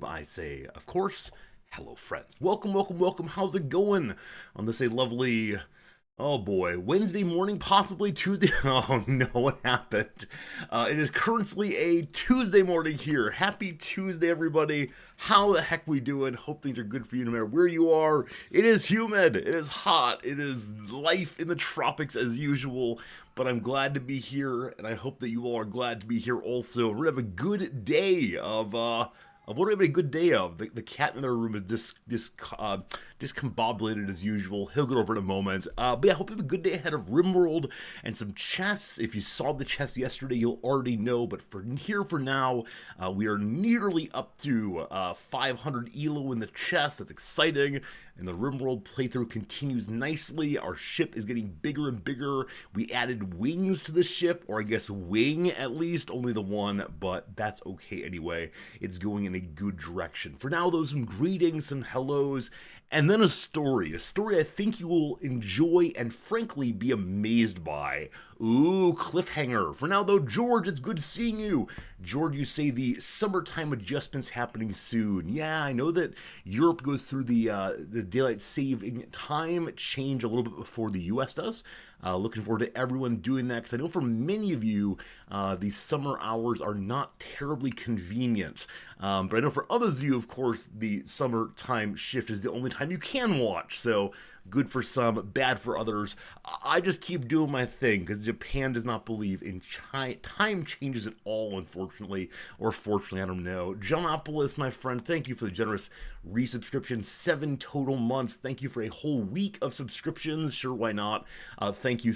YouTube, I say, of course, hello friends. Welcome, welcome, welcome. How's it going on this a lovely, oh boy, Wednesday morning, possibly Tuesday? Oh no, what happened? It is currently a Tuesday morning here. Happy Tuesday, everybody. How the heck we doing? Hope things are good for you no matter where you are. It is humid, it is hot, it is life in the tropics as usual, but I'm glad to be here, and I hope that you all are glad to be here also. We're gonna have a good day of what do we have a good day of? The cat in the other room is discombobulated as usual. He'll get over in a moment. But yeah, I hope you have a good day ahead of Rimworld and some chess. If you saw the chess yesterday, you'll already know. But for now, we are nearly up to 500 ELO in the chess. That's exciting. And the Rimworld playthrough continues nicely. Our ship is getting bigger and bigger. We added wings to the ship, or I guess wing at least, only the one, but that's okay anyway. It's going in a good direction. For now, though, some greetings, some hellos, and then a story. A story I think you will enjoy and frankly be amazed by. Ooh, cliffhanger. For now, though, George, it's good seeing you. George, you say the summertime adjustments happening soon. Yeah, I know that Europe goes through the daylight saving time change a little bit before the US does. Looking forward to everyone doing that, because I know for many of you, these summer hours are not terribly convenient. But I know for others of you, of course, the summertime shift is the only time you can watch. So good for some, bad for others. I just keep doing my thing because Japan does not believe in time changes at all, unfortunately, or fortunately, I don't know. Johnopolis, my friend, thank you for the generous resubscription. 7 total months. Thank you for a whole week of subscriptions. Sure, why not? Thank you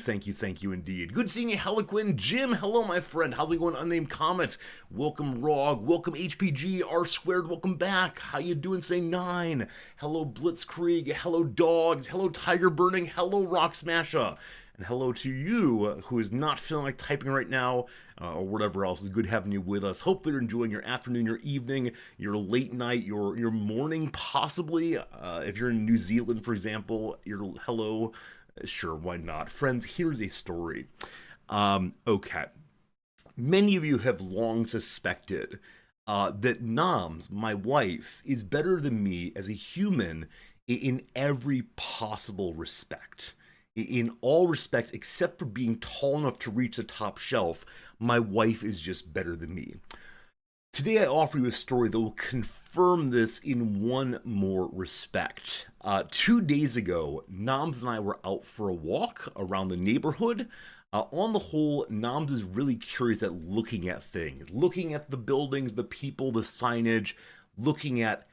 indeed. Good seeing you, Heliquin. Jim, hello, my friend. How's it going, Unnamed Comet? Welcome, Rog. Welcome, HPG. R squared, welcome back. How you doing today, 9? Hello, Blitzkrieg. Hello, Dogs. Hello, Tiger Burning. Hello, Rock Smasher. And hello to you, who is not feeling like typing right now, or whatever else. It's good having you with us. Hopefully you're enjoying your afternoon, your evening, your late night, your morning, possibly. If you're in New Zealand, for example, your hello. Sure, why not? Friends, here's a story. Okay. Many of you have long suspected that Noms, my wife, is better than me as a human in every possible respect. In all respects, except for being tall enough to reach the top shelf, my wife is just better than me. Today I offer you a story that will confirm this in one more respect. 2 days ago, Noms and I were out for a walk around the neighborhood. On the whole, Noms is really curious at looking at things, looking at the buildings, the people, the signage, looking at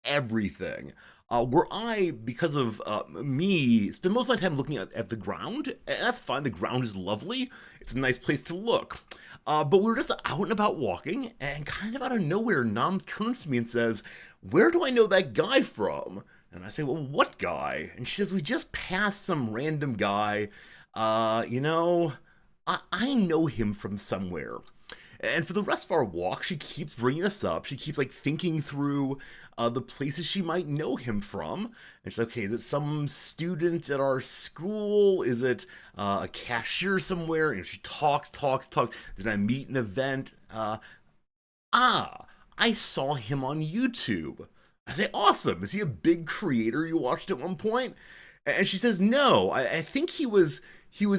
everything. Where I, because of me, spend most of my time looking at the ground, and that's fine, the ground is lovely, it's a nice place to look. But we were just out and about walking, and kind of out of nowhere, Noms turns to me and says, "Where do I know that guy from?" And I say, "Well, what guy?" And she says, "We just passed some random guy. I know him from somewhere." And for the rest of our walk, she keeps bringing this up. She keeps like thinking through the places she might know him from. And she's like, okay, is it some student at our school? Is it a cashier somewhere? And she talks. Did I meet an event? I saw him on YouTube. I say, awesome. Is he a big creator you watched at one point? And she says, no, I think he was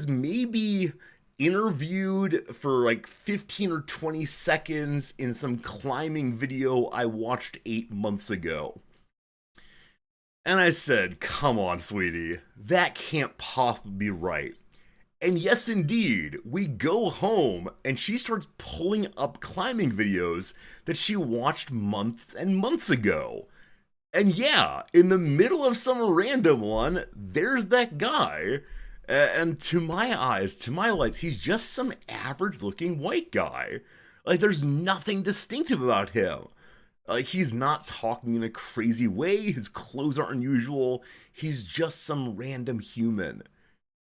maybe interviewed for like 15 or 20 seconds in some climbing video I watched 8 months ago. And I said, come on, sweetie, that can't possibly be right. And yes, indeed, we go home and she starts pulling up climbing videos that she watched months and months ago. And yeah, in the middle of some random one, there's that guy. And to my eyes, to my lights, he's just some average-looking white guy. Like, there's nothing distinctive about him. Like, he's not talking in a crazy way, his clothes aren't unusual, he's just some random human.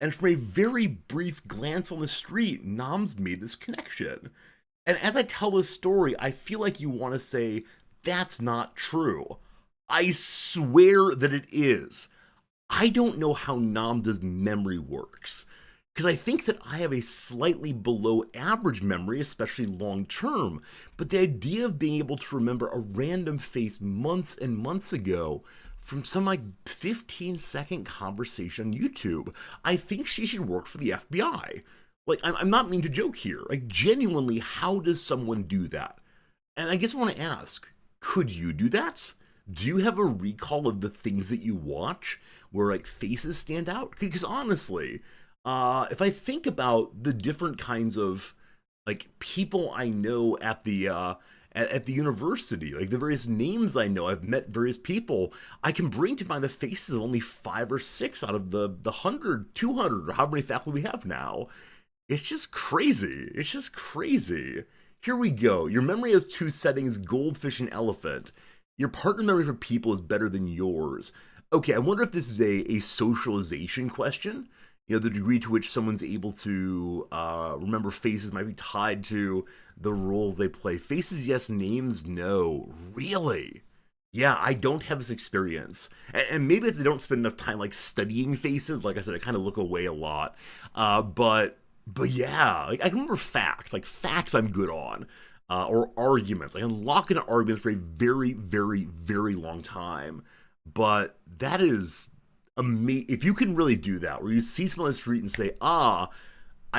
And from a very brief glance on the street, Noms made this connection. And as I tell this story, I feel like you want to say, that's not true. I swear that it is. I don't know how Namda's memory works, because I think that I have a slightly below average memory, especially long term. But the idea of being able to remember a random face months and months ago from some like 15-second conversation on YouTube, I think she should work for the FBI. Like, I'm not meaning to joke here. Like, genuinely, how does someone do that? And I guess I want to ask, could you do that? Do you have a recall of the things that you watch where like faces stand out? Because honestly, if I think about the different kinds of like people I know at the university, like the various names I know, I've met various people. I can bring to mind the faces of only 5 or 6 out of the 100, 200, or how many faculty we have now. It's just crazy. It's just crazy. Here we go. Your memory has two settings: goldfish and elephant. Your partner memory for people is better than yours. Okay, I wonder if this is a socialization question. You know, the degree to which someone's able to remember faces might be tied to the roles they play. Faces, yes. Names, no. Really? Yeah, I don't have this experience. And maybe it's I don't spend enough time like studying faces. Like I said, I kind of look away a lot. But yeah, like I can remember facts. Like facts I'm good on. Or arguments. I can lock into arguments for a very, very, very long time. But that is amazing. If you can really do that, where you see someone on the street and say, I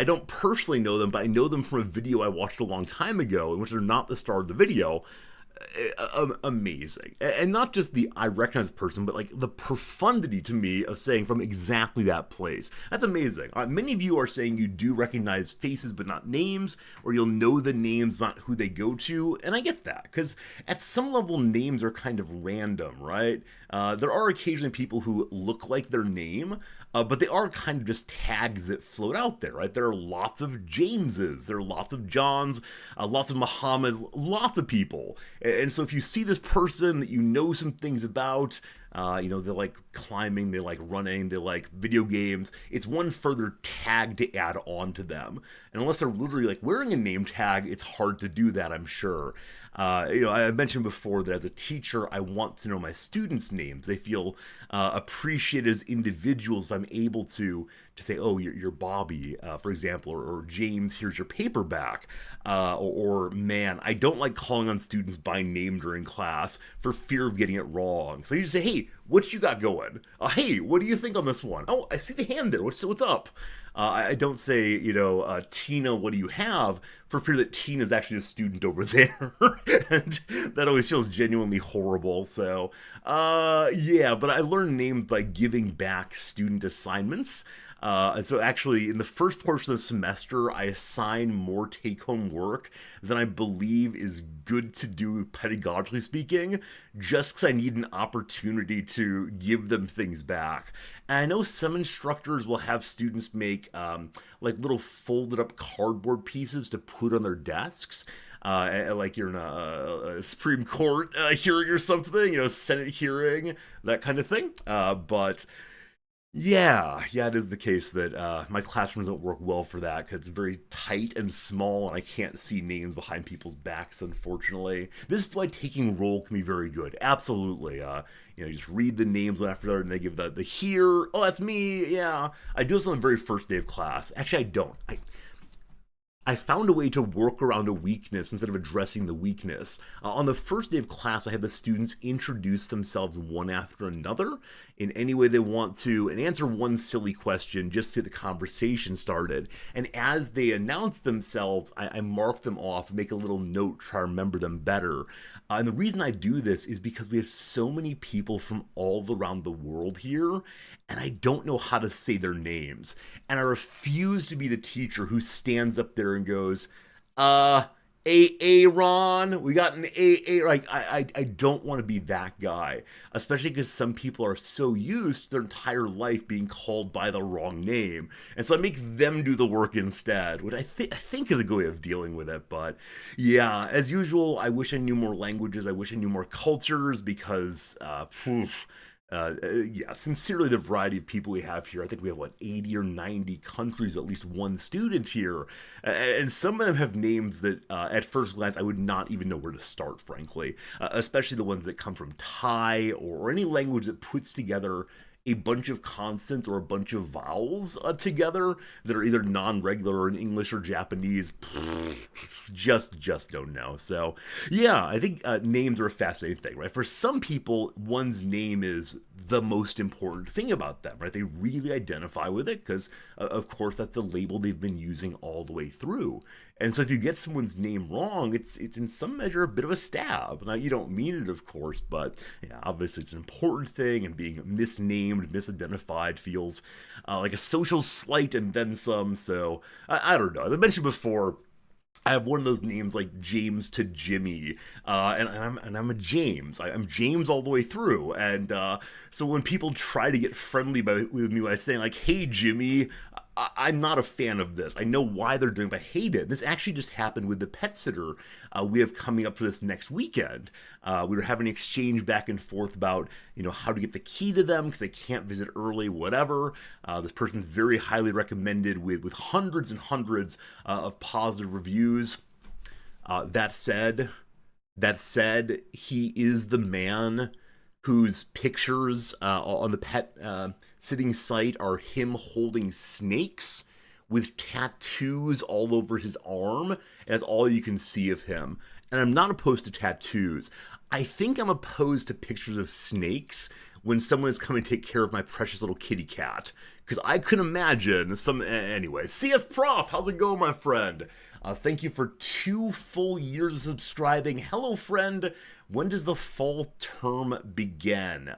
don't personally know them, but I know them from a video I watched a long time ago, in which they're not the star of the video. Amazing. And not just the I recognize the person, but like the profundity to me of saying from exactly that place. That's amazing. Many of you are saying you do recognize faces but not names, or you'll know the names not who they go to, and I get that because at some level names are kind of random, right? There are occasionally people who look like their name, but they are kind of just tags that float out there, right? There are lots of Jameses, there are lots of Johns, lots of Muhammads, lots of people. And so if you see this person that you know some things about, you know, they like climbing, they like running, they like video games, it's one further tag to add on to them. And unless they're literally like wearing a name tag, it's hard to do that, I'm sure. You know, I mentioned before that as a teacher, I want to know my students' names. They feel appreciated as individuals if I'm able to say, oh, you're Bobby, for example, or James, here's your paperback. Or man, I don't like calling on students by name during class for fear of getting it wrong. So you just say, hey, what you got going? Hey, what do you think on this one? Oh, I see the hand there. What's up? I don't say, you know, Tina, what do you have? For fear that Tina's actually a student over there. And that always feels genuinely horrible. So, yeah, but I learned names by giving back student assignments. And so actually, in the first portion of the semester, I assign more take-home work than I believe is good to do pedagogically speaking, just because I need an opportunity to give them things back. And I know some instructors will have students make like little folded up cardboard pieces to put on their desks. Like you're in a Supreme Court hearing or something, you know, Senate hearing, that kind of thing. But yeah, it is the case that my classrooms don't work well for that because it's very tight and small, and I can't see names behind people's backs, unfortunately. This is why taking roll can be very good. Absolutely. You know, you just read the names one after another, and they give the here. Oh, that's me. Yeah, I do this on the very first day of class. Actually, I don't. I found a way to work around a weakness instead of addressing the weakness. On the first day of class, I have the students introduce themselves one after another in any way they want to and answer one silly question just to get the conversation started. And as they announce themselves, I mark them off and make a little note to try to remember them better. And the reason I do this is because we have so many people from all around the world here, and I don't know how to say their names. And I refuse to be the teacher who stands up there and goes, Aaron, we got an A. Like, I don't want to be that guy, especially because some people are so used to their entire life being called by the wrong name. And so I make them do the work instead, which I think is a good way of dealing with it. But yeah, as usual, I wish I knew more languages. I wish I knew more cultures because, yeah, sincerely, the variety of people we have here. I think we have, what, 80 or 90 countries, at least one student here. And some of them have names that, at first glance, I would not even know where to start, frankly. Especially the ones that come from Thai or any language that puts together a bunch of consonants or a bunch of vowels together that are either non-regular or in English or Japanese, just don't know. So yeah, I think names are a fascinating thing, right? For some people, one's name is the most important thing about them, right? They really identify with it because, of course, that's the label they've been using all the way through. And so if you get someone's name wrong, it's in some measure a bit of a stab. Now you don't mean it, of course, but yeah, obviously it's an important thing, and being misnamed, misidentified feels like a social slight and then some. So I don't know. As I mentioned before, I have one of those names like James to Jimmy, and I'm a James. I'm James all the way through, and so when people try to get friendly with me by saying like, "Hey Jimmy," I'm not a fan of this. I know why they're doing it, but I hate it. This actually just happened with the pet sitter we have coming up for this next weekend. We were having an exchange back and forth about how to get the key to them because they can't visit early, whatever. This person's very highly recommended with hundreds and hundreds of positive reviews. That said, he is the man whose pictures on the pet sitting site are him holding snakes with tattoos all over his arm. And that's all you can see of him. And I'm not opposed to tattoos. I think I'm opposed to pictures of snakes when someone is coming to take care of my precious little kitty cat. Because I could imagine some... Anyway, CS Prof, how's it going, my friend? Thank you for 2 full years of subscribing. Hello, friend. When does the fall term begin?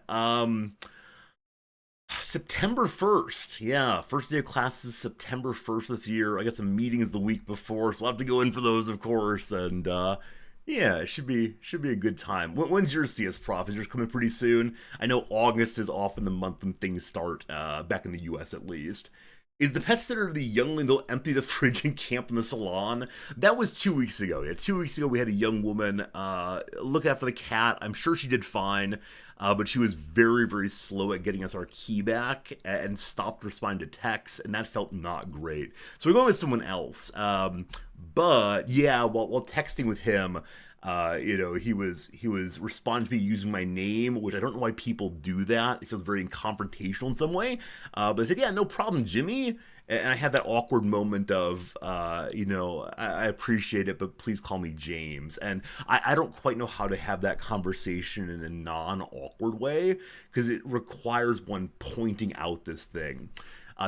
September 1st. Yeah, first day of classes September 1st this year. I got some meetings the week before, so I'll have to go in for those, of course. And yeah, it should be a good time. When's your CS Prof? Is yours coming pretty soon? I know August is often the month when things start, back in the US at least. Is the pet sitter the youngling that'll empty the fridge and camp in the salon? That was 2 weeks ago. Yeah, 2 weeks ago we had a young woman look after the cat. I'm sure she did fine, but she was very, very slow at getting us our key back and stopped responding to texts, and that felt not great. So we're going with someone else. But yeah, while texting with him, he was responding to me using my name, which I don't know why people do that. It feels very confrontational in some way. But I said, yeah, no problem, Jimmy. And I had that awkward moment of, I appreciate it, but please call me James. And I don't quite know how to have that conversation in a non-awkward way because it requires one pointing out this thing.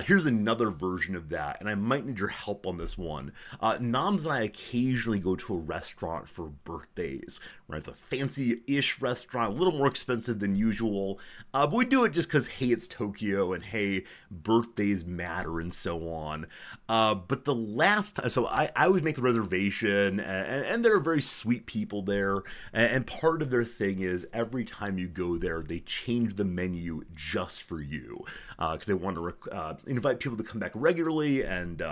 Here's another version of that, and I might need your help on this one. Noms and I occasionally go to a restaurant for birthdays, right? It's a fancy-ish restaurant, a little more expensive than usual, but we do it just because, hey, it's Tokyo, and hey, birthdays matter, and so on. But the last time, so I always make the reservation, and there are very sweet people there, and part of their thing is every time you go there, they change the menu just for you, because they want to invite people to come back regularly, and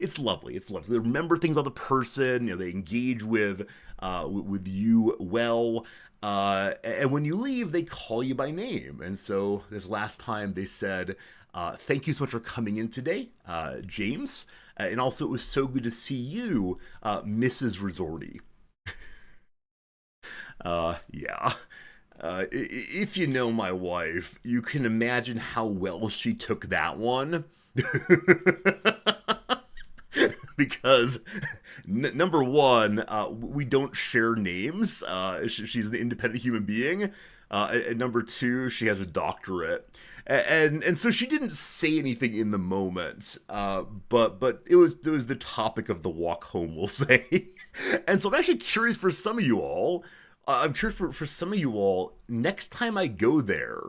it's lovely. It's lovely. They remember things about the person. They engage with you well. And when you leave, they call you by name. And so this last time they said, thank you so much for coming in today, James. And also, it was so good to see you, Mrs. Resorty. Yeah. If you know my wife, you can imagine how well she took that one. Because number one, we don't share names. She's an independent human being. And number two, she has a doctorate. And so she didn't say anything in the moment, but it was the topic of the walk home, we'll say. And so I'm actually curious for some of you all. I'm curious for some of you all, next time I go there,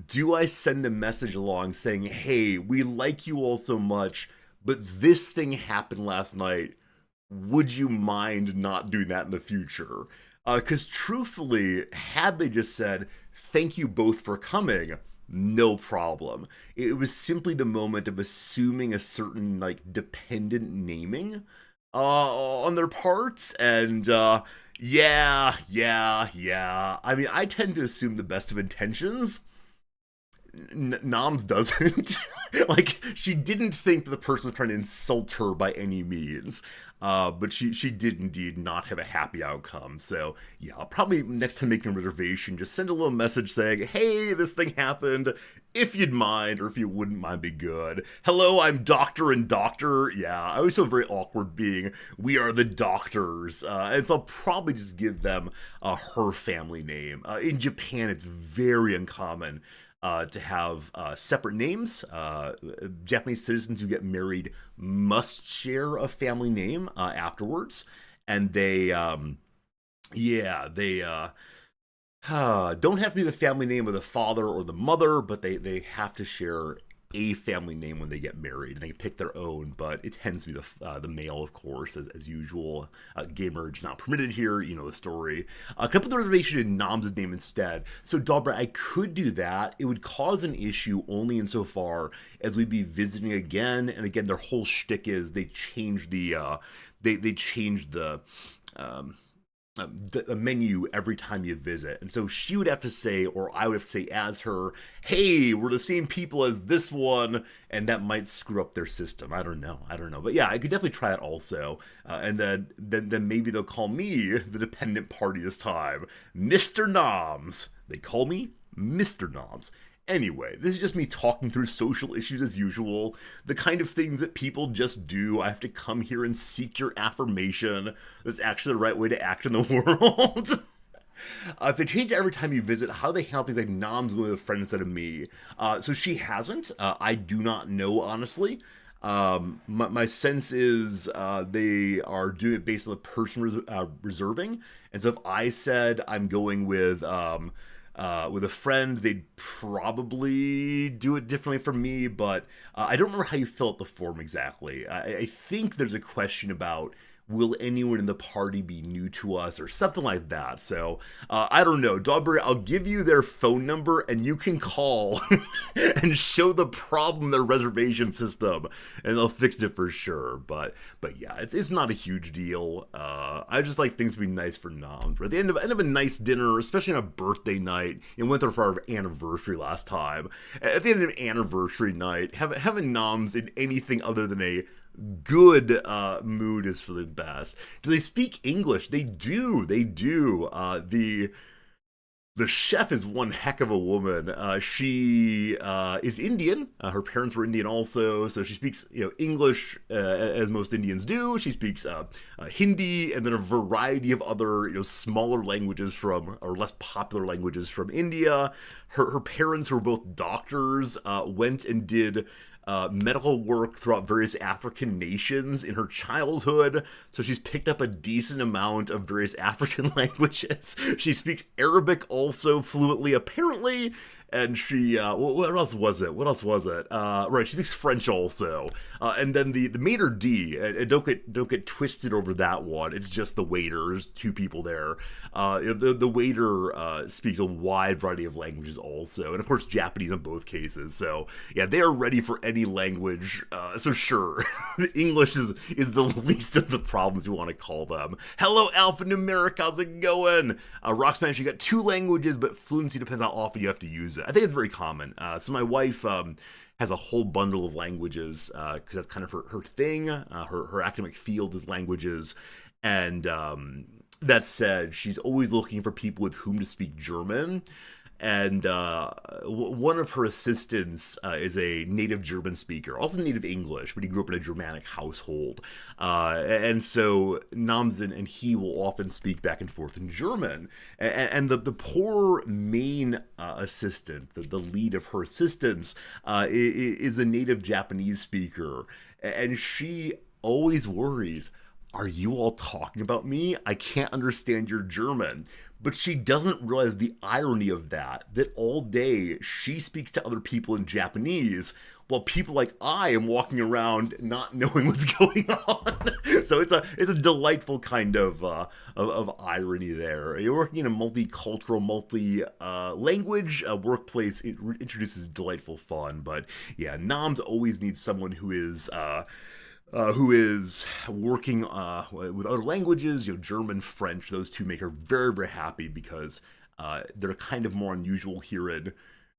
do I send a message along saying, hey, we like you all so much, but this thing happened last night. Would you mind not doing that in the future? Because truthfully, had they just said, thank you both for coming, no problem. It was simply the moment of assuming a certain, dependent naming on their parts, and, yeah. I mean, I tend to assume the best of intentions. Noms doesn't. Like, she didn't think that the person was trying to insult her by any means. But she did indeed not have a happy outcome. So yeah, I'll probably next time making a reservation, just send a little message saying, "Hey, this thing happened. If you'd mind, or if you wouldn't mind, be good. Hello, I'm Doctor and Doctor." Yeah, I always feel very awkward being, "We are the doctors," and so I'll probably just give them her family name. In Japan, it's very uncommon to have separate names. Japanese citizens who get married must share a family name afterwards, and they don't have to be the family name of the father or the mother, but they have to share a family name when they get married, and they pick their own. But it tends to be the male, of course, as usual. Gay marriage not permitted here. You know the story. Can I put the reservation in Nam's name instead? So Dalbert, I could do that. It would cause an issue only insofar as we'd be visiting again and again. Their whole shtick is they change they change the menu every time you visit. And so she would have to say, or I would have to say as her, "Hey, we're the same people as this one," and that might screw up their system. I don't know. But yeah, I could definitely try it also. And then maybe they'll call me the dependent party this time. Mr. Noms. They call me Mr. Noms. Anyway, this is just me talking through social issues as usual, the kind of things that people just do. I have to come here and seek your affirmation. That's actually the right way to act in the world. If they change it every time you visit, how do they handle things like Nom's going with a friend instead of me? So she hasn't. I do not know, honestly. My sense is they are doing it based on the person reserving. And so if I said I'm going with a friend, they'd probably do it differently from me, but I don't remember how you fill out the form exactly. I think there's a question about, will anyone in the party be new to us or something like that. So I don't know. Dogberry, I'll give you their phone number and you can call and show the problem in their reservation system and they'll fix it for sure. But yeah, it's not a huge deal. I just like things to be nice for noms. At the end of a nice dinner, especially on a birthday night, and went there for our anniversary last time. At the end of an anniversary night, having noms in anything other than a good mood is for the best. Do they speak English? They do. The chef is one heck of a woman. She is Indian. Her parents were Indian also, so she speaks English as most Indians do. She speaks Hindi and then a variety of other smaller languages from or less popular languages from India. Her parents, who were both doctors, went and did medical work throughout various African nations in her childhood, so she's picked up a decent amount of various African languages. She speaks Arabic also fluently, apparently, and she what else was it? Right, she speaks French also, and then the maitre d'. And don't get twisted over that one. It's just the waiter. There's two people there. The waiter speaks a wide variety of languages also, and of course Japanese in both cases. So yeah, they are ready for any language. So sure, English is the least of the problems you want to call them. Hello, alphanumeric. How's it going? Rock Spanish. You got two languages, but fluency depends how often you have to use it. I think it's very common. So my wife has a whole bundle of languages because that's kind of her thing. Her academic field is languages. And that said, she's always looking for people with whom to speak German. And one of her assistants is a native German speaker, also native English, but he grew up in a Germanic household. And so Namsen and he will often speak back and forth in German. And the poor main assistant, the lead of her assistants, is a native Japanese speaker. And she always worries, are you all talking about me? I can't understand your German. But she doesn't realize the irony of that all day she speaks to other people in Japanese while people like I am walking around not knowing what's going on. So it's a delightful kind of irony there. You're working in a multicultural, multi-language workplace. It introduces delightful fun. But yeah, Noms always needs someone who is working with other languages, German, French. Those two make her very, very happy because they're kind of more unusual here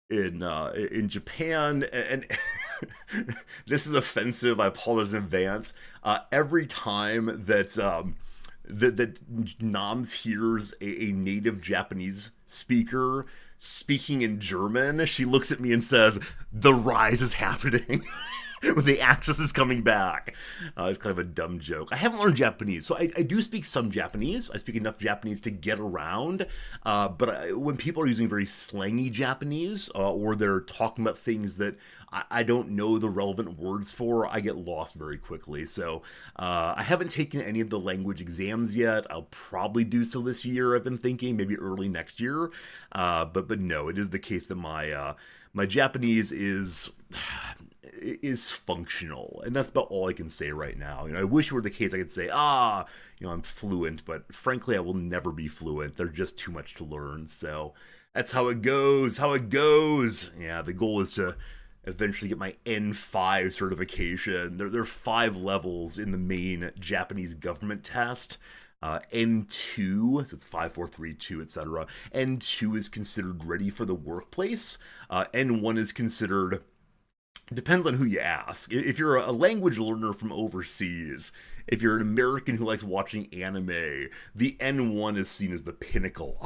in Japan, and this is offensive. I apologize in advance. Every time that Noms hears a native Japanese speaker speaking in German, she looks at me and says, "The rise is happening." The Axis is coming back. It's kind of a dumb joke. I haven't learned Japanese, so I do speak some Japanese. I speak enough Japanese to get around. When people are using very slangy Japanese, or they're talking about things that I don't know the relevant words for, I get lost very quickly. So I haven't taken any of the language exams yet. I'll probably do so this year. I've been thinking maybe early next year. But no, it is the case that my Japanese is functional, and that's about all I can say right now. I wish it were the case I could say, I'm fluent, but frankly, I will never be fluent. There's just too much to learn. So that's how it goes. How it goes. Yeah, the goal is to eventually get my N5 certification. There are 5 levels in the main Japanese government test. N2, so it's 5, 4, 3, 2, etc. N2 is considered ready for the workplace. N1 is considered, depends on who you ask. If you're a language learner from overseas, if you're an American who likes watching anime, the N1 is seen as the pinnacle.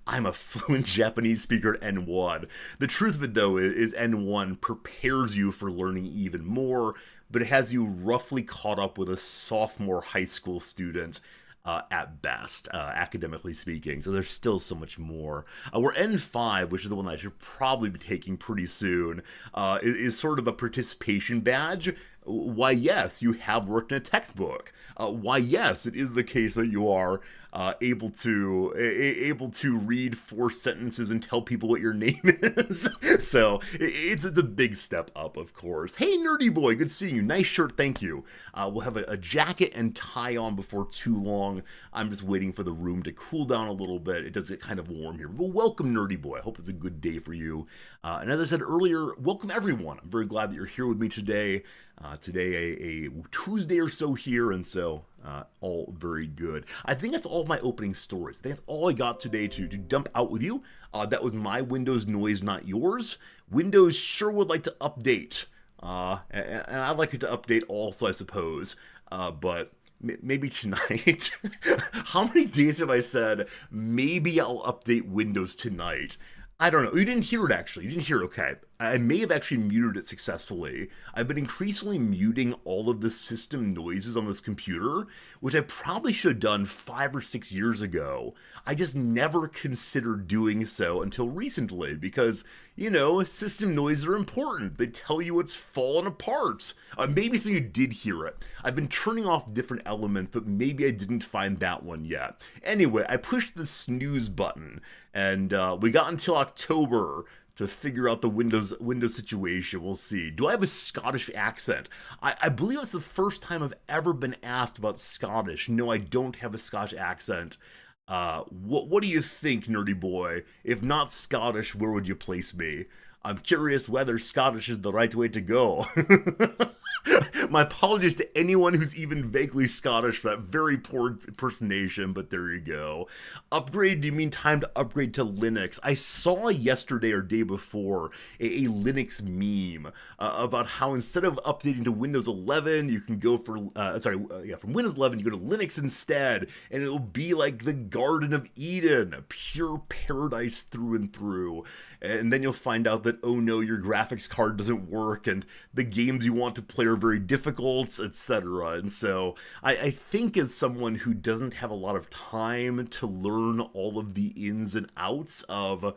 I'm a fluent Japanese speaker at N1. The truth of it, though, is N1 prepares you for learning even more, but it has you roughly caught up with a sophomore high school student at best, academically speaking. So there's still so much more. Where N5, which is the one that I should probably be taking pretty soon, is sort of a participation badge. Why, yes, you have worked in a textbook. Why, yes, it is the case that you are able to read 4 sentences and tell people what your name is. So it's a big step up, of course. Hey, nerdy boy, good seeing you. Nice shirt, thank you. We'll have a jacket and tie on before too long. I'm just waiting for the room to cool down a little bit. It does get kind of warm here. But welcome, nerdy boy. I hope it's a good day for you. And as I said earlier, welcome everyone. I'm very glad that you're here with me today. Today, a Tuesday or so here, and so all very good. I think that's all of my opening stories. I think that's all I got today to dump out with you. That was my Windows noise, not yours. Windows sure would like to update, and I'd like it to update also, I suppose, but maybe tonight. How many days have I said, maybe I'll update Windows tonight? I don't know. You didn't hear it, actually. You didn't hear it, okay. I may have actually muted it successfully. I've been increasingly muting all of the system noises on this computer, which I probably should have done 5 or 6 years ago. I just never considered doing so until recently because, system noises are important. They tell you what's falling apart. Maybe some of you did hear it. I've been turning off different elements, but maybe I didn't find that one yet. Anyway, I pushed the snooze button, and we got until October to figure out the Windows situation. We'll see. Do I have a Scottish accent? I believe it's the first time I've ever been asked about Scottish. No, I don't have a Scottish accent. What do you think, nerdy boy? If not Scottish, where would you place me? I'm curious whether Scottish is the right way to go. My apologies to anyone who's even vaguely Scottish for that very poor impersonation, but there you go. Upgrade, do you mean time to upgrade to Linux? I saw yesterday or day before a Linux meme about how instead of updating to Windows 11, you can go from Windows 11, you go to Linux instead, and it'll be like the Garden of Eden, a pure paradise through and through. And then you'll find out that, oh no, your graphics card doesn't work, and the games you want to play are very difficult, etc. And so I think as someone who doesn't have a lot of time to learn all of the ins and outs of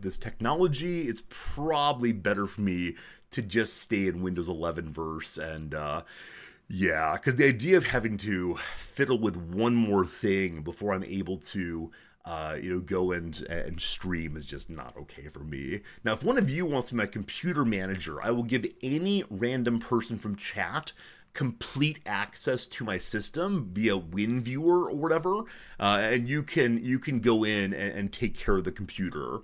this technology, it's probably better for me to just stay in Windows 11 verse. And yeah, because the idea of having to fiddle with one more thing before I'm able to go and stream is just not okay for me. Now, if one of you wants to be my computer manager, I will give any random person from chat complete access to my system via WinViewer or whatever, and you can go in and take care of the computer.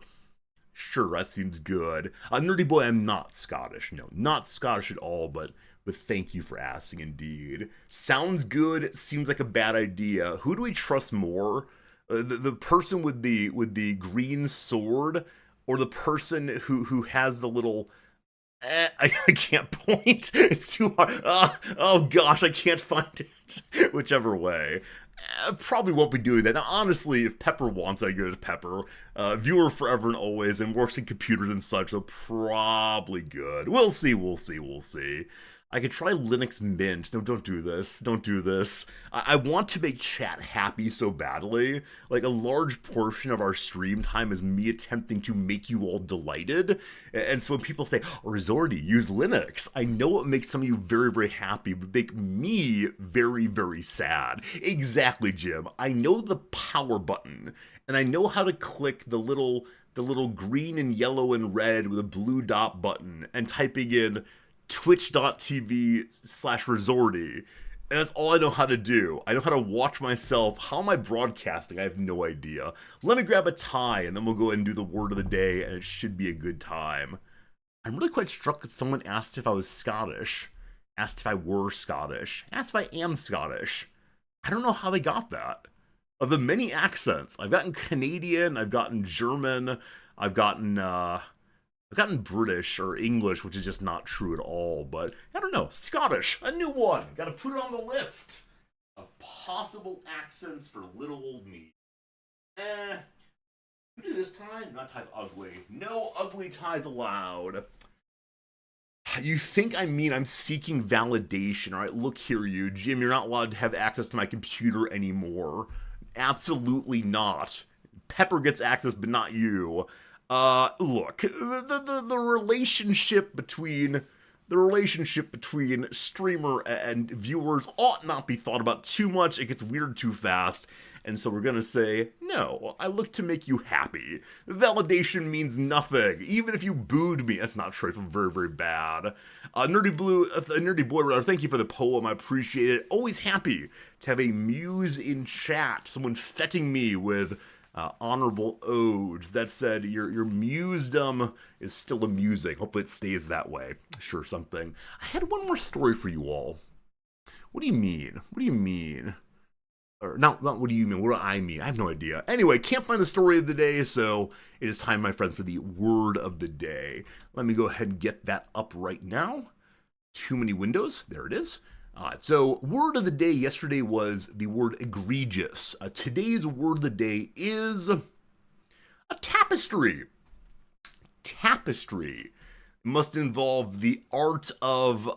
Sure, that seems good. Nerdy boy, I'm not Scottish. No, not Scottish at all, but thank you for asking indeed. Sounds good, seems like a bad idea. Who do we trust more? The person with the green sword, or the person who has the little. I can't point. It's too hard. Oh gosh, I can't find it. Whichever way. Probably won't be doing that. Now, honestly, if Pepper wants, I go to Pepper. Viewer forever and always, and works in computers and such, so probably good. We'll see, we'll see, we'll see. I could try Linux Mint. No, don't do this. Don't do this. I want to make chat happy so badly. Like, a large portion of our stream time is me attempting to make you all delighted. And so when people say, oh, Rizordi, use Linux, I know it makes some of you very, very happy, but make me very, very sad. Exactly, Jim. I know the power button, and I know how to click the little green and yellow and red with a blue dot button and typing in twitch.tv/Rizordi. And that's all I know how to do. I know how to watch myself. How am I broadcasting? I have no idea. Let me grab a tie, and then we'll go ahead and do the word of the day, and it should be a good time. I'm really quite struck that someone asked if I was Scottish. Asked if I were Scottish. Asked if I am Scottish. I don't know how they got that. Of the many accents, I've gotten Canadian, I've gotten German, I've gotten British or English, which is just not true at all, but I don't know. Scottish, a new one. Gotta put it on the list of possible accents for little old me. Do this tie? That tie's ugly. No ugly ties allowed. You think I mean I'm seeking validation. All right, look here, you. Jim, you're not allowed to have access to my computer anymore. Absolutely not. Pepper gets access, but not you. Look, the relationship between streamer and viewers ought not be thought about too much. It gets weird too fast. And so we're gonna say, no, I look to make you happy. Validation means nothing. Even if you booed me, that's not true. I feel very, very bad. Nerdy Boy, thank you for the poem. I appreciate it. Always happy to have a muse in chat. Someone fetting me with honorable odes. That said, your musedom is still amusing. Hopefully it stays that way. Sure, something. I had one more story for you all. What do you mean? What do you mean? Or not what do you mean? What do I mean? I have no idea. Anyway, can't find the story of the day, so it is time, my friends, for the word of the day. Let me go ahead and get that up right now. Too many windows. There it is. So word of the day yesterday was the word egregious. Today's word of the day is a tapestry. Tapestry must involve the art of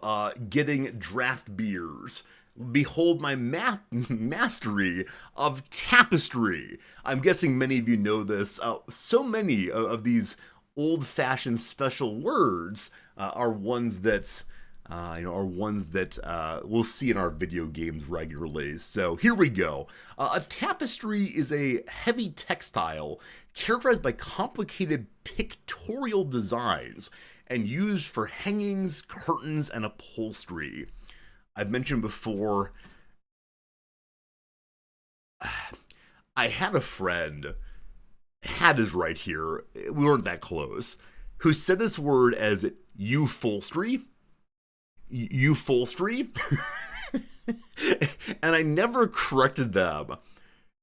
getting draft beers. Behold my mastery of tapestry. I'm guessing many of you know this. So many of these old-fashioned special words are ones that we'll see in our video games regularly. So here we go. A tapestry is a heavy textile characterized by complicated pictorial designs and used for hangings, curtains, and upholstery. I've mentioned before, I had a friend, had is right here, we weren't that close, who said this word as upholstery. Upholstery? And I never corrected them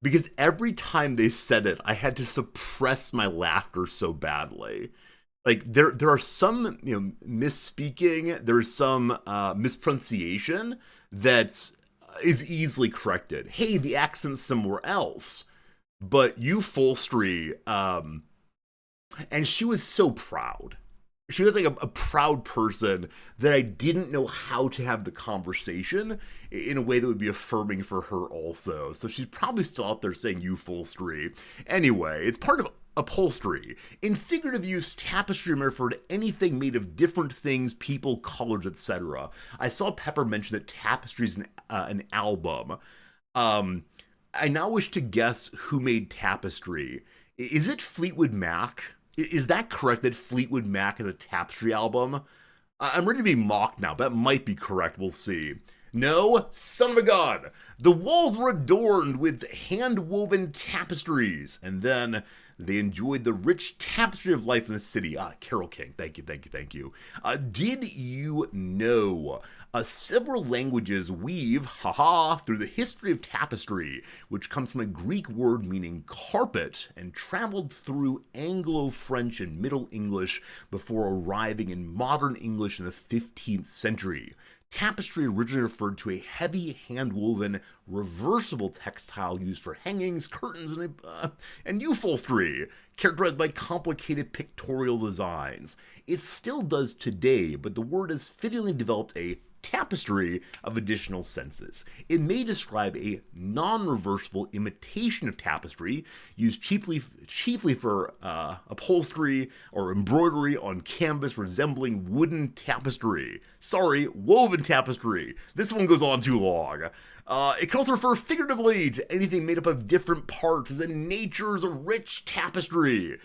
because every time they said it, I had to suppress my laughter so badly. Like there are some misspeaking, there's some mispronunciation that is easily corrected. Hey, the accent's somewhere else, but upholstery, and she was so proud. She was like a proud person that I didn't know how to have the conversation in a way that would be affirming for her also. So she's probably still out there saying upholstery. Anyway, it's part of upholstery. In figurative use, tapestry may refer to anything made of different things, people, colors, etc. I saw Pepper mention that tapestry is an album. I now wish to guess who made Tapestry. Is it Fleetwood Mac? Is that correct, that Fleetwood Mac is a Tapestry album? I'm ready to be mocked now, but that might be correct. We'll see. No, son of a gun. The walls were adorned with hand-woven tapestries, and then they enjoyed the rich tapestry of life in the city. Carol King, thank you, thank you, thank you. Did you know several languages weave, through the history of tapestry, which comes from a Greek word meaning carpet and traveled through Anglo-French and Middle English before arriving in modern English in the 15th century. Tapestry originally referred to a heavy hand-woven, reversible textile used for hangings, curtains, and upholstery, characterized by complicated pictorial designs. It still does today, but the word has fittingly developed a tapestry of additional senses. It may describe a non-reversible imitation of tapestry used chiefly for upholstery or embroidery on canvas resembling wooden tapestry. Sorry, woven tapestry. This one goes on too long. It can also refer figuratively to anything made up of different parts. The nature is a rich tapestry.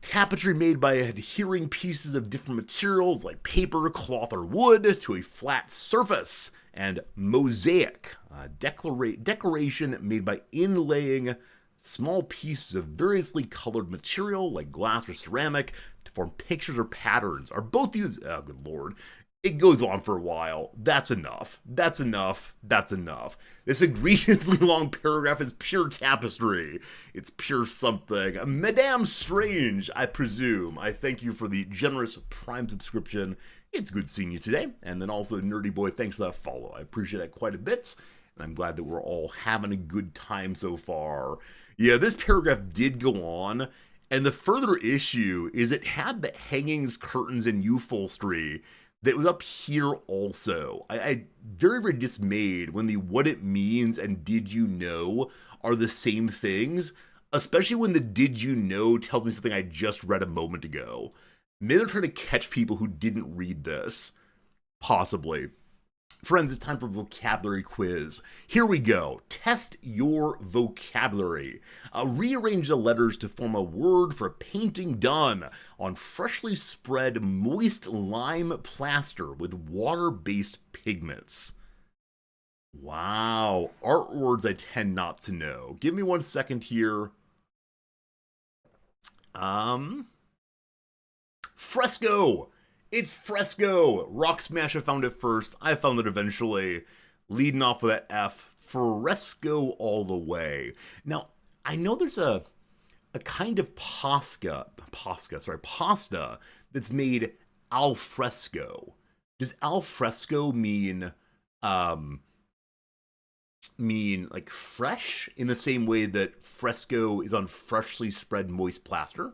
Tapestry made by adhering pieces of different materials like paper, cloth, or wood to a flat surface. And mosaic, decoration made by inlaying small pieces of variously colored material like glass or ceramic to form pictures or patterns are both used. Oh, good lord. It goes on for a while. That's enough. That's enough. That's enough. This egregiously long paragraph is pure tapestry. It's pure something. Madame Strange, I presume. I thank you for the generous Prime subscription. It's good seeing you today. And then also, Nerdy Boy, thanks for that follow. I appreciate that quite a bit. And I'm glad that we're all having a good time so far. Yeah, this paragraph did go on. And the further issue is it had the hangings, curtains, and upholstery that was up here also. I very, very dismayed when the what it means and did you know are the same things, especially when the did you know tells me something I just read a moment ago. Maybe they're trying to catch people who didn't read this. Possibly. Friends, it's time for a vocabulary quiz. Here we go. Test your vocabulary. Rearrange the letters to form a word for a painting done on freshly spread moist lime plaster with water-based pigments. Wow. Art words I tend not to know. Give me 1 second here. Fresco. It's fresco. Rock Smasher found it first. I found it eventually. Leading off with that F. Fresco all the way. Now, I know there's a kind of pasta that's made al fresco. Does al fresco mean like fresh in the same way that fresco is on freshly spread moist plaster?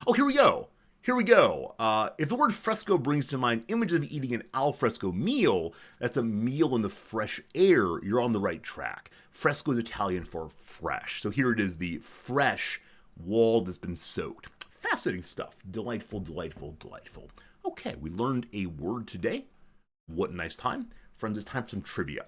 Oh, here we go. Here we go. If the word fresco brings to mind images of eating an al fresco meal, that's a meal in the fresh air, you're on the right track. Fresco is Italian for fresh. So here it is, the fresh wall that's been soaked. Fascinating stuff. Delightful, delightful, delightful. Okay, we learned a word today. What a nice time. Friends, it's time for some trivia.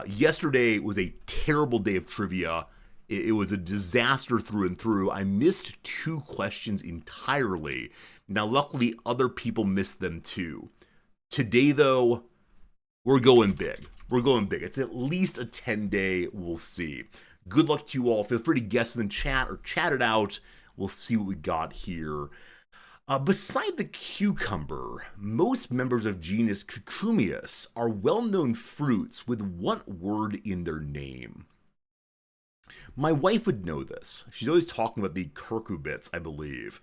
Yesterday was a terrible day of trivia. It was a disaster through and through. I missed 2 questions entirely. Now, luckily, other people missed them too. Today, though, we're going big. We're going big. It's at least a 10-day. We'll see. Good luck to you all. Feel free to guess in the chat or chat it out. We'll see what we got here. Beside the cucumber, most members of genus Cucumius are well-known fruits with what word in their name? My wife would know this. She's always talking about the cucurbits, I believe.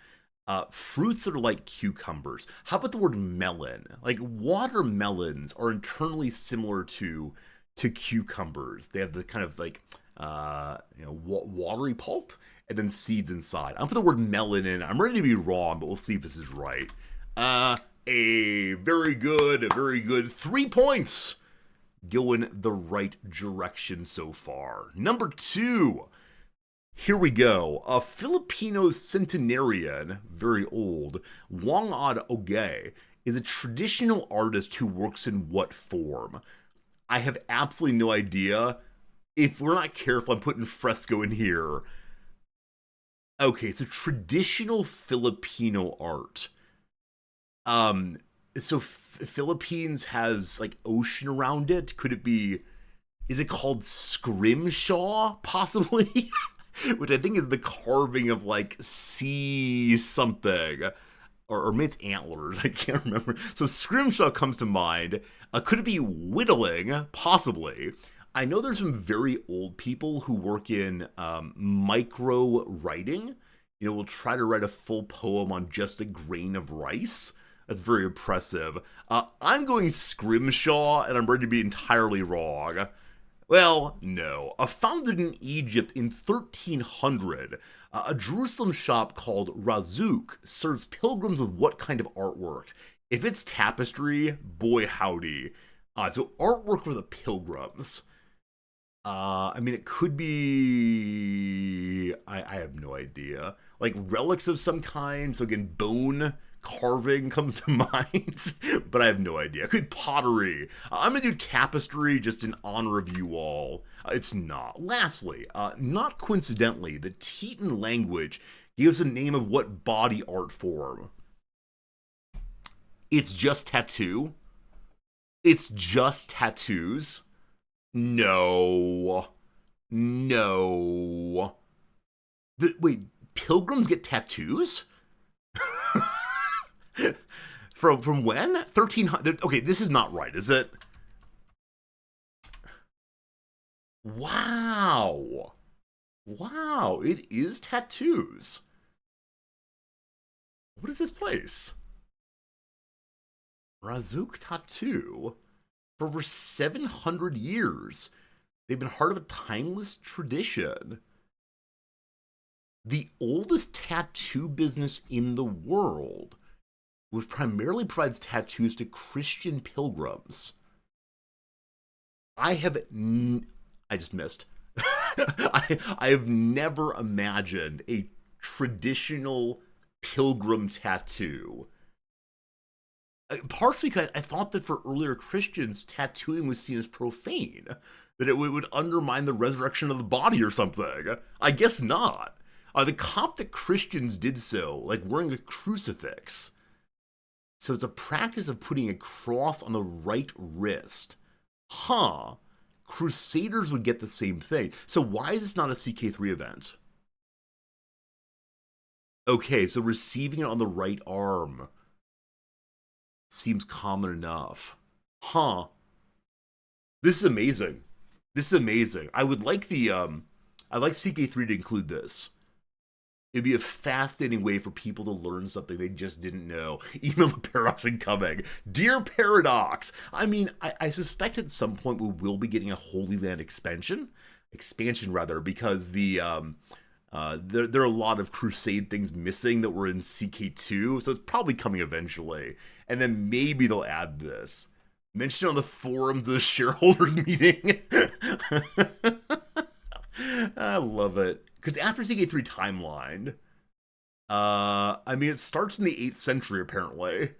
Fruits that are like cucumbers. How about the word melon? Like watermelons are internally similar to cucumbers. They have the kind of like watery pulp and then seeds inside. I'll put the word melon in. I'm ready to be wrong, but we'll see if this is right. Very good, very good. 3 points. Going the right direction so far. Number 2. Here we go. A Filipino centenarian, very old, Wangad Oge, is a traditional artist who works in what form? I have absolutely no idea. If we're not careful, I'm putting fresco in here. Okay, so traditional Filipino art. So Philippines has like ocean around it. Could it be? Is it called scrimshaw? Possibly, which I think is the carving of like sea something, or maybe it's antlers. I can't remember. So scrimshaw comes to mind. Could it be whittling? Possibly. I know there's some very old people who work in micro writing. You know, will try to write a full poem on just a grain of rice. That's very impressive. I'm going scrimshaw, and I'm ready to be entirely wrong. Well, no. Founded in Egypt in 1300, a Jerusalem shop called Razouk serves pilgrims with what kind of artwork? If it's tapestry, boy howdy. So artwork for the pilgrims. I mean, it could be. I have no idea. Like relics of some kind. So again, bone carving comes to mind, but I have no idea. It could be pottery. I'm gonna do tapestry just in honor of you all. It's not. Lastly, not coincidentally, the Teton language gives a name of what body art form? It's just tattoo. It's just tattoos. No. No. Wait, pilgrims get tattoos? From when? 1300. Okay, this is not right, is it? Wow. Wow, it is tattoos. What is this place? Razouk Tattoo. For over 700 years, they've been part of a timeless tradition. The oldest tattoo business in the world, which primarily provides tattoos to Christian pilgrims. I just missed. I have never imagined a traditional pilgrim tattoo. Partially because I thought that for earlier Christians, tattooing was seen as profane, that it would undermine the resurrection of the body or something. I guess not. The Coptic Christians did so, like wearing a crucifix. So it's a practice of putting a cross on the right wrist. Huh. Crusaders would get the same thing. So why is this not a CK3 event? Okay, so receiving it on the right arm seems common enough. Huh. This is amazing. This is amazing. I would like I'd like CK3 to include this. It'd be a fascinating way for people to learn something they just didn't know. Email the Paradox incoming. Dear Paradox, I mean, I suspect at some point we will be getting a Holy Land expansion, because there are a lot of Crusade things missing that were in CK2, so it's probably coming eventually. And then maybe they'll add this. Mention on the forums of the shareholders meeting. I love it. Because after CK3 timeline, I mean, it starts in the 8th century, apparently.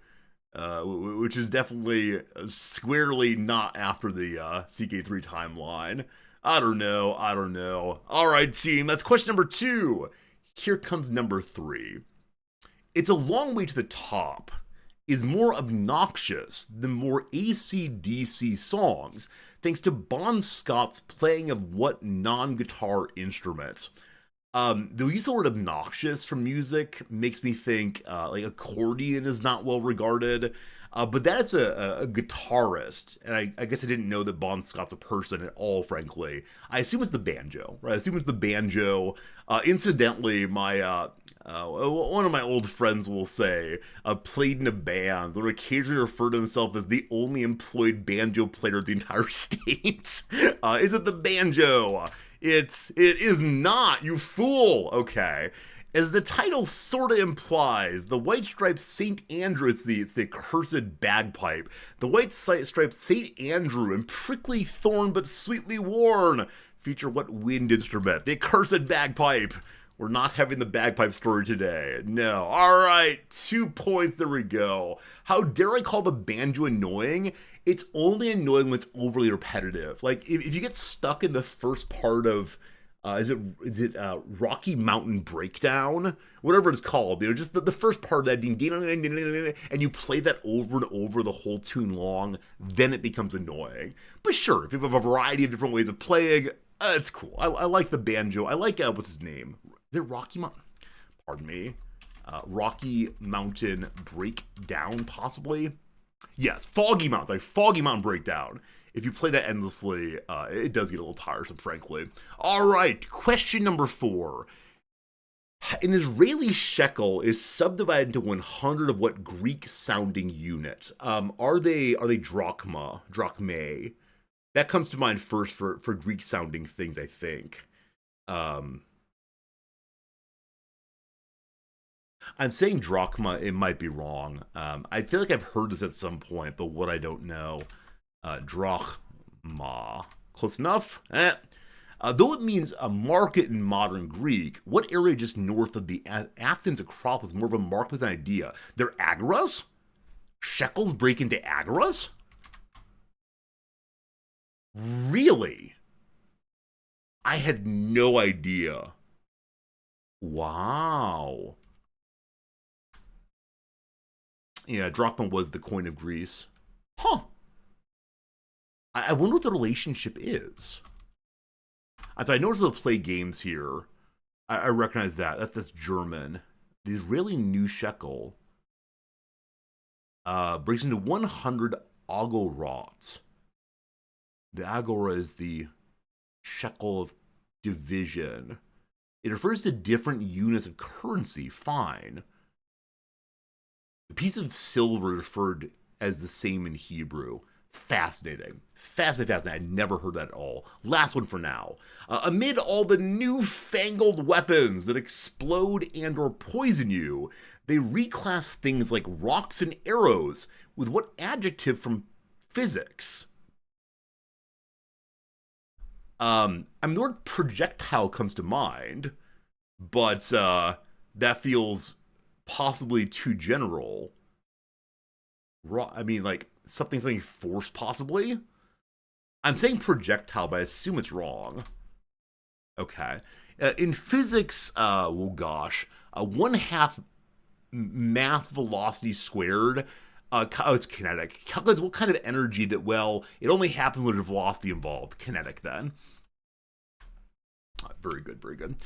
Which is definitely squarely not after the CK3 timeline. I don't know. All right, team, that's question number 2. Here comes number 3. It's a long way to the top is more obnoxious than more AC/DC songs, thanks to Bon Scott's playing of what non-guitar instruments? The use of the word obnoxious from music makes me think like accordion is not well regarded, but that's a guitarist, and I guess I didn't know that Bon Scott's a person at all, frankly. I assume it's the banjo, right? I assume it's the banjo. Incidentally, my one of my old friends will say, played in a band, or occasionally refer to himself as the only employed banjo player in the entire state. Is it the banjo? It is not, you fool! Okay. As the title sorta implies, the white striped St. Andrew, it's the cursed bagpipe. The white striped St. Andrew and prickly thorn but sweetly worn feature what wind instrument? The accursed bagpipe. We're not having the bagpipe story today. No. Alright, 2 points, there we go. How dare I call the banjo annoying? It's only annoying when it's overly repetitive. Like, if you get stuck in the first part of Is it Rocky Mountain Breakdown, whatever it's called? You know, just the first part of that, ding, ding, ding, ding, ding, ding, and you play that over and over the whole tune long. Then it becomes annoying. But sure, if you have a variety of different ways of playing, it's cool. I like the banjo. I like what's his name? Is it Rocky Mountain? Pardon me. Rocky Mountain Breakdown, possibly. Yes, Foggy Mountain. Like Foggy Mountain Breakdown. If you play that endlessly, it does get a little tiresome, frankly. All right, question number 4. An Israeli shekel is subdivided into 100 of what Greek-sounding unit? Are they drachmae? That comes to mind first for Greek-sounding things, I think. Um, I'm saying drachma. It might be wrong. I feel like I've heard this at some point, but what I don't know. Drachma. Close enough? Though it means a market in modern Greek, what area just north of the Athens Acropolis is more of a market than an idea? They're agoras? Shekels break into agoras? Really? I had no idea. Wow. Yeah, drachma was the coin of Greece. Huh. I wonder what the relationship is. I know we'll play games here. I recognize that. That's German. The Israeli new shekel breaks into 100 agorot. The agora is the shekel of division. It refers to different units of currency. Fine. The piece of silver referred as the same in Hebrew. Fascinating. Fascinating. I never heard that at all. Last one for now. Amid all the newfangled weapons that explode and or poison you, they reclass things like rocks and arrows with what adjective from physics? I mean, the word projectile comes to mind, but that feels possibly too general. I mean, like, something's being forced, possibly? I'm saying projectile, but I assume it's wrong. Okay. In physics, oh gosh, 1/2 mass velocity squared. It's kinetic. Calculates what kind of energy that, well, it only happens when there's velocity involved. Kinetic, then. Very good, very good.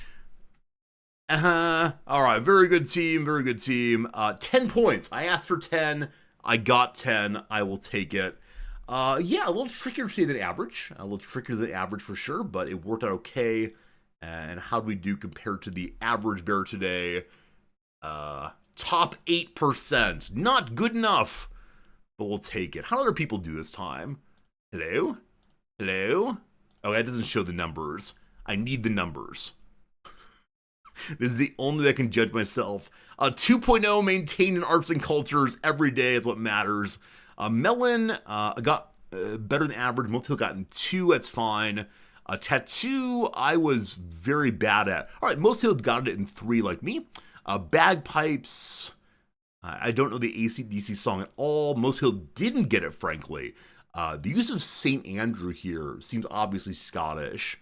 All right, very good team, very good team. 10 points. I asked for 10. I got 10. I will take it. Yeah, a little trickier today than average. A little trickier than average for sure, but it worked out okay. And how do we do compared to the average bear today? Top 8%. Not good enough, but we'll take it. How do other people do this time? Hello? Hello? Oh, that doesn't show the numbers. I need the numbers. This is the only way I can judge myself. 2.0 maintained in arts and cultures every day is what matters. Melon got better than average. Most people gotten 2. That's fine. Tattoo, I was very bad at. All right, most people got it in 3 like me. Bagpipes, I don't know the AC/DC song at all. Most people didn't get it, frankly. The use of St. Andrew here seems obviously Scottish.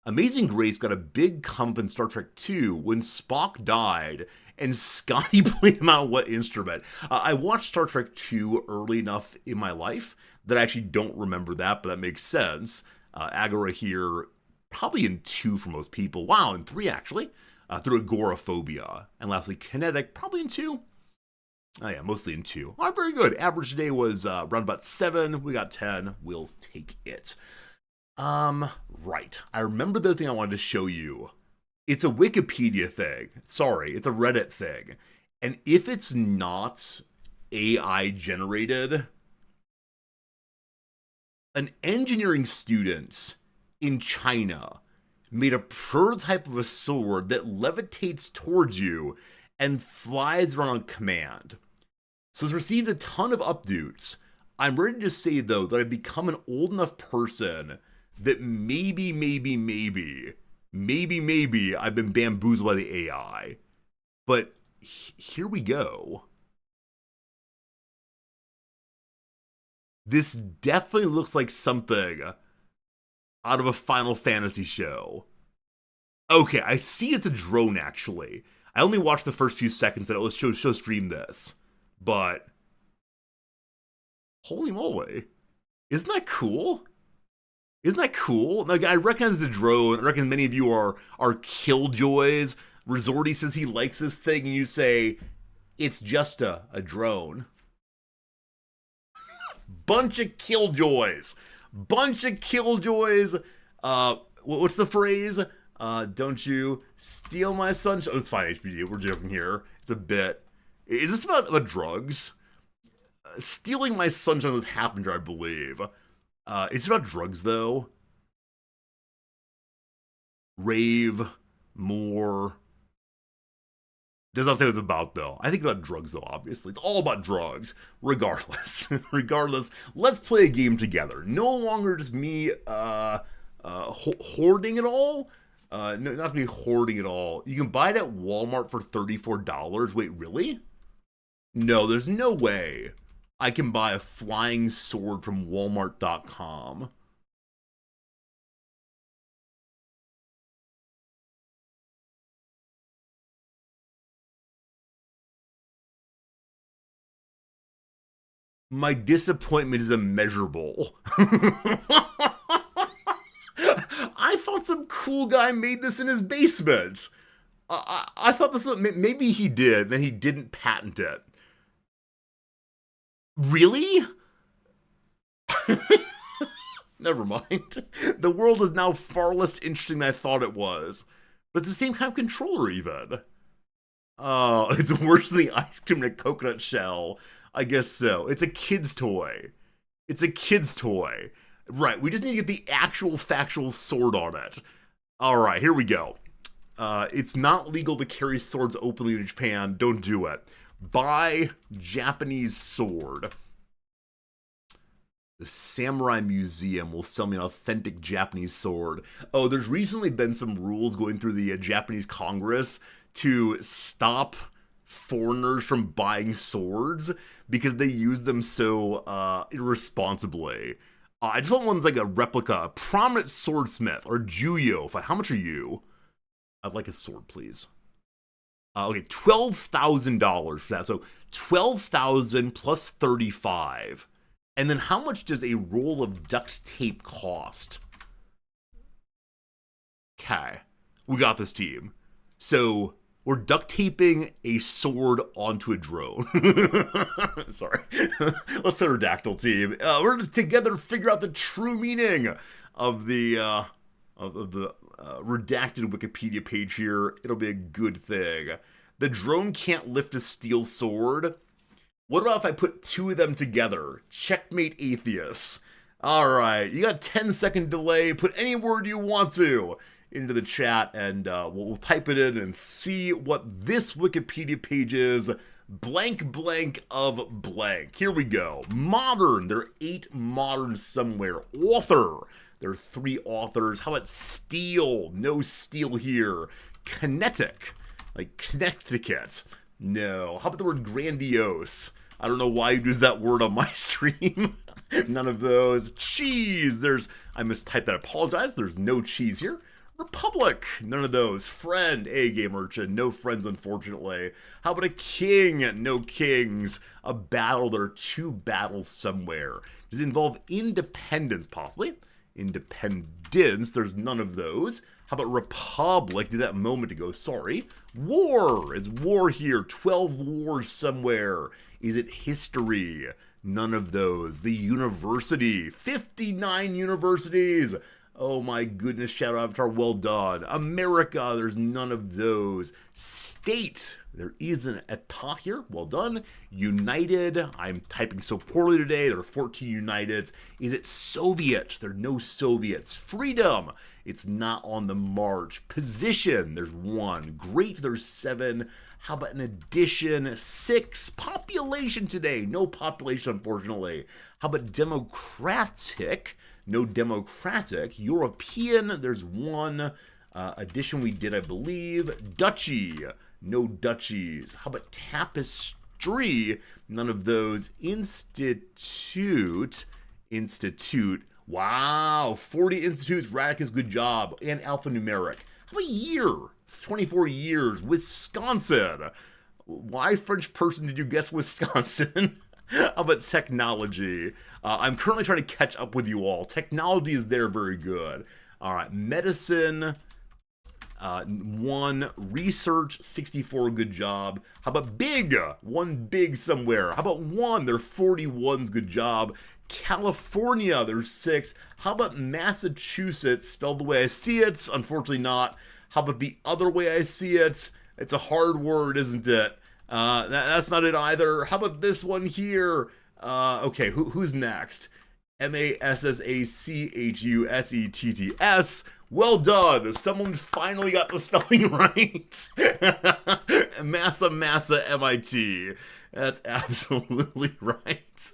Amazing Grace got a big comp in Star Trek II when Spock died and Scotty played him out what instrument. I watched Star Trek II early enough in my life that I actually don't remember that, but that makes sense. Agora here, probably in 2 for most people. Wow, in 3 actually. Through agoraphobia. And lastly, kinetic, probably in 2. Oh yeah, mostly in 2. All right, very good. Average today was around about 7. We got 10. We'll take it. Right. I remember the thing I wanted to show you. It's a Wikipedia thing. Sorry, it's a Reddit thing. And if it's not AI generated, an engineering student in China made a prototype of a sword that levitates towards you and flies around on command. So it's received a ton of updates. I'm ready to say, though, that I've become an old enough person that maybe I've been bamboozled by the AI. But here we go. This definitely looks like something out of a Final Fantasy show. Okay, I see it's a drone, actually. I only watched the first few seconds that it was show stream this. But, holy moly. Isn't that cool? Isn't that cool? Like, I recognize the drone. I reckon many of you are killjoys. Resorty says he likes this thing, and you say, it's just a drone. Bunch of killjoys. Bunch of killjoys. What's the phrase? Don't you steal my sunshine? Oh, it's fine, HBD. We're joking here. It's a bit. Is this about drugs? Stealing my sunshine with Happinger, I believe. Is it about drugs, though? Rave, more. Does not say what it's about, though. I think about drugs, though, obviously. It's all about drugs. Regardless. Regardless, let's play a game together. No longer just me hoarding it all. No, not me hoarding it all. You can buy it at Walmart for $34. Wait, really? No, there's no way I can buy a flying sword from Walmart.com. My disappointment is immeasurable. I thought some cool guy made this in his basement. I thought this, maybe he did, then he didn't patent it. Really? Never mind. The world is now far less interesting than I thought it was. But it's the same kind of controller, even. Oh, it's worse than the ice cream in a coconut shell. I guess so. It's a kid's toy. It's a kid's toy. Right, we just need to get the actual factual sword on it. Alright, here we go. It's not legal to carry swords openly in Japan. Don't do it. Buy Japanese sword. The Samurai Museum will sell me an authentic Japanese sword. Oh, there's recently been some rules going through the Japanese Congress to stop foreigners from buying swords because they use them so irresponsibly. I just want one that's like a replica, a prominent swordsmith, or Juyo. How much are you? I'd like a sword, please. Okay, $12,000 for that. So $12,000 plus 35. And then how much does a roll of duct tape cost? Okay, we got this, team. So we're duct taping a sword onto a drone. Sorry. Let's pterodactyl, team. We're gonna together figure out the true meaning of the redacted Wikipedia page here. It'll be a good thing. The drone can't lift a steel sword. What about if I put two of them together? Checkmate, atheists. Alright, you got a 10-second delay. Put any word you want to into the chat, and we'll type it in and see what this Wikipedia page is. Blank blank of blank. Here we go. Modern. There are 8 modern somewhere. Author. There are 3 authors. How about steel? No steel here. Kinetic. Like Connecticut. No. How about the word grandiose? I don't know why you use that word on my stream. None of those. Cheese. I mistyped that. I apologize. There's no cheese here. Republic. None of those. Friend. Game merchant. No friends, unfortunately. How about a king? No kings. A battle. There are 2 battles somewhere. Does it involve independence, possibly? Independence. There's none of those. How about republic? Did that a moment ago. Sorry. War. Is war here? 12 wars somewhere. Is it history? None of those. The university. 59 universities. Oh my goodness, Shadow Avatar, well done. America, there's none of those. State, there is an etat here, well done. United, I'm typing so poorly today, there are 14 Uniteds. Is it Soviet? There are no Soviets. Freedom, it's not on the march. Position, there's 1. Great, there's 7. How about an addition? 6. Population today, no population, unfortunately. How about democratic? No democratic. European, there's 1 addition we did, I believe. Duchy, no duchies. How about tapestry? None of those. Institute. Wow, 40 institutes. Radicus, good job. And alphanumeric. How about year? 24 years. Wisconsin. Why, French person, did you guess Wisconsin? How about technology? I'm currently trying to catch up with you all. Technology is there, very good. All right, medicine, 1. Research, 64, good job. How about big? 1 big somewhere. How about 1? There are 41s, good job. California, there's 6. How about Massachusetts, spelled the way I see it? Unfortunately not. How about the other way I see it? It's a hard word, isn't it? That's not it either. How about this one here? Okay, who's next? Massachussetts. Well done. Someone finally got the spelling right. Massa, MIT. That's absolutely right.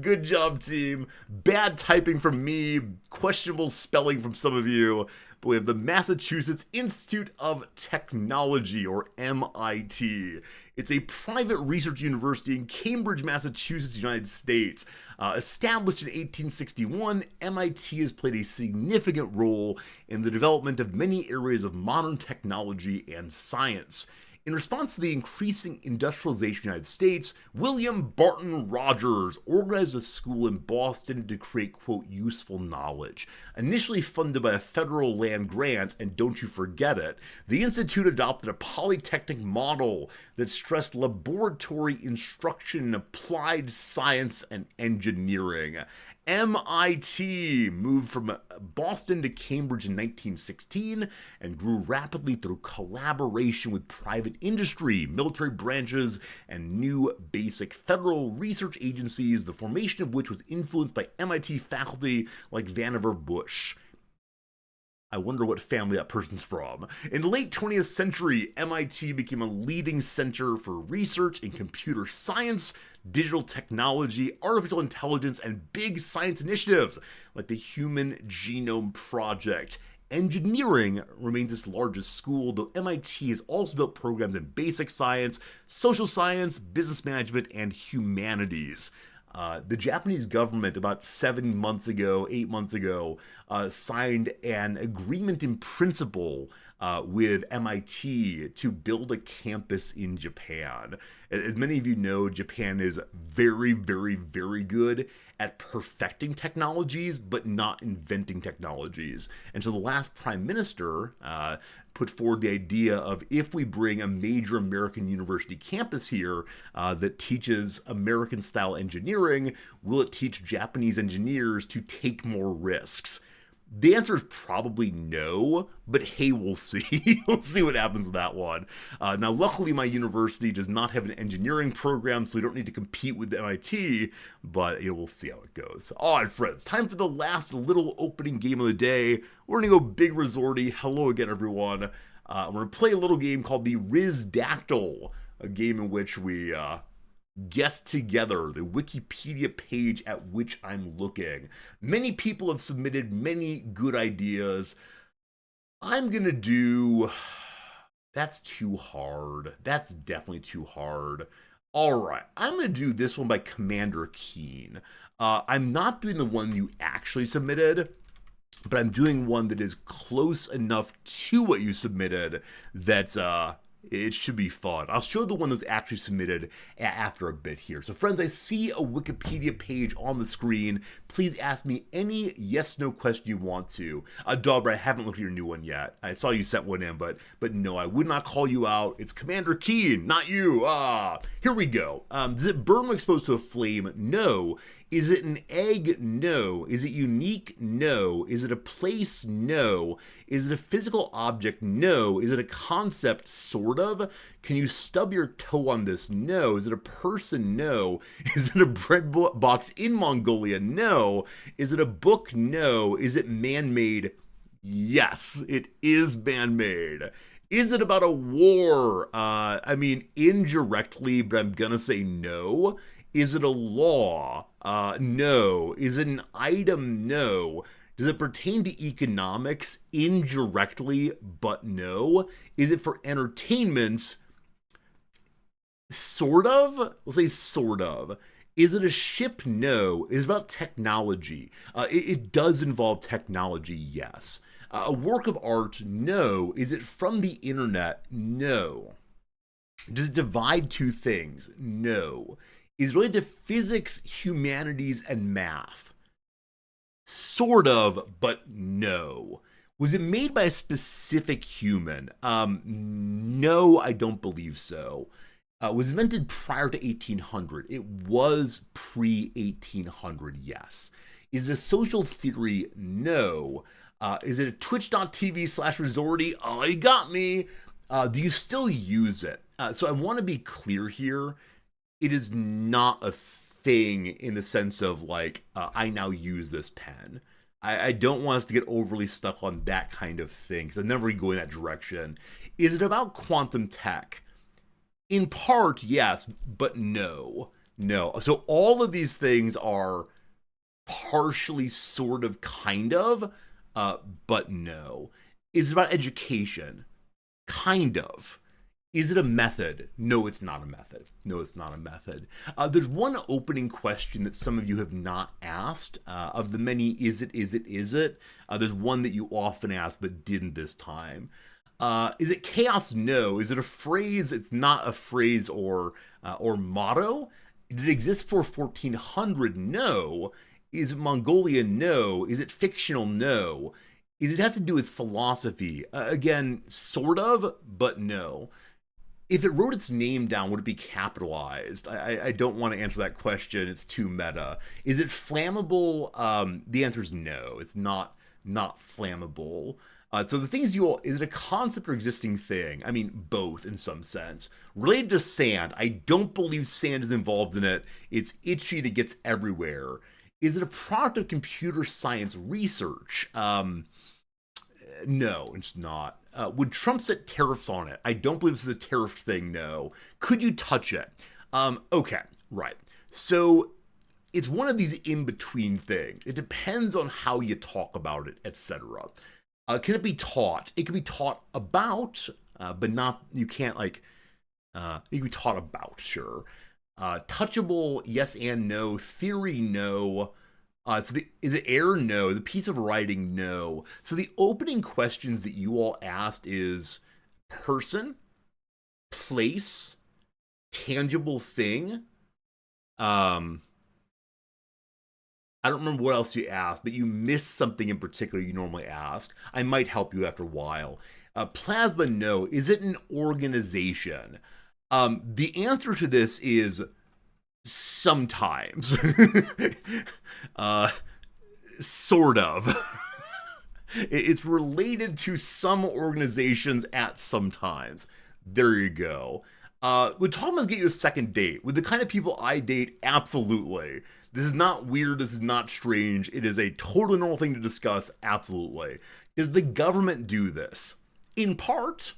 Good job, team. Bad typing from me. Questionable spelling from some of you. But we have the Massachusetts Institute of Technology, or MIT. It's a private research university in Cambridge, Massachusetts, United States. Established in 1861, MIT has played a significant role in the development of many areas of modern technology and science. In response to the increasing industrialization of the United States, William Barton Rogers organized a school in Boston to create, quote, useful knowledge. Initially funded by a federal land grant, and don't you forget it, the institute adopted a polytechnic model that stressed laboratory instruction in applied science and engineering. MIT moved from Boston to Cambridge in 1916 and grew rapidly through collaboration with private industry, military branches, and new basic federal research agencies, the formation of which was influenced by MIT faculty like Vannevar Bush. I wonder what family that person's from. In the late 20th century, MIT became a leading center for research in computer science, digital technology, artificial intelligence, and big science initiatives like the Human Genome Project. Engineering remains its largest school, though MIT has also built programs in basic science, social science, business management, and humanities. The Japanese government about 8 months ago, signed an agreement in principle with MIT to build a campus in Japan. As many of you know, Japan is very, very, very good at perfecting technologies, but not inventing technologies. And so the last prime minister put forward the idea of, if we bring a major American university campus here that teaches American-style engineering, will it teach Japanese engineers to take more risks? The answer is probably no, but hey, we'll see. We'll see what happens with that one. Now, luckily, my university does not have an engineering program, so we don't need to compete with MIT, but we'll see how it goes. All right, friends, time for the last little opening game of the day. We're going to go big resorty. Hello again, everyone. We're going to play a little game called the Rizdactyl, a game in which we guess together the Wikipedia page at which I'm looking. Many people have submitted many good ideas. I'm gonna do... That's too hard. That's definitely too hard. Alright, I'm gonna do this one by Commander Keen. I'm not doing the one you actually submitted, but I'm doing one that is close enough to what you submitted that's it should be fun. I'll show the one that was actually submitted after a bit here. So friends, I see a Wikipedia page on the screen. Please ask me any yes/no question you want to. Dauber, I haven't looked at your new one yet. I saw you sent one in, but no, I would not call you out. It's Commander Keen, not you. Here we go. Does it burn when exposed to a flame? No. Is it an egg? No. Is it unique? No. Is it a place? No. Is it a physical object? No. Is it a concept? Sort of. Can you stub your toe on this? No. Is it a person? No. Is it a bread box in Mongolia? No. Is it a book? No. Is it man-made? Yes, it is man-made. Is it about a war? I mean, indirectly, but I'm gonna say no. Is it a law? No. Is it an item? No. Does it pertain to economics? Indirectly, but no. Is it for entertainment? Sort of? We'll say sort of. Is it a ship? No. Is it about technology? It does involve technology, yes. A work of art? No. Is it from the internet? No. Does it divide two things? No. Is it related to physics, humanities, and math? Sort of, but no. Was it made by a specific human? No, I don't believe so. Was invented prior to 1800. It was pre 1800, yes. Is it a social theory? No. Is it a twitch.tv/resorty? Oh, you got me. Do you still use it? So I want to be clear here. It is not a thing in the sense of like, I now use this pen. I don't want us to get overly stuck on that kind of thing because I never go in that direction. Is it about quantum tech? In part, yes, but no. No. So all of these things are partially, sort of, kind of, but no. Is it about education? Kind of. Is it a method? No, it's not a method. No, it's not a method. There's one opening question that some of you have not asked. Of the many, is it? There's one that you often ask but didn't this time. Is it chaos? No. Is it a phrase? It's not a phrase or motto. Did it exist for 1400? No. Is it Mongolia? No. Is it fictional? No. Does it have to do with philosophy? Again, sort of, but no. If it wrote its name down, would it be capitalized? I don't want to answer that question. It's too meta. Is it flammable? The answer is no. It's not flammable. So the thing is, is it a concept or existing thing? I mean, both in some sense. Related to sand, I don't believe sand is involved in it. It's itchy and it gets everywhere. Is it a product of computer science research? No, it's not. Would Trump set tariffs on it? I don't believe this is a tariff thing, no. Could you touch it? Okay, right. So it's one of these in-between things. It depends on how you talk about it, etc. Can it be taught? It can be taught about, but not, you can't like, it can be taught about, sure. Touchable, yes and no. Theory, no. Is it air? No. The piece of writing? No. So the opening questions that you all asked is person, place, tangible thing. I don't remember what else you asked, but you missed something in particular you normally ask. I might help you after a while. Plasma? No. Is it an organization? The answer to this is sometimes. Sort of. It's related to some organizations at some times. There you go. Would Thomas get you a second date? With the kind of people I date, absolutely. This is not weird, this is not strange. It is a totally normal thing to discuss, absolutely. Does the government do this? In part.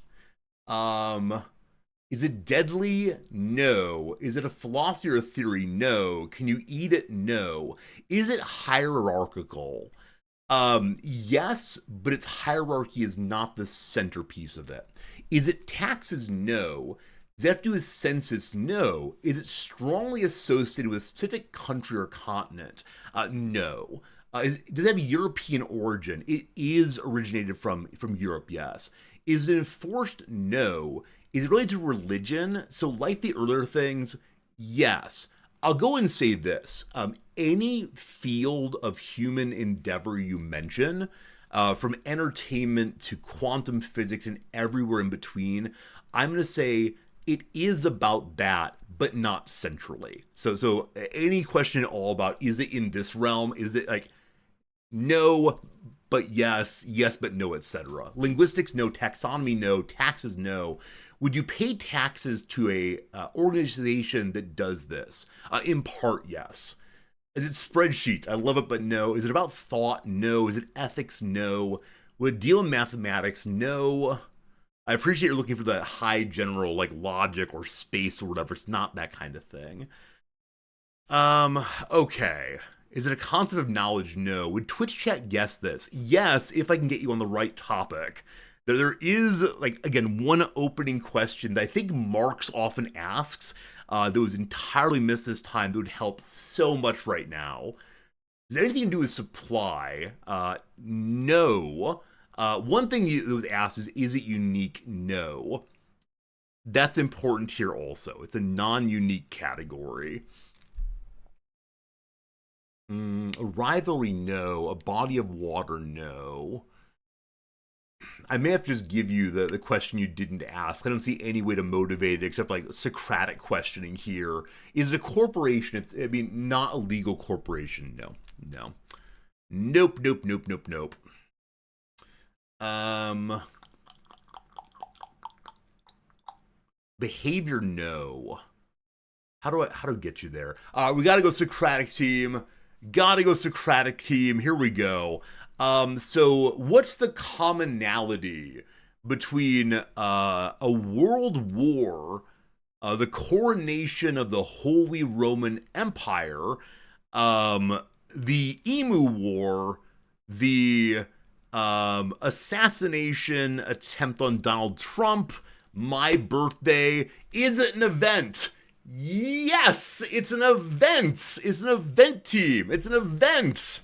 Is it deadly? No. Is it a philosophy or a theory? No. Can you eat it? No. Is it hierarchical? Yes, but its hierarchy is not the centerpiece of it. Is it taxes? No. Does it have to do with census? No. Is it strongly associated with a specific country or continent? No. Does it have European origin? It is originated from Europe, yes. Is it enforced? No. Is it related to religion? So like the earlier things, yes. I'll go and say this. Any field of human endeavor you mention, from entertainment to quantum physics and everywhere in between, I'm going to say it is about that, but not centrally. So any question at all about, is it in this realm? Is it like, no, but yes, yes, but no, etc. Linguistics, no. Taxonomy, no. Taxes, no. Would you pay taxes to a organization that does this? In part, yes. Is it spreadsheets? I love it, but no. Is it about thought? No. Is it ethics? No. Would it deal in mathematics? No. I appreciate you're looking for the high general, like logic or space or whatever. It's not that kind of thing. Okay. Is it a concept of knowledge? No. Would Twitch chat guess this? Yes, if I can get you on the right topic. There is, like, again, one opening question that I think Marx often asks that was entirely missed this time that would help so much right now. Is there anything to do with supply? No. One thing that was asked is it unique? No. That's important here also. It's a non-unique category. A rivalry, no. A body of water, no. I may have to just give you the question you didn't ask. I don't see any way to motivate it except like Socratic questioning here. Is it a corporation? I mean, not a legal corporation. No. No. Nope, nope, nope, nope, nope. Behavior, no. How do I get you there? We gotta go Socratic team. Gotta go Socratic team. Here we go. So what's the commonality between a world war, the coronation of the Holy Roman Empire, the Emu War, the assassination attempt on Donald Trump, my birthday? Is it an event? Yes, it's an event. It's an event team. It's an event.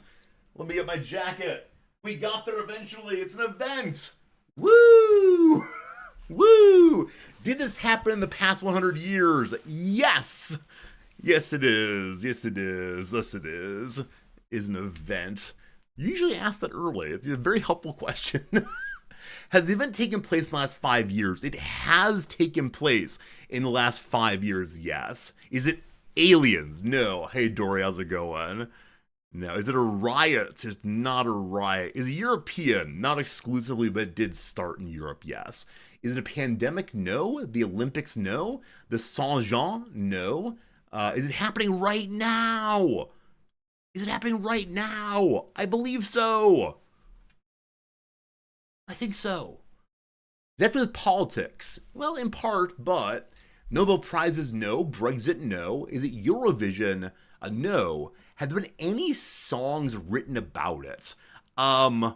Let me get my jacket. We got there eventually. It's an event. Woo! Woo! Did this happen in the past 100 years? Yes. Yes, it is. Yes, it is. Yes, it is. Is an event. You usually ask that early. It's a very helpful question. Has the event taken place in the last 5 years? It has taken place in the last 5 years, yes. Is it aliens? No. Hey, Dory, how's it going? No. Is it a riot? It's not a riot. Is it European? Not exclusively, but it did start in Europe, yes. Is it a pandemic? No. The Olympics? No. The Saint-Jean? No. Is it happening right now? Is it happening right now? I believe so. I think so. Is that for the politics? Well, in part, but Nobel Prizes, no. Brexit, no. Is it Eurovision? No. Have there been any songs written about it? I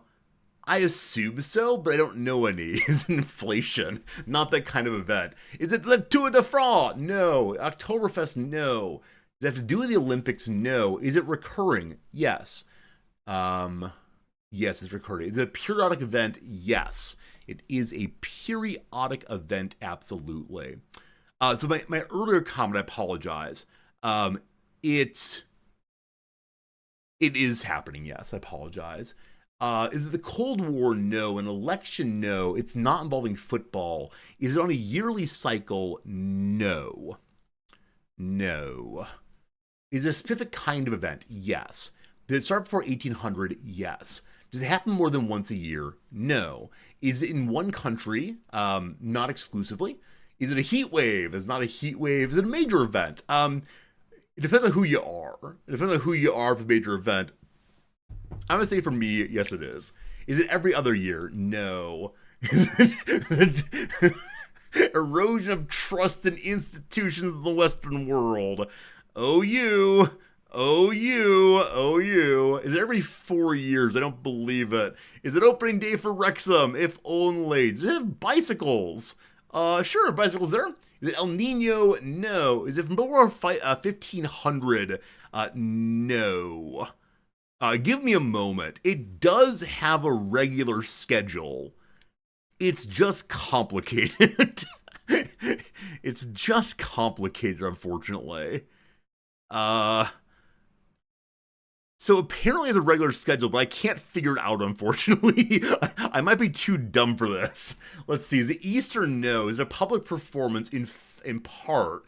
assume so, but I don't know any. Is it inflation? Not that kind of event. Is it the Tour de France? No. Oktoberfest? No. Does it have to do with the Olympics? No. Is it recurring? Yes. Yes, it's recurring. Is it a periodic event? Yes. It is a periodic event, absolutely. So my earlier comment, I apologize. It is happening, yes, I apologize. Is it the Cold War? No. An election? No. It's not involving football. Is it on a yearly cycle? No. No. Is it a specific kind of event? Yes. Did it start before 1800? Yes. Does it happen more than once a year? No. Is it in one country? Not exclusively. Is it a heat wave? It's not a heat wave. Is it a major event? It depends on who you are. It depends on who you are for the major event. I'm gonna say for me, yes, it is. Is it every other year? No. Is it erosion of trust in institutions in the Western world? Oh, you. Oh, you. Oh, you. Is it every 4 years? I don't believe it. Is it opening day for Wrexham? If only. Does it have bicycles? Sure, bicycles there. Is it El Nino? No. Is it from before 1500? No. Give me a moment. It does have a regular schedule. It's just complicated. It's just complicated, unfortunately. So apparently it's a regular schedule, but I can't figure it out, unfortunately. I might be too dumb for this. Let's see. Is it Easter? No. Is it a public performance in part?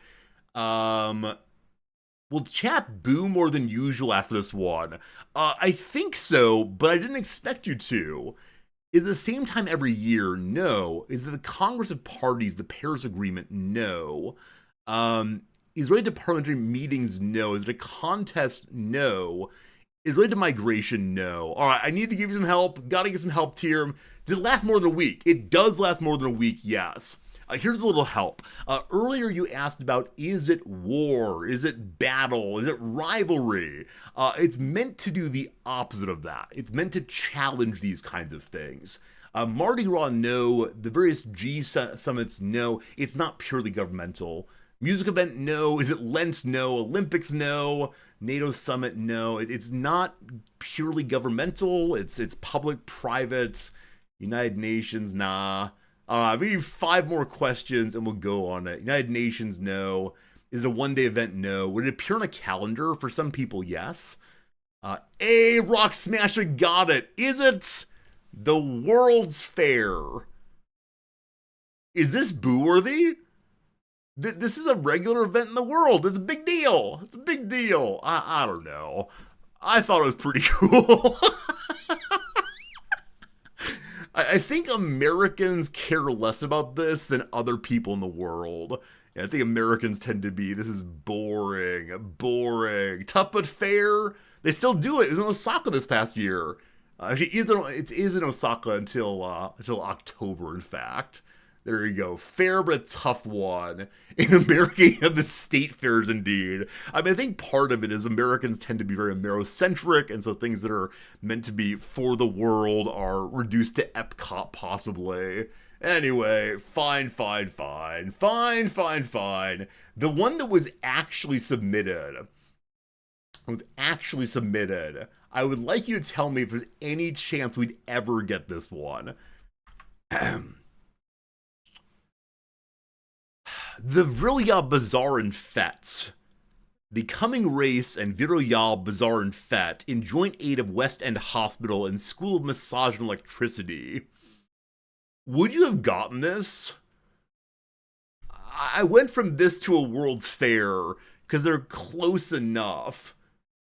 Will chat boo more than usual after this one? I think so, but I didn't expect you to. Is it the same time every year? No. Is it the Congress of Parties, the Paris Agreement? No. Is it related to parliamentary meetings? No. Is it a contest? No. Is it related to migration? No. All right, I need to give you some help. Gotta get some help here. Does it last more than a week? It does last more than a week, yes. Here's a little help. Earlier you asked about, is it war? Is it battle? Is it rivalry? It's meant to do the opposite of that. It's meant to challenge these kinds of things. Mardi Gras, no. The various G summits, no. It's not purely governmental. Music event, no. Is it Lent? No. Olympics, no. NATO summit, no. It's not purely governmental. It's public, private. United Nations, nah. Maybe 5 more questions and we'll go on it. United Nations, no. Is it a one-day event? No. Would it appear on a calendar? For some people, yes. Rock Smasher got it. Is it the World's Fair? Is this boo-worthy? This is a regular event in the world. It's a big deal. It's a big deal. I don't know. I thought it was pretty cool. I think Americans care less about this than other people in the world. I think Americans tend to be, this is boring, boring. Tough but fair. They still do it. It was in Osaka this past year. Actually, it is in Osaka until October, in fact. There you go. Fair but a tough one. In America, you have the state fairs indeed. I mean, I think part of it is Americans tend to be very Amerocentric, and so things that are meant to be for the world are reduced to Epcot, possibly. Anyway, fine. The one that was actually submitted, I would like you to tell me if there's any chance we'd ever get this one. The Vril Bazaar and Fete. The Coming Race and Vril Bazaar and Fete in joint aid of West End Hospital and School of Massage and Electricity. Would you have gotten this? I went from this to a World's Fair because they're close enough.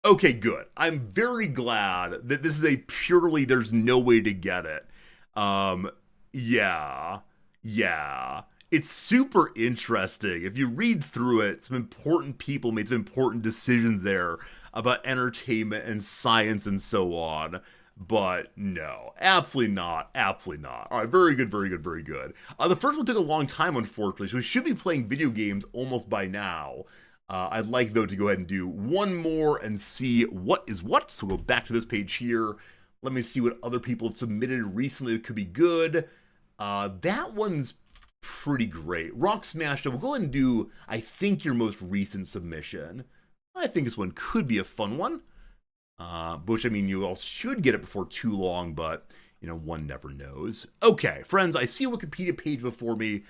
Okay, good. I'm very glad that this is a purely there's no way to get it. Yeah. It's super interesting. If you read through it, some important people made some important decisions there about entertainment and science and so on. But no, absolutely not. All right, very good. The first one took a long time, unfortunately, so we should be playing video games almost by now. I'd like, though, to go ahead and do one more and see what is what. So we'll go back to this page here. Let me see what other people have submitted recently that could be good. That one's pretty great. Rock Smasher, we'll go ahead and do, I think, your most recent submission. I think this one could be a fun one. Which, I mean, you all should get it before too long, but, you know, one never knows. Okay, friends, I see a Wikipedia page before me.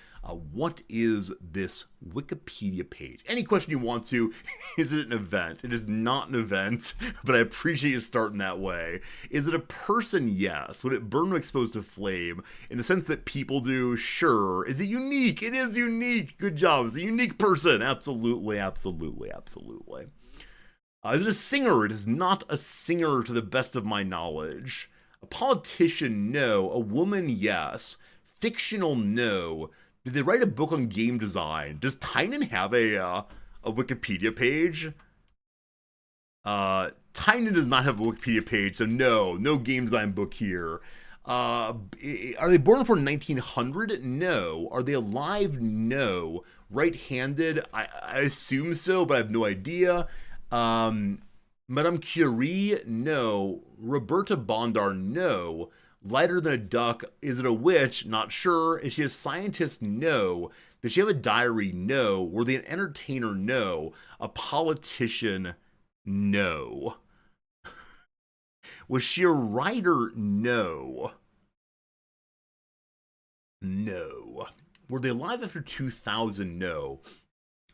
What is this Wikipedia page? Any question you want to. Is it an event? It is not an event, but I appreciate you starting that way. Is it a person? Yes. Would it burn when exposed to flame? In the sense that people do? Sure. Is it unique? It is unique. Good job. It's a unique person. Absolutely. Is it a singer? It is not a singer to the best of my knowledge. A politician? No. A woman? Yes. Fictional? No. Did they write a book on game design? Does Tynan have a Wikipedia page? Tynan does not have a Wikipedia page, so no game design book here. Are they born before 1900? No. Are they alive? No. Right-handed? I assume so, but I have no idea. Madame Curie? No. Roberta Bondar? No. Lighter than a duck? Is it a witch? Not sure. Is she a scientist? No. Did she have a diary? No. Were they an entertainer? No. A politician? No. Was she a writer? No. Were they alive after 2000? No.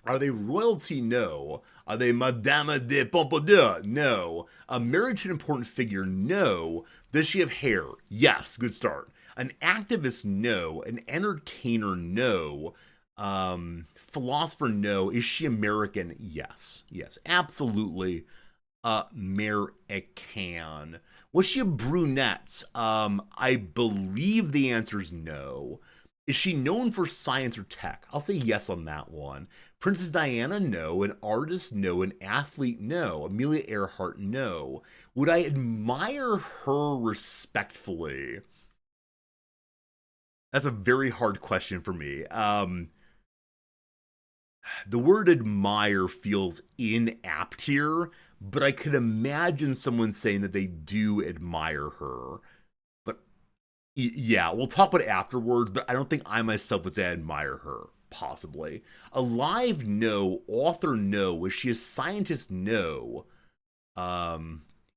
Are they royalty? No. Are they Madame de Pompadour? No. Married to an important figure? No. Does she have hair? Yes. Good start. An activist? No. An entertainer? No. Philosopher? No. Is she American? Yes. Absolutely. American. Was she a brunette? I believe the answer is no. Is she known for science or tech? I'll say yes on that one. Princess Diana? No. An artist? No. An athlete? No. Amelia Earhart? No. Would I admire her respectfully? That's a very hard question for me. The word admire feels inapt here, but I could imagine someone saying that they do admire her. Yeah, we'll talk about it afterwards, but I don't think I myself would say I admire her, possibly. Alive? No. Author? No. Was she a scientist? No.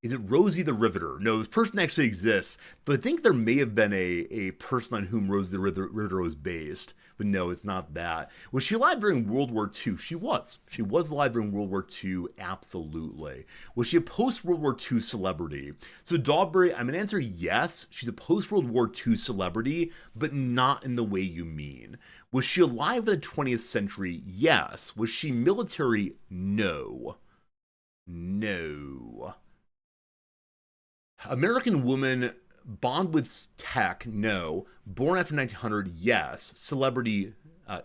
Is Is it Rosie the Riveter? No, this person actually exists, but I think there may have been a person on whom Rosie the Riveter was based. But no, it's not that. Was she alive during World War II? She was. She was alive during World War II, absolutely. Was she a post-World War II celebrity? So Dogberry, I'm going to answer yes. She's a post-World War II celebrity, but not in the way you mean. Was she alive in the 20th century? Yes. Was she military? No. No. American woman, bond with tech, no. Born after 1900, yes. Celebrity,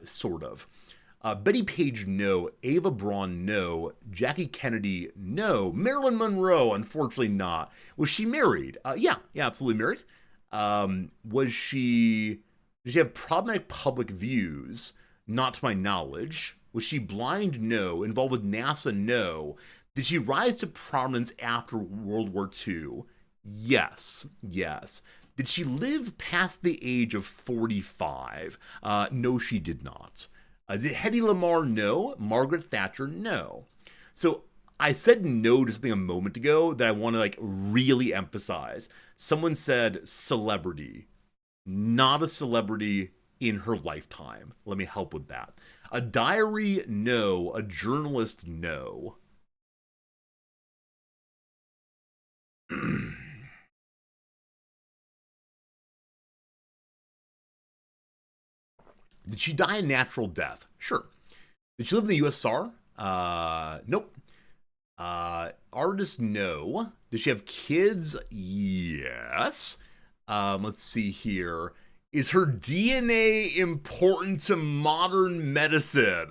sort of. Betty Page, no. Ava Braun, no. Jackie Kennedy, no. Marilyn Monroe, unfortunately not. Was she married? Yeah, absolutely married. Was she... Did she have problematic public views? Not to my knowledge. Was she blind? No. Involved with NASA? No. Did she rise to prominence after World War II? Yes. Did she live past the age of 45? No, she did not. Is it Hedy Lamarr? No. Margaret Thatcher? No. So I said no to something a moment ago that I want to really emphasize. Someone said celebrity. Not a celebrity in her lifetime. Let me help with that. A diary? No. A journalist? No. Did she die a natural death? Sure. Did she live in the USSR? Nope. Artist? No. Did she have kids? Yes. Let's see here. Is her DNA important to modern medicine?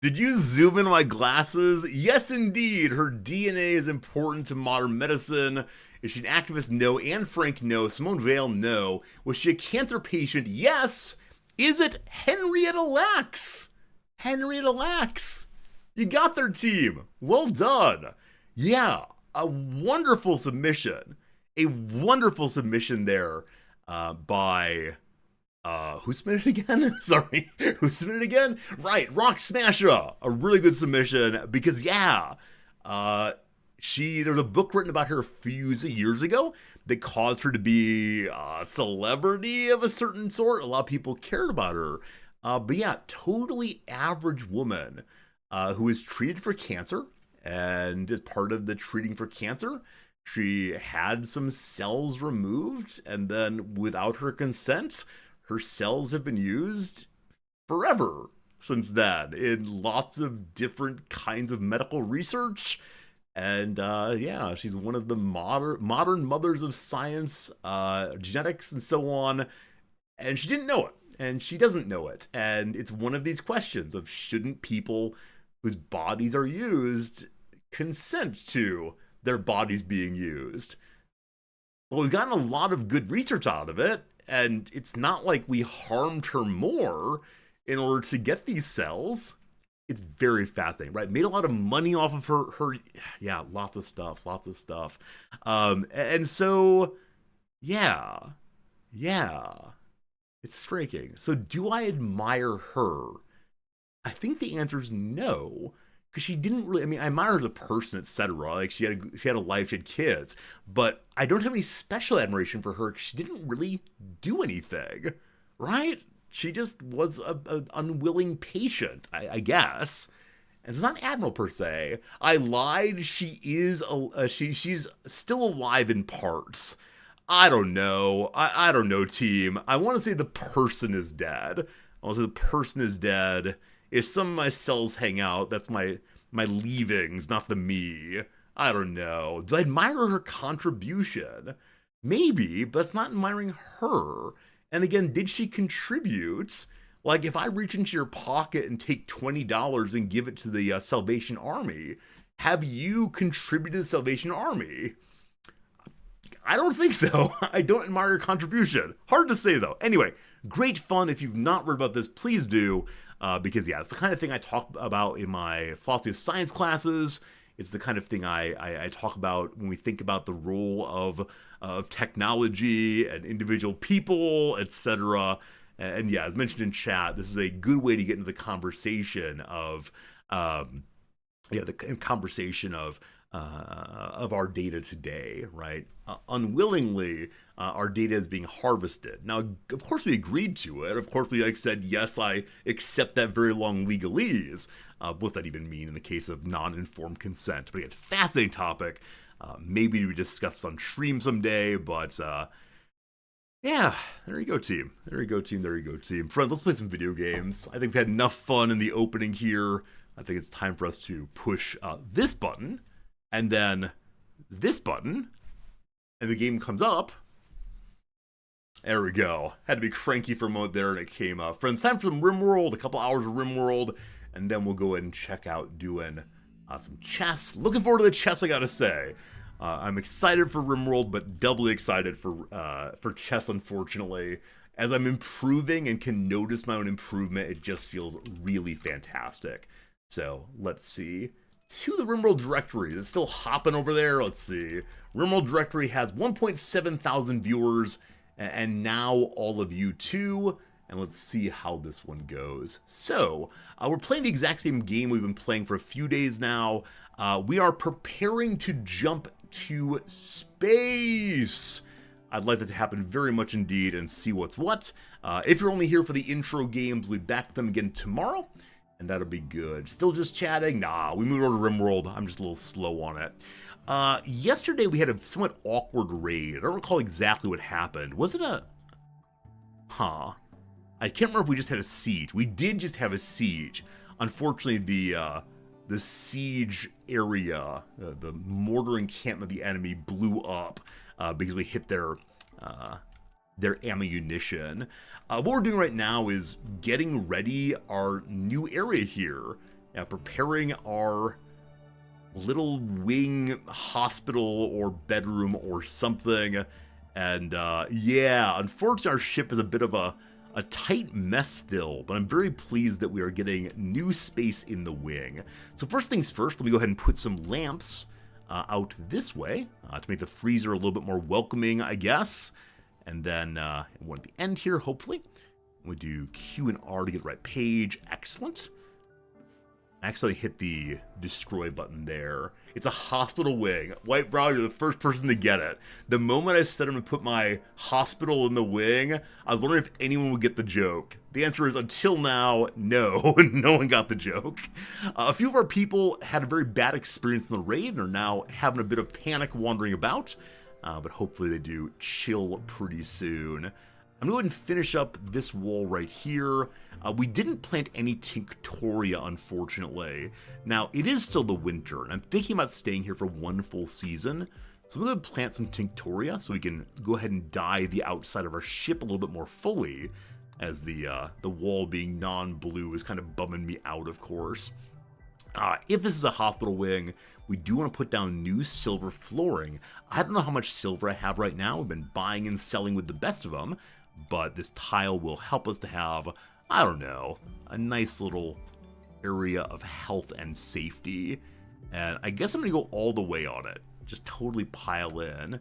Did you zoom in my glasses? Yes, indeed. Her DNA is important to modern medicine. Is she an activist? No. Anne Frank? No. Simone Weil? No. Was she a cancer patient? Yes. Is it Henrietta Lacks? Henrietta Lacks. You got their team. Well done. Yeah, a wonderful submission. A wonderful submission there by... who submitted again? Sorry, who submitted again? Right, Rock Smasher. A really good submission because, yeah, there's a book written about her a few years ago that caused her to be a celebrity of a certain sort. A lot of people cared about her. But yeah, totally average woman who was treated for cancer. And as part of the treating for cancer, she had some cells removed. And then without her consent, her cells have been used forever since then in lots of different kinds of medical research. And yeah, she's one of the modern mothers of science, genetics, and so on. And she didn't know it, and she doesn't know it. And it's one of these questions of shouldn't people whose bodies are used consent to their bodies being used? Well, we've gotten a lot of good research out of it, and it's not like we harmed her more in order to get these cells. It's very fascinating, right? Made a lot of money off of her, yeah, lots of stuff. And so, yeah, it's striking. So do I admire her? I think the answer is no, because she didn't really, I mean, I admire her as a person, etc. Like she had a life, she had kids, but I don't have any special admiration for her because she didn't really do anything, right? She just was an unwilling patient, I guess. And it's not Admiral per se. I lied. She is she's still alive in parts. I don't know. I don't know, team. I want to say the person is dead. I want to say the person is dead. If some of my cells hang out, that's my leavings, not the me. I don't know. Do I admire her contribution? Maybe, but that's not admiring her. And again, did she contribute? Like, if I reach into your pocket and take $20 and give it to the Salvation Army, have you contributed to the Salvation Army? I don't think so. I don't admire your contribution. Hard to say, though. Anyway, great fun. If you've not read about this, please do. Because, yeah, it's the kind of thing I talk about in my philosophy of science classes. It's the kind of thing I talk about when we think about the role of technology and individual people, etc. And yeah, as mentioned in chat, this is a good way to get into the conversation of yeah, the conversation of our data today, right? Unwillingly, our data is being harvested. Now, of course, we agreed to it. Of course, we like said, yes, I accept that very long legalese. What's that even mean in the case of non-informed consent? But again, fascinating topic. Maybe we discuss on stream someday, but yeah, there you go, team. There you go, team. There you go, team. Friends, let's play some video games. I think we've had enough fun in the opening here. I think it's time for us to push this button, and then this button, and the game comes up. There we go. Had to be cranky for a moment there, and it came up. Friends, time for some Rimworld, a couple hours of Rimworld, and then we'll go ahead and check out doing some chess. Looking forward to the chess, I gotta say. I'm excited for Rimworld, but doubly excited for chess, unfortunately. As I'm improving and can notice my own improvement, it just feels really fantastic. So, let's see. To the Rimworld directory. It's still hopping over there. Let's see. Rimworld directory has 1.7 thousand viewers, and now all of you too. And let's see how this one goes. So, we're playing the exact same game we've been playing for a few days now. We are preparing to jump to space. I'd like that to happen very much indeed and see what's what. If you're only here for the intro games, we'll be back to them again tomorrow, and that'll be good. Still just chatting? Nah, we moved over to Rimworld. I'm just a little slow on it. Yesterday we had a somewhat awkward raid. I don't recall exactly what happened. Was it a... I can't remember if we just had a siege. We did just have a siege. Unfortunately, the siege area, the mortar encampment of the enemy blew up because we hit their ammunition. What we're doing right now is getting ready our new area here, preparing our little wing hospital or bedroom or something. And yeah, unfortunately our ship is a bit of a tight mess still, but I'm very pleased that we are getting new space in the wing. So first things first, let me go ahead and put some lamps out this way to make the freezer a little bit more welcoming, I guess. And then one at the end here, hopefully. We do Q and R to get the right page. Excellent. I actually hit the destroy button there. It's a hospital wing. White Brow, you're the first person to get it. The moment I said I'm going to put my hospital in the wing, I was wondering if anyone would get the joke. The answer is, until now, no. No one got the joke. A few of our people had a very bad experience in the raid and are now having a bit of panic wandering about. But hopefully they do chill pretty soon. I'm going to go ahead and finish up this wall right here. We didn't plant any Tinctoria, unfortunately. Now, it is still the winter, and I'm thinking about staying here for one full season. So I'm going to plant some Tinctoria so we can go ahead and dye the outside of our ship a little bit more fully, as the wall being non-blue is kind of bumming me out, of course. If this is a hospital wing, we do want to put down new silver flooring. I don't know how much silver I have right now. We've been buying and selling with the best of them, but this tile will help us to have, I don't know, a nice little area of health and safety. And I guess I'm going to go all the way on it. Just totally pile in.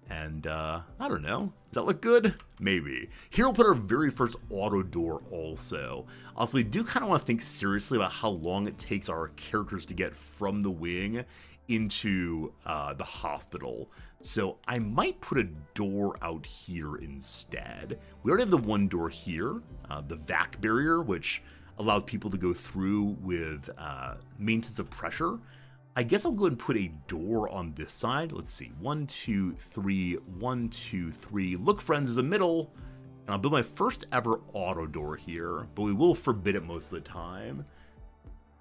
And, I don't know. Does that look good? Maybe. Here we'll put our very first auto door also. Also, we do kind of want to think seriously about how long it takes our characters to get from the wing into the hospital. So I might put a door out here instead. We already have the one door here, the vac barrier, which allows people to go through with maintenance of pressure. I guess I'll go ahead and put a door on this side. Let's see. 1, 2, 3, 1, 2, 3. Look, friends, is the middle. And I'll build my first ever auto door here, but we will forbid it most of the time.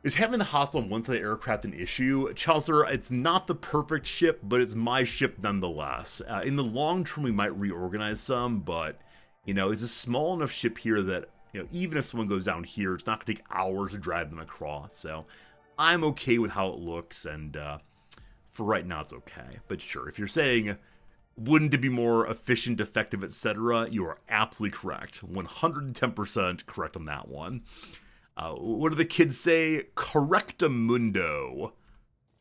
Is having the hospital on one side of the aircraft an issue? Chaucer, it's not the perfect ship, but it's my ship nonetheless. In the long term, we might reorganize some, but, you know, it's a small enough ship here that, you know, even if someone goes down here, it's not going to take hours to drive them across. So I'm okay with how it looks, and for right now, it's okay. But sure, if you're saying, wouldn't it be more efficient, effective, etc., you are absolutely correct. 110% correct on that one. What do the kids say? Correctamundo.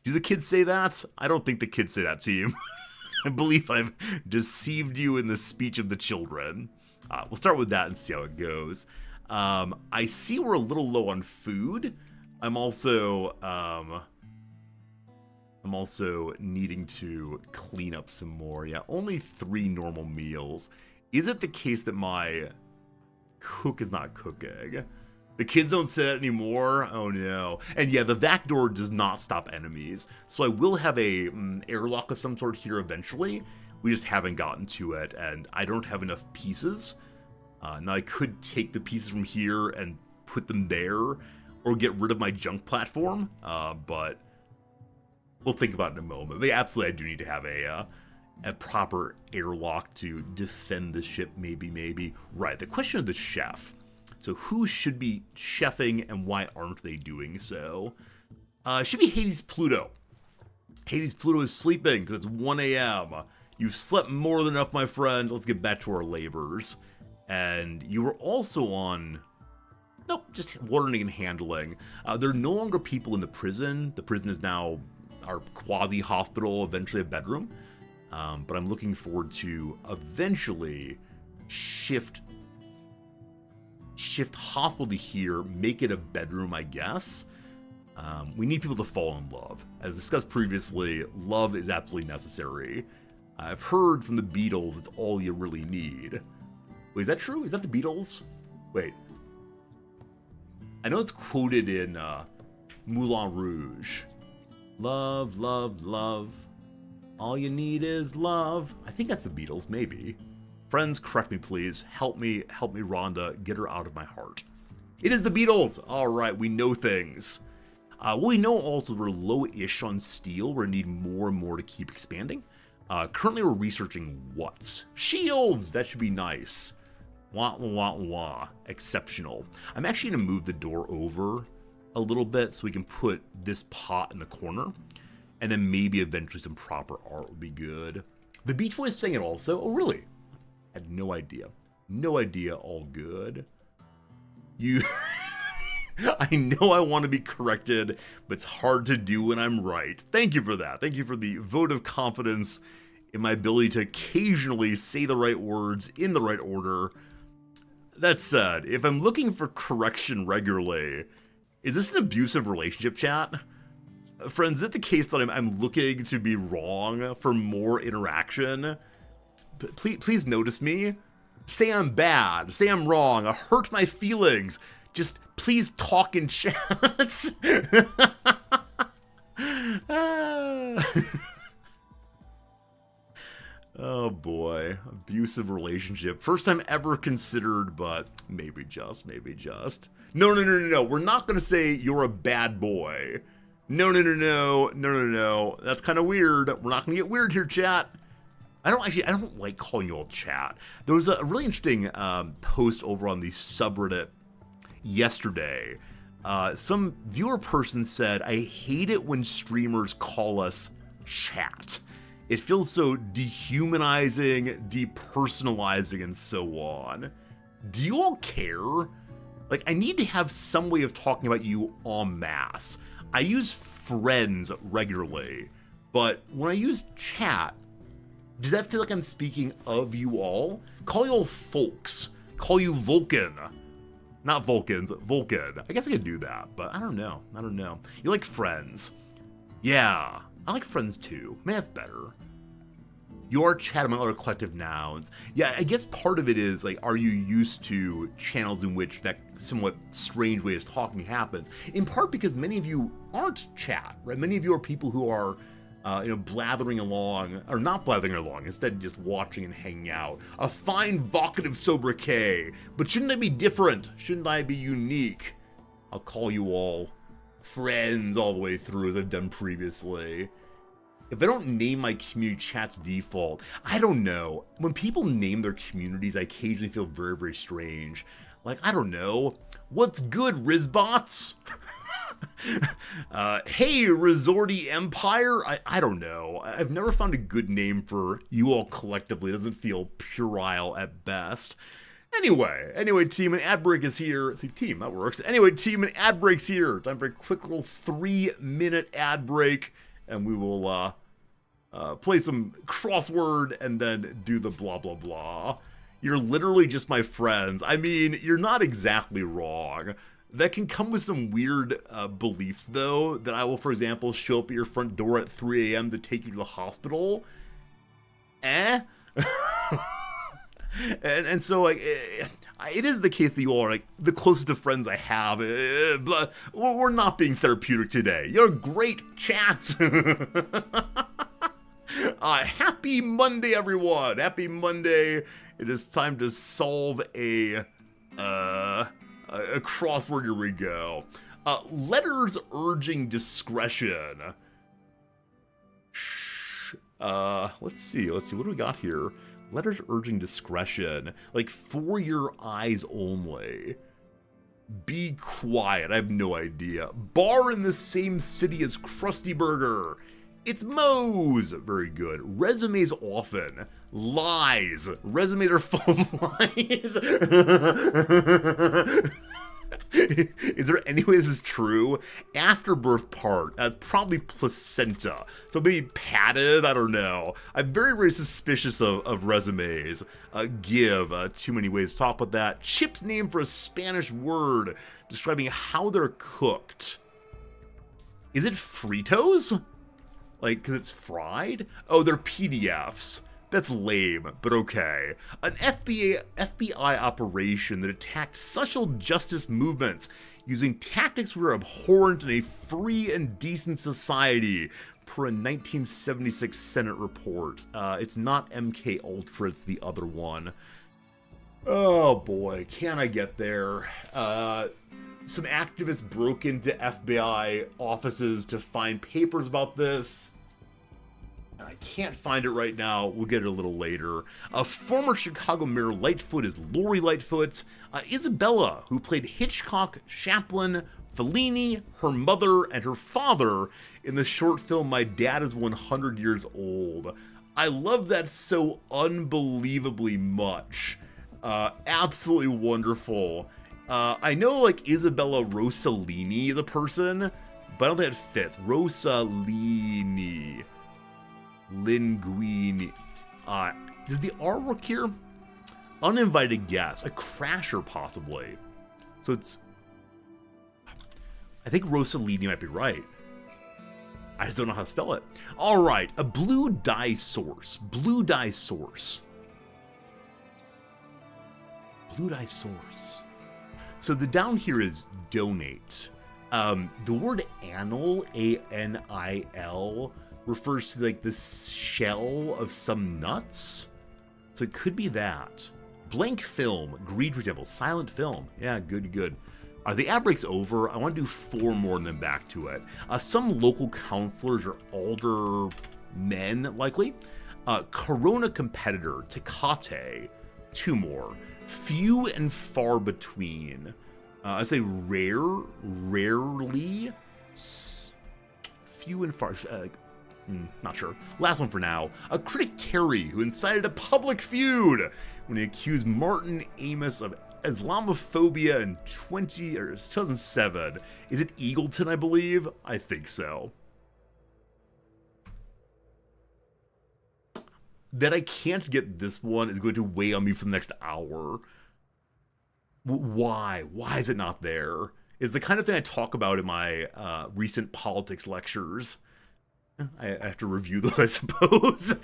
Do the kids say that? I don't think the kids say that, team. I believe I've deceived you in the speech of the children. We'll start with that and see how it goes. I see we're a little low on food. I'm also I'm also needing to clean up some more. Yeah, only 3 normal meals. Is it the case that my cook is not cooking? The kids don't say that anymore? Oh no. And yeah, the vac door does not stop enemies. So I will have a airlock of some sort here eventually. We just haven't gotten to it, and I don't have enough pieces. Now I could take the pieces from here and put them there, or get rid of my junk platform, but we'll think about it in a moment. But absolutely, I do need to have a proper airlock to defend the ship, maybe. Right, the question of the chef. So who should be chefing, and why aren't they doing so? It should be Hades Pluto. Hades Pluto is sleeping, because it's 1 a.m. You've slept more than enough, my friend. Let's get back to our labors. And you were also on... Nope, just watering and handling. There are no longer people in the prison. The prison is now our quasi-hospital, eventually a bedroom. But I'm looking forward to eventually shift hospital to here, make it a bedroom, I guess. We need people to fall in love. As discussed previously, love is absolutely necessary. I've heard from the Beatles it's all you really need. Wait, is that true? Is that the Beatles? Wait. I know it's quoted in Moulin Rouge. Love, love, love. All you need is love. I think that's the Beatles, maybe. Friends, correct me, please. Help me, Rhonda. Get her out of my heart. It is the Beatles. All right, we know things. We know also we're low-ish on steel. We're going to need more and more to keep expanding. Currently, we're researching what? Shields! That should be nice. Wah, wah, wah, wah. Exceptional. I'm actually going to move the door over a little bit so we can put this pot in the corner. And then maybe eventually some proper art would be good. The Beach Boys sang it also? Oh, really? I had no idea. No idea. All good. You... I know I want to be corrected, but it's hard to do when I'm right. Thank you for that. Thank you for the vote of confidence in my ability to occasionally say the right words in the right order. That said, if I'm looking for correction regularly, is this an abusive relationship, chat? Friends, is it the case that I'm looking to be wrong for more interaction? Please notice me. Say I'm bad. Say I'm wrong. I hurt my feelings. Just please talk in chats. Oh boy, abusive relationship. First time ever considered, but maybe just. No. We're not gonna say you're a bad boy. No. That's kind of weird. We're not gonna get weird here, chat. I don't like calling you all chat. There was a really interesting post over on the subreddit yesterday. Some viewer person said, I hate it when streamers call us chat. It feels so dehumanizing, depersonalizing, and so on. Do you all care? Like, I need to have some way of talking about you en masse. I use friends regularly, but when I use chat, does that feel like I'm speaking of you all? Call you all folks. Call you Vulcan. Not Vulcans, Vulcan. I guess I could do that, but I don't know. You like Friends. Yeah, I like Friends too. Man, that's better. You are chat among other collective nouns. Yeah, I guess part of it is, like, are you used to channels in which that somewhat strange way of talking happens? In part because many of you aren't chat, right? Many of you are people who are blathering along, or not blathering along, instead just watching and hanging out. A fine vocative sobriquet. But shouldn't I be different? Shouldn't I be unique? I'll call you all friends all the way through, as I've done previously. If I don't name my community chat's default, I don't know. When people name their communities, I occasionally feel very, very strange. Like, I don't know. What's good, Rizbots? Hey, Resorty Empire? I don't know. I've never found a good name for you all collectively. It doesn't feel puerile at best. Anyway, team, an ad break is here. See, team, that works. Anyway, team, an ad break's here. Time for a quick little 3-minute ad break, and we will play some crossword and then do the blah, blah, blah. You're literally just my friends. I mean, you're not exactly wrong. That can come with some weird beliefs, though, that I will, for example, show up at your front door at 3 a.m. to take you to the hospital. Eh? and so, like, it is the case that you all are, like, the closest of friends I have. We're not being therapeutic today. You're great chat. Happy Monday, everyone. Happy Monday. It is time to solve a crossword. Here we go. Letters urging discretion. Let's see. What do we got here? Letters urging discretion. Like, for your eyes only. Be quiet. I have no idea. Bar in the same city as Krusty Burger. It's Moe's. Very good. Resumes often. Lies. Resumes are full of lies. Is there any way this is true? Afterbirth part. That's probably placenta. So maybe padded. I don't know. I'm very, very suspicious of resumes. Too many ways to talk about that. Chip's name for a Spanish word describing how they're cooked. Is it Fritos? Like, because it's fried? Oh, they're PDFs. That's lame, but okay. An FBI operation that attacked social justice movements using tactics that were abhorrent in a free and decent society, per a 1976 Senate report. It's not MK Ultra, it's the other one. Oh boy, can I get there? Some activists broke into FBI offices to find papers about this. I can't find it right now. We'll get it a little later. Former Chicago Mayor Lightfoot is Lori Lightfoot. Isabella, who played Hitchcock, Chaplin, Fellini, her mother, and her father in the short film My Dad is 100 Years Old. I love that so unbelievably much. Absolutely wonderful. I know, like, Isabella Rossellini, the person, but I don't think it fits. Rossellini. Linguini. Does the R work here? Uninvited guest. A crasher, possibly. So it's... I think Rossellini might be right. I just don't know how to spell it. Alright, a blue dye source. Blue dye source. Blue dye source. So the down here is donate. The word anil, A-N-I-L, refers to, like, the shell of some nuts. So it could be that. Blank film. Greed, for example. Silent film. Yeah, good. The ad break's over. I want to do 4 more and then back to it. Some local counselors are alder men, likely. Corona competitor. Tecate. 2 more. Few and far between. I say rarely. Few and far. Not sure. Last one for now. A critic Terry, who incited a public feud when he accused Martin Amis of Islamophobia in 2007. Is it Eagleton, I believe? I think so. That I can't get this one is going to weigh on me for the next hour. Why? Why is it not there? It's the kind of thing I talk about in my recent politics lectures. I have to review those, I suppose.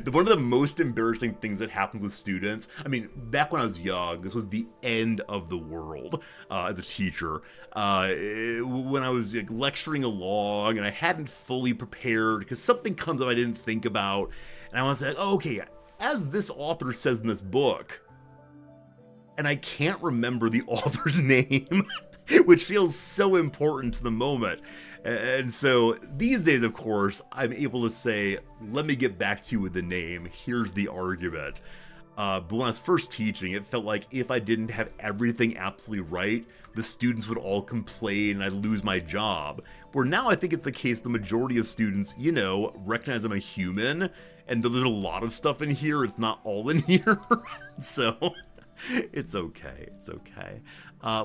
One of the most embarrassing things that happens with students, I mean, back when I was young, this was the end of the world as a teacher. When I was, like, lecturing along and I hadn't fully prepared because something comes up I didn't think about, and I want to say, oh, okay, as this author says in this book, and I can't remember the author's name, which feels so important to the moment. And so these days, of course, I'm able to say, let me get back to you with the name. Here's the argument. But when I was first teaching, it felt like if I didn't have everything absolutely right, the students would all complain and I'd lose my job. Where now I think it's the case the majority of students, you know, recognize I'm a human, and there's a lot of stuff in here. It's not all in here. So it's okay. It's okay.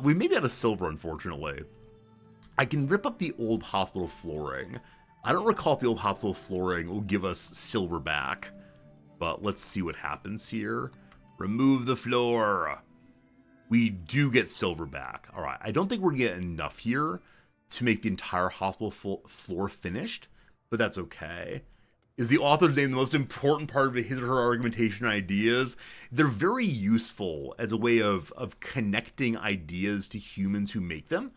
We may be out of silver, unfortunately. I can rip up the old hospital flooring. I don't recall if the old hospital flooring will give us silver back, but let's see what happens here. Remove the floor. we do get silver back. All right, I don't think we're gonna get enough here to make the entire hospital floor finished, but that's okay. Is the author's name the most important part of his or her argumentation ideas? They're very useful as a way of connecting ideas to humans who make them.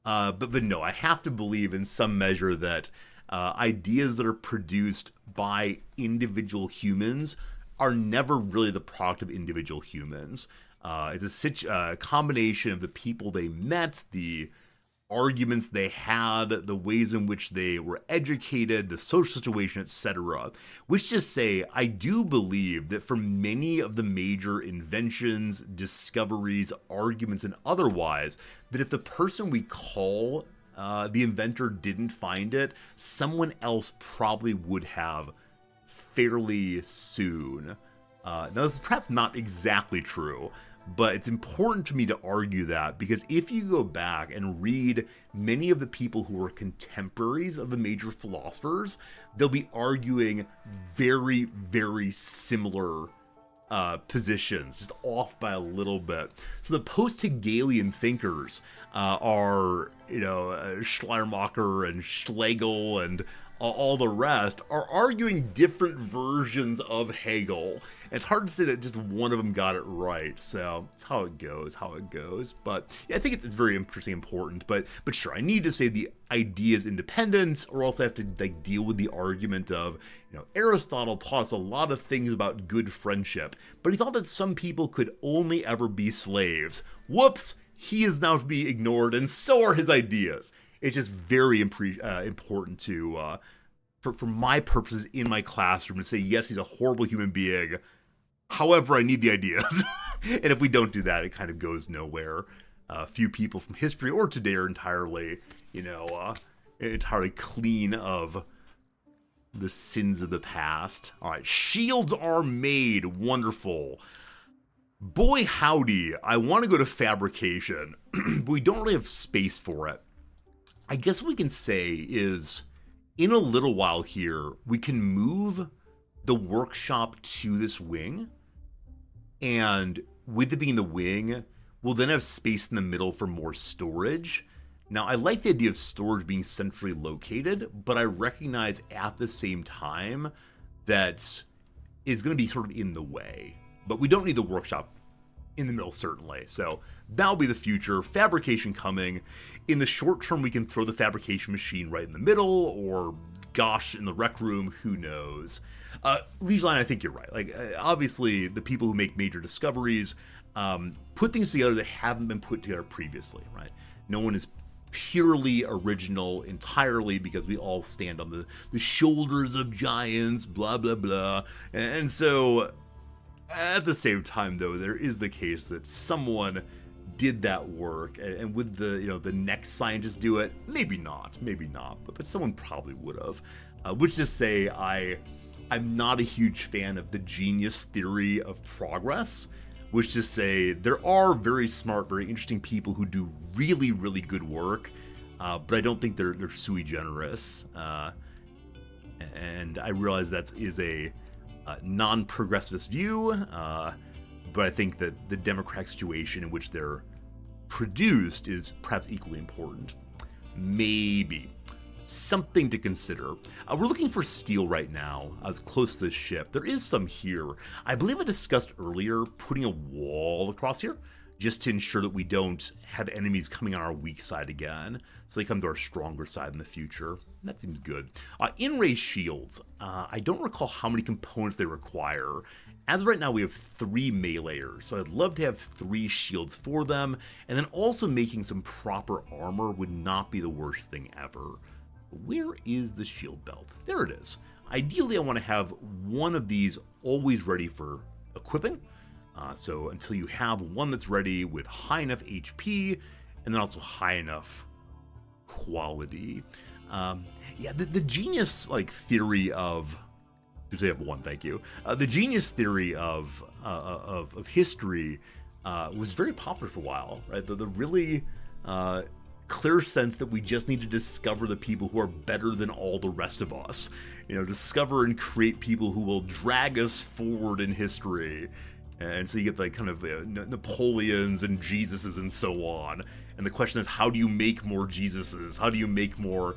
But no, I have to believe in some measure that ideas that are produced by individual humans are never really the product of individual humans. It's a combination of the people they met, the arguments they had, the ways in which they were educated, the social situation, etc. Which just say, I do believe that for many of the major inventions, discoveries, arguments, and otherwise, that if the person we call the inventor didn't find it, someone else probably would have fairly soon. Now, that's perhaps not exactly true, but it's important to me to argue that because if you go back and read many of the people who were contemporaries of the major philosophers, they'll be arguing very, very similar positions, just off by a little bit. So the post-Hegelian thinkers are, Schleiermacher and Schlegel and all the rest are arguing different versions of Hegel. And it's hard to say that just one of them got it right. So it's how it goes. But yeah, I think it's very interesting, important. But sure, I need to say the idea is independent, or else I have to deal with the argument of, Aristotle taught us a lot of things about good friendship, but he thought that some people could only ever be slaves. Whoops! He is now to be ignored, and so are his ideas. It's just very important to, for my purposes in my classroom, to say, yes, he's a horrible human being. However, I need the ideas. And if we don't do that, it kind of goes nowhere. Few people from history or today are entirely, entirely clean of the sins of the past. All right, shields are made. Wonderful. Boy, howdy, I want to go to fabrication, but we don't really have space for it. I guess what we can say is, in a little while here, we can move the workshop to this wing, and with it being the wing, we'll then have space in the middle for more storage. Now, I like the idea of storage being centrally located, but I recognize at the same time that it's going to be sort of in the way. But we don't need the workshop in the middle, certainly. So that'll be the future. Fabrication coming. In the short term, we can throw the fabrication machine right in the middle, or gosh, in the rec room, who knows. Liege Line, I think you're right. Like, obviously, the people who make major discoveries put things together that haven't been put together previously, right? No one is purely original entirely because we all stand on the shoulders of giants, blah, blah, blah. And so, at the same time, though, there is the case that someone did that work, and would the next scientist do it? Maybe not, but someone probably would have. Which just say I'm not a huge fan of the genius theory of progress, which just say there are very smart, very interesting people who do really, really good work, but I don't think they're sui generis, and I realize that is a non-progressivist view, but I think that the democratic situation in which they're produced is perhaps equally important. Maybe. Something to consider. We're looking for steel right now. It's close to the ship. There is some here. I believe I discussed earlier putting a wall across here, just to ensure that we don't have enemies coming on our weak side again, so they come to our stronger side in the future. That seems good. In-ray shields. I don't recall how many components they require. As of right now, we have 3 meleeers, so I'd love to have 3 shields for them, and then also making some proper armor would not be the worst thing ever. Where is the shield belt? There it is. Ideally, I want to have one of these always ready for equipping. So until you have one that's ready with high enough HP, and then also high enough quality. Yeah, the genius theory of... I have one, thank you. The genius theory of history was very popular for a while, right? The really clear sense that we just need to discover the people who are better than all the rest of us. Discover and create people who will drag us forward in history. And so you get like kind of Napoleons and Jesuses and so on. And the question is, how do you make more Jesuses? How do you make more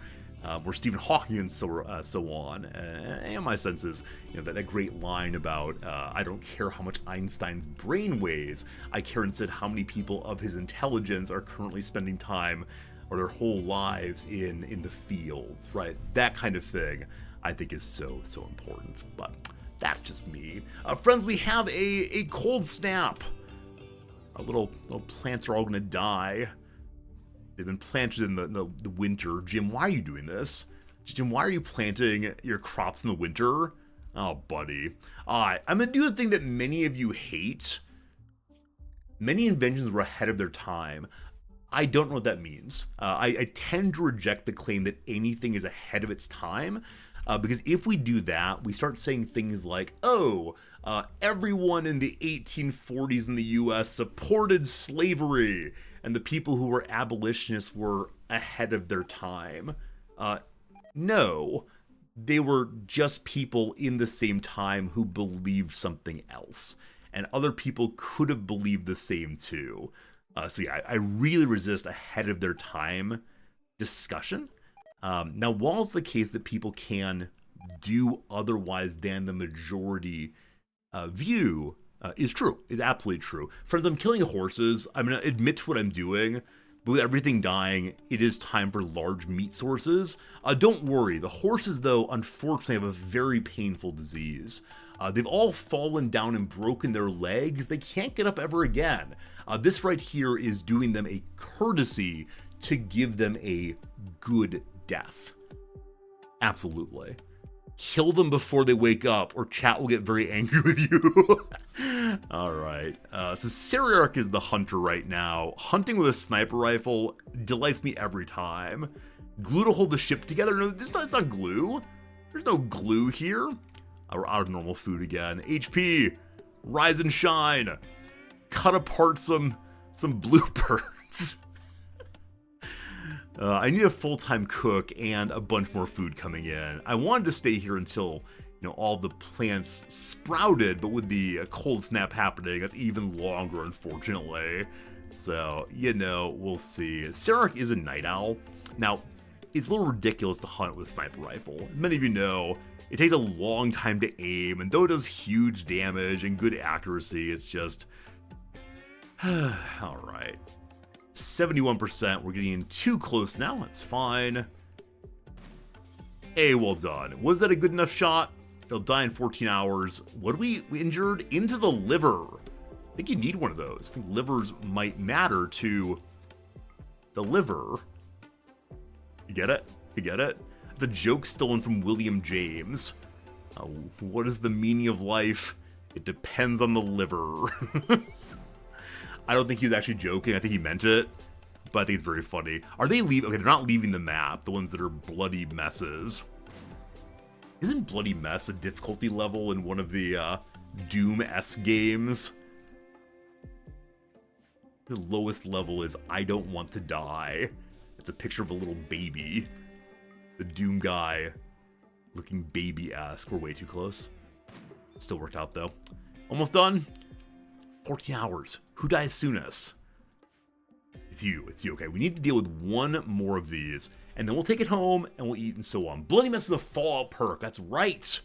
Stephen Hawking and so on? And my sense is, that great line about, I don't care how much Einstein's brain weighs. I care instead how many people of his intelligence are currently spending time or their whole lives in the fields, right? That kind of thing, I think, is so important. But that's just me. Friends, we have a cold snap. Our little plants are all gonna die. They've been planted in the winter. Jim, why are you doing this? Jim, why are you planting your crops in the winter? Oh, buddy. I'm gonna do the thing that many of you hate. Many inventions were ahead of their time. I don't know what that means. I tend to reject the claim that anything is ahead of its time. Because if we do that, we start saying things like, everyone in the 1840s in the US supported slavery, and the people who were abolitionists were ahead of their time. No, they were just people in the same time who believed something else, and other people could have believed the same too. So yeah, I really resist ahead of their time discussion. Now, while it's the case that people can do otherwise than the majority view, is true, is absolutely true. Friends, I'm killing horses. I'm going to admit to what I'm doing, but with everything dying, it is time for large meat sources. Don't worry, the horses, though, unfortunately have a very painful disease. They've all fallen down and broken their legs. They can't get up ever again. This right here is doing them a courtesy to give them a good death. Absolutely. Kill them before they wake up, or chat will get very angry with you. Alright, so Sariark is the hunter right now. Hunting with a sniper rifle delights me every time. Glue to hold the ship together? No, it's not glue. There's no glue here. We're out of normal food again. HP, rise and shine. Cut apart some bluebirds. I need a full-time cook and a bunch more food coming in. I wanted to stay here until, all the plants sprouted, but with the cold snap happening, that's even longer, unfortunately. So, we'll see. Sariark is a night owl. Now, it's a little ridiculous to hunt with a sniper rifle. As many of you know, it takes a long time to aim, and though it does huge damage and good accuracy, it's just... Alright. 71%, we're getting in too close now, that's fine. Hey, well done. Was that a good enough shot? It'll die in 14 hours. What are we injured? Into the liver. I think you need one of those. I think livers might matter to the liver. You get it? You get it? The joke stolen from William James. What is the meaning of life? It depends on the liver. I don't think he was actually joking. I think he meant it. But I think it's very funny. Are they leaving? Okay, they're not leaving the map. The ones that are bloody messes. Isn't bloody mess a difficulty level in one of the Doom-esque games? The lowest level is I don't want to die. It's a picture of a little baby. The Doom guy looking baby-esque. We're way too close. Still worked out, though. Almost done. 14 hours. Who dies soonest? It's you. It's you. Okay, we need to deal with one more of these, and then we'll take it home, and we'll eat and so on. Bloody Mess is a Fallout perk. That's right.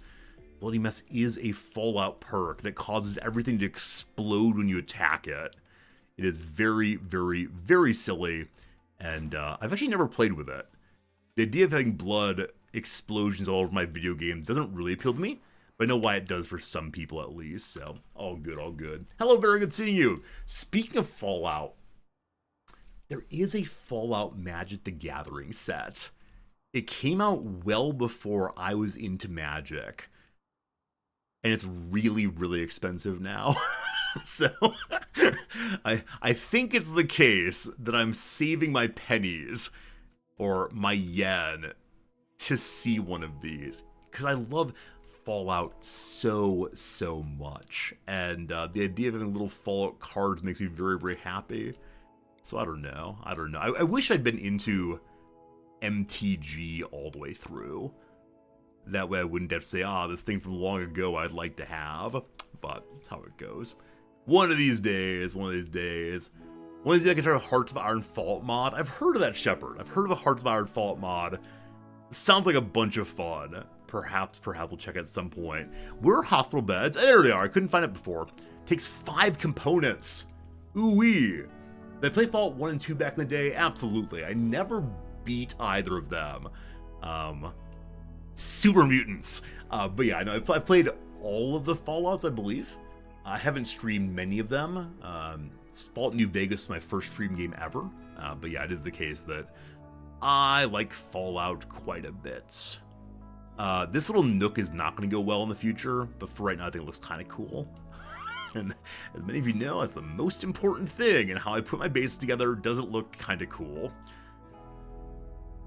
Bloody Mess is a Fallout perk that causes everything to explode when you attack it. It is very, very, very silly, and I've actually never played with it. The idea of having blood explosions all over my video games doesn't really appeal to me, but I know why it does for some people at least, so all good, all good. Hello, very good seeing you. Speaking of Fallout, there is a Fallout Magic the Gathering set. It came out well before I was into Magic, and it's really, really expensive now. So, I think it's the case that I'm saving my pennies, or my yen, to see one of these, because I love Fallout so much, and the idea of having little Fallout cards makes me very, very happy. So I don't know. I wish I'd been into MTG all the way through. That way I wouldn't have to say, this thing from long ago I'd like to have. But that's how it goes. One of these days, one of these days. One of these days I can try a Hearts of Iron Fallout mod. I've heard of that, Shepard. I've heard of a Hearts of Iron Fallout mod. Sounds like a bunch of fun. Perhaps we'll check it at some point. Where are hospital beds? There they are. I couldn't find it before. Takes 5 components. Ooh-wee. Did I play Fallout 1 and 2 back in the day? Absolutely. I never beat either of them. Super mutants. But yeah, I know I've played all of the Fallouts, I believe. I haven't streamed many of them. Fallout New Vegas was my first stream game ever. But yeah, it is the case that I like Fallout quite a bit. This little nook is not going to go well in the future, but for right now I think it looks kind of cool. And as many of you know, that's the most important thing, and how I put my base together doesn't look kind of cool.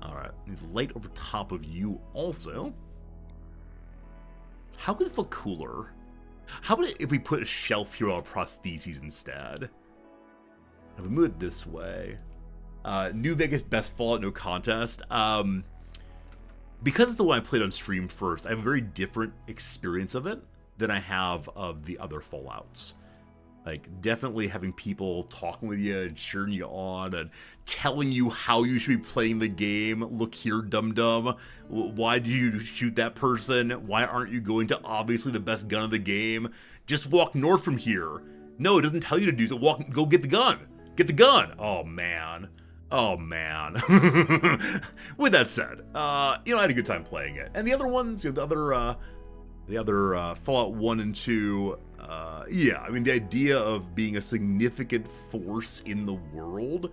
Alright, need light over top of you also. How could this look cooler? How about if we put a shelf here on prostheses instead? If we move it this way. New Vegas best Fallout, no contest. Because it's the one I played on stream first, I have a very different experience of it than I have of the other Fallouts. Like, definitely having people talking with you and cheering you on and telling you how you should be playing the game. Look here, dum-dum. Why do you shoot that person? Why aren't you going to obviously the best gun of the game? Just walk north from here. No, it doesn't tell you to do so. Go get the gun. Get the gun. Oh, man. Oh, man. With that said, I had a good time playing it. And the other ones, the other Fallout 1 and 2, yeah, I mean, the idea of being a significant force in the world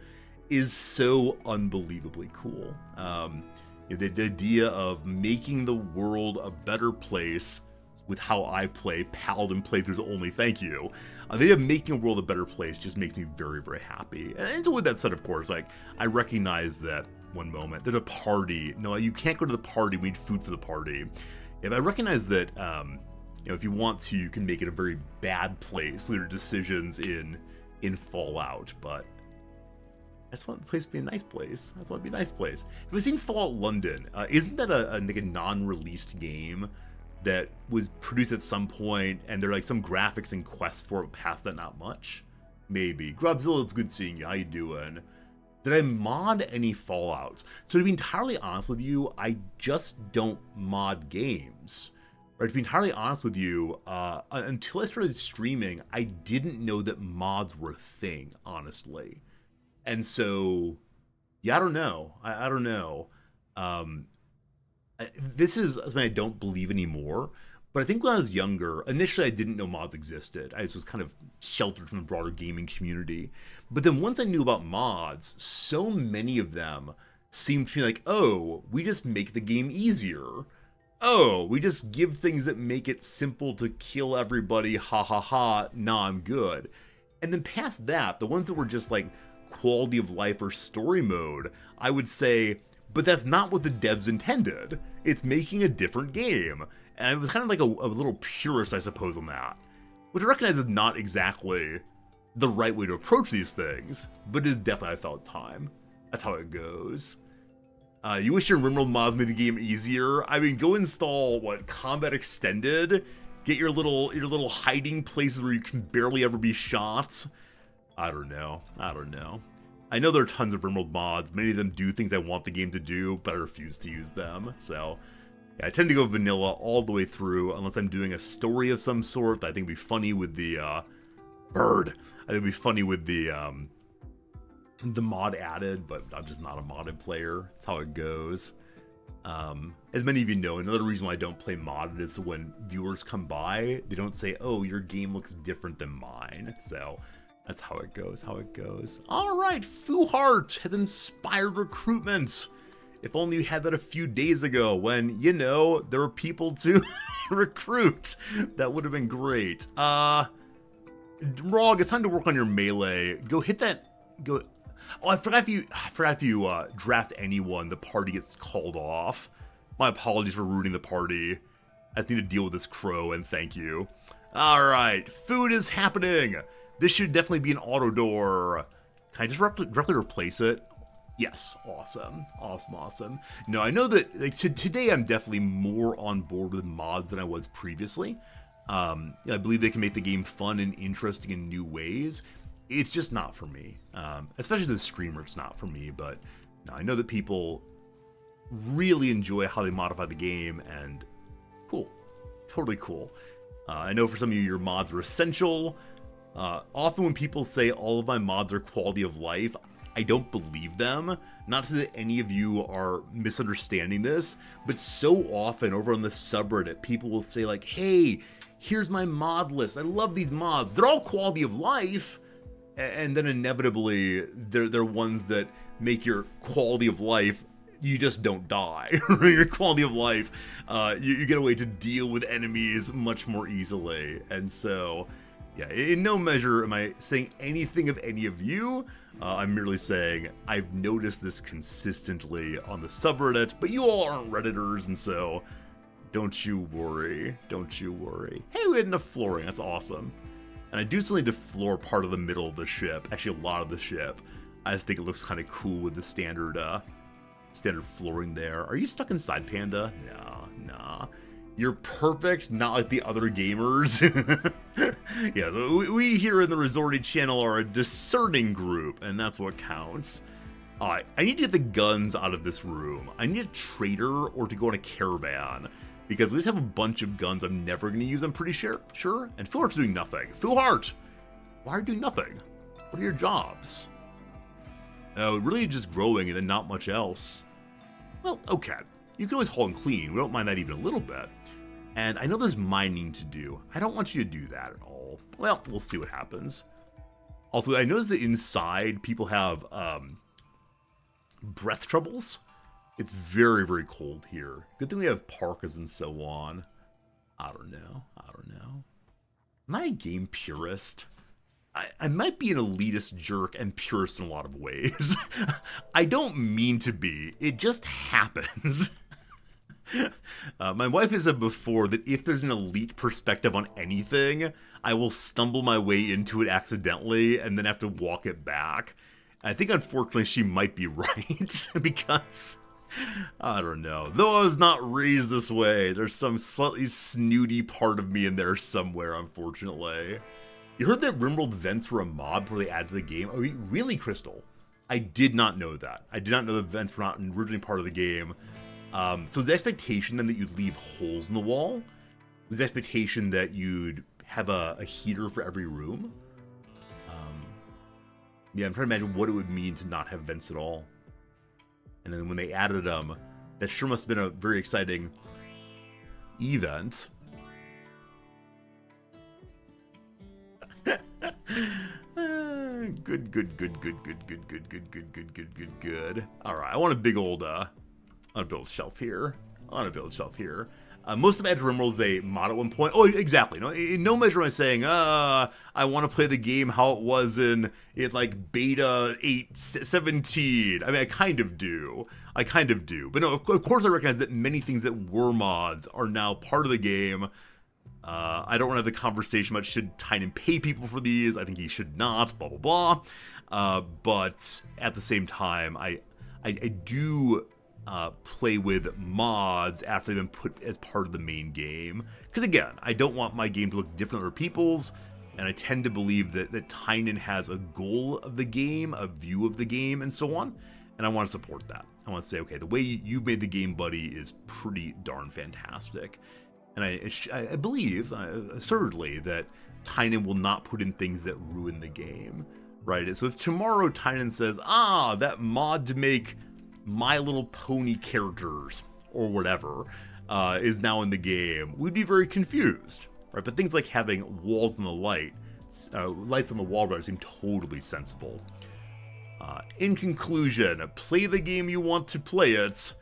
is so unbelievably cool. The idea of making the world a better place with how I play, Paladin playthroughs only, thank you. The idea of making a world a better place just makes me very, very happy. And so with that said, of course, like, I recognize that one moment, there's a party. No, you can't go to the party, we need food for the party. If I recognize that, if you want to, you can make it a very bad place with your decisions in Fallout, but I just want the place to be a nice place. I just want it to be a nice place. If we've seen Fallout London, isn't that a non-released game that was produced at some point, and there are like some graphics and quests for it past that, not much? Maybe. Grubzilla, it's good seeing you. How you doing? Did I mod any Fallouts? So to be entirely honest with you, I just don't mod games. Right? To be entirely honest with you, until I started streaming, I didn't know that mods were a thing, honestly. And so, yeah, I don't know. I don't know. This is something I don't believe anymore. But I think when I was younger, initially I didn't know mods existed. I just was kind of sheltered from the broader gaming community. But then once I knew about mods, so many of them seemed to me like, oh, we just make the game easier. Oh, we just give things that make it simple to kill everybody, ha ha ha, nah, I'm good. And then past that, the ones that were just like quality of life or story mode, I would say, but that's not what the devs intended. It's making a different game. And I was kind of like a little purist, I suppose, on that. Which I recognize is not exactly the right way to approach these things, but it is definitely, I felt, time. That's how it goes. You wish your Rimworld mods made the game easier? I mean, go install, Combat Extended? Get your little hiding places where you can barely ever be shot? I don't know. I know there are tons of Rimworld mods. Many of them do things I want the game to do, but I refuse to use them, so... Yeah, I tend to go vanilla all the way through, unless I'm doing a story of some sort that I think would be funny with the, bird. I think it'd be funny with the mod added, but I'm just not a modded player. That's how it goes. As many of you know, another reason why I don't play modded is when viewers come by, they don't say, oh, your game looks different than mine. So that's how it goes, All right, Fuhart has inspired recruitment. If only you had that a few days ago when, there were people to recruit. That would have been great. Rog, it's time to work on your melee. Go hit that. Go. Oh, I forgot if you draft anyone, the party gets called off. My apologies for ruining the party. I just need to deal with this crow, and thank you. All right, food is happening. This should definitely be an auto door. Can I just directly replace it? Yes, awesome. No, I know that today I'm definitely more on board with mods than I was previously. I believe they can make the game fun and interesting in new ways. It's just not for me. Especially the streamer, it's not for me. But no, I know that people really enjoy how they modify the game, and cool. Totally cool. I know for some of you, your mods are essential. Often when people say all of my mods are quality of life, I don't believe them. Not so that any of you are misunderstanding this, but so often over on the subreddit, people will say like, hey, here's my mod list. I love these mods. They're all quality of life. And then inevitably, they're ones that make your quality of life, you just don't die. Your quality of life, you get a way to deal with enemies much more easily. And so, yeah, in no measure am I saying anything of any of you. I'm merely saying I've noticed this consistently on the subreddit, but you all aren't Redditors, and so don't you worry. Don't you worry. Hey, we had enough flooring. That's awesome. And I do still need to floor part of the middle of the ship. Actually, a lot of the ship. I just think it looks kind of cool with the standard flooring there. Are you stuck inside, Panda? Nah. You're perfect, not like the other gamers. Yeah, so we here in the Resorty channel are a discerning group, and that's what counts. Alright, I need to get the guns out of this room. I need a trader or to go on a caravan, because we just have a bunch of guns I'm never going to use, I'm pretty sure. And Fuhart's doing nothing. Fuhart! Why are you doing nothing? What are your jobs? Oh, really just growing and then not much else. Well, okay. You can always haul and clean. We don't mind that even a little bit. And I know there's mining to do. I don't want you to do that at all. Well, we'll see what happens. Also, I noticed that inside people have breath troubles. It's very, very cold here. Good thing we have parkas and so on. I don't know. Am I a game purist? I might be an elitist jerk and purist in a lot of ways. I don't mean to be. It just happens. My wife has said before that if there's an elite perspective on anything, I will stumble my way into it accidentally and then have to walk it back. I think unfortunately she might be right, because I don't know. Though I was not raised this way, there's some slightly snooty part of me in there somewhere, unfortunately. You heard that Rimworld vents were a mod before they added to the game? Oh, really, Crystal? I did not know that. I did not know the vents were not originally part of the game. So was the expectation then that you'd leave holes in the wall? Was the expectation that you'd have a heater for every room? Yeah, I'm trying to imagine what it would mean to not have vents at all. And then when they added them, that sure must have been a very exciting event. Good. All right, I want a big old, I want to build a shelf here. Most of Edge Rimworld is a mod at one point. Oh, exactly. No, in no measure am I saying, I want to play the game how it was in like beta 8.17. I mean, I kind of do. But no, of course I recognize that many things that were mods are now part of the game. I don't want to have the conversation about should Tynan pay people for these. I think he should not, blah, blah, blah. But at the same time, I do play with mods after they've been put as part of the main game. Because again, I don't want my game to look different than other people's, and I tend to believe that Tynan has a goal of the game, a view of the game, and so on, and I want to support that. I want to say, okay, the way you've made the game, buddy, is pretty darn fantastic. And I believe, assertedly, that Tynan will not put in things that ruin the game, right? So if tomorrow Tynan says, that mod to make My Little Pony characters, or whatever, is now in the game, we'd be very confused, right? But things like having walls on the lights on the wall seem totally sensible. In conclusion, play the game you want to play it.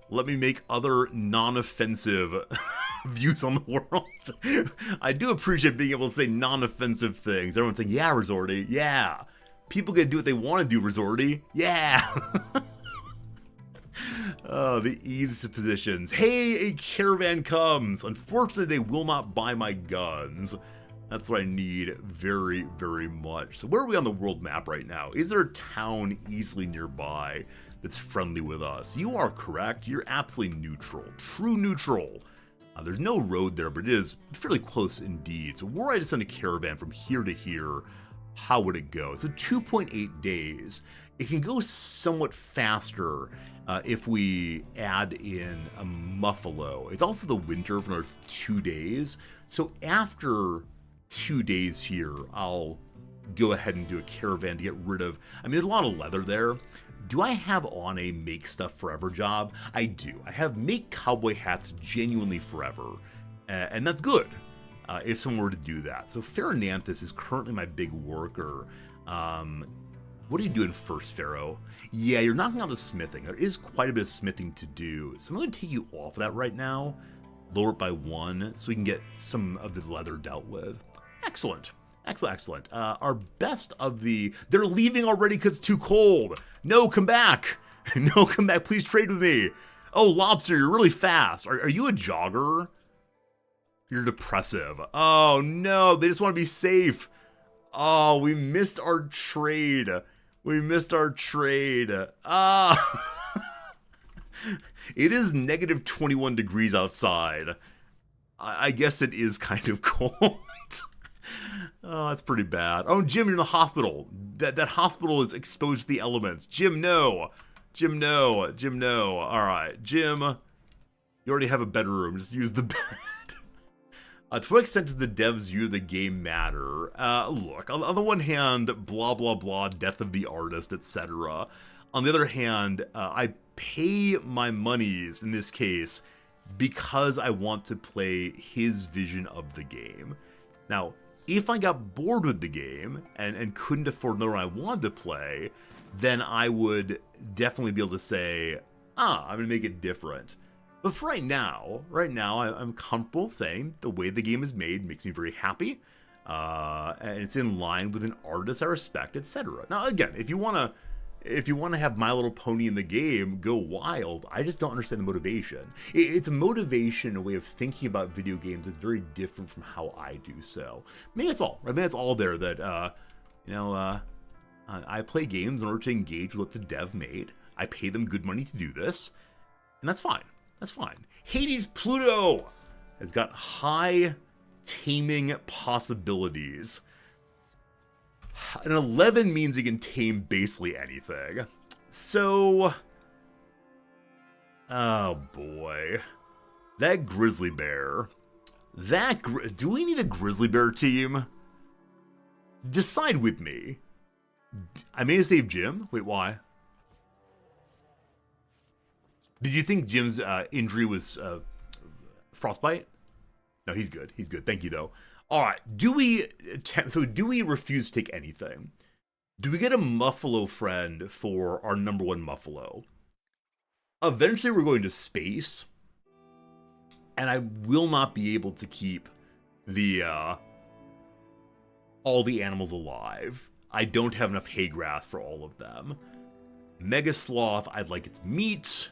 Let me make other non-offensive views on the world. I do appreciate being able to say non-offensive things. Everyone's saying, yeah, Resorty, yeah. People get to do what they want to do, Resorty, yeah. Oh, the easiest of positions. Hey, a caravan comes. Unfortunately, they will not buy my guns. That's what I need very, very much. So where are we on the world map right now? Is there a town easily nearby that's friendly with us? You are correct. You're absolutely neutral. True neutral. There's no road there, but it is fairly close indeed. So were I to send a caravan from here to here, how would it go? So 2.8 days. It can go somewhat faster if we add in a muffalo. It's also the winter for another 2 days. So after 2 days here, I'll go ahead and do a caravan to get rid of... I mean, there's a lot of leather there. Do I have on a make stuff forever job? I do. I have make cowboy hats genuinely forever. And that's good if someone were to do that. So Pharonanthus is currently my big worker. What are you doing first, Pharaoh? Yeah, you're knocking out the smithing. There is quite a bit of smithing to do. So I'm going to take you off of that right now. Lower it by 1 so we can get some of the leather dealt with. Excellent. Excellent, excellent. Our best of the... They're leaving already because it's too cold. No, come back. No, come back. Please trade with me. Oh, Lobster, you're really fast. Are you a jogger? You're depressive. Oh, no. They just want to be safe. Oh, we missed our trade. We missed our trade. Ah. It is negative 21 degrees outside. I guess it is kind of cold. Oh, that's pretty bad. Oh, Jim, you're in the hospital. That hospital is exposed to the elements. Jim, no. Jim, no. Jim, no. All right, Jim, you already have a bedroom. Just use the bed. To what extent does the devs view the game matter? Look, on the one hand, blah, blah, blah, death of the artist, etc. On the other hand, I pay my monies, in this case, because I want to play his vision of the game. Now, if I got bored with the game and couldn't afford another one I wanted to play, then I would definitely be able to say, I'm going to make it different. But for right now, I'm comfortable saying the way the game is made makes me very happy, and it's in line with an artist I respect, etc. Now, again, if you want to have My Little Pony in the game, go wild. I just don't understand the motivation. It's a motivation, a way of thinking about video games that's very different from how I do so. Maybe that's all. Maybe that's all there that, I play games in order to engage with what the dev made. I pay them good money to do this, and that's fine. That's fine. Hades Pluto has got high taming possibilities. An 11 means he can tame basically anything. So... oh boy. That grizzly bear. Do we need a grizzly bear team? Decide with me. I may have saved Jim. Wait, why? Did you think Jim's injury was frostbite? No, he's good. He's good. Thank you, though. All right. Do we refuse to take anything? Do we get a Muffalo friend for our number 1 Muffalo? Eventually, we're going to space, and I will not be able to keep the all the animals alive. I don't have enough hay grass for all of them. Mega Sloth, I'd like its meat.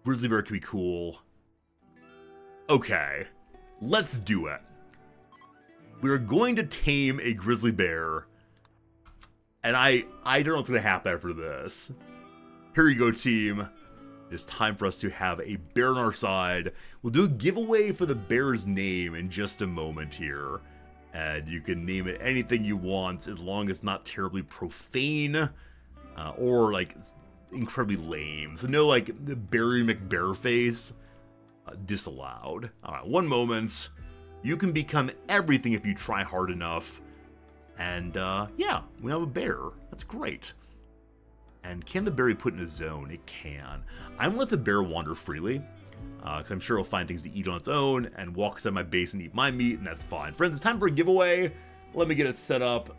Grizzly bear could be cool. Okay, let's do it. We're going to tame a grizzly bear. And I don't know what's going to happen after this. Here you go, team. It's time for us to have a bear on our side. We'll do a giveaway for the bear's name in just a moment here. And you can name it anything you want as long as it's not terribly profane or like incredibly lame. So no like the Barry McBearface. Disallowed. All right, one moment. You can become everything if you try hard enough. And yeah, we have a bear. That's great. And can the bear be put in a zone? It can. I'm gonna let the bear wander freely. Because I'm sure it'll find things to eat on its own and walk inside my base and eat my meat, and that's fine. Friends, it's time for a giveaway. Let me get it set up.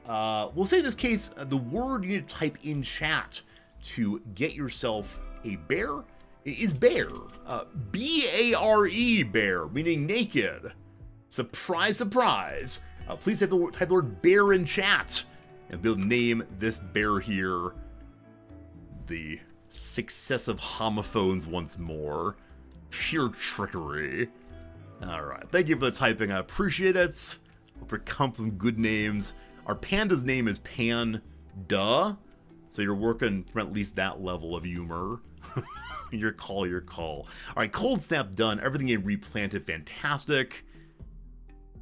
We'll say in this case, the word you need to type in chat to get yourself a bear is bear. B-A-R-E, bear, meaning naked. Surprise, surprise. Please type the word bear in chat and be able to name this bear here the successive homophones once more. Pure trickery. Alright, thank you for the typing, I appreciate it. Hope it comes from good names. Our panda's name is Panda, so you're working from at least that level of humor. Your call, your call. All right, cold snap done. Everything getting replanted, fantastic.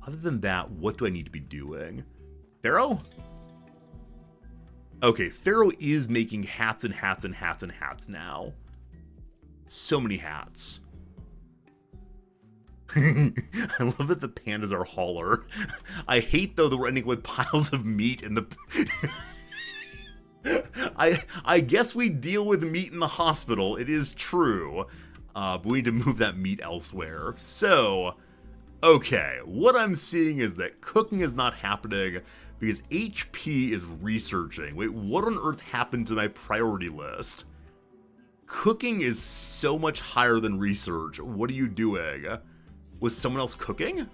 Other than that, what do I need to be doing? Pharaoh? Okay, Pharaoh is making hats and hats and hats and hats now. So many hats. I love that the pandas are hauler. I hate, though, that we're ending with piles of meat in the... I guess we deal with meat in the hospital. It is true. But we need to move that meat elsewhere. So, okay. What I'm seeing is that cooking is not happening because HP is researching. Wait, what on earth happened to my priority list? Cooking is so much higher than research. What are you doing? Was someone else cooking?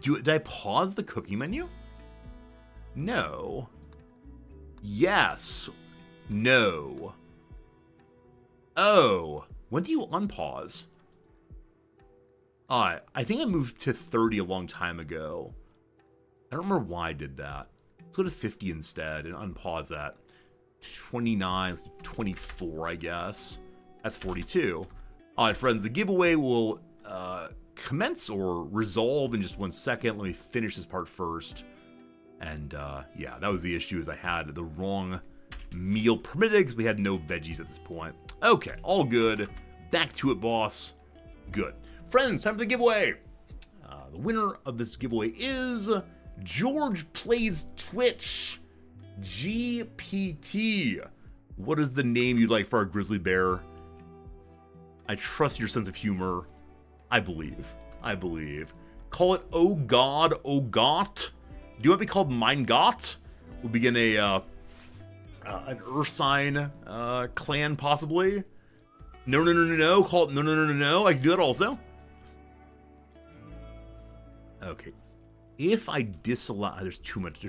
Did I pause the cooking menu? No. Yes. No. Oh. When do you unpause? I think I moved to 30 a long time ago. I don't remember why I did that. Let's go to 50 instead and unpause that. 29, 24, I guess. That's 42. Alright, friends, the giveaway will commence or resolve in just 1 second. Let me finish this part first. And, yeah, that was the issue, is I had the wrong meal permitted because we had no veggies at this point. Okay, all good. Back to it, boss. Good. Friends, time for the giveaway. The winner of this giveaway is George Plays Twitch GPT. What is the name you'd like for our grizzly bear? I trust your sense of humor. I believe. Call it Oh God, Oh Got. Do you want to be called Mein Gott? We'll begin an Ursine clan, possibly. No. Call it No. I can do that also. Okay. If I disallow, there's too much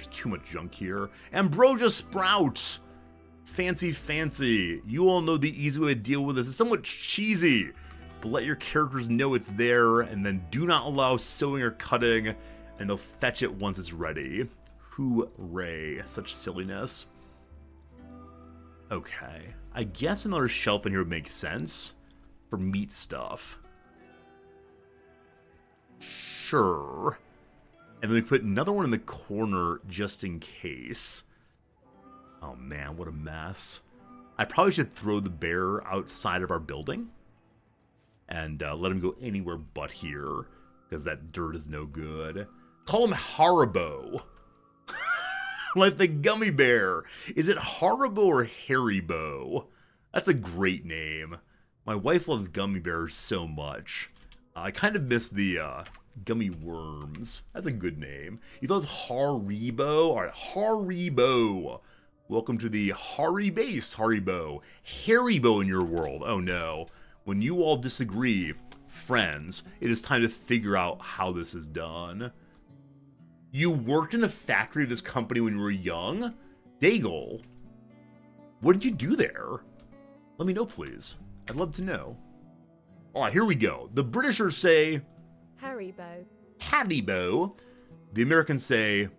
junk here. Ambrosia Sprout. Fancy. You all know the easy way to deal with this. It's somewhat cheesy, but let your characters know it's there, and then do not allow sewing or cutting, and they'll fetch it once it's ready. Hooray. Such silliness. Okay. I guess another shelf in here would make sense for meat stuff. Sure. And then we put another one in the corner just in case. Oh man, what a mess. I probably should throw the bear outside of our building and let him go anywhere but here, because that dirt is no good. Call him Haribo. Like the gummy bear. Is it Haribo or Haribo? That's a great name. My wife loves gummy bears so much. I kind of miss the gummy worms. That's a good name. You thought it was Haribo? Alright, Haribo. Welcome to the Hari base, Haribo. Haribo in your world. Oh no. When you all disagree, friends, it is time to figure out how this is done. You worked in a factory of this company when you were young? Daigle, what did you do there? Let me know, please. I'd love to know. Alright, here we go. The Britishers say... Haribo. Haribo. The Americans say...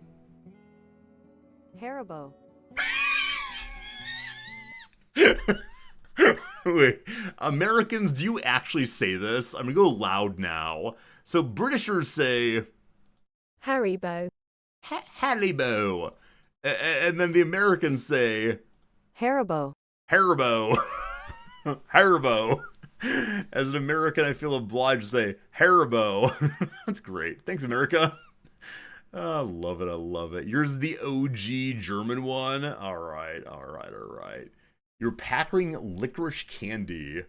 Haribo. Wait, Americans, do you actually say this? I'm gonna go loud now. So Britishers say... Haribo. Haribo. And then the Americans say... Haribo. Haribo. Haribo. As an American, I feel obliged to say Haribo. That's great. Thanks, America. I love it. Yours is the OG German one. All right. You're packing licorice candy.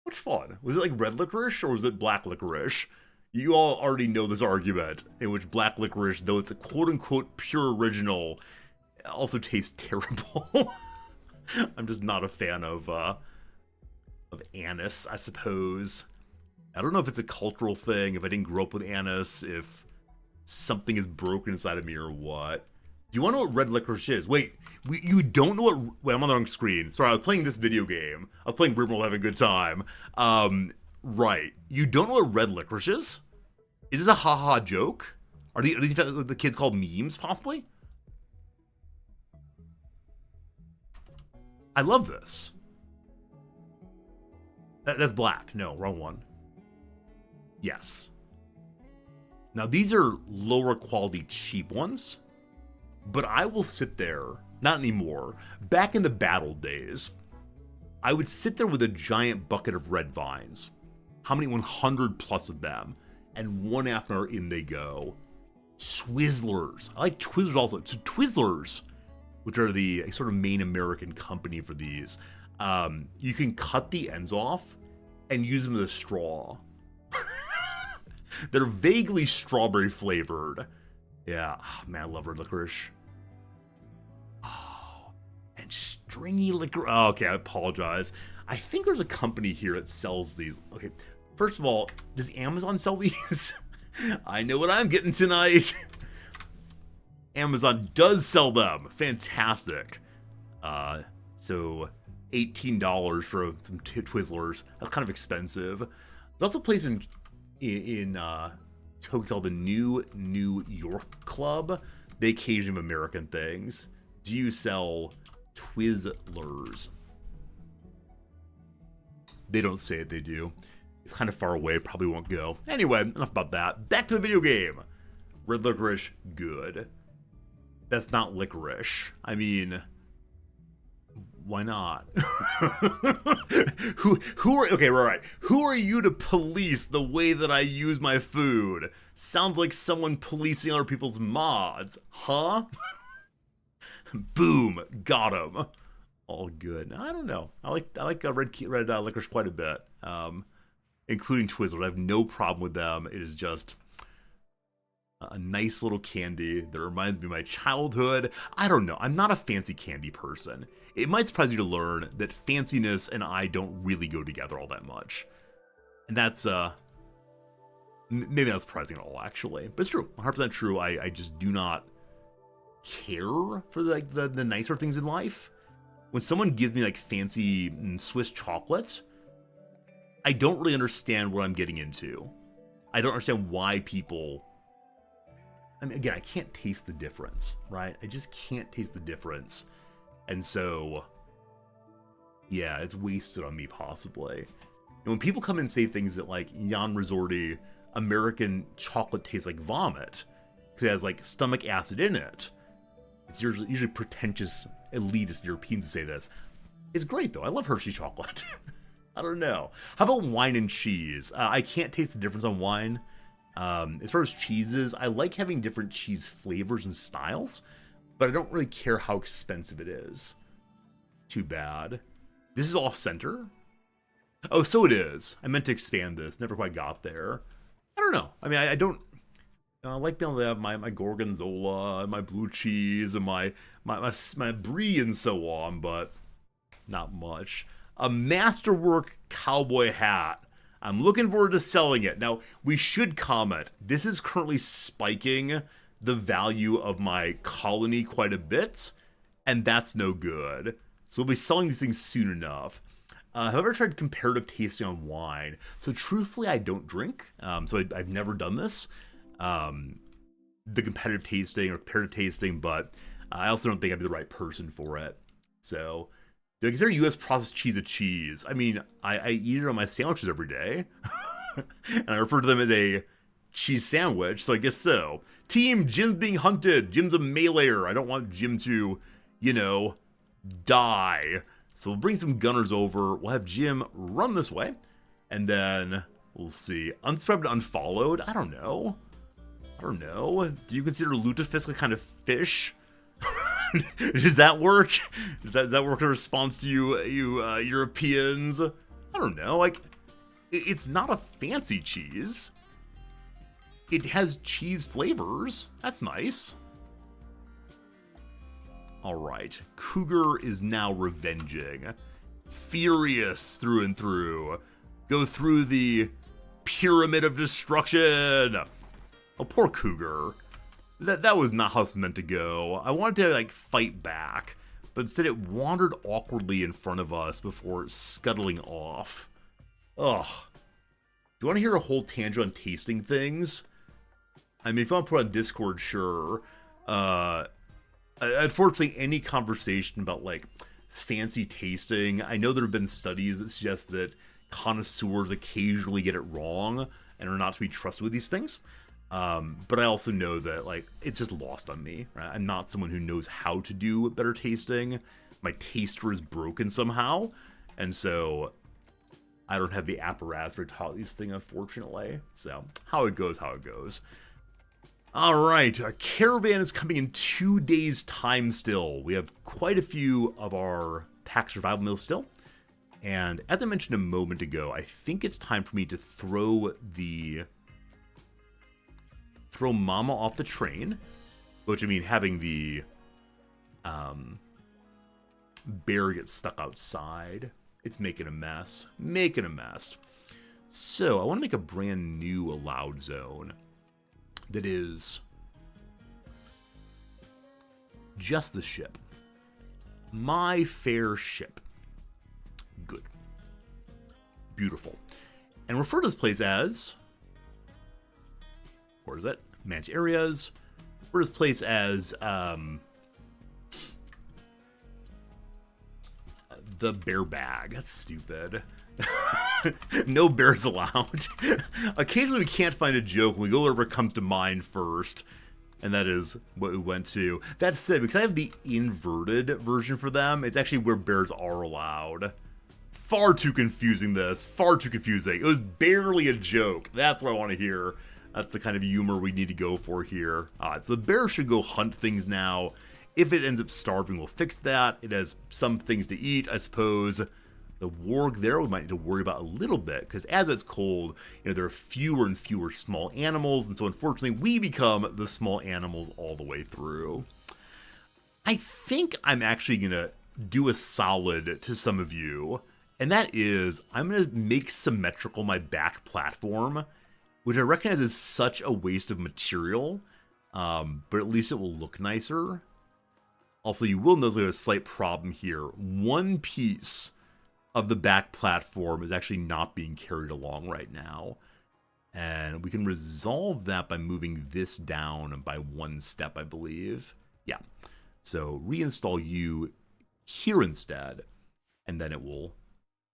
What fun. Was it like red licorice or was it black licorice? You all already know this argument in which black licorice, though it's a quote-unquote pure original, also tastes terrible. I'm just not a fan of anise, I suppose. I don't know if it's a cultural thing, if I didn't grow up with anise, if something is broken inside of me or what. Do you want to know what red licorice is? Wait, you don't know what... Wait, I'm on the wrong screen. Sorry, I was playing this video game. I was playing Rimworld, having a good time. Right. You don't know what red licorice is? Is this a haha joke? Are these the kids called memes, possibly? I love this. That's black. No, wrong one. Yes. Now, these are lower quality cheap ones, but I will sit there, not anymore, back in the battle days, I would sit there with a giant bucket of red vines. How many? 100 plus of them. And one after another, in they go. Twizzlers. I like Twizzlers also. So Twizzlers, which are the sort of main American company for these, you can cut the ends off and use them as a straw. They're vaguely strawberry flavored. Yeah, oh, man, I love red licorice. Oh, and stringy licorice. Oh, okay, I apologize. I think there's a company here that sells these. Okay, first of all, does Amazon sell these? I know what I'm getting tonight. Amazon does sell them. Fantastic. So $18 for some Twizzlers. That's kind of expensive. There's also a place in Tokyo called the New York Club. They occasionally have American things. Do you sell Twizzlers? They don't say it, they do. It's kind of far away, probably won't go. Anyway, enough about that. Back to the video game. Red licorice, good. That's not licorice. I mean, why not? Okay, right. Who are you to police the way that I use my food? Sounds like someone policing other people's mods, huh? Boom, got him. All good. I don't know. I like red licorice quite a bit, including Twizzlers. I have no problem with them. It is just a nice little candy that reminds me of my childhood. I don't know. I'm not a fancy candy person. It might surprise you to learn that fanciness and I don't really go together all that much. And that's, maybe not surprising at all, actually. But it's true. 100% true. I just do not care for the nicer things in life. When someone gives me like fancy Swiss chocolates, I don't really understand what I'm getting into. I don't understand why people... I mean, again, I can't taste the difference, right? I just can't taste the difference. And so, yeah, it's wasted on me, possibly. And when people come and say things that, like, Jan Resorti, American chocolate tastes like vomit, because it has, like, stomach acid in it, it's usually pretentious, elitist Europeans who say this. It's great, though. I love Hershey chocolate. I don't know. How about wine and cheese? I can't taste the difference on wine. As far as cheeses, I like having different cheese flavors and styles, but I don't really care how expensive it is. Too bad. This is off-center? Oh, so it is. I meant to expand this. Never quite got there. I don't know. I mean, I don't... I like being able to have my gorgonzola, and my blue cheese, and my brie and so on, but not much. A masterwork cowboy hat. I'm looking forward to selling it. Now, we should comment. This is currently spiking the value of my colony quite a bit, and that's no good. So we'll be selling these things soon enough. Have I ever tried comparative tasting on wine? So truthfully, I don't drink, so I've never done this. The competitive tasting or comparative tasting, but I also don't think I'd be the right person for it. So... do I consider U.S. processed cheese a cheese? I mean, I eat it on my sandwiches every day. And I refer to them as a cheese sandwich, so I guess so. Team, Jim's being hunted. Jim's a meleeer. I don't want Jim to, you know, die. So we'll bring some gunners over. We'll have Jim run this way. And then we'll see. Unsubscribed, unfollowed? I don't know. Do you consider lutefisk a kind of fish? Does that work? Does that work in response to you Europeans? I don't know. Like, it's not a fancy cheese. It has cheese flavors. That's nice. All right. Cougar is now revenging. Furious through and through. Go through the pyramid of destruction. Oh, poor Cougar. That was not how it's meant to go. I wanted to, like, fight back, but instead it wandered awkwardly in front of us before scuttling off. Ugh. Do you want to hear a whole tangent on tasting things? I mean, if you want to put it on Discord, sure. Unfortunately, any conversation about, like, fancy tasting, I know there have been studies that suggest that connoisseurs occasionally get it wrong and are not to be trusted with these things. But I also know that, like, it's just lost on me. Right? I'm not someone who knows how to do better tasting. My taster is broken somehow, and so I don't have the apparatus to taught these things, unfortunately. So, how it goes, how it goes. Alright, our caravan is coming in 2 days' time still. We have quite a few of our pack survival meals still. And as I mentioned a moment ago, I think it's time for me to throw Mama off the train. Which, I mean, having the bear get stuck outside. It's making a mess. Making a mess. So, I want to make a brand new allowed zone that is just the ship. My fair ship. Good. Beautiful. And refer to this place as... Where is it? Manage areas. Refer to this place as... the bear bag. That's stupid. No bears allowed. Occasionally we can't find a joke. We go wherever comes to mind first. And that is what we went to. That said, because I have the inverted version for them, it's actually where bears are allowed. Far too confusing this. Far too confusing. It was barely a joke. That's what I want to hear. That's the kind of humor we need to go for here. So the bear should go hunt things now. If it ends up starving, we'll fix that. It has some things to eat, I suppose. The warg there we might need to worry about a little bit, because as it's cold, there are fewer and fewer small animals, and so unfortunately we become the small animals all the way through. I think I'm actually going to do a solid to some of you, and that is I'm going to make symmetrical my back platform, which I recognize is such a waste of material, but at least it will look nicer. Also, you will notice we have a slight problem here. One piece of the back platform is actually not being carried along right now. And we can resolve that by moving this down by 1 step, I believe. Yeah. So reinstall you here instead, and then it will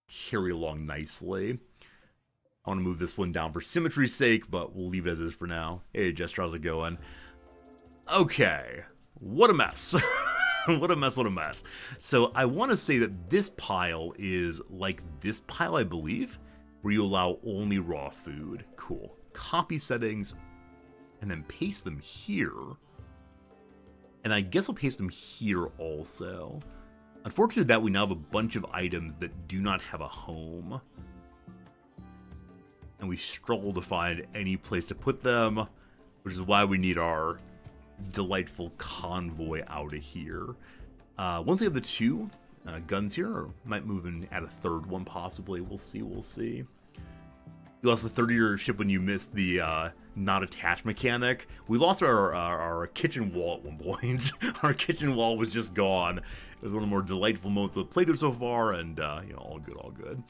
carry along nicely. I want to move this one down for symmetry's sake, but we'll leave it as is for now. Hey, Jester, how's it going? Okay. What a mess. What a mess, what a mess. So I want to say that this pile is like this pile, I believe, where you allow only raw food. Cool. Copy settings, and then paste them here. And I guess I'll paste them here also. Unfortunately, that we now have a bunch of items that do not have a home. And we struggle to find any place to put them, which is why we need our delightful convoy out of here. Once we have the 2 guns here, or might move and add a 3rd one possibly. We'll see, we'll see. You lost the 3rd of your ship when you missed the not attached mechanic. We lost our kitchen wall at one point. Our kitchen wall was just gone. It was one of the more delightful moments of the playthrough so far, and all good, all good.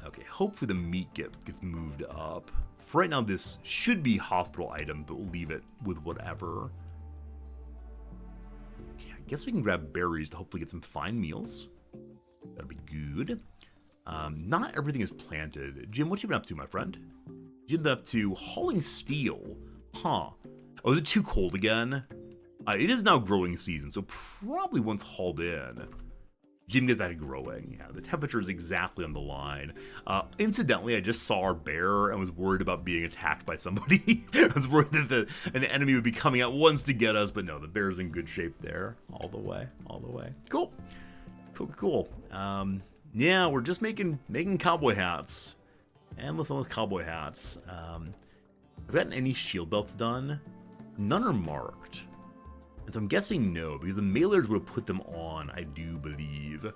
Okay, hopefully the meat gets moved up. For right now, this should be hospital item, but we'll leave it with whatever. Okay, I guess we can grab berries to hopefully get some fine meals. That'll be good. Not everything is planted. Jim, what you been up to, my friend? You've been up to hauling steel. Huh. Oh, is it too cold again? It is now growing season, so probably once hauled in, Jim gets back to growing. Yeah, the temperature is exactly on the line. Incidentally, I just saw our bear and was worried about being attacked by somebody. I was worried that an enemy would be coming at once to get us, but no, the bear's in good shape there. All the way, all the way. Cool. Cool, cool. Yeah, we're just making cowboy hats. Endless cowboy hats. Have I gotten any shield belts done? None are marked. And so I'm guessing no, because the mailers would have put them on, I do believe.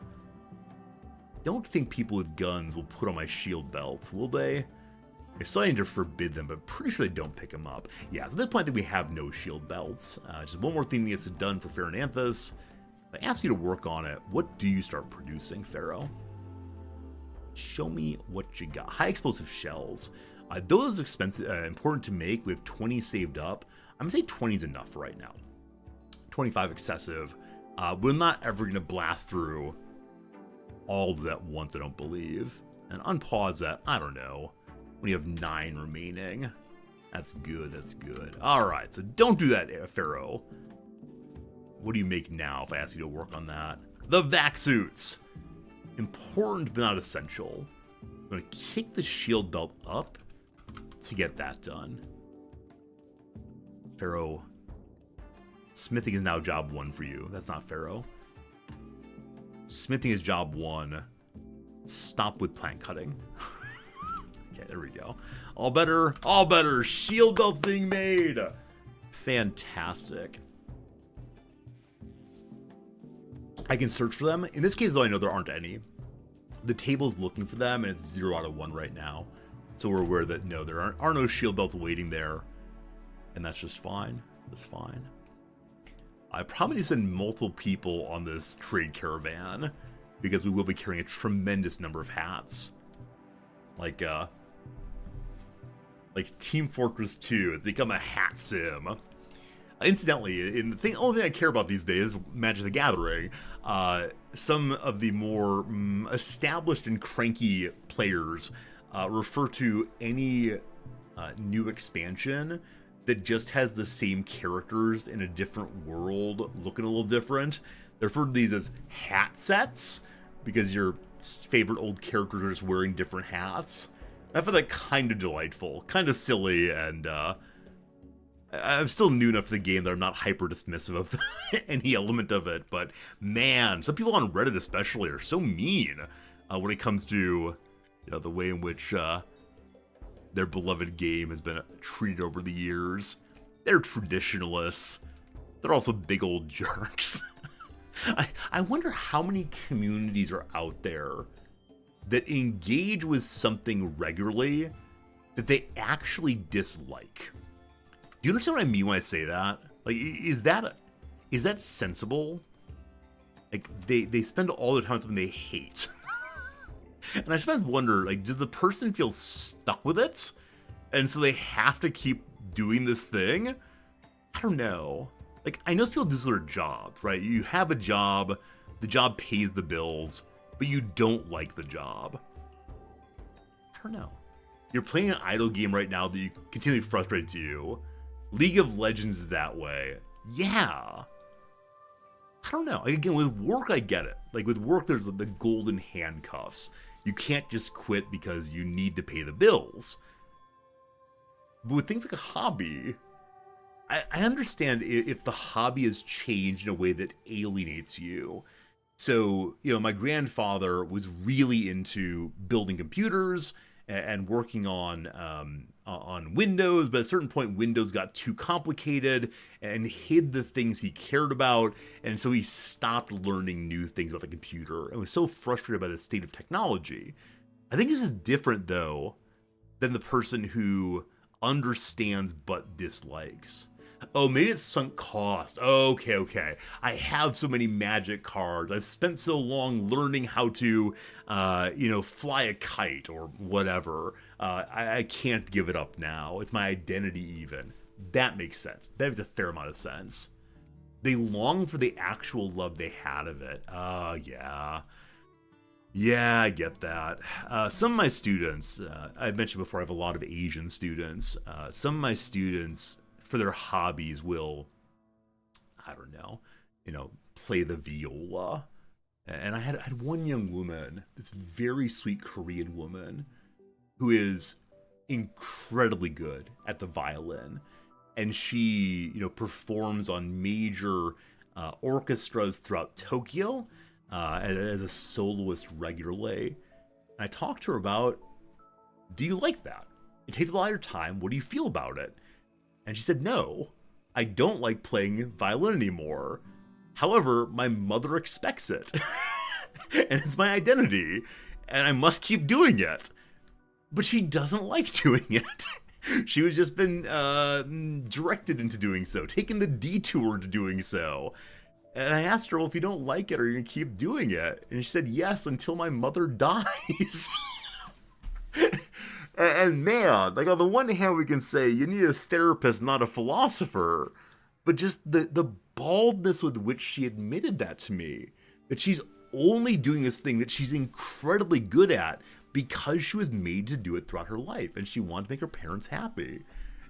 Don't think people with guns will put on my shield belts, will they? They're starting to forbid them, but pretty sure they don't pick them up. Yeah, so at this point I think we have no shield belts. Just one more thing that gets done for Farinanthus. If I ask you to work on it, what do you start producing, Pharaoh? Show me what you got. High explosive shells. Those are expensive, important to make. We have 20 saved up. I'm going to say 20 is enough right now. 25 excessive. We're not ever going to blast through all of that once, I don't believe. And unpause that, I don't know, when you have 9 remaining. That's good, that's good. Alright, so don't do that, Pharaoh. What do you make now if I ask you to work on that? The vac suits! Important but not essential. I'm going to kick the shield belt up to get that done. Pharaoh, smithing is now job 1 for you. That's not Pharaoh. Smithing is job 1. Stop with plant cutting. Okay, there we go. All better, all better. Shield belts being made. Fantastic. I can search for them. In this case, though, I know there aren't any. The table's looking for them, and it's 0 out of 1 right now. So we're aware that, no, there are no shield belts waiting there. And that's just fine. That's fine. I probably need to send multiple people on this trade caravan, because we will be carrying a tremendous number of hats. Like Team Fortress 2 has become a hat sim. Incidentally, in the only thing I care about these days is Magic the Gathering. Some of the more established and cranky players refer to any new expansion that just has the same characters in a different world, looking a little different. They refer to these as hat sets, because your favorite old characters are just wearing different hats. I find that kind of delightful, kind of silly, and I'm still new enough to the game that I'm not hyper dismissive of any element of it, but man, some people on Reddit especially are so mean when it comes to the way in which their beloved game has been treated over the years. They're traditionalists. They're also big old jerks. I wonder how many communities are out there that engage with something regularly that they actually dislike. Do you understand what I mean when I say that? Like, is that sensible? Like, they spend all their time on something they hate. And I sometimes wonder, like, does the person feel stuck with it? And so they have to keep doing this thing? I don't know. Like, I know people do their jobs, right? You have a job, the job pays the bills, but you don't like the job. I don't know. You're playing an idle game right now that you continually frustrates you. League of Legends is that way. Yeah. I don't know. Like, again, with work, I get it. Like, with work, there's the golden handcuffs. You can't just quit because you need to pay the bills. But with things like a hobby, I understand if the hobby has changed in a way that alienates you. So, my grandfather was really into building computers and working on Windows, but at a certain point, Windows got too complicated and hid the things he cared about, and so he stopped learning new things about the computer and was so frustrated by the state of technology. I think this is different, though, than the person who understands but dislikes. Oh, maybe it's sunk cost. Okay. I have so many magic cards. I've spent so long learning how to, fly a kite or whatever. I can't give it up now. It's my identity even. That makes sense. That makes a fair amount of sense. They long for the actual love they had of it. Yeah. Yeah, I get that. Some of my students, I've mentioned before, I have a lot of Asian students. Some of my students, for their hobbies, will, I don't know, play the viola. And I had one young woman, this very sweet Korean woman, who is incredibly good at the violin. And she, performs on major orchestras throughout Tokyo as a soloist regularly. And I talked to her about, do you like that? It takes up a lot of your time. What do you feel about it? And she said, no, I don't like playing violin anymore. However, my mother expects it. And it's my identity. And I must keep doing it. But she doesn't like doing it. She was just been directed into doing so, taken the detour to doing so. And I asked her, well, if you don't like it, are you going to keep doing it? And she said, yes, until my mother dies. And man, like, on the one hand, we can say you need a therapist, not a philosopher. But just the baldness with which she admitted that to me, that she's only doing this thing that she's incredibly good at because she was made to do it throughout her life, and she wanted to make her parents happy.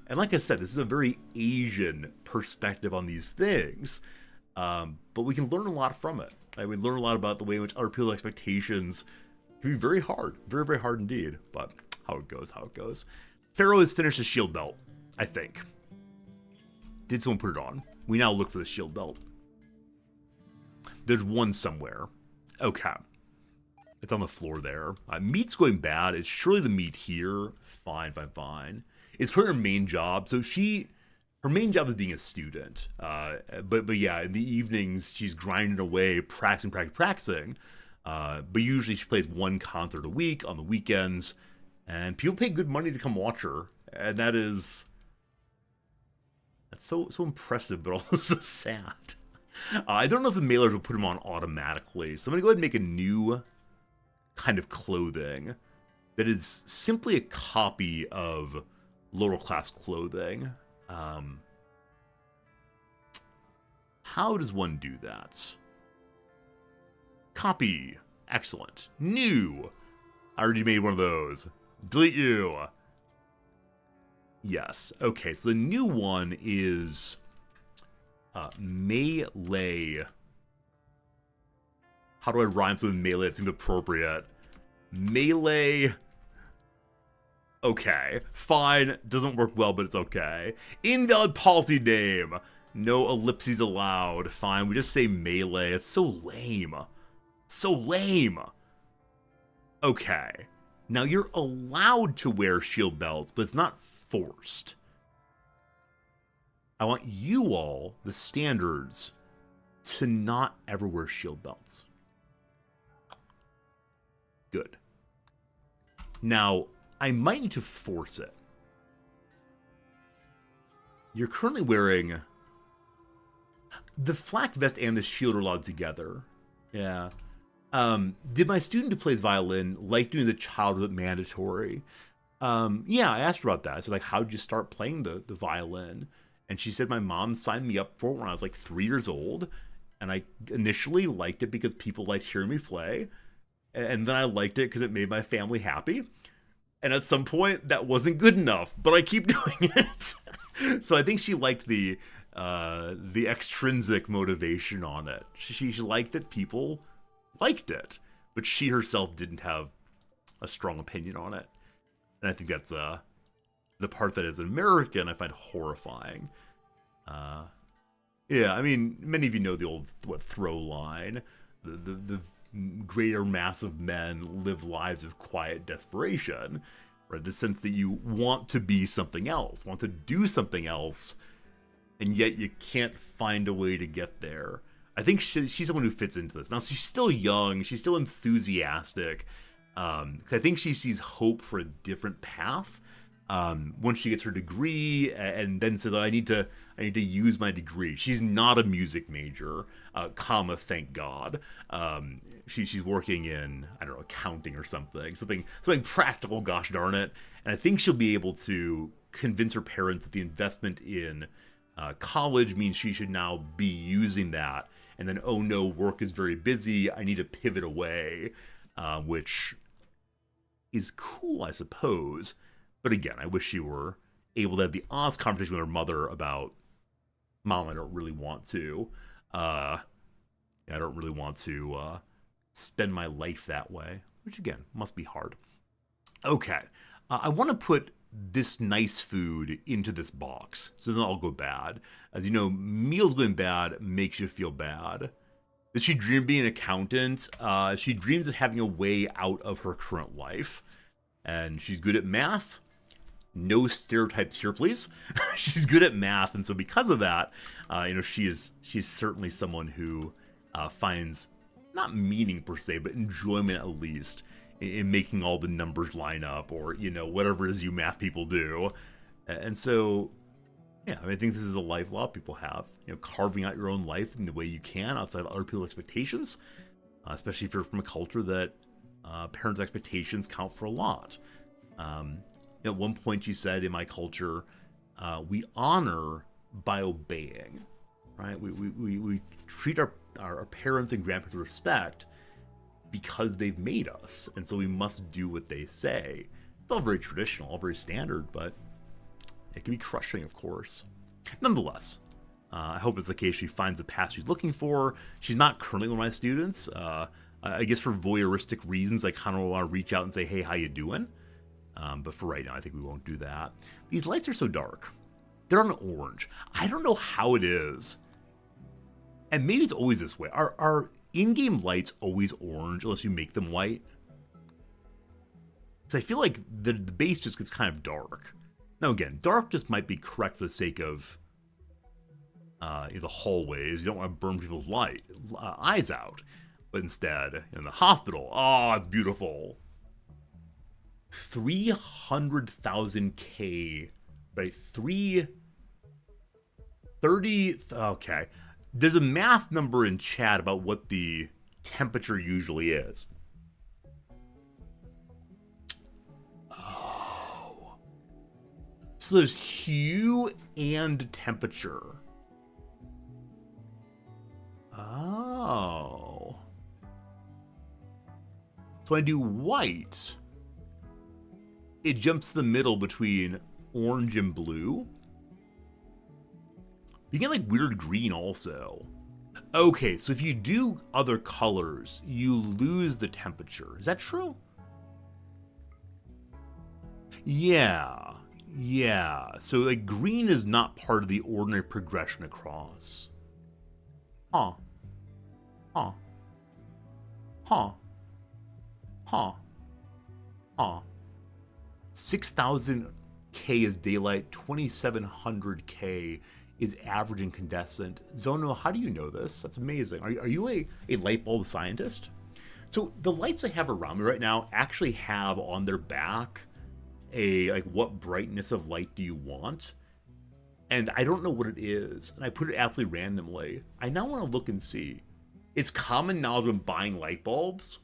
And like I said, this is a very Asian perspective on these things, but we can learn a lot from it. Right? We learn a lot about the way in which other people's expectations can be very hard, very, very hard indeed. But how it goes, how it goes. Pharaoh has finished his shield belt, I think. Did someone put it on? We now look for the shield belt. There's one somewhere. Okay. It's on the floor there. Meat's going bad. It's surely the meat here. Fine, fine, fine. It's her main job. So her main job is being a student. But yeah, in the evenings, she's grinding away, practicing. But usually she plays one concert a week on the weekends. And people pay good money to come watch her. And that's so impressive, but also so sad. I don't know if the mailers will put them on automatically. So I'm going to go ahead and make a new kind of clothing that is simply a copy of lower class clothing. How does one do that? Copy. Excellent. New. I already made one of those. Delete you. Yes. Okay, so the new one is melee. How do I rhyme something with melee that seems appropriate? Melee. Okay. Fine. Doesn't work well, but it's okay. Invalid policy name. No ellipses allowed. Fine. We just say melee. It's so lame. So lame. Okay. Now you're allowed to wear shield belts, but it's not forced. I want you all, the standards, to not ever wear shield belts. Good. Now, I might need to force it. You're currently wearing the flak vest and the shield are allowed together. Yeah. Did my student who plays violin like doing the childhood mandatory? Yeah, I asked her about that. So, like, how did you start playing the violin? And she said my mom signed me up for it when I was like 3 years old. And I initially liked it because people liked hearing me play. And then I liked it because it made my family happy. And at some point, that wasn't good enough, but I keep doing it. So I think she liked the extrinsic motivation on it. She liked that people liked it, but she herself didn't have a strong opinion on it. And I think that's the part that as an American I find horrifying. Yeah, I mean, many of you know the old throw line. The greater mass of men live lives of quiet desperation, right? The sense that you want to be something else, want to do something else, and yet you can't find a way to get there. I think she's someone who fits into this. Now, she's still young, she's still enthusiastic. I think she sees hope for a different path. Once she gets her degree, and then says, I need to use my degree. She's not a music major, thank God. She's working in, I don't know, accounting or something practical, gosh darn it. And I think she'll be able to convince her parents that the investment in college means she should now be using that. And then, oh no, work is very busy, I need to pivot away, which is cool, I suppose. But again, I wish she were able to have the honest conversation with her mother about, Mom, I don't really want to. I don't really want to spend my life that way. Which, again, must be hard. Okay. I want to put this nice food into this box so it doesn't all go bad. As you know, meals going bad makes you feel bad. Does she dream of being an accountant? She dreams of having a way out of her current life. And she's good at math. No stereotypes here, please. She's good at math, and so because of that, she's certainly someone who finds not meaning per se, but enjoyment at least in making all the numbers line up, or whatever it is you math people do. And so, yeah, I think this is a life a lot of people have. Carving out your own life in the way you can outside of other people's expectations, especially if you're from a culture that parents' expectations count for a lot. At one point she said, in my culture, we honor by obeying, right? We treat our parents and grandparents with respect, because they've made us, and so we must do what they say. It's all very traditional, all very standard, but it can be crushing, of course. Nonetheless, I hope it's the case she finds the path she's looking for. She's not currently one of my students. I guess for voyeuristic reasons, I kind of want to reach out and say, hey, how you doing? But for right now, I think we won't do that. These lights are so dark. They're on orange. I don't know how it is. And maybe it's always this way. Are in-game lights always orange unless you make them white? Because I feel like the base just gets kind of dark. Now again, dark just might be correct for the sake of the hallways. You don't want to burn people's eyes out. But instead, in the hospital, oh, it's beautiful. 300,000 K, right? 330. Okay. There's a math number in chat about what the temperature usually is. Oh. So there's hue and temperature. Oh. So I do white. It jumps to the middle between orange and blue. You get like weird green also. Okay, so if you do other colors, you lose the temperature. Is that true? Yeah. So like green is not part of the ordinary progression across. Huh. 6,000 K is daylight, 2,700 K is average incandescent. Zono, how do you know this? That's amazing. Are you a light bulb scientist? So the lights I have around me right now actually have on their back like what brightness of light do you want? And I don't know what it is, and I put it absolutely randomly. I now want to look and see. It's common knowledge when buying light bulbs.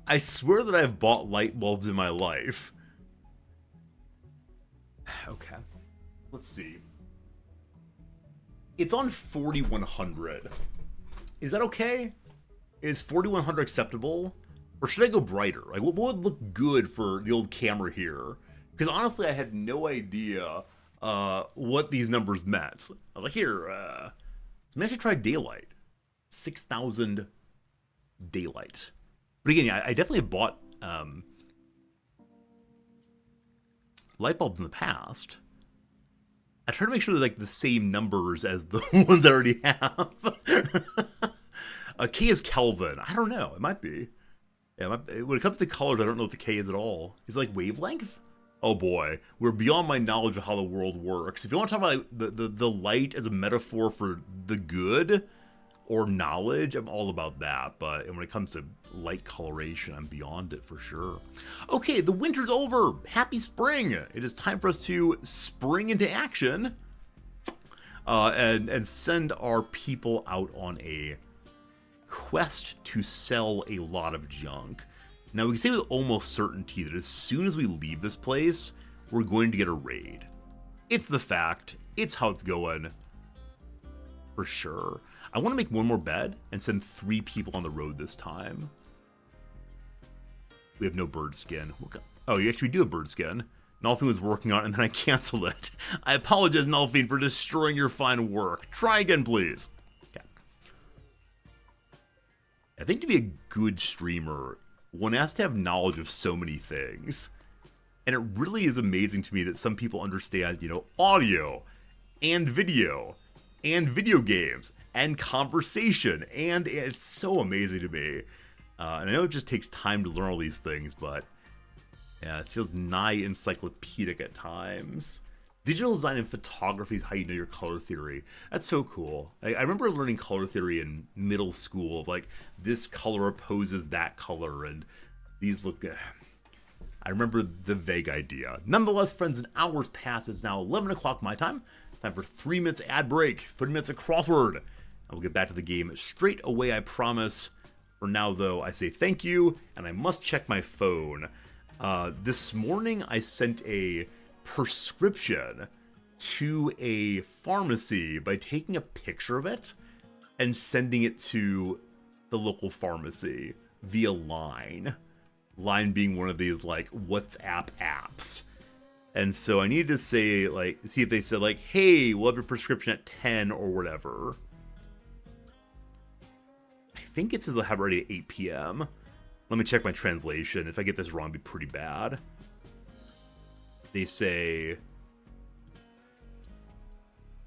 I swear that I've bought light bulbs in my life. Okay. Let's see. It's on 4,100. Is that okay? Is 4,100 acceptable? Or should I go brighter? Like, what would look good for the old camera here? Because honestly, I had no idea what these numbers meant. I was like, here, so maybe I should try daylight. 6,000 daylight. But again, I definitely have bought light bulbs in the past. I try to make sure they're like the same numbers as the ones I already have. K is Kelvin. I don't know. It might be. Yeah, when it comes to colors, I don't know what the K is at all. Is it like wavelength? Oh boy, we're beyond my knowledge of how the world works. If you want to talk about like, the light as a metaphor for the good or knowledge, I'm all about that. But when it comes to light coloration, I'm beyond it for sure. Okay, the winter's over. Happy spring. It is time for us to spring into action and send our people out on a quest to sell a lot of junk. Now, we can say with almost certainty that as soon as we leave this place, we're going to get a raid. It's the fact. It's how it's going. For sure. I want to make one more bed and send 3 people on the road this time. We have no bird skin. Oh, you actually do have bird skin. Nalfine was working on it and then I canceled it. I apologize, Nalfine, for destroying your fine work. Try again, please. Okay. I think to be a good streamer, one has to have knowledge of so many things. And it really is amazing to me that some people understand, audio and video games and conversation. And it's so amazing to me. And I know it just takes time to learn all these things, but yeah, it feels nigh encyclopedic at times. Digital design and photography is how you know your color theory. That's so cool. I remember learning color theory in middle school of like, this color opposes that color, and these look good. I remember the vague idea. Nonetheless, friends, an hour's pass. It's now 11 o'clock my time. Time for 3 minutes ad break, 30 minutes of crossword. And we'll get back to the game straight away, I promise. For now, though, I say thank you, and I must check my phone. This morning, I sent a prescription to a pharmacy by taking a picture of it. and sending it to the local pharmacy via Line. Line being one of these, like, WhatsApp apps. And so I needed to say, like, see if they said, like, hey, we'll have your prescription at 10 or whatever. I think it says they'll have it ready at 8 p.m. Let me check my translation. If I get this wrong, it'd be pretty bad. They say,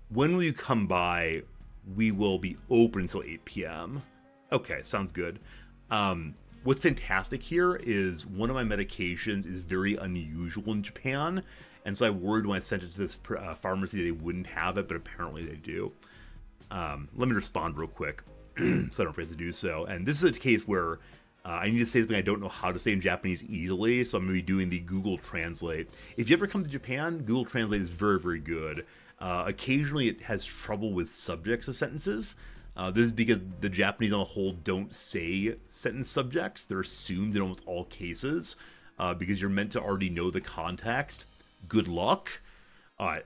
when will you come by? We will be open until 8 p.m. Okay, sounds good. What's fantastic here is one of my medications is very unusual in Japan, and so I worried when I sent it to this pharmacy they wouldn't have it, but apparently they do. Let me respond real quick, so I don't forget to do so. And this is a case where I need to say something I don't know how to say in Japanese easily, so I'm going to be doing the Google Translate. If you ever come to Japan, Google Translate is very, very good. Occasionally it has trouble with subjects of sentences. This is because the Japanese on the whole don't say sentence subjects. They're assumed in almost all cases because you're meant to already know the context. Good luck. All right.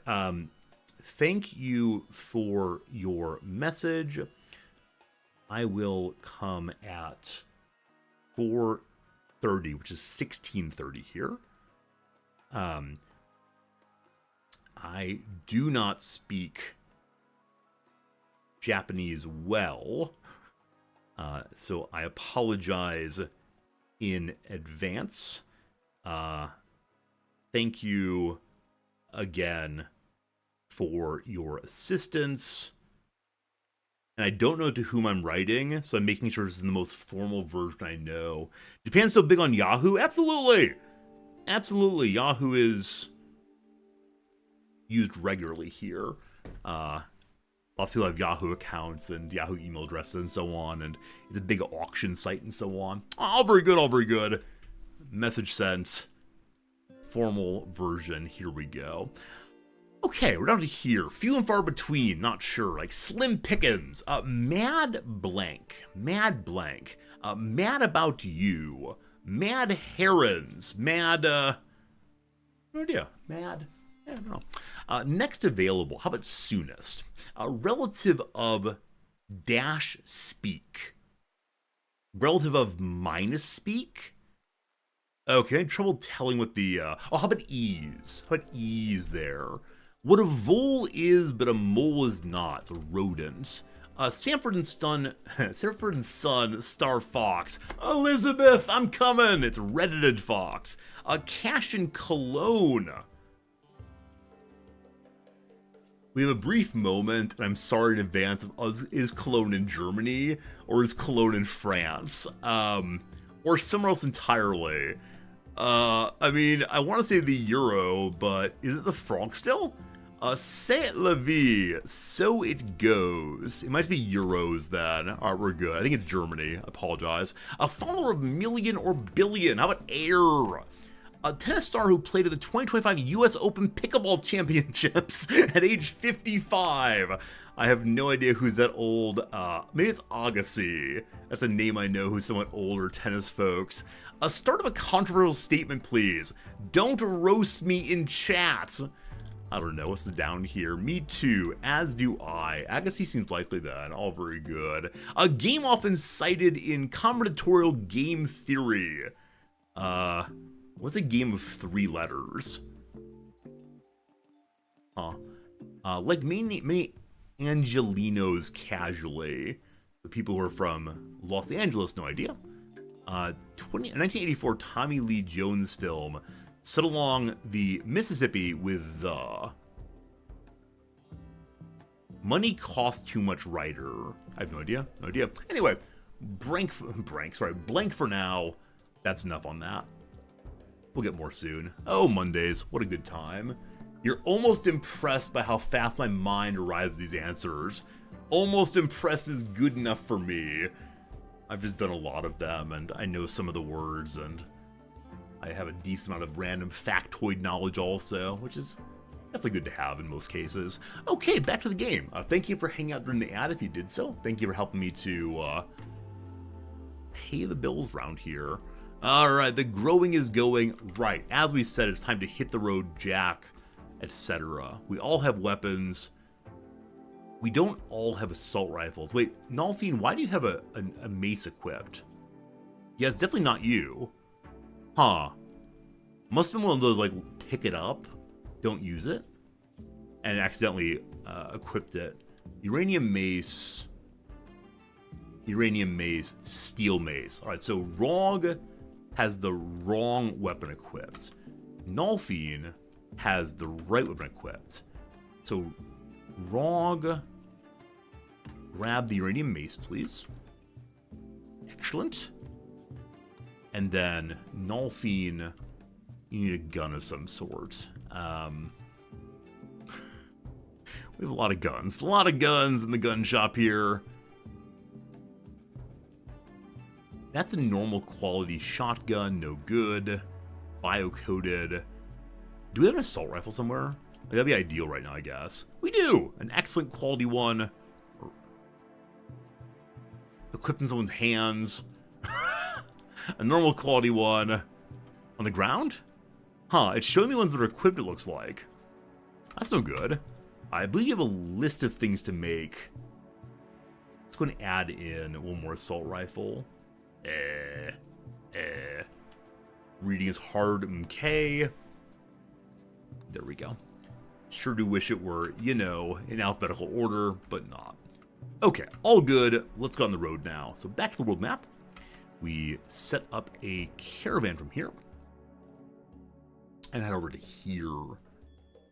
Thank you for your message. I will come at 4:30, which is 16:30 here. I do not speak Japanese well, so I apologize in advance. Thank you again for your assistance. And I don't know to whom I'm writing, so I'm making sure this is the most formal version I know. Japan's so big on Yahoo? Absolutely! Absolutely, Yahoo is used regularly here. Lots of people have Yahoo accounts and Yahoo email addresses and so on, and it's a big auction site and so on. All very good, all very good. Message sent. Formal version, here we go. Okay, we're down to here. Few and far between, not sure. Like slim pickings. Mad blank. Mad blank. Mad about you. Mad herons. Mad, no idea. Mad, I don't know. Next available, how about soonest? Relative of dash speak. Relative of minus speak? Okay, I had trouble telling what the, how about ease? How about ease there? What a vole is, but a mole is not. It's a rodent. Sanford and Son, Star Fox. Elizabeth, I'm coming! It's reddited fox. Cash and Cologne. We have a brief moment, and I'm sorry in advance of is Cologne in Germany, or is Cologne in France? Or somewhere else entirely. I mean, I want to say the euro, but is it the franc still? C'est la vie, so it goes. It might be euros then. All right, we're good. I think it's Germany. I apologize. A follower of million or billion. How about air? A tennis star who played at the 2025 U.S. Open Pickleball Championships at age 55. I have no idea who's that old. Maybe it's Agassi. That's a name I know who's somewhat older tennis folks. A start of a controversial statement, please. Don't roast me in chat. I don't know, what's the down here? Me too, as do I. Agassi seems likely then, all very good. A game often cited in combinatorial game theory. What's a game of 3 letters? Like many Angelinos casually. The people who are from Los Angeles, no idea. 1984 Tommy Lee Jones film set along the Mississippi with the money cost too much writer. I have no idea. Anyway, blank for now. That's enough on that. We'll get more soon. Oh, Mondays, what a good time. You're almost impressed by how fast my mind arrives at these answers. Almost impressed is good enough for me. I've just done a lot of them, and I know some of the words, and I have a decent amount of random factoid knowledge also, which is definitely good to have in most cases. Okay, back to the game. Thank you for hanging out during the ad if you did so. Thank you for helping me to pay the bills around here. Alright, the growing is going right. As we said, it's time to hit the road, Jack, etc. We all have weapons. We don't all have assault rifles. Wait, Nalfine, why do you have a mace equipped? Yeah, it's definitely not you. Huh. Must have been one of those, like, pick it up, don't use it, and accidentally equipped it. Uranium mace, steel mace. Alright, so Rog has the wrong weapon equipped. Nalfine has the right weapon equipped. So, Rog, grab the uranium mace, please. Excellent. And then, Nalfine, you need a gun of some sort. We have a lot of guns. A lot of guns in the gun shop here. That's a normal quality shotgun, no good. Bio-coated. Do we have an assault rifle somewhere? Like, that'd be ideal right now, I guess. We do! An excellent quality one. Equipped in someone's hands. A normal quality one. On the ground? Huh, it's showing me ones that are equipped, it looks like. That's no good. I believe you have a list of things to make. Let's go and add in one more assault rifle. Reading is hard, okay. There we go. Sure do wish it were, you know, in alphabetical order, but not. Okay, all good. Let's go on the road now. So back to the world map. We set up a caravan from here. And head over to here.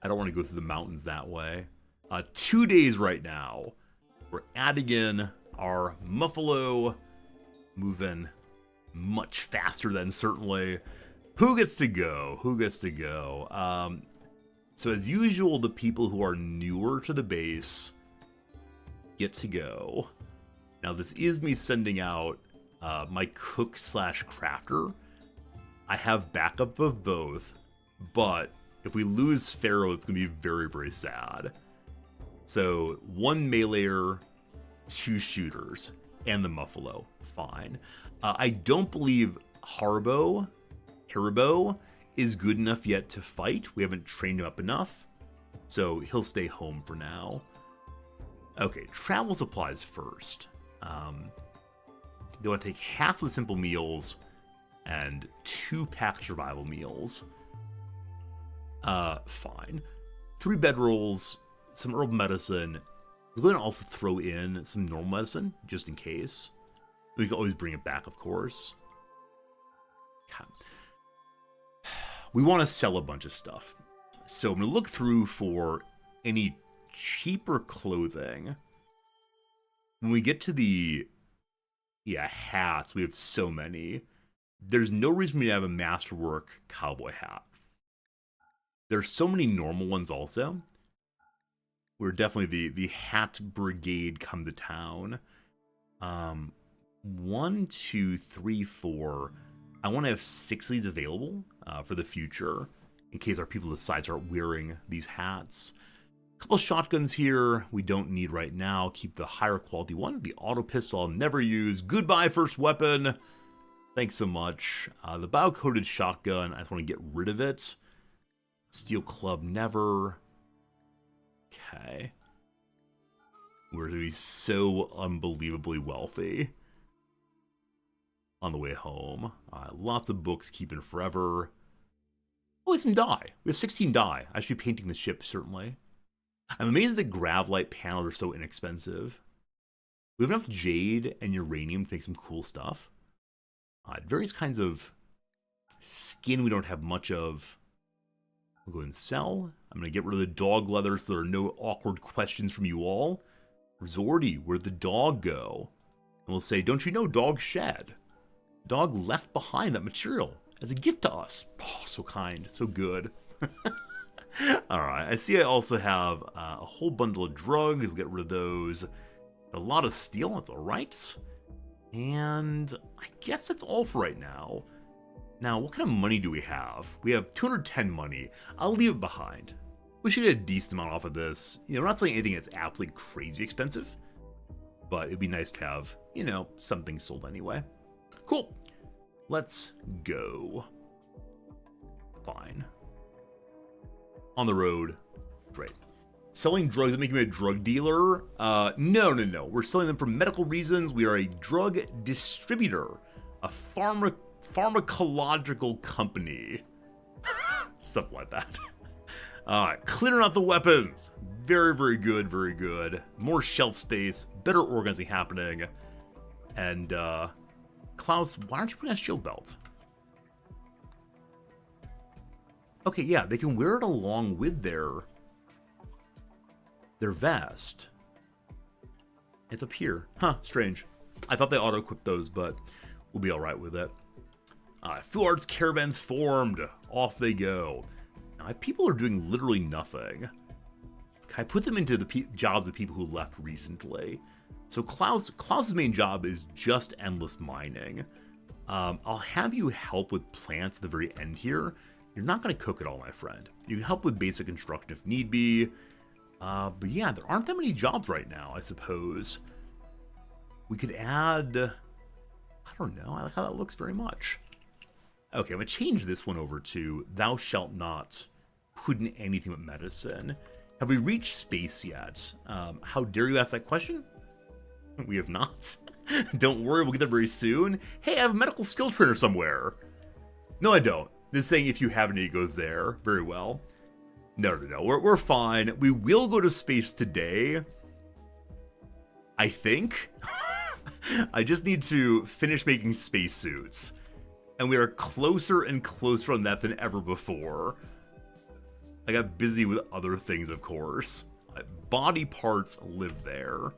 I don't want to go through the mountains that way. 2 days right now. We're adding in our Muffalo. Moving much faster than certainly. Who gets to go? Who gets to go? So as usual, the people who are newer to the base get to go. Now this is me sending out my cook / crafter. I have backup of both, but if we lose Pharaoh, it's going to be very, very sad. So 1 meleeer, 2 shooters, and the Muffalo. Fine. I don't believe Haribo is good enough yet to fight. We haven't trained him up enough, so he'll stay home for now. Okay, travel supplies first. They want to take half of the simple meals and 2 pack survival meals. Fine. 3 bedrolls, some herbal medicine. We're going to also throw in some normal medicine, just in case. We can always bring it back, of course. Okay. We want to sell a bunch of stuff. So I'm going to look through for any cheaper clothing. When we get to the... yeah, hats, we have so many. There's no reason for me to have a masterwork cowboy hat. There's so many normal ones also. We're definitely the hat brigade come to town. 1, 2, 3, 4. I want to have 6 of these available for the future, in case our people decide to start wearing these hats. A couple shotguns here we don't need right now. Keep the higher quality one. The auto pistol I'll never use. Goodbye, first weapon. Thanks so much. The bio-coated shotgun, I just want to get rid of it. Steel club, never. Okay. We're going to be so unbelievably wealthy on the way home. Lots of books, keeping forever. Oh, some dye. We have 16 dye. I should be painting the ship, certainly. I'm amazed that Gravlite panels are so inexpensive. We have enough jade and uranium to make some cool stuff. Various kinds of skin we don't have much of. We'll go and sell. I'm going to get rid of the dog leather so there are no awkward questions from you all. Resorty, where'd the dog go? And we'll say, don't you know dog shed? Dog left behind that material as a gift to us. Oh, so kind, so good. Alright, I see I also have a whole bundle of drugs. We'll get rid of those. A lot of steel, that's alright. And I guess that's all for right now. Now, what kind of money do we have? We have 210 money. I'll leave it behind. We should get a decent amount off of this. You know, we're not selling anything that's absolutely crazy expensive. But it'd be nice to have, you know, something sold anyway. Cool. Let's go. Fine. On the road. Great. Selling drugs and making me a drug dealer? No. We're selling them for medical reasons. We are a drug distributor, a pharmacological company. Something like that. Clearing out the weapons. Very, very good, very good. More shelf space, better organizing happening. And, Klaus, why aren't you putting a shield belt? Okay, yeah, they can wear it along with their vest. It's up here. Huh, strange. I thought they auto-equipped those, but we'll be alright with it. Fu Arts caravans formed. Off they go. Now, people are doing literally nothing. I put them into the jobs of people who left recently. So Klaus's main job is just endless mining. I'll have you help with plants at the very end here. You're not going to cook it all, my friend. You can help with basic construction if need be. But yeah, there aren't that many jobs right now, I suppose. We could add... I don't know. I like how that looks very much. Okay, I'm going to change this one over to Thou shalt not put in anything but medicine. Have we reached space yet? How dare you ask that question? We have not. Don't worry, we'll get there very soon. Hey, I have a medical skill trainer somewhere. No, I don't. This is saying if you have any, it goes there. Very well. No. We're fine. We will go to space today. I think. I just need to finish making spacesuits. And we are closer and closer on that than ever before. I got busy with other things, of course. Body parts live there.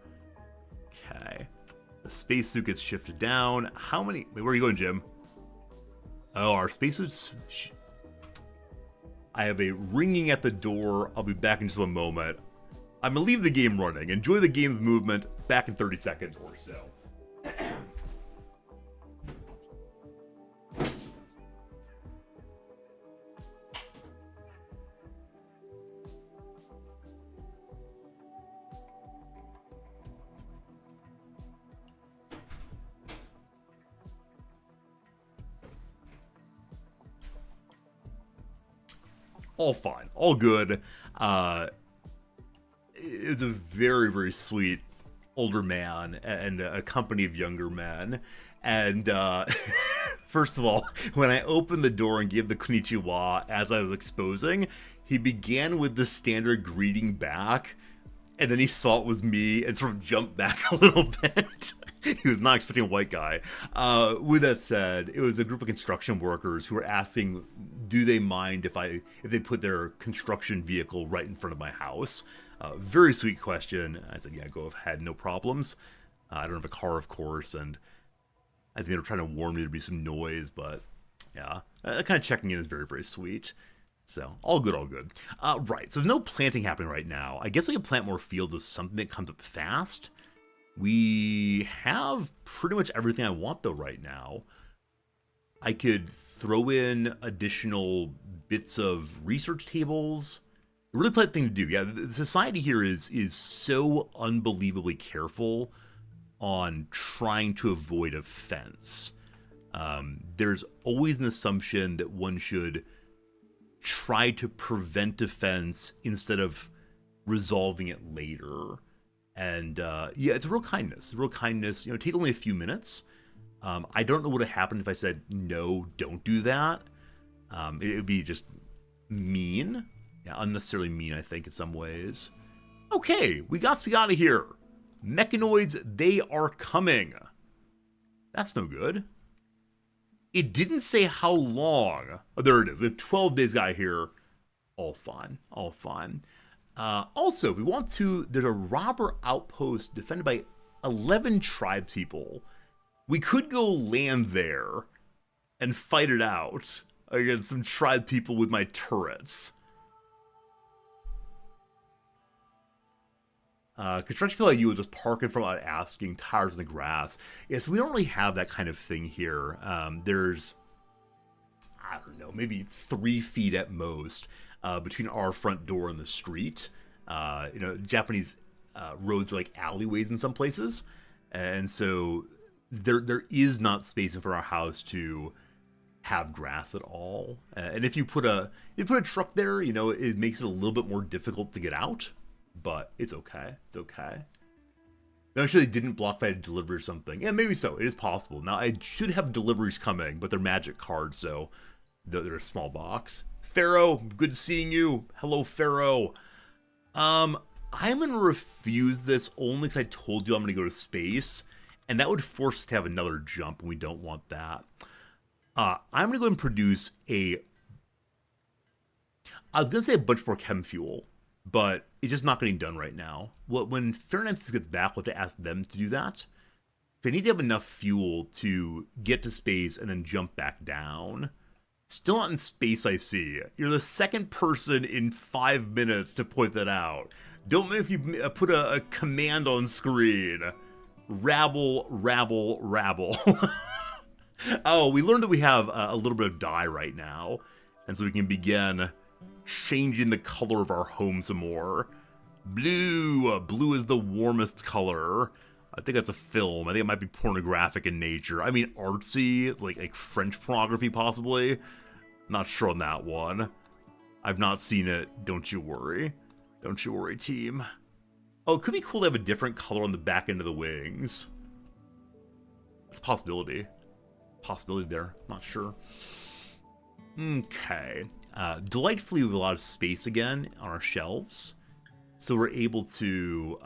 Okay. The spacesuit gets shifted down. How many... Wait, where are you going, Jim? Oh, our spacesuits... I have a ringing at the door. I'll be back in just a moment. I'm going to leave the game running. Enjoy the game's movement. Back in 30 seconds or so. All fine, all good. It's a very, very sweet older man and a company of younger men. And first of all, when I opened the door and gave the konnichiwa as I was exposing, he began with the standard greeting back. And then he saw it was me and sort of jumped back a little bit. He was not expecting a white guy. With that said, it was a group of construction workers who were asking, do they mind if they put their construction vehicle right in front of my house? Very sweet question. I said, yeah, go ahead, no problems. I don't have a car, of course, and I think they were trying to warn me there'd be some noise, but yeah, kind of checking in is very, very sweet. So, all good, all good. Right, so there's no planting happening right now. I guess we can plant more fields of something that comes up fast. We have pretty much everything I want, though, right now. I could throw in additional bits of research tables. A really polite thing to do. Yeah, the society here is so unbelievably careful on trying to avoid offense. There's always an assumption that one should try to prevent offense instead of resolving it later. And yeah, it's a real kindness. You know, it takes only a few minutes. I don't know what would have happened if I said, no, don't do that. It would be just mean. Yeah, unnecessarily mean, I think, in some ways. Okay, we got to get out of here. Mechanoids, they are coming. That's no good. It didn't say how long. Oh, there it is. We have 12 days got here. All fine. All fine. Also, if we want to, there's a robber outpost defended by 11 tribespeople. We could go land there and fight it out against some tribespeople with my turrets. Construction people like you will just park in front without asking, tires in the grass. Yeah, so we don't really have that kind of thing here. There's, I don't know, maybe 3 feet at most between our front door and the street. You know, Japanese roads are like alleyways in some places. And so there is not space in front of our house to have grass at all. And if you put a truck there, you know, it makes it a little bit more difficult to get out. but it's okay. It's okay. No, actually, they didn't block if I had delivery or something. Yeah, maybe so. It is possible. Now, I should have deliveries coming, but they're magic cards, so they're a small box. Pharaoh, good seeing you. Hello, Pharaoh. I'm going to refuse this only because I told you I'm going to go to space, and that would force us to have another jump, and we don't want that. I'm going to go ahead and produce a... I was going to say a bunch more chem fuel, but it's just not getting done right now. Well, when Fahrenheit gets back, we'll have to ask them to do that. They need to have enough fuel to get to space and then jump back down. Still not in space, I see. You're the second person in 5 minutes to point that out. Don't make me put a command on screen. Rabble, rabble, rabble. Oh, we learned that we have a little bit of dye right now. And so we can begin changing the color of our home some more. Blue. Blue is the warmest color. I think that's a film. I think it might be pornographic in nature. I mean, artsy, like French pornography, possibly. Not sure on that one. I've not seen it. Don't you worry. Don't you worry, team. Oh, it could be cool to have a different color on the back end of the wings. That's a possibility. Possibility there. Not sure. Okay. Delightfully, we have a lot of space again on our shelves. So we're able to...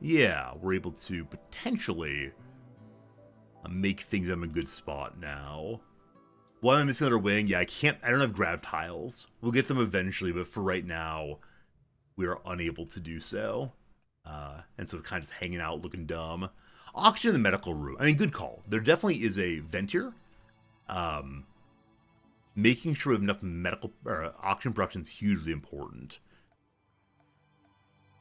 yeah, we're able to potentially make things in a good spot now. Why am I missing another wing? Yeah, I don't have grav tiles. We'll get them eventually, but for right now, we are unable to do so. And so it's kind of just hanging out, looking dumb. Oxygen in the medical room. I mean, good call. There definitely is a vent here. Making sure we have enough medical oxygen production is hugely important.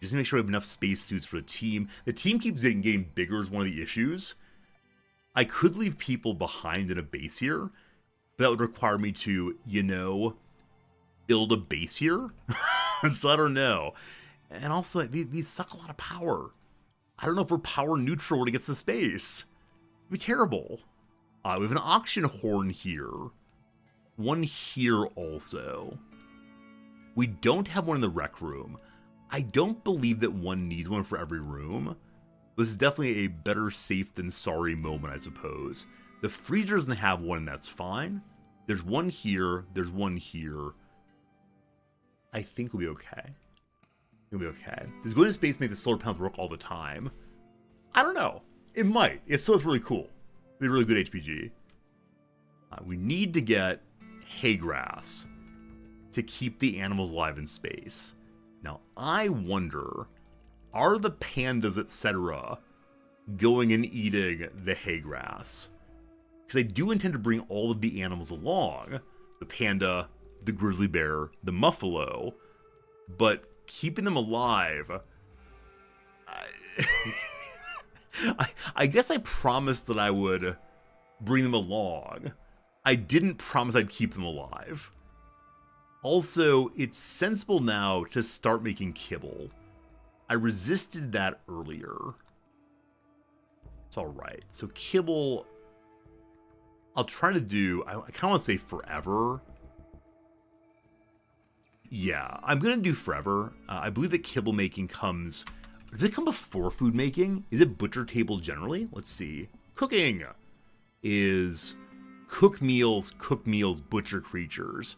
Just to make sure we have enough spacesuits for the team. The team keeps getting bigger is one of the issues. I could leave people behind in a base here, but that would require me to, you know, build a base here. So I don't know. And also, these suck a lot of power. I don't know if we're power neutral when it gets to space. It'd be terrible. We have an auction horn here. One here also. We don't have one in the rec room. I don't believe that one needs one for every room. This is definitely a better safe than sorry moment, I suppose. The freezer doesn't have one, and that's fine. There's one here. There's one here. I think we'll be okay. We'll be okay. Does going to space make the solar panels work all the time? I don't know. It might. If so, it's really cool. It'd be a really good HPG. We need to get hay grass to keep the animals alive in space. Now, I wonder, are the pandas, etc., going and eating the hay grass? Because I do intend to bring all of the animals along. The panda, the grizzly bear, the muffalo. But keeping them alive... I guess I promised that I would bring them along. I didn't promise I'd keep them alive. Also, it's sensible now to start making kibble. I resisted that earlier. It's alright. So kibble, I'll try to do, I kind of want to say forever. Yeah, I'm going to do forever. I believe that kibble making comes... Does it come before food making? Is it butcher table generally? Let's see. Cooking is cook meals, butcher creatures.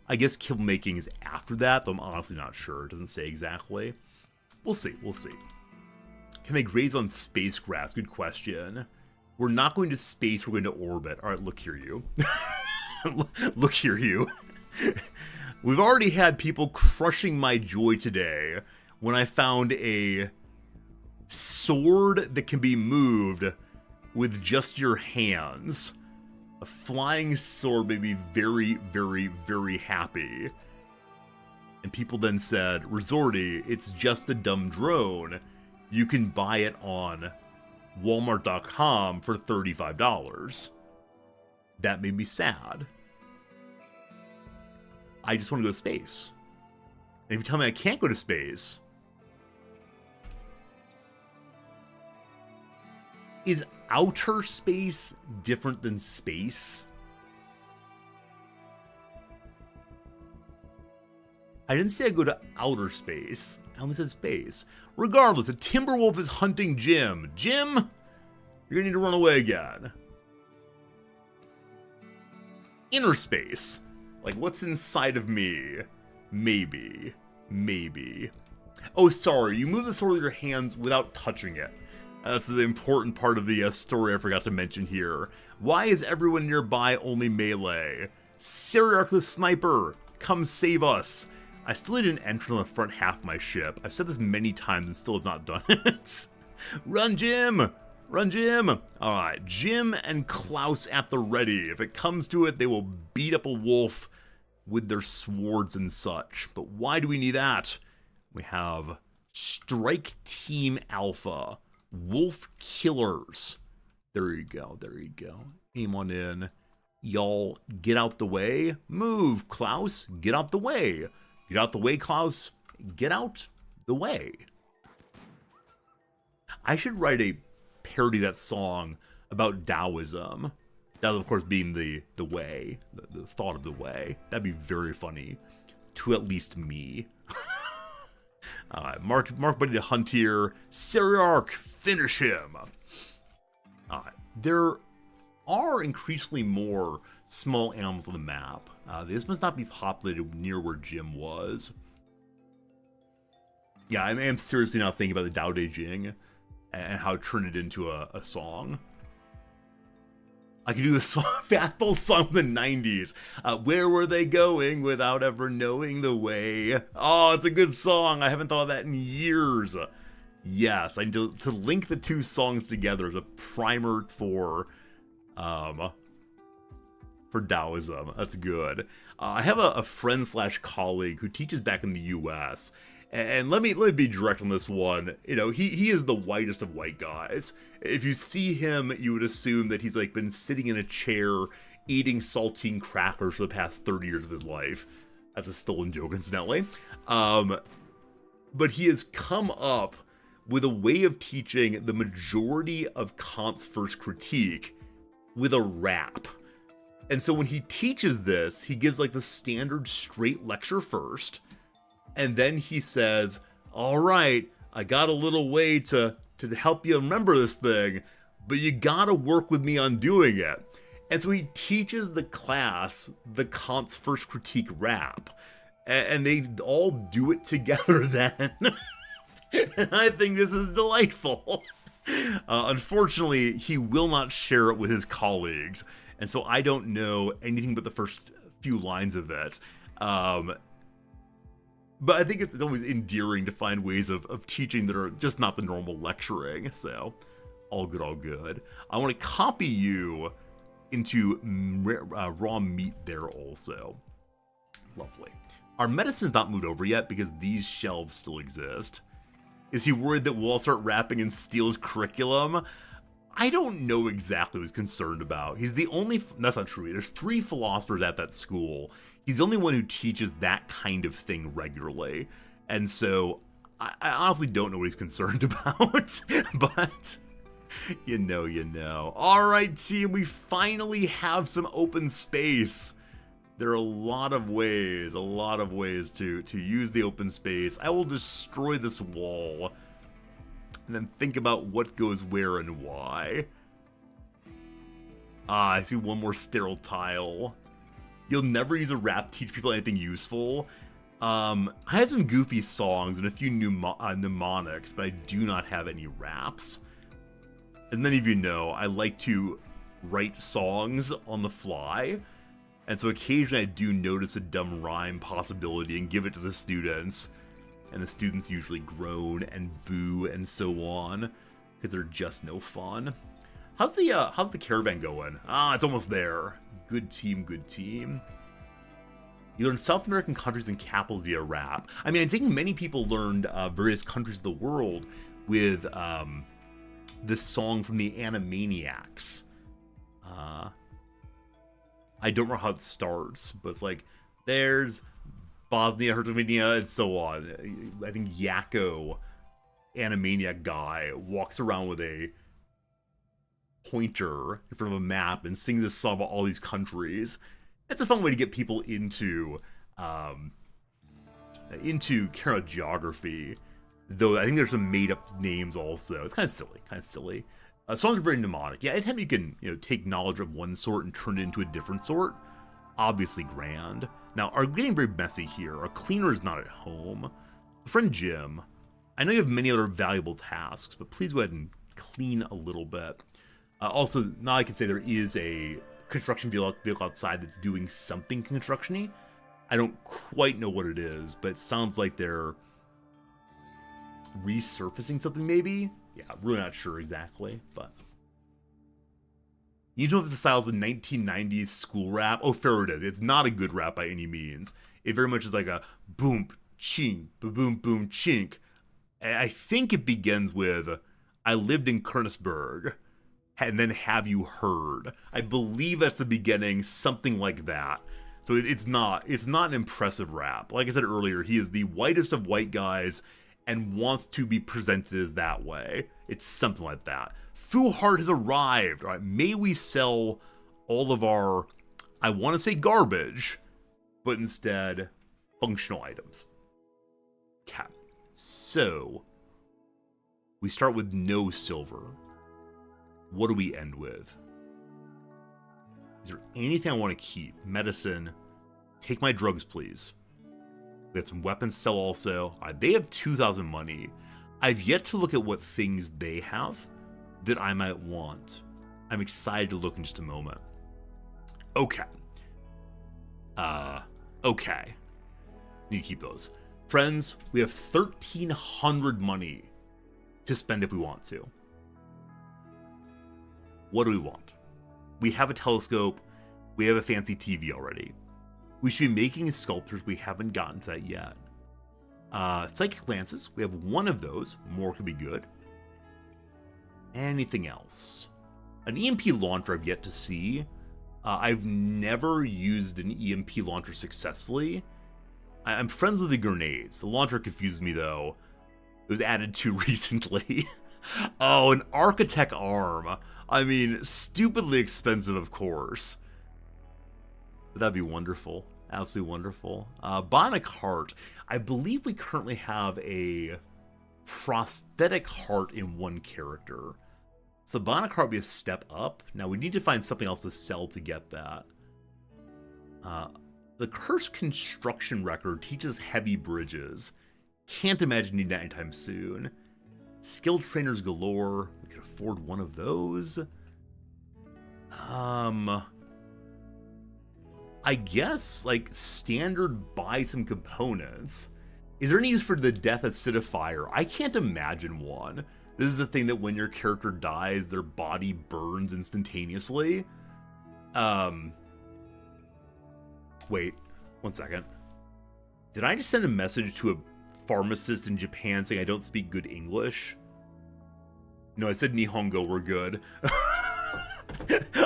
I guess kibble making is after that, though I'm honestly not sure. It doesn't say exactly. We'll see, we'll see. Can they graze on space grass? Good question. We're not going to space, we're going to orbit. All right, look here, you. Look here, you. We've already had people crushing my joy today when I found a sword that can be moved with just your hands. A flying sword made me very, very, very happy. And people then said, Resorty, it's just a dumb drone. You can buy it on Walmart.com for $35. That made me sad. I just want to go to space. And if you tell me I can't go to space... Is outer space different than space? I didn't say I go to outer space. I only said space. Regardless, a Timberwolf is hunting Jim. Jim, you're gonna need to run away again. Inner space. Like, what's inside of me? Maybe. Maybe. Oh, sorry, you move the sword with your hands without touching it. That's the important part of the story I forgot to mention here. Why is everyone nearby only melee? Siriarch the sniper, come save us. I still need an entrance on the front half of my ship. I've said this many times and still have not done it. Run, Jim! Run, Jim! Alright, Jim and Klaus at the ready. If it comes to it, they will beat up a wolf with their swords and such. But why do we need that? We have Strike Team Alpha. Wolf Killers. There you go, there you go. Aim on in. Y'all, get out the way. Move, Klaus. Get out the way. Get out the way, Klaus. Get out the way. I should write a parody of that song about Taoism. That, of course, being the way, the thought of the way. That'd be very funny to at least me. Mark Buddy the Hunt here. Siriarch, finish him. There are increasingly more small animals on the map. This must not be populated near where Jim was. Yeah, I am seriously now thinking about the Dao De Jing and how it turned it into a song. I could do the fastball song from the 90s. Where were they going without ever knowing the way? Oh, it's a good song. I haven't thought of that in years. Yes, I need to link the two songs together as a primer for Taoism. That's good. I have a friend / colleague who teaches back in the U.S. And let me be direct on this one. You know, he is the whitest of white guys. If you see him, you would assume that he's like been sitting in a chair eating saltine crackers for the past 30 years of his life. That's a stolen joke, incidentally. But he has come up with a way of teaching the majority of Kant's First Critique with a rap. And so when he teaches this, he gives like the standard straight lecture first. And then he says, all right, I got a little way to help you remember this thing, but you gotta work with me on doing it. And so he teaches the class the Kant's First Critique rap. And they all do it together then. And I think this is delightful. Unfortunately, he will not share it with his colleagues. And so I don't know anything but the first few lines of it. But I think it's always endearing to find ways of teaching that are just not the normal lecturing. So, all good, all good. I want to copy you into raw meat there also. Lovely. Our medicine's not moved over yet because these shelves still exist. Is he worried that we'll all start rapping and steal his curriculum? I don't know exactly what he's concerned about. He's the only... That's not true. There's 3 philosophers at that school. He's the only one who teaches that kind of thing regularly. And so, I honestly don't know what he's concerned about. But, you know. Alright, team, we finally have some open space. There are a lot of ways to use the open space. I will destroy this wall. And then think about what goes where and why. I see one more sterile tile. You'll never use a rap to teach people anything useful. I have some goofy songs and a few mnemonics, but I do not have any raps. As many of you know, I like to write songs on the fly. And so occasionally I do notice a dumb rhyme possibility and give it to the students. And the students usually groan and boo and so on, because they're just no fun. How's the caravan going? It's almost there. Good team, good team. You learn South American countries and capitals via rap. I mean, I think many people learned various countries of the world with this song from the Animaniacs. I don't know how it starts, but it's like, there's Bosnia, Herzegovina, and so on. I think Yakko, Animaniac guy, walks around with a pointer in front of a map and sings this song about all these countries. It's a fun way to get people into into Kara geography, though I think there's some made-up names also. It's kind of silly, songs are very mnemonic. Yeah, anytime you can, take knowledge of one sort and turn it into a different sort, obviously grand. Now, are getting very messy here. Our cleaner is not at home. Friend Jim, I know you have many other valuable tasks, but please go ahead and clean a little bit. Also, now I can say there is a construction vehicle outside that's doing something construction-y. I don't quite know what it is, but it sounds like they're resurfacing something maybe? Yeah, really not sure exactly, but... You know if the style is a 1990s school rap? Oh, fair it is. It's not a good rap by any means. It very much is like a boom, chink, boom, boom, chink. I think it begins with, I lived in Kernsburg, and then have you heard? I believe that's the beginning, something like that. So it's not an impressive rap. Like I said earlier, he is the whitest of white guys and wants to be presented as that way. It's something like that. Fu Heart has arrived. All right, may we sell all of our, I want to say garbage, but instead functional items. Okay, so we start with no silver. What do we end with? Is there anything I want to keep? Medicine. Take my drugs, please. We have some weapons to sell also. They have 2,000 money. I've yet to look at what things they have that I might want. I'm excited to look in just a moment. Okay. Okay. Need to keep those. Friends, we have 1,300 money to spend if we want to. What do we want? We have a telescope. We have a fancy TV already. We should be making sculptures. We haven't gotten to that yet. Psychic Lances. We have one of those. More could be good. Anything else? An EMP launcher I've yet to see. I've never used an EMP launcher successfully. I'm friends with the grenades. The launcher confused me though. It was added to recently. Oh, an Architect arm. I mean, stupidly expensive, of course. But that'd be wonderful. Absolutely wonderful. Bionic heart. I believe we currently have a prosthetic heart in one character. So bionic heart would be a step up. Now we need to find something else to sell to get that. The Cursed Construction Record teaches heavy bridges. Can't imagine needing that anytime soon. Skilled trainers galore. We could afford one of those. I guess, like, standard buy some components. Is there any use for the Death Acidifier? I can't imagine one. This is the thing that when your character dies, their body burns instantaneously. Wait, 1 second. Did I just send a message to a pharmacist in Japan saying I don't speak good English? No, I said Nihongo, we're good.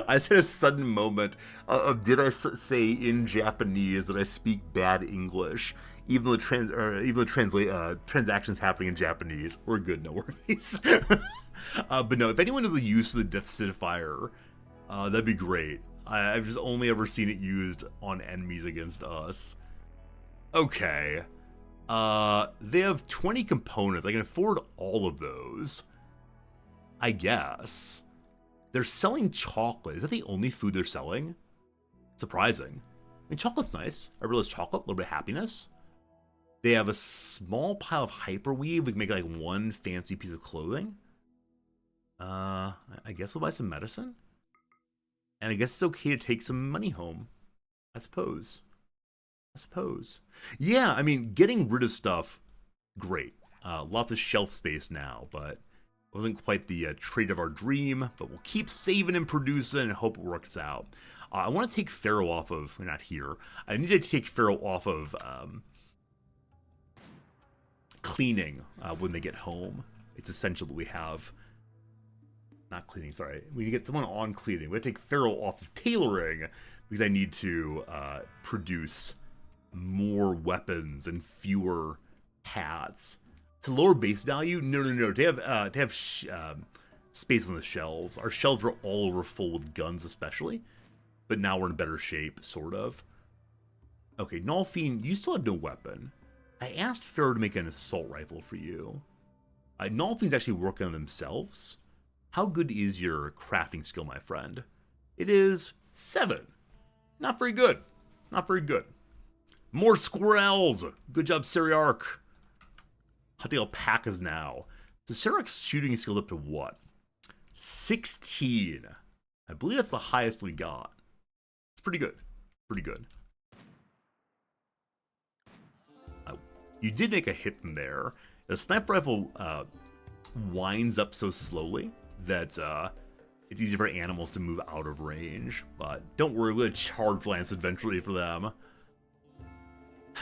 I said a sudden moment of did I say in Japanese that I speak bad English, even though transactions happening in Japanese. We're good, no worries. But no, if anyone has a use of the Death Acidifier, that'd be great. I've just only ever seen it used on enemies against us. Okay. They have 20 components. I can afford all of those. I guess. They're selling chocolate. Is that the only food they're selling? Surprising. I mean, chocolate's nice. I realize chocolate, a little bit of happiness. They have a small pile of hyperweave. We can make like one fancy piece of clothing. I guess we'll buy some medicine. And I guess it's okay to take some money home. I suppose. Yeah, I mean, getting rid of stuff, great. Lots of shelf space now, but wasn't quite the trait of our dream, but we'll keep saving and producing and hope it works out. I want to take Pharaoh off of, not here, I need to take Pharaoh off of cleaning when they get home. It's essential that we have, not cleaning, sorry, we need to get someone on cleaning. We're going to take Pharaoh off of tailoring because I need to produce more weapons and fewer hats. To lower base value? No. To have space on the shelves. Our shelves were all over full with guns, especially. But now we're in better shape, sort of. Okay, Nolfine, you still have no weapon. I asked Pharaoh to make an assault rifle for you. Nolfien's actually working on themselves. How good is your crafting skill, my friend? It is 7. Not very good. Not very good. More squirrels! Good job, Seriarch. Hunting alpacas now. So Seriarch's shooting skill up to what? 16. I believe that's the highest we got. It's pretty good. Pretty good. You did make a hit in there. The sniper rifle winds up so slowly that it's easy for animals to move out of range. But don't worry, we'll charge lance eventually for them.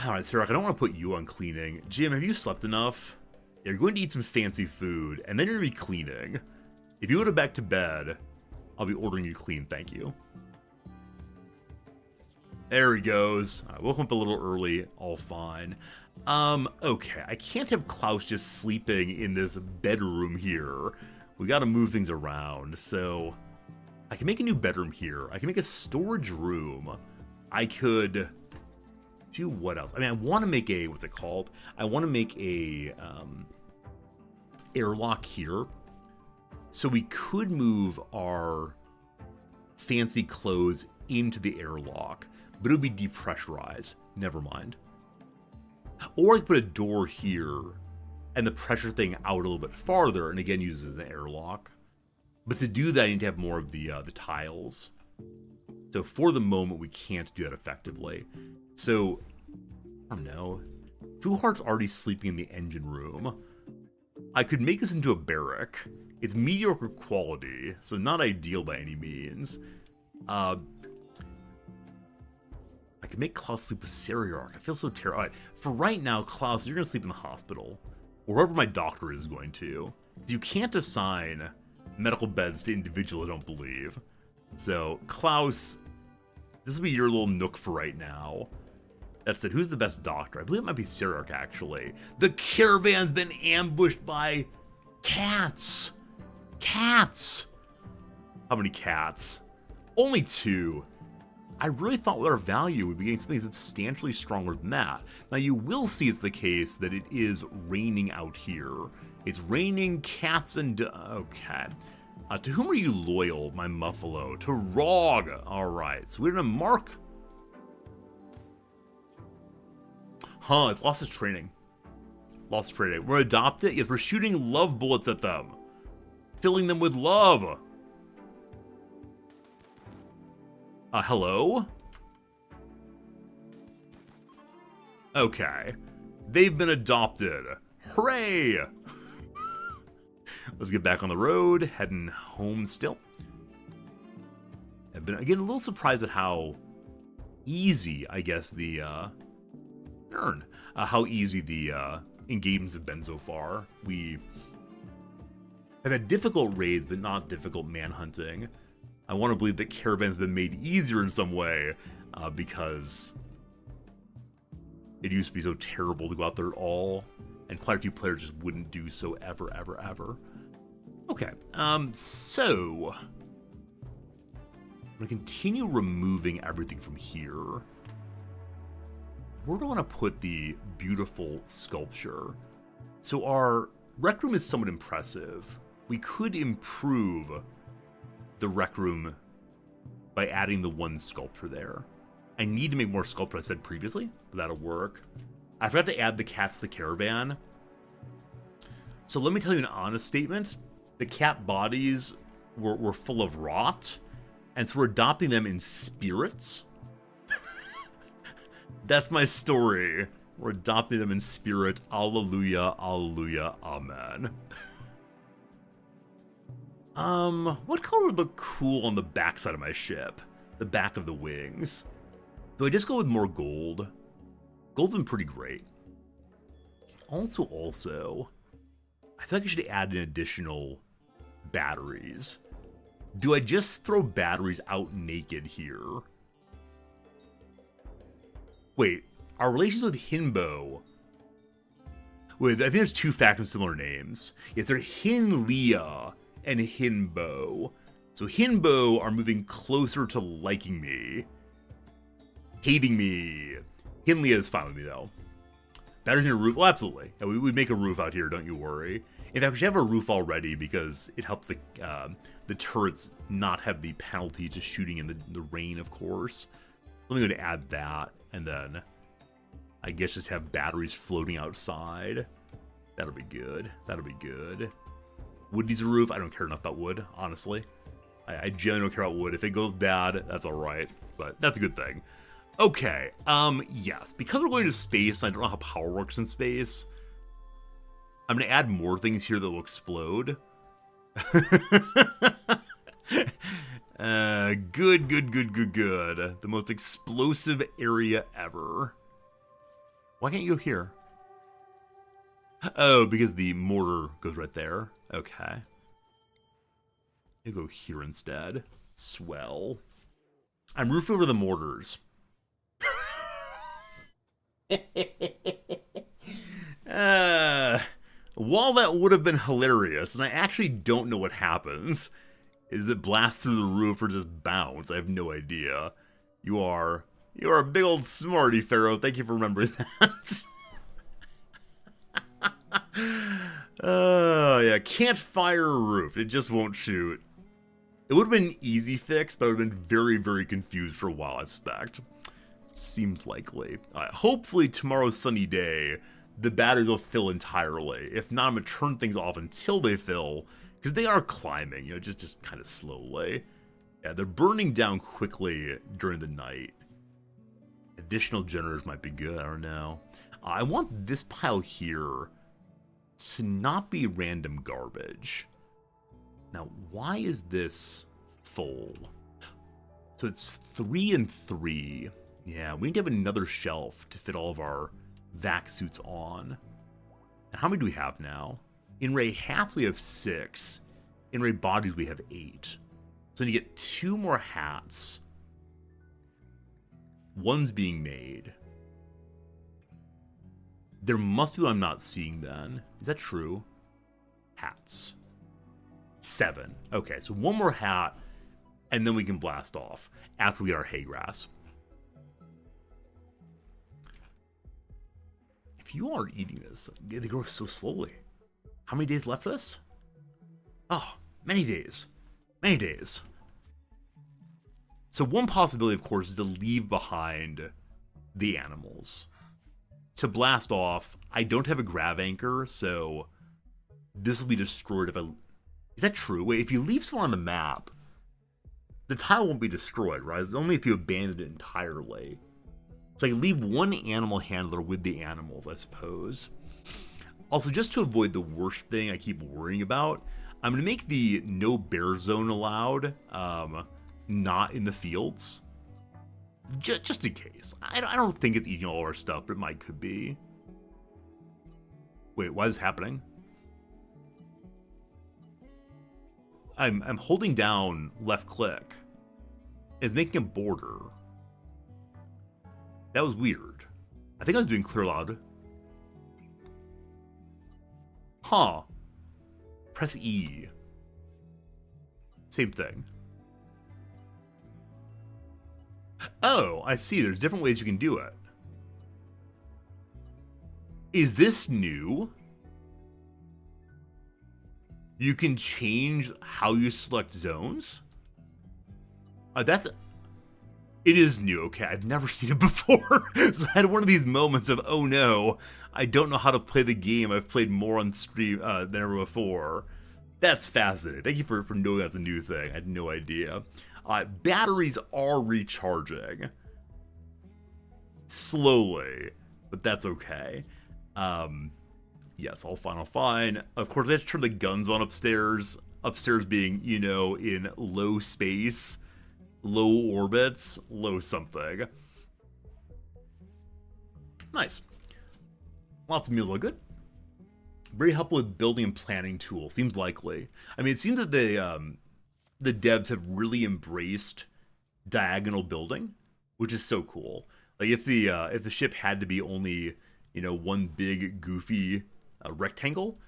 Alright, Seriarch, I don't want to put you on cleaning. Jim, have you slept enough? You're going to eat some fancy food, and then you're going to be cleaning. If you go back to bed, I'll be ordering you to clean, thank you. There he goes. I woke him up a little early, all fine. Okay, I can't have Klaus just sleeping in this bedroom here. We gotta move things around, so... I can make a new bedroom here. I can make a storage room. I could... do what else? I mean, I want to make a... what's it called? I want to make a... airlock here. So we could move our fancy clothes into the airlock, but it would be depressurized. Never mind. Or I could put a door here and the pressure thing out a little bit farther, and again use it as an airlock. But to do that, I need to have more of the tiles. So for the moment, we can't do that effectively. So, I don't know. Fuhart's already sleeping in the engine room. I could make this into a barrack. It's mediocre quality, so not ideal by any means. I could make Klaus sleep with Seriarch. I feel so terrible. Right, for right now, Klaus, you're going to sleep in the hospital. Or wherever my doctor is going to. You can't assign medical beds to individuals, I don't believe. So, Klaus, this will be your little nook for right now. That said, who's the best doctor? I believe it might be Seriarch, actually. The caravan's been ambushed by cats. Cats! How many cats? Only 2. I really thought with our value we'd be getting something substantially stronger than that. Now you will see it's the case that it is raining out here. It's raining cats and... okay. To whom are you loyal, my Muffalo? To Rog! Alright, so we're gonna mark... Huh, it's lost its training. Lost its training. We're gonna adopt it? Yes, we're shooting love bullets at them. Filling them with love. Hello? Okay. They've been adopted. Hooray! Let's get back on the road, heading home still. I've been, again, a little surprised at how easy, I guess, the, how easy the, engagements have been so far. We have had difficult raids, but not difficult manhunting. I want to believe that Caravan's been made easier in some way, because it used to be so terrible to go out there at all, and quite a few players just wouldn't do so ever, ever, ever. Okay, so... I'm going to continue removing everything from here. We're going to put the beautiful sculpture. So our rec room is somewhat impressive. We could improve the rec room by adding the one sculpture there. I need to make more sculpture, I said previously, but that'll work. I forgot to add the cats to the caravan. So let me tell you an honest statement. The cat bodies were full of rot, and so we're adopting them in spirits. That's my story. We're adopting them in spirit. Alleluia, alleluia, amen. What color would look cool on the backside of my ship? The back of the wings. Do I just go with more gold? Gold's been pretty great. Also, I feel like I should add in additional batteries. Do I just throw batteries out naked here? Wait, our relations with Hinbo... Wait, I think there's 2 factions with similar names. Yes, they're Hinlia and Hinbo. So Hinbo are moving closer to liking me. Hating me. Hinlia is fine with me, though. Batteries need a roof? Well, absolutely. Yeah, we make a roof out here, don't you worry. In fact, we should have a roof already because it helps the turrets not have the penalty to shooting in the rain, of course. Let me go to add that, and then I guess just have batteries floating outside. That'll be good. That'll be good. Wood needs a roof. I don't care enough about wood, honestly. I generally don't care about wood. If it goes bad, that's alright, but that's a good thing. Okay, yes, because we're going to space, and I don't know how power works in space, I'm going to add more things here that will explode. Good. The most explosive area ever. Why can't you go here? Oh, because the mortar goes right there. Okay. You go here instead. Swell. I'm roofing over the mortars. While that would have been hilarious, and I actually don't know what happens, is it blasts through the roof or just bounce? I have no idea. You are a big old smarty, Pharaoh. Thank you for remembering that. Yeah, can't fire a roof. It just won't shoot. It would have been an easy fix, but I would have been very, very confused for a while, I suspect. Seems likely. Hopefully tomorrow's sunny day, the batteries will fill entirely. If not, I'm going to turn things off until they fill, because they are climbing, you know, just kind of slowly. Yeah, they're burning down quickly during the night. Additional generators might be good, I don't know. I want this pile here to not be random garbage. Now, why is this full? So it's 3 and 3. Yeah, we need to have another shelf to fit all of our vac suits on. And how many do we have now? In Ray hats we have 6. In Ray bodies we have 8. So I need to get 2 more hats. One's being made. There must be one I'm not seeing then. Is that true? Hats. 7. Okay, so 1 more hat, and then we can blast off after we get our hay grass. If you are eating this, they grow so slowly. How many days left for this? Oh, many days. Many days. So one possibility, of course, is to leave behind the animals. To blast off, I don't have a grav anchor, so this will be destroyed if I... Is that true? Wait, if you leave someone on the map, the tile won't be destroyed, right? It's only if you abandon it entirely. So I can leave one animal handler with the animals, I suppose. Also, just to avoid the worst thing I keep worrying about, I'm going to make the no bear zone allowed, not in the fields. Just in case. I don't think it's eating all our stuff, but it might could be. Wait, why is this happening? I'm holding down left click. It's making a border. That was weird. I think I was doing clear loud. Huh. Press E. Same thing. Oh, I see. There's different ways you can do it. Is this new? You can change how you select zones? It is new, okay. I've never seen it before. So I had one of these moments of, oh no, I don't know how to play the game. I've played more on stream than ever before. That's fascinating. Thank you for knowing that's a new thing. I had no idea. Batteries are recharging. Slowly, but that's okay. Yes, all fine. Of course, I have to turn the guns on upstairs. Upstairs being, you know, in low space, low orbits, low something. Nice. Lots of meals are good. Very helpful with building and planning tools. Seems likely. I mean, it seems that the devs have really embraced diagonal building, which is so cool. Like if the ship had to be only, you know, one big goofy rectangle,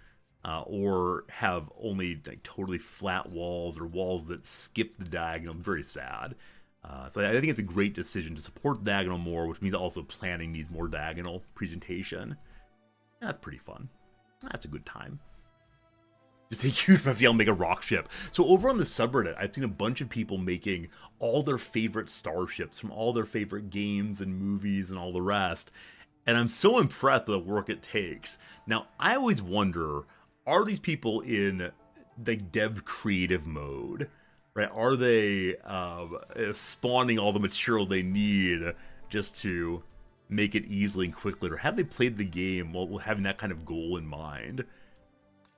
or have only like totally flat walls or walls that skip the diagonal, very sad. So I think it's a great decision to support diagonal more, which means also planning needs more diagonal presentation. That's pretty fun. That's a good time. Just a huge FPL make a rock ship. So over on the subreddit, I've seen a bunch of people making all their favorite starships from all their favorite games and movies and all the rest. And I'm so impressed with the work it takes. Now, I always wonder, are these people in the dev creative mode? Right? Are they spawning all the material they need just to make it easily and quickly? Or have they played the game while having that kind of goal in mind?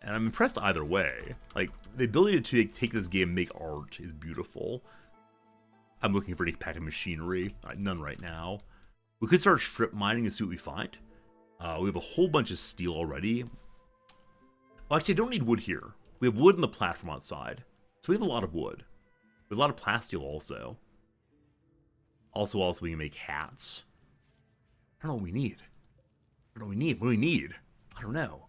And I'm impressed either way. Like, the ability to take this game and make art is beautiful. I'm looking for any pack of machinery. None right now. We could start strip mining and see what we find. We have a whole bunch of steel already. Well, actually, I don't need wood here. We have wood in the platform outside. So we have a lot of wood. We have a lot of plasteel also. Also, we can make hats. I don't know what we need. What do we need? I don't know.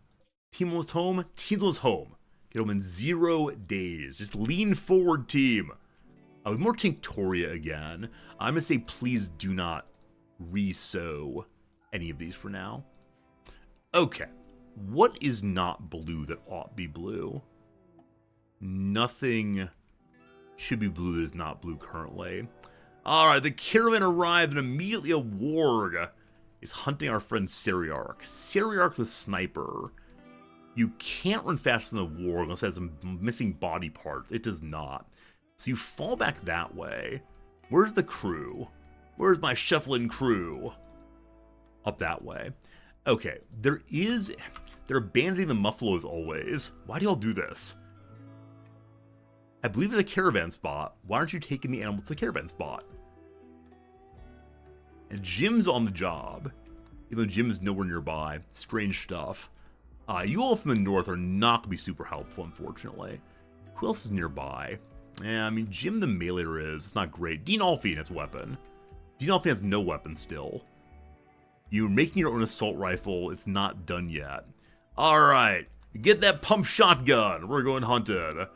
Team almost home? Team almost home. Get home in 0 days. Just lean forward, team. With more Tinctoria again. I'm going to say please do not re-sow any of these for now. Okay. What is not blue that ought be blue? Nothing should be blue that is not blue currently. Alright, the caravan arrived and immediately a warg is hunting our friend Seriarch. Seriarch the sniper. You can't run faster than the warg unless it has some missing body parts. It does not. So you fall back that way. Where's the crew? Where's my shuffling crew? Up that way. Okay, they're abandoning the muffalo as always. Why do y'all do this? I believe it's a caravan spot. Why aren't you taking the animal to the caravan spot? And Jim's on the job. Even though Jim is nowhere nearby. Strange stuff. You all from the north are not going to be super helpful, unfortunately. Who else is nearby? Yeah, I mean, Jim the meleeer is. It's not great. Dean Alfie has a weapon. Dean Alfie has no weapon still. You're making your own assault rifle. It's not done yet. Alright. Get that pump shotgun. We're going hunted.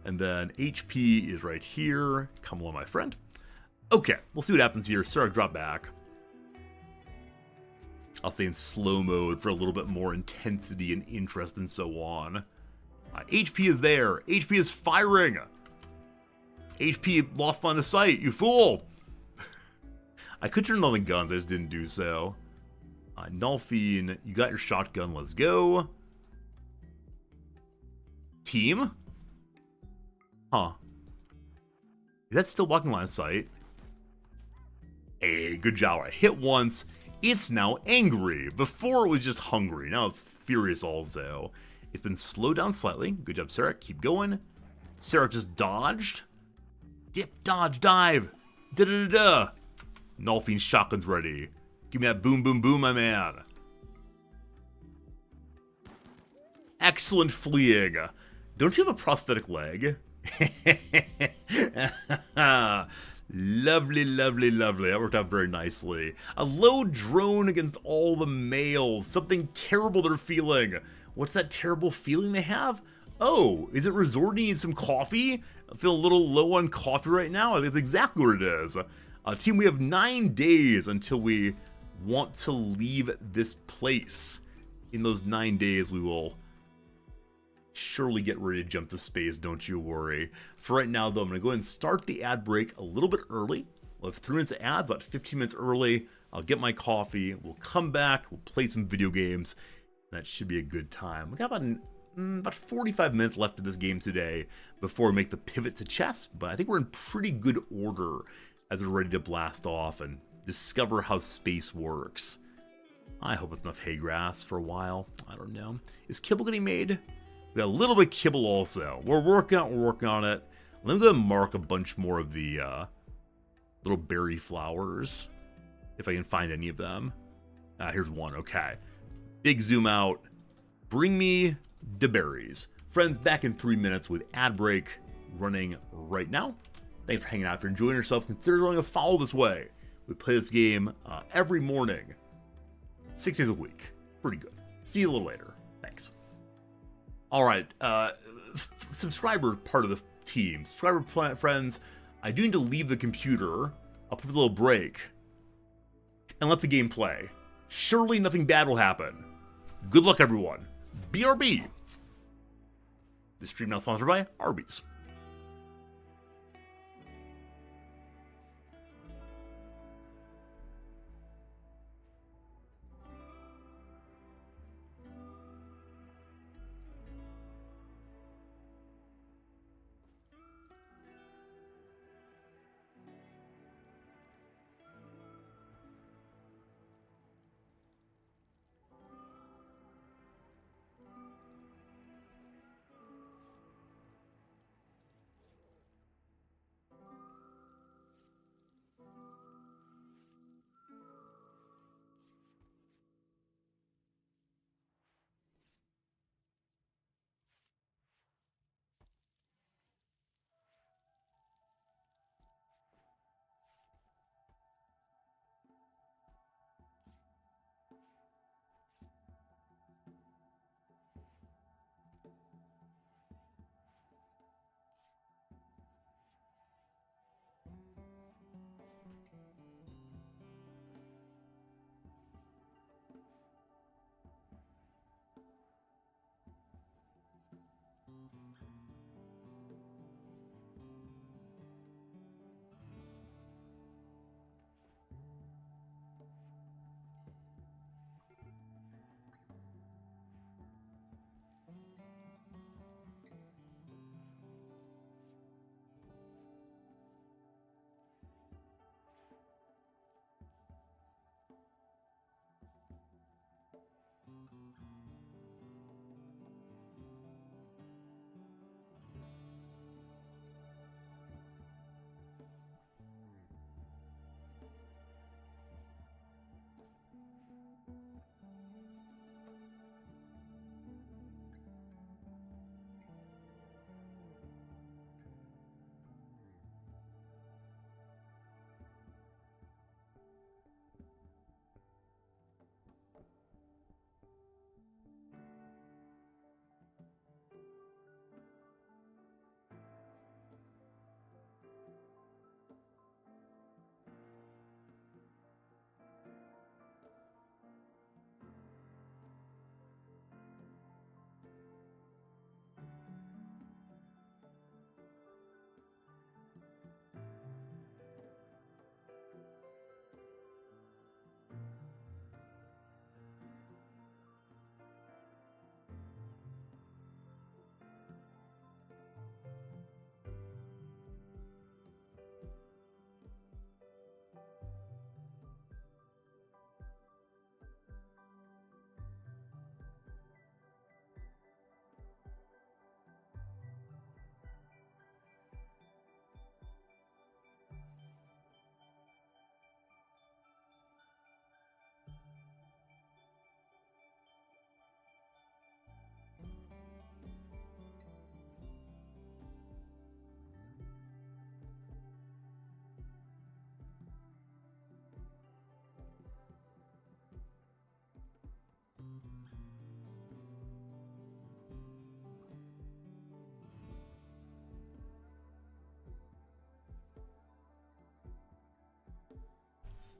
And then HP is right here. Come along, my friend. Okay, we'll see what happens here. Sarah, drop back. I'll stay in slow mode for a little bit more intensity and interest and so on. HP is there. HP is firing. HP lost line of sight, you fool. I could turn on the guns, I just didn't do so. Nulfine, you got your shotgun, let's go. Team? Huh. Is that still blocking line of sight? Hey, good job. I hit once. It's now angry. Before it was just hungry. Now it's furious also. It's been slowed down slightly. Good job, Sarah. Keep going. Sarah just dodged. Dip, dodge, dive. Da-da-da-da. Nulfine's shotgun's ready. Give me that boom, boom, boom, my man. Excellent fleeing. Don't you have a prosthetic leg? Lovely, lovely, lovely. That worked out very nicely. A low drone against all the males. Something terrible they're feeling. What's that terrible feeling they have? Oh, is it resorting in some coffee? I feel a little low on coffee right now. I think that's exactly what it is. Team, we have 9 days until we want to leave this place. In those 9 days, we will surely get ready to jump to space, don't you worry. For right now, though, I'm going to go ahead and start the ad break a little bit early. We'll have 3 minutes of ads, about 15 minutes early. I'll get my coffee. We'll come back. We'll play some video games. That should be a good time. We got about 45 minutes left of this game today before we make the pivot to chess. But I think we're in pretty good order as we're ready to blast off and discover how space works. I hope it's enough hay grass for a while. I don't know. Is kibble getting made? We got a little bit of kibble also. We're working on it. Let me go and mark a bunch more of the little berry flowers, if I can find any of them. Here's one, okay. Big zoom out. Bring me the berries. Friends, back in 3 minutes with ad break running right now. Thanks for hanging out. If you're enjoying yourself, consider joining a follow this way. We play this game every morning, 6 days a week. Pretty good. See you a little later. Thanks. All right, subscriber part of the team. Subscriber friends, I do need to leave the computer. I'll put a little break and let the game play. Surely nothing bad will happen. Good luck, everyone. BRB. This stream now sponsored by Arby's.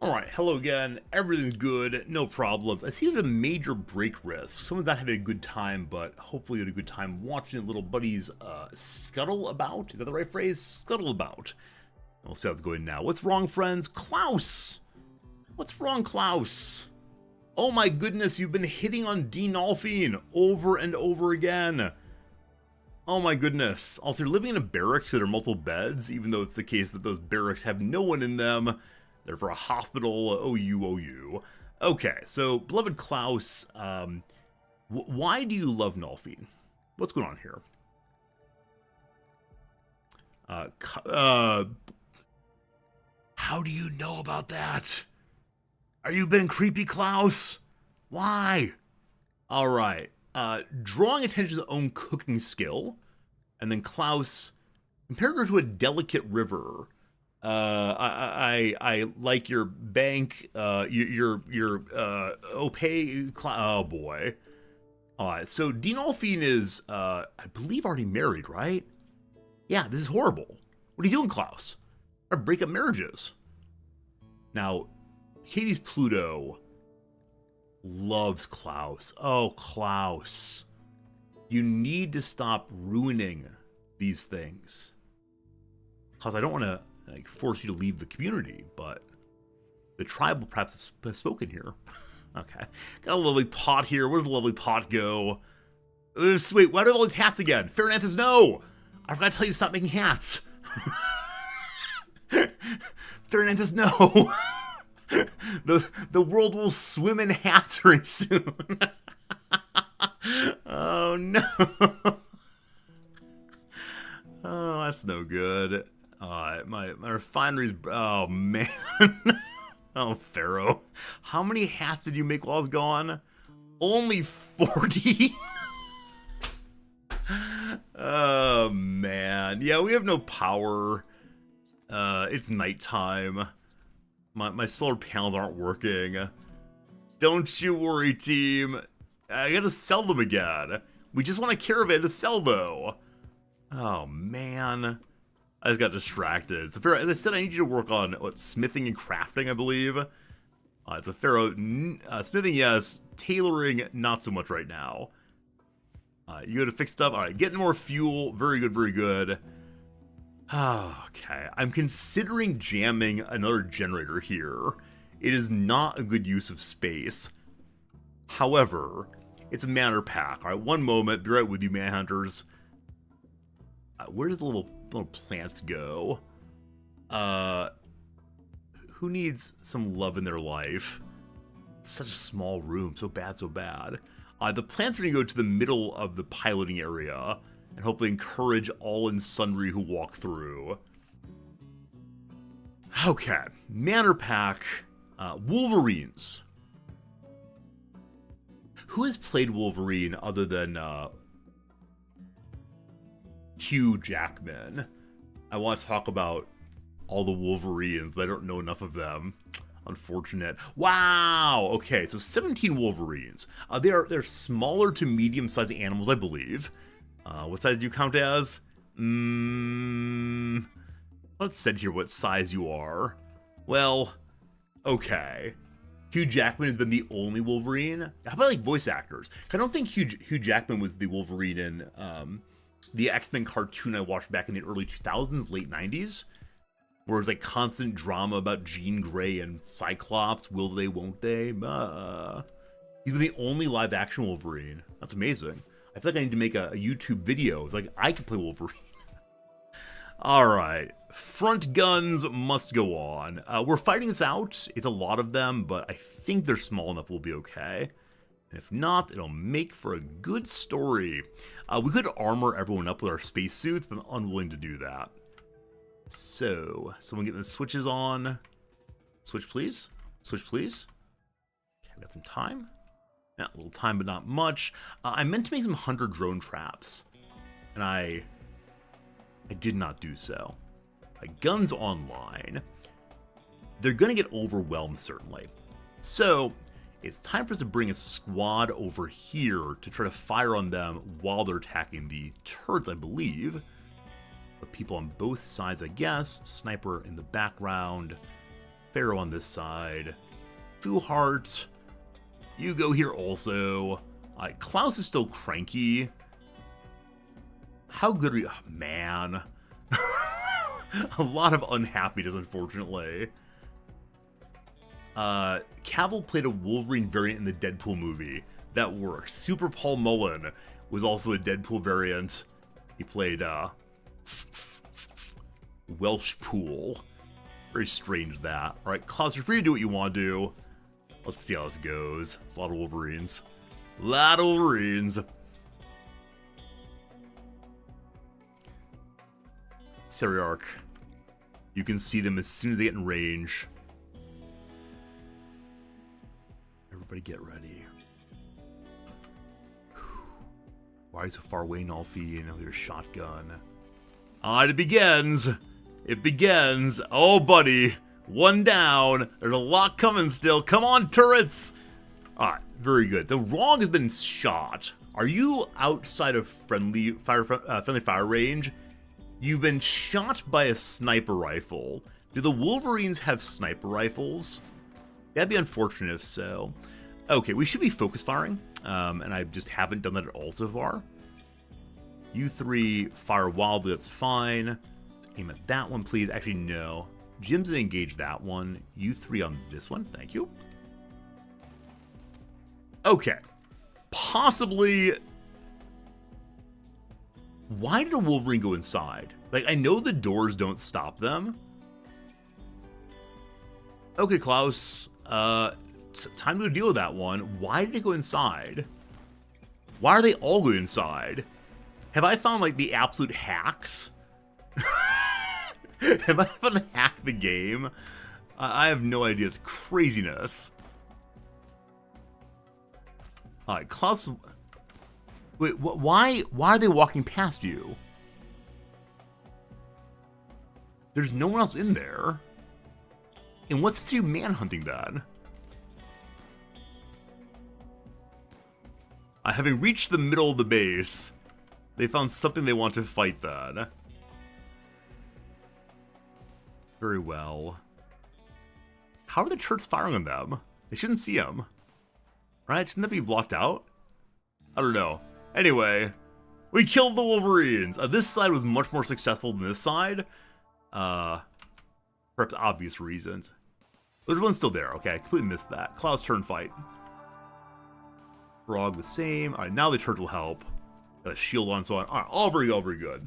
Alright, hello again. Everything's good, no problems. I see there's a major break risk. Someone's not having a good time, but hopefully you had a good time watching a little buddies scuttle about. Is that the right phrase? Scuttle about. We'll see how it's going now. What's wrong, friends? Klaus! What's wrong, Klaus? Oh my goodness, you've been hitting on Dinolfine over and over again. Oh my goodness. Also, you're living in a barracks that are multiple beds, even though it's the case that those barracks have no one in them. They're for a hospital, OU. Okay, so, beloved Klaus, why do you love Nolfine? What's going on here? How do you know about that? Are you being creepy, Klaus? Why? Alright, drawing attention to his own cooking skill, and then Klaus compared her to a delicate river. I like your bank, your opaque, oh boy. Alright, so Dinolfine is, I believe already married, right? Yeah, this is horrible. What are you doing, Klaus? Or break up marriages. Now, Katie's Pluto loves Klaus. Oh, Klaus. You need to stop ruining these things. Klaus, I don't want to force you to leave the community, but the tribe will perhaps have spoken here. Okay. Got a lovely pot here. Where's the lovely pot go? Wait, why do all these hats again? Farinanthus, no! I forgot to tell you to stop making hats. Farinanthus, no! The world will swim in hats very soon. Oh, no. Oh, that's no good. My refinery's... Oh, man. Oh, Pharaoh. How many hats did you make while I was gone? Only 40? Oh, man. Yeah, we have no power. It's nighttime. My solar panels aren't working. Don't you worry, team. I gotta sell them again. We just want a caravan to sell, though. Oh, man. I just got distracted. So, Pharaoh, as I said, I need you to work on, smithing and crafting, I believe. It's a Pharaoh. Smithing, yes. Tailoring, not so much right now. You go to fix stuff. All right, getting more fuel. Very good, very good. Okay, I'm considering jamming another generator here. It is not a good use of space. However, it's a matter pack. All right, one moment. Be right with you, Manhunters. Where does the little plants go? Who needs some love in their life? It's such a small room. So bad, so bad. The plants are going to go to the middle of the piloting area and hopefully encourage all and sundry who walk through. Okay, Manor Pack, Wolverines. Who has played Wolverine other than Hugh Jackman? I want to talk about all the Wolverines, but I don't know enough of them. Unfortunate. Wow! Okay, so 17 Wolverines. They're smaller to medium-sized animals, I believe. What size do you count as? Let's said here what size you are. Well, okay. Hugh Jackman has been the only Wolverine. How about, voice actors? I don't think Hugh Jackman was the Wolverine in the X-Men cartoon I watched back in the early 2000s, late 90s. Where it was, constant drama about Jean Grey and Cyclops. Will they, won't they? He's the only live-action Wolverine. That's amazing. I feel like I need to make a YouTube video. It's I can play Wolverine. Alright. Front guns must go on. We're fighting this out. It's a lot of them, but I think they're small enough we'll be okay. And if not, it'll make for a good story. We could armor everyone up with our spacesuits, but I'm unwilling to do that. So, someone get the switches on. Switch, please. Switch, please. Okay, I've got some time. Yeah, a little time, but not much. I meant to make some hunter drone traps, and I did not do so. Guns online. They're going to get overwhelmed, certainly. So, it's time for us to bring a squad over here to try to fire on them while they're attacking the turrets, I believe. But people on both sides, I guess. Sniper in the background. Pharaoh on this side. Fuhart. You go here also. Klaus is still cranky. How good are we... Oh, man. A lot of unhappiness, unfortunately. Cavill played a Wolverine variant in the Deadpool movie. That works. Super Paul Mullen was also a Deadpool variant. He played, Welsh Pool. Very strange that. Alright, Klaus, you're free to do what you want to do. Let's see how this goes. It's a lot of Wolverines. A lot of Wolverines. Seriarch. You can see them as soon as they get in range. Everybody get ready. Why are you so far away, Nalfi? And your shotgun. It begins. It begins. Oh, buddy. One down. There's a lot coming still. Come on, turrets. Alright, very good. The wrong has been shot. Are you outside of friendly fire range? You've been shot by a sniper rifle. Do the Wolverines have sniper rifles? That'd be unfortunate if so. Okay, we should be focus firing, and I just haven't done that at all so far. You three fire wildly, that's fine. Let's aim at that one, please. Actually, no. Jim's gonna engage that one. You three on this one, thank you. Okay. Possibly... Why did a Wolverine go inside? Like, I know the doors don't stop them. Okay, Klaus. Time to deal with that one. Why did it go inside? Why are they all going inside? Have I found, like, the absolute hacks? Have I found hack the game? I have no idea. It's craziness. Alright, Klaus... Wait, why are they walking past you? There's no one else in there. And what's the you manhunting then? Having reached the middle of the base, they found something they want to fight then. Very well. How are the turrets firing on them? They shouldn't see them. Right? Shouldn't that be blocked out? I don't know. Anyway, we killed the Wolverines. This side was much more successful than this side. Perhaps obvious reasons. There's one still there. Okay, I completely missed that. Klaus turn fight. Frog the same. Alright, now the turret will help. Got a shield on, so on. Alright, all very good.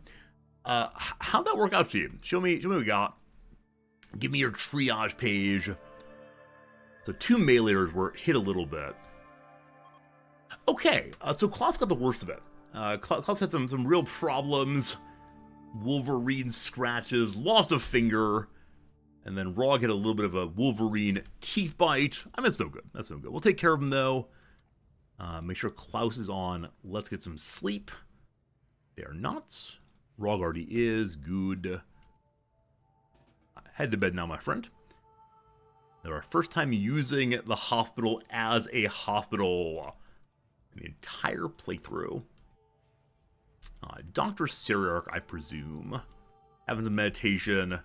How'd that work out to you? Show me what we got. Give me your triage page. So 2 meleeers were hit a little bit. Okay, so Klaus got the worst of it. Klaus had some real problems. Wolverine scratches, lost a finger, and then Rog had a little bit of a Wolverine teeth bite. I mean, that's no good. That's no good. We'll take care of him, though. Make sure Klaus is on. Let's get some sleep. They are not. Rog already is. Good. Head to bed now, my friend. Our first time using the hospital as a hospital in the entire playthrough. Dr. Syriarch, I presume. Having some meditation.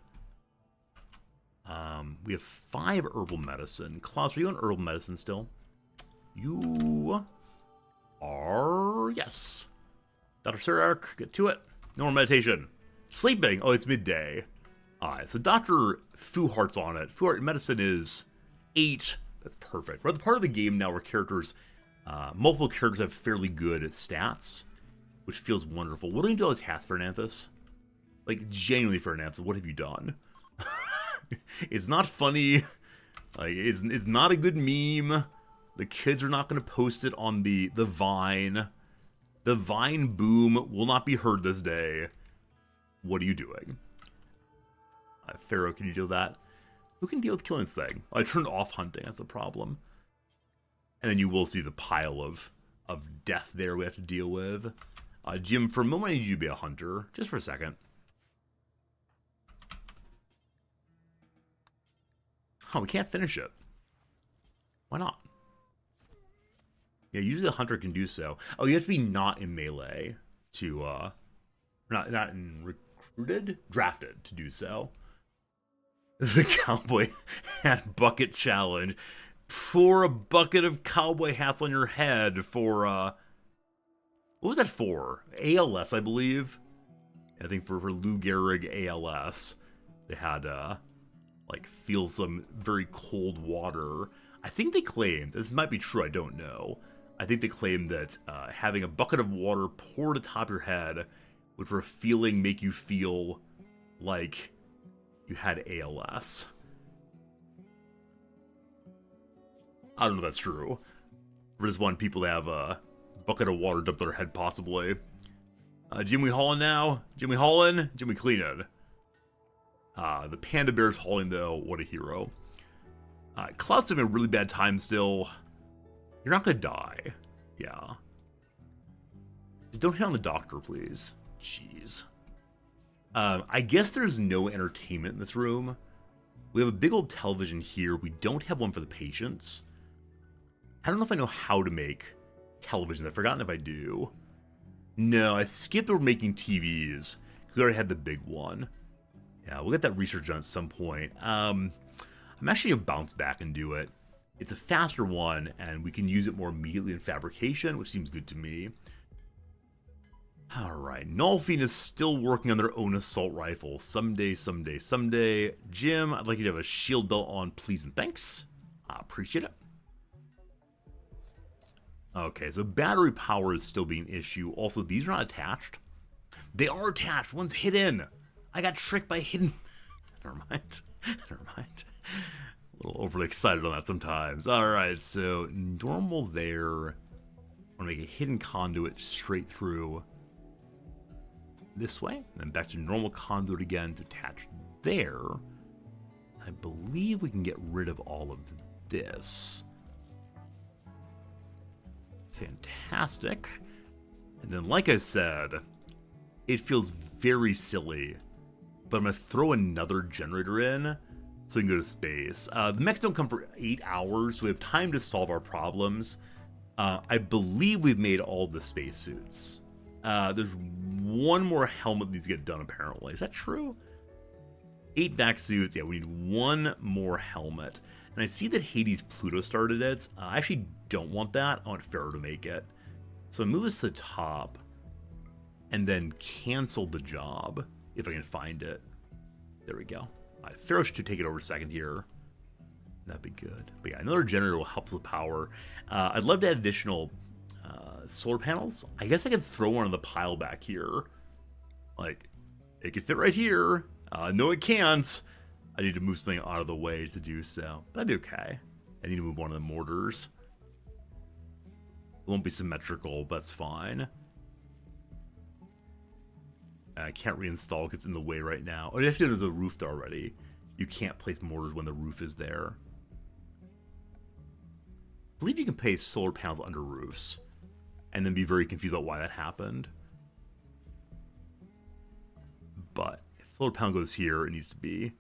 We have 5 herbal medicine. Klaus, are you on herbal medicine still? You are... Yes. Dr. Syriarch, get to it. No more meditation. Sleeping. Oh, it's midday. Alright, so Dr. Fuhart's on it. Fuhart medicine is 8. That's perfect. We're at the part of the game now where characters, multiple characters have fairly good stats, which feels wonderful. What do you do as Hath Fernanthus? Like, genuinely, Fernanthus, what have you done? It's not funny. Like, it's not a good meme. The kids are not going to post it on the Vine. The Vine boom will not be heard this day. What are you doing? Pharaoh, can you deal with that? Who can deal with killing this thing? I turned off hunting, that's the problem. And then you will see the pile of death there we have to deal with. Jim, for a moment I need you to be a hunter. Just for a second. Oh, we can't finish it. Why not? Yeah, usually a hunter can do so. Oh, you have to be not in melee to, not in recruited? Drafted to do so. The cowboy hat bucket challenge. Pour a bucket of cowboy hats on your head for, what was that for? ALS, I believe. I think for Lou Gehrig ALS. They had, like, feel some very cold water. I think they claimed, this might be true, I don't know. I think they claimed that having a bucket of water poured atop your head would, for a feeling, make you feel like you had ALS. I don't know if that's true. I just want people to have a bucket of water dumped on their head, possibly. Jimmy hauling now? Jimmy hauling? Jimmy cleaning. The panda bear's hauling, though. What a hero. Klaus is having a really bad time still. You're not gonna die. Yeah. Just don't hit on the doctor, please. Jeez. I guess there's no entertainment in this room. We have a big old television here. We don't have one for the patients. I don't know if I know how to make televisions. I've forgotten if I do. No, I skipped over making TVs. We already had the big one. Yeah, we'll get that research done at some point. I'm actually going to bounce back and do it. It's a faster one, and we can use it more immediately in fabrication, which seems good to me. Alright, Nolfine is still working on their own assault rifle. Someday, someday, someday. Jim, I'd like you to have a shield belt on, please and thanks. I appreciate it. Okay, so battery power is still being an issue. Also, these are not attached. They are attached. One's hidden. I got tricked by hidden. Never mind. Never mind. A little overly excited on that sometimes. Alright, so normal there. I'm going to make a hidden conduit straight through this way. And then back to normal conduit again to attach there. I believe we can get rid of all of this. Fantastic. And then, like I said, it feels very silly, but I'm going to throw another generator in so we can go to space. The mechs don't come for 8 hours, so we have time to solve our problems. I believe we've made all the spacesuits. There's one more helmet that needs to get done, apparently. Is that true? 8 vac suits. Yeah, we need one more helmet. And I see that Hades Pluto started it. I actually don't want that. I want Pharaoh to make it. So I move this to the top and then cancel the job if I can find it. There we go. All right, Pharaoh should take it over a second here. That'd be good. But yeah, another generator will help with power. I'd love to add additional solar panels. I guess I could throw one on the pile back here. Like, it could fit right here. No, it can't. I need to move something out of the way to do so. But that'd be okay. I need to move one of the mortars. It won't be symmetrical, but that's fine. I can't reinstall because it's in the way right now. Oh, you have to do the roof there already. You can't place mortars when the roof is there. I believe you can place solar panels under roofs and then be very confused about why that happened. But if solar panel goes here, it needs to be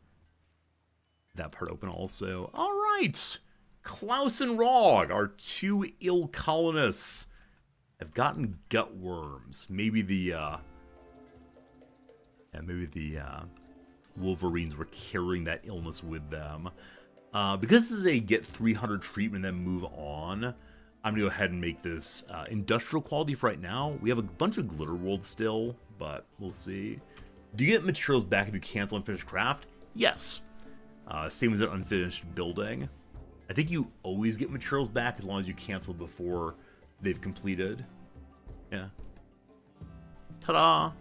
that part open also. All right. Klaus and Rog, our 2 ill colonists, have gotten gut worms. Maybe the Wolverines were carrying that illness with them. Because this is a get 300 treatment and then move on, I'm going to go ahead and make this industrial quality for right now. We have a bunch of glitter world still, but we'll see. Do you get materials back if you cancel unfinished craft? Yes. Same as an unfinished building. I think you always get materials back as long as you cancel before they've completed. Yeah. Ta-da!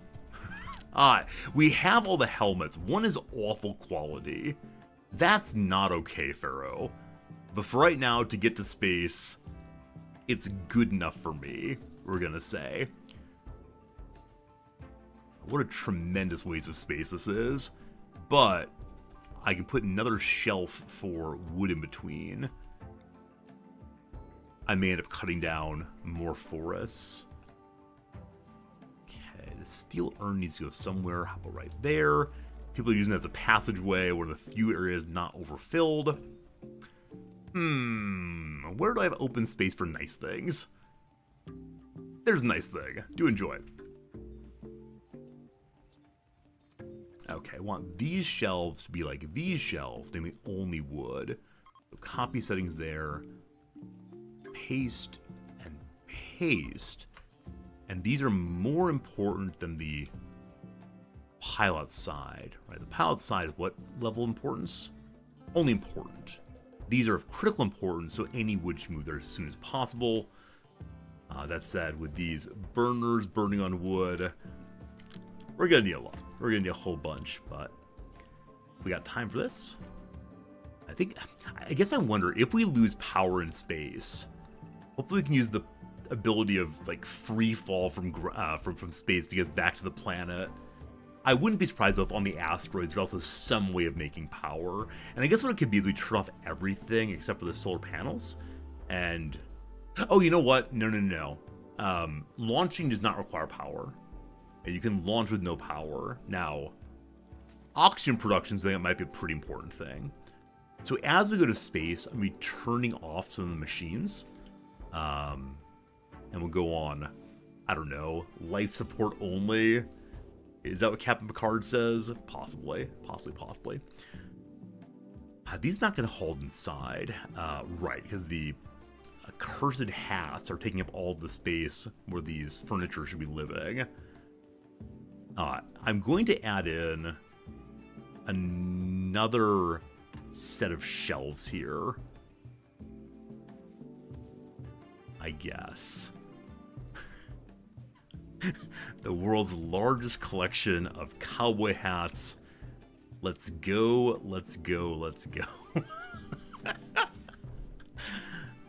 We have all the helmets. One is awful quality. That's not okay, Pharaoh. But for right now, to get to space, it's good enough for me, we're gonna say. What a tremendous waste of space this is. But I can put another shelf for wood in between. I may end up cutting down more forests. Okay, the steel urn needs to go somewhere. How about right there? People are using it as a passageway, one of the few areas not overfilled. Where do I have open space for nice things? There's a nice thing. Do enjoy it. Okay, I want these shelves to be like these shelves, namely only wood. So copy settings there. Paste and paste. And these are more important than the pile outside, right? The pile outside is what level of importance? Only important. These are of critical importance, so any wood should move there as soon as possible. That said, with these burners burning on wood, we're gonna need a lot. We're gonna need a whole bunch, but we got time for this. I guess I wonder if we lose power in space, hopefully we can use the ability of like free fall from space to get us back to the planet. I wouldn't be surprised though if on the asteroids there's also some way of making power. And I guess what it could be is we turn off everything except for the solar panels. And oh, you know what? No. Launching does not require power. You can launch with no power. Now, oxygen production is something that might be a pretty important thing. So as we go to space, I'm going to be turning off some of the machines. And we'll go on, I don't know, life support only. Is that what Captain Picard says? Possibly. These not going to hold inside. Right, because the accursed hats are taking up all the space where these furniture should be living. I'm going to add in another set of shelves here, I guess. The world's largest collection of cowboy hats. Let's go, let's go, let's go.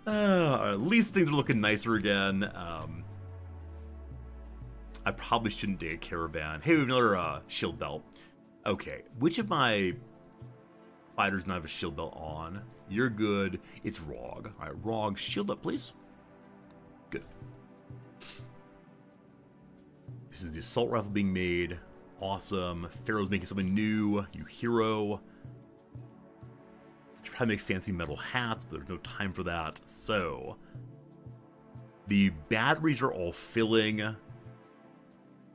At least things are looking nicer again. I probably shouldn't take a caravan. Hey, we have another shield belt. Okay, which of my fighters not have a shield belt on? You're good. It's Rog. All right, Rog, shield up, please. Good. This is the assault rifle being made. Awesome. Pharaoh's making something new. You hero. Should probably make fancy metal hats, but there's no time for that. So, the batteries are all filling.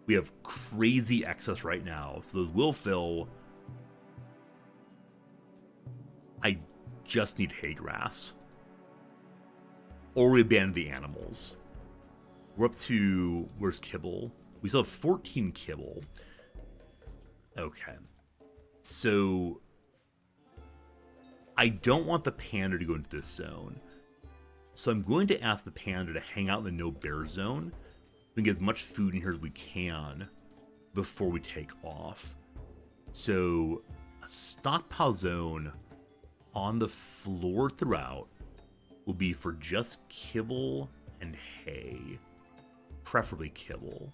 We have crazy excess right now, so those will fill. I just need hay grass. Or we abandon the animals. We're up to... Where's kibble? We still have 14 kibble. Okay. So... I don't want the panda to go into this zone. So I'm going to ask the panda to hang out in the no bear zone. We can get as much food in here as we can before we take off. So, a stockpile zone on the floor throughout will be for just kibble and hay. Preferably kibble.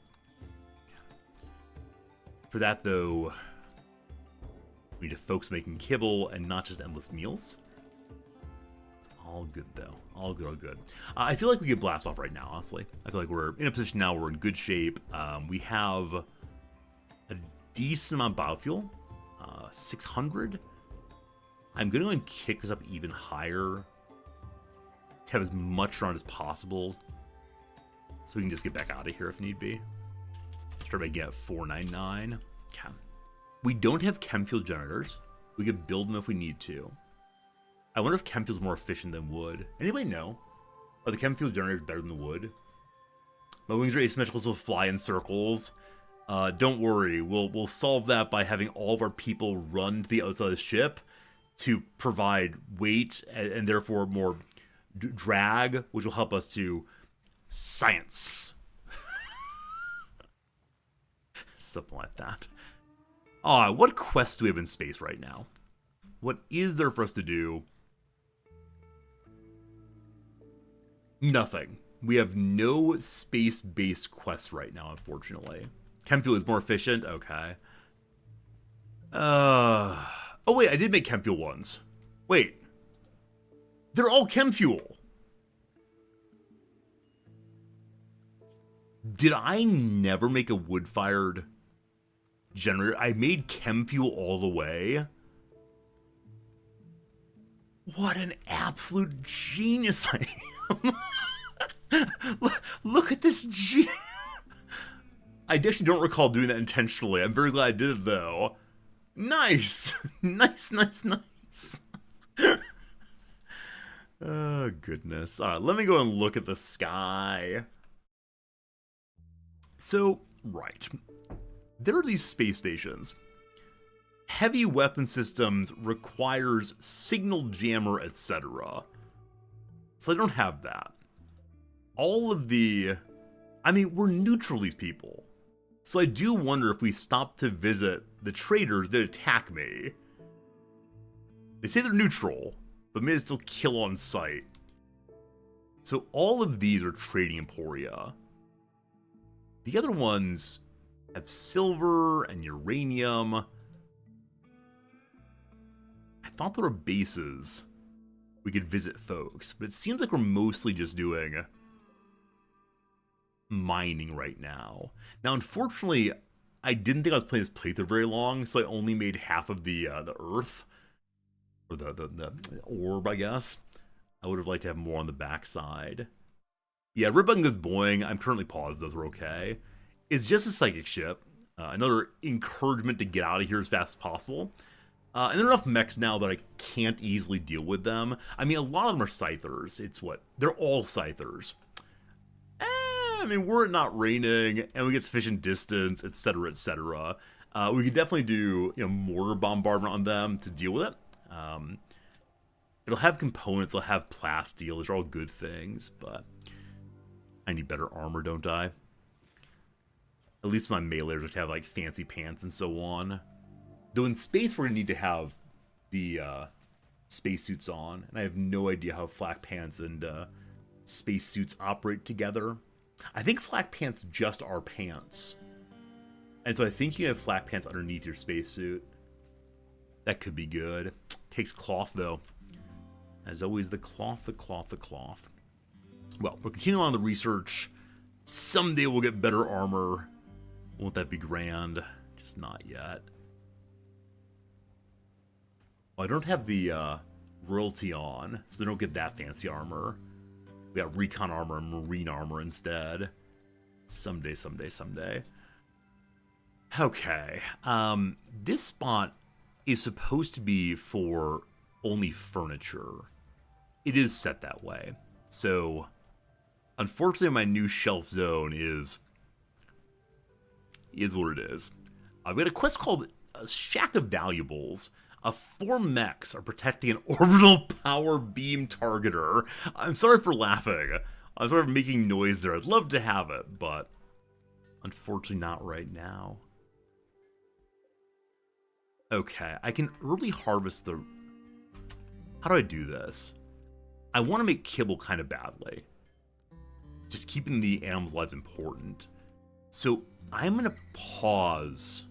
For that, though, we need to focus on making kibble and not just endless meals. All good, though. All good, all good. I feel like we could blast off right now, honestly. I feel like we're in a position now where we're in good shape. We have a decent amount of biofuel. 600. I'm going to go and kick this up even higher to have as much around as possible so we can just get back out of here if need be. Start by getting 499. Okay. We don't have chem fuel generators. We could build them if we need to. I wonder if chem fuel is more efficient than wood. Anybody know? Are the chem fuel generators better than the wood? My wings are asymmetrical, so fly in circles. Don't worry, we'll solve that by having all of our people run to the outside of the ship to provide weight and therefore more drag, which will help us to science. Something like that. What quests do we have in space right now? What is there for us to do? Nothing. We have no space-based quests right now, unfortunately. Chem fuel is more efficient? Okay. Oh, wait, I did make chem fuel ones. Wait. They're all chem fuel. Did I never make a wood-fired generator? I made chem fuel all the way. What an absolute genius I am. Look at this I actually don't recall doing that intentionally. I'm very glad I did it, though. Nice. Nice. Oh, goodness. All right, let me go and look at the sky. So, right. There are these space stations. Heavy weapon systems requires signal jammer, etc. So I don't have that. All of the... I mean, we're neutral, these people. So I do wonder if we stop to visit the traders that attack me. They say they're neutral, but may still kill on sight. So all of these are trading emporia. The other ones have silver and uranium. I thought there were bases we could visit folks, but it seems like we're mostly just doing mining right now. Now, unfortunately, I didn't think I was playing this playthrough very long, so I only made half of the earth, or the orb, I guess. I would have liked to have more on the backside. Yeah, red button goes boing. I'm currently paused. Those are okay. It's just a psychic ship. Another encouragement to get out of here as fast as possible. And there are enough mechs now that I can't easily deal with them. I mean, a lot of them are scythers. It's what? They're all scythers. I mean, were it not raining and we get sufficient distance, etc., etc., we could definitely do, mortar bombardment on them to deal with it. It'll have components, it'll have plasteel, those are all good things, but I need better armor, don't I? At least my meleeers would have, like, fancy pants and so on. Though in space, we're going to need to have the spacesuits on, and I have no idea how flak pants and spacesuits operate together. I think flak pants just are pants. And so I think you have flak pants underneath your spacesuit. That could be good. Takes cloth, though. As always, the cloth, the cloth, the cloth. Well, we're continuing on the research. Someday we'll get better armor. Won't that be grand? Just not yet. Well, I don't have the royalty on, so they don't get that fancy armor. We got recon armor and marine armor instead. Someday, someday, someday. Okay. This spot is supposed to be for only furniture. It is set that way. So, unfortunately, my new shelf zone is what it is. We had a quest called Shack of Valuables. 4 mechs are protecting an orbital power beam targeter. I'm sorry for laughing. I'm sorry for making noise there. I'd love to have it, but unfortunately not right now. Okay, I can early harvest the... How do I do this? I want to make kibble kind of badly. Just keeping the animals' lives important. So I'm going to pause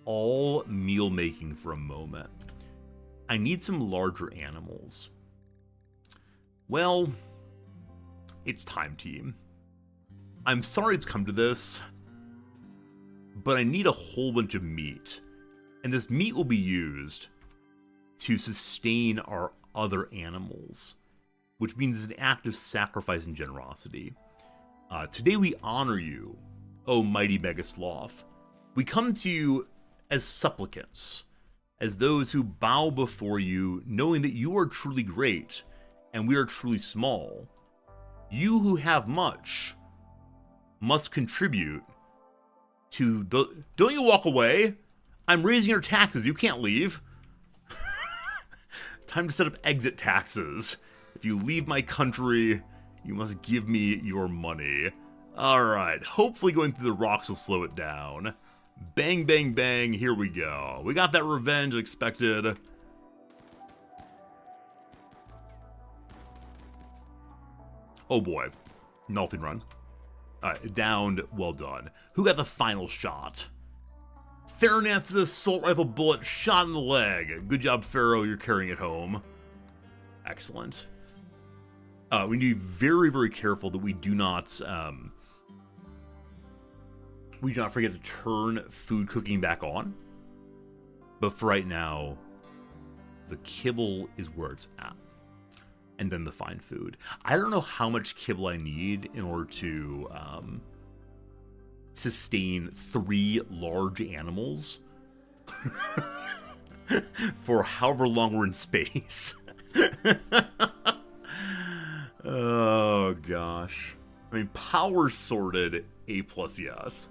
all meal making for a moment. I need some larger animals. Well, it's time, team. I'm sorry it's come to this, but I need a whole bunch of meat. And this meat will be used to sustain our other animals, which means it's an act of sacrifice and generosity. Today we honor you, O mighty Megasloth. We come to you as supplicants, as those who bow before you, knowing that you are truly great, and we are truly small. You who have much must contribute to the... Don't you walk away! I'm raising your taxes, you can't leave. Time to set up exit taxes. If you leave my country, you must give me your money. Alright, hopefully going through the rocks will slow it down. Bang, bang, bang, here we go. We got that revenge expected. Oh boy. Nothing run. Alright, downed, well done. Who got the final shot? Pharaoh's assault rifle bullet shot in the leg. Good job, Pharaoh, you're carrying it home. Excellent. We need to be very, very careful that we do not forget to turn food cooking back on. But for right now, the kibble is where it's at. And then the fine food. I don't know how much kibble I need in order to sustain 3 large animals for however long we're in space. Oh gosh. I mean, power sorted, A+, yes.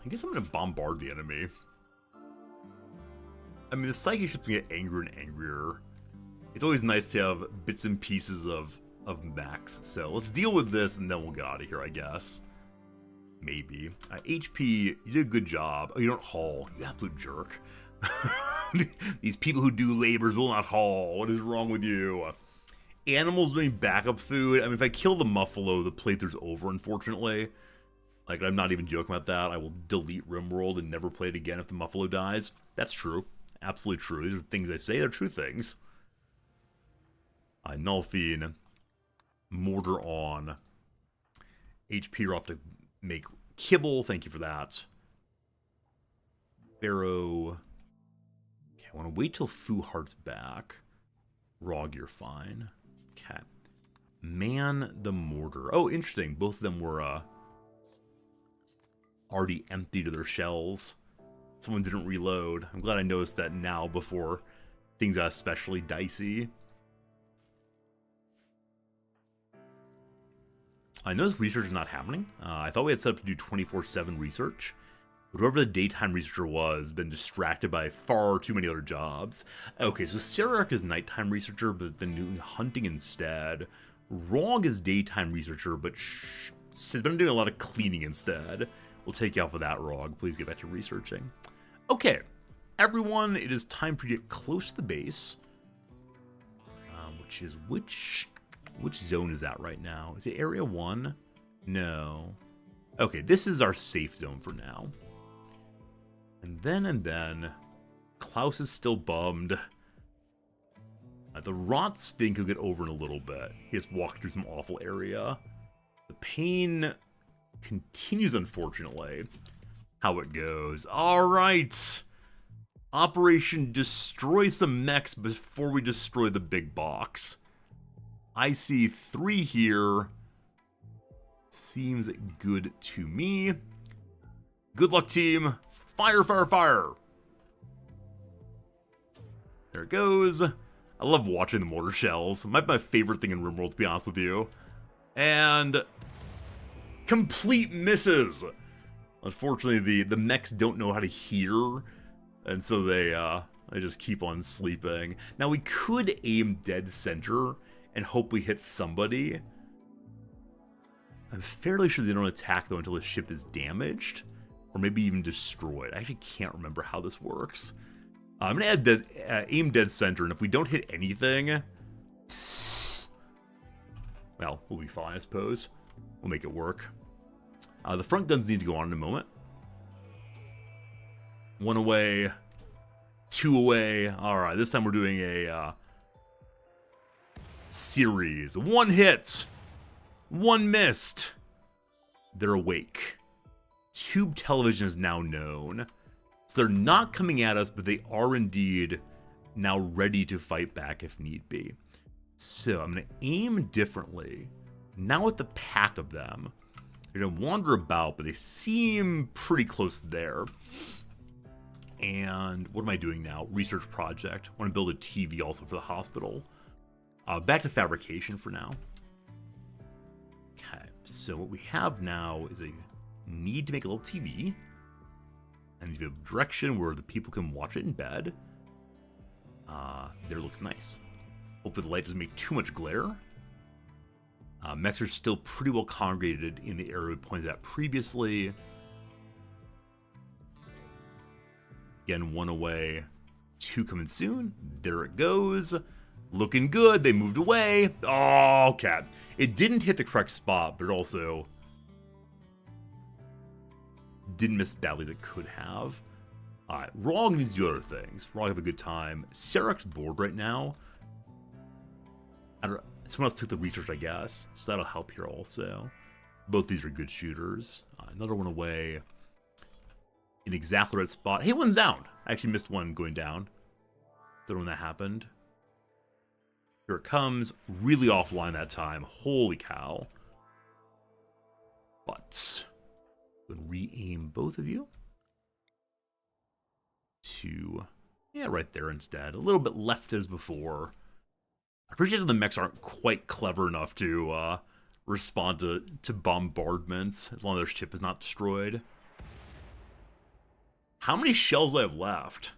I guess I'm gonna bombard the enemy. I mean, the psychic ship's gonna get angrier and angrier. It's always nice to have bits and pieces of mechs. So let's deal with this and then we'll get out of here, I guess. Maybe. HP, you did a good job. Oh, you don't haul. You absolute jerk. These people who do labors will not haul. What is wrong with you? Animals doing backup food. I mean, if I kill the muffalo, the playthrough's over, unfortunately. Like, I'm not even joking about that. I will delete Rimworld and never play it again if the muffalo dies. That's true. Absolutely true. These are things I say. They're true things. Nullfiend. Mortar on. HP are off to make kibble. Thank you for that. Pharaoh. Okay, I want to wait till Fu Heart's back. Rog, you're fine. Okay. Man the mortar. Oh, interesting. Both of them were already empty to their shells. Someone didn't reload. I'm glad I noticed that now before things got especially dicey. I noticed research is not happening. I thought we had set up to do 24/7 research. But whoever the daytime researcher was has been distracted by far too many other jobs. Okay, so Sarek is nighttime researcher, but has been doing hunting instead. Wrong is daytime researcher, but has been doing a lot of cleaning instead. We'll take you off of that, Rog. Please get back to researching. Okay, everyone, it is time for you to get close to the base. Which is which zone is that right now? Is it Area 1? No. Okay, this is our safe zone for now. And then, Klaus is still bummed. The rot stink will get over in a little bit. He has walked through some awful area. The pain continues, unfortunately. How it goes. Alright! Operation Destroy some mechs before we destroy the big box. I see 3 here. Seems good to me. Good luck, team. Fire, fire, fire. There it goes. I love watching the mortar shells. Might be my favorite thing in Rimworld, to be honest with you. And complete misses. Unfortunately, the mechs don't know how to hear, and so they just keep on sleeping. Now we could aim dead center and hope we hit somebody. I'm fairly sure they don't attack though until the ship is damaged, or maybe even destroyed. I actually can't remember how this works. I'm gonna add aim dead center, and if we don't hit anything, well, we'll be fine, I suppose. We'll make it work. The front guns need to go on in a moment. 1 away, 2 away. All right, this time we're doing a series. 1 hit, 1 missed. They're awake. Tube television is now known. So they're not coming at us, but they are indeed now ready to fight back if need be. So I'm going to aim differently. Now with the pack of them, they're going to wander about, but they seem pretty close there. And what am I doing now? Research project. I want to build a TV also for the hospital. Back to fabrication for now. Okay, so what we have now is a need to make a little TV. I need to have a direction where the people can watch it in bed. There looks nice. Hopefully the light doesn't make too much glare. Mechs are still pretty well congregated in the area we pointed at previously. Again, 1 away, 2 coming soon. There it goes. Looking good. They moved away. Oh, okay. It didn't hit the correct spot, but it also didn't miss as badly as it could have. Alright, Wrong needs to do other things. Wrong have a good time. Sarek's bored right now. I don't know. Someone else took the research, I guess. So that'll help here also. Both these are good shooters. Another 1 away. In exactly the right spot. Hey, 1's down. I actually missed 1 going down. Don't know when that happened. Here it comes. Really offline that time. Holy cow. But I'm going to re-aim both of you to, yeah, right there instead. A little bit left as before. I appreciate that the mechs aren't quite clever enough to respond to bombardments as long as their ship is not destroyed. How many shells do I have left?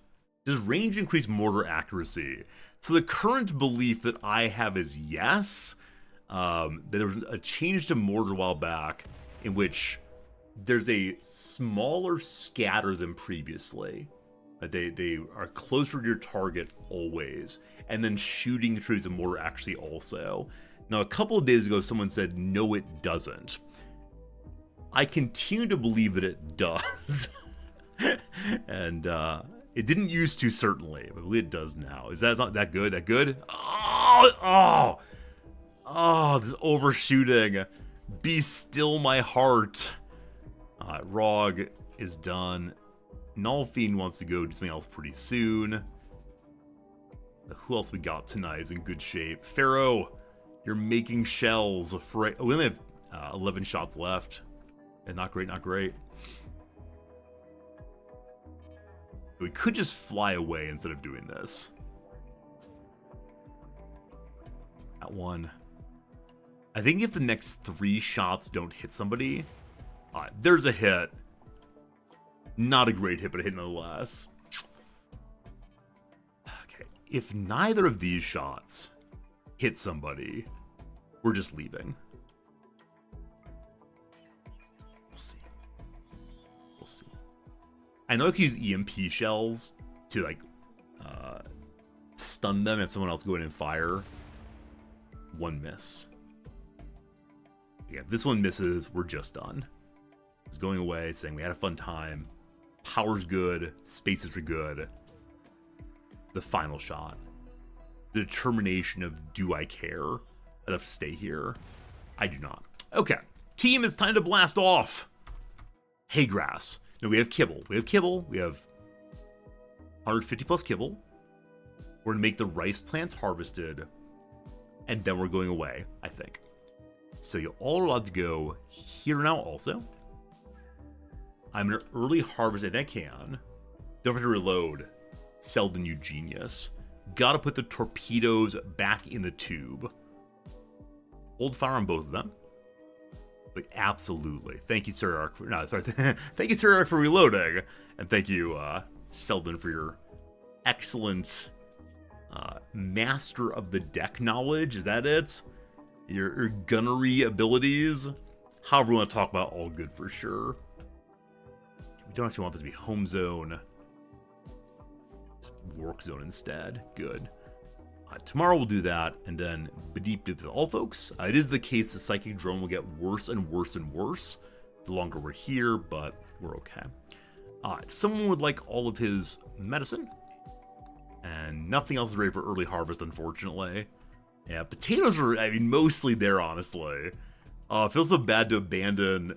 Does range increase mortar accuracy? So the current belief that I have is yes. That there was a change to mortar a while back in which there's a smaller scatter than previously. They are closer to your target always. And then shooting through the mortar accuracy also. Now, a couple of days ago, someone said, no, it doesn't. I continue to believe that it does. And it didn't used to, certainly. But I believe it does now. Is that not that good? That good? Oh, this overshooting. Be still my heart. Rog is done. Nolfiend wants to go do something else pretty soon. Who else we got tonight is in good shape? Pharaoh, you're making shells. We only have 11 shots left. And not great, not great. We could just fly away instead of doing this. That one. I think if the next 3 shots don't hit somebody... Alright, there's a hit. Not a great hit, but a hit nonetheless. Okay, if neither of these shots hit somebody, we're just leaving. We'll see. We'll see. I know I can use EMP shells to, like, stun them if someone else go in and fire. 1 miss. Yeah, if this one misses, we're just done. It's going away, saying we had a fun time. Power's good. Spaces are good. The final shot. The determination of, do I care enough to stay here? I do not. Okay. Team, it's time to blast off. Hay grass. No, we have kibble. We have kibble. We have 150 plus kibble. We're going to make the rice plants harvested. And then we're going away, I think. So you're all allowed to go here now also. I'm an early harvest if I can. Don't have to reload. Selden, you genius. Gotta put the torpedoes back in the tube. Hold fire on both of them. But absolutely. Thank you, Sir Ark. No, sorry. Thank you, Sir Ark, for reloading. And thank you, Selden, for your excellent master of the deck knowledge. Is that it? Your gunnery abilities? However we want to talk about, all good for sure. We don't actually want this to be home zone. Just work zone instead. Good. Tomorrow we'll do that, and then bedeep to all folks. It is the case the psychic drone will get worse and worse and worse the longer we're here, but we're okay. Someone would like all of his medicine, and nothing else is ready for early harvest, unfortunately. Yeah, potatoes are, I mean, mostly there, honestly. It feels so bad to abandon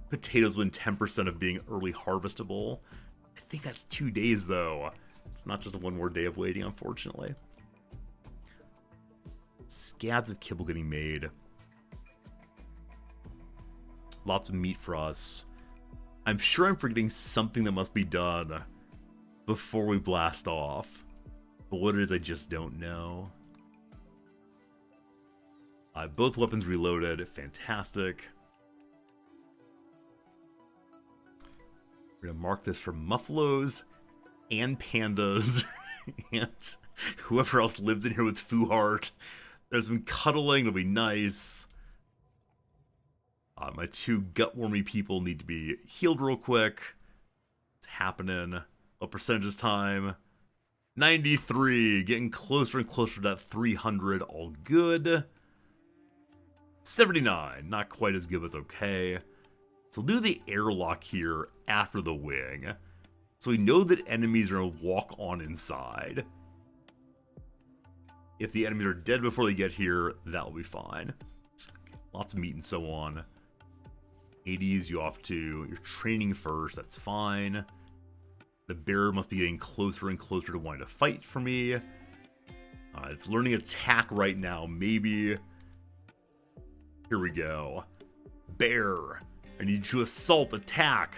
potatoes within 10% of being early harvestable. I think that's 2 days, though. It's not just one more day of waiting, unfortunately. Scads of kibble getting made. Lots of meat for us. I'm sure I'm forgetting something that must be done before we blast off. But what it is, I just don't know. Both weapons reloaded. Fantastic. We're going to mark this for muffaloes and pandas and whoever else lives in here with Foo-Heart. There's some cuddling. It'll be nice. My 2 gut-warmy people need to be healed real quick. It's happening. What percentage is time? 93. Getting closer and closer to that 300. All good. 79. Not quite as good, but it's okay. So we'll do the airlock here after the wing. So we know that enemies are going to walk on inside. If the enemies are dead before they get here, that will be fine. Okay, lots of meat and so on. 80s, you off to. You're training first, that's fine. The bear must be getting closer and closer to wanting to fight for me. It's learning attack right now, maybe. Here we go. Bear, I need you to assault attack.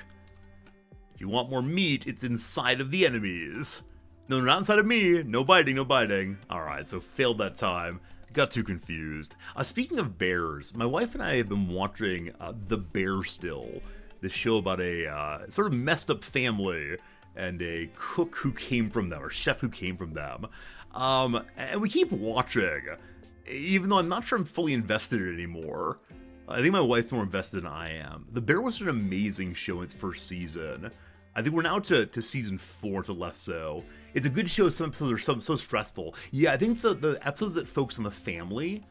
If you want more meat, it's inside of the enemies. No, not inside of me. No biting, no biting. Alright, so failed that time. Got too confused. Speaking of bears, my wife and I have been watching The Bear Still. This show about a sort of messed up family and a cook who came from them, or chef who came from them. And we keep watching, even though I'm not sure I'm fully invested in it anymore. I think my wife's more invested than I am. The Bear was an amazing show in its first season. I think we're now to season 4 to less so. It's a good show. Some episodes are so stressful. Yeah, I think the episodes that focus on the family,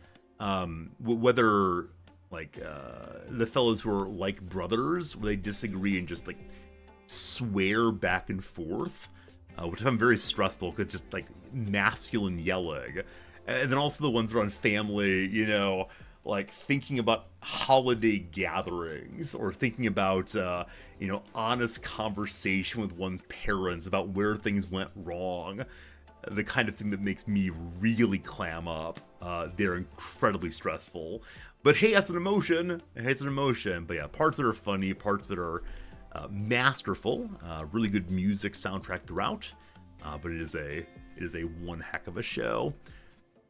whether like the fellows who are like brothers, where they disagree and just like swear back and forth, which I find very stressful because it's just like masculine yelling. And then also the ones that are on family, you know, like thinking about holiday gatherings or thinking about, you know, honest conversation with one's parents about where things went wrong. The kind of thing that makes me really clam up. They're incredibly stressful. But hey, that's an emotion. Hey, it's an emotion. But yeah, parts that are funny, parts that are Masterful, really good music soundtrack throughout, but it is a one heck of a show.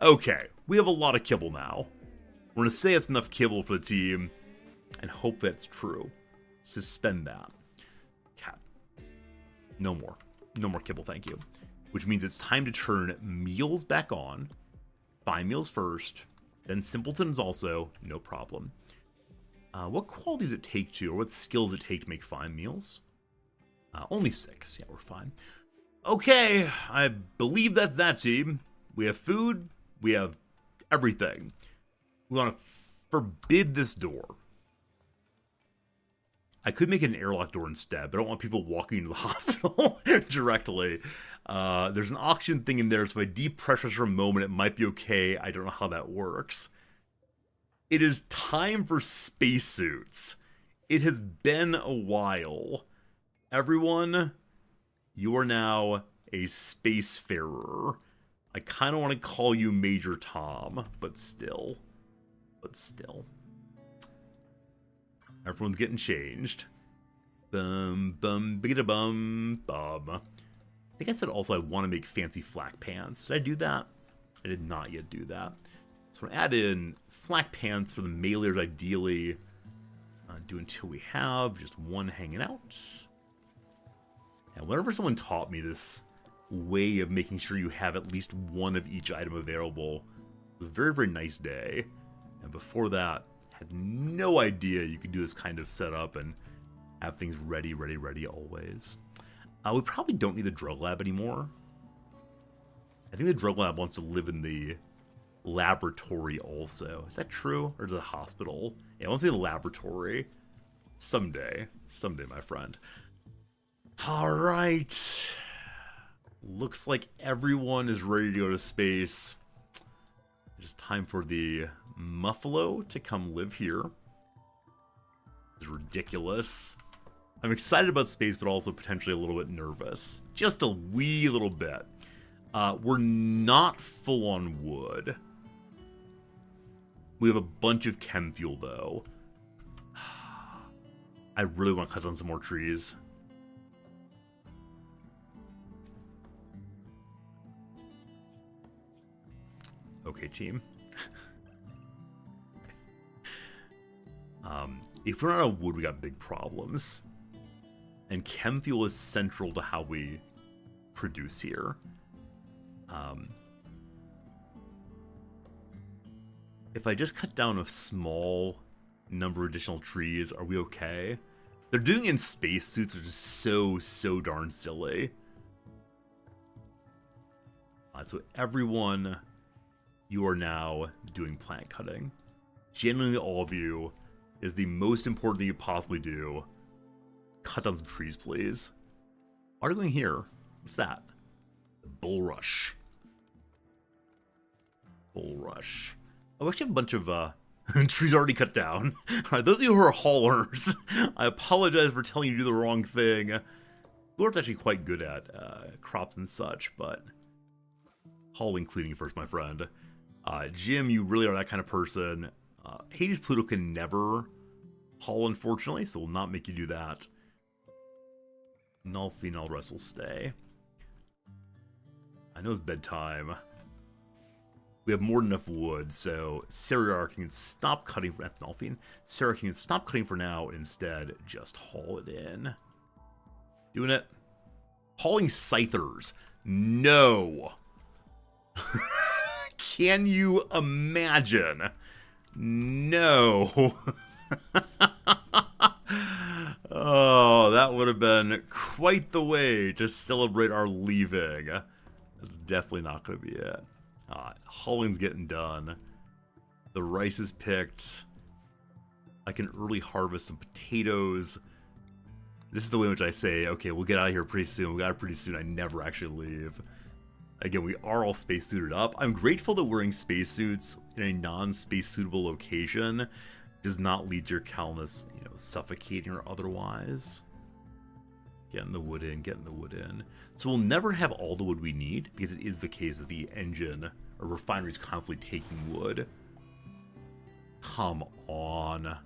Okay, we have a lot of kibble now. We're gonna say it's enough kibble for the team, and hope that's true. Suspend that. Cat. No more. No more kibble, thank you. Which means it's time to turn meals back on. Fine meals first, then simpletons also, no problem. What qualities it take to, or what skills it take to make fine meals? Only 6, yeah, we're fine. Okay, I believe that's that, team. We have food, we have everything. We want to forbid this door. I could make it an airlock door instead, but I don't want people walking into the hospital directly. There's an oxygen thing in there, so if I depressurize for a moment, it might be okay. I don't know how that works. It is time for spacesuits. It has been a while. Everyone, you are now a spacefarer. I kind of want to call you Major Tom, but still. Everyone's getting changed. Bum, bum, bigga bum, bum. I think I said also I want to make fancy flak pants. Did I do that? I did not yet do that. So I'm going to add in flak pants for the mailers, ideally. Do until we have just one hanging out. And whenever someone taught me this way of making sure you have at least one of each item available, it was a very, very nice day. And before that, had no idea you could do this kind of setup and have things ready always. We probably don't need the drug lab anymore. I think the drug lab wants to live in the laboratory also. Is that true? Or is it a hospital? Yeah, it wants to be the laboratory. Someday, my friend. Alright. Looks like everyone is ready to go to space. It's time for the Muffalo to come live here. It's ridiculous. I'm excited about space, but also potentially a little bit nervous. Just a wee little bit. We're not full on wood. We have a bunch of chem fuel, though. I really want to cut down some more trees. Okay, team. If we're not out of wood, we got big problems. And chem fuel is central to how we produce here. If I just cut down a small number of additional trees, are we okay? They're doing it in spacesuits, which is so darn silly. So everyone, you are now doing plant cutting. Genuinely, all of you, is the most important thing you possibly do. Cut down some trees, please. What are we doing here? What's that? The bulrush. Bulrush. Oh, we actually have a bunch of trees already cut down. Alright, those of you who are haulers, I apologize for telling you to do the wrong thing. Lord's actually quite good at crops and such, but hauling, cleaning first, my friend. Jim, you really are that kind of person. Hades Pluto can never haul, unfortunately, so we'll not make you do that. Null Phenol rest will stay. I know it's bedtime. We have more than enough wood, so Sarah can stop cutting for ethanolphine. Sarah can stop cutting for now, and instead just haul it in. Doing it. Hauling scythers. No. Can you imagine? No. Oh, that would have been quite the way to celebrate our leaving. That's definitely not going to be it. Hauling's getting done. The rice is picked. I can early harvest some potatoes. This is the way in which I say, okay, we'll get out of here pretty soon. We got it pretty soon. I never actually leave. Again, we are all spacesuited up. I'm grateful that wearing spacesuits in a non-space suitable location does not lead to your colonists, suffocating or otherwise. Getting the wood in, getting the wood in. So we'll never have all the wood we need, because it is the case that the engine or refinery is constantly taking wood. Come on.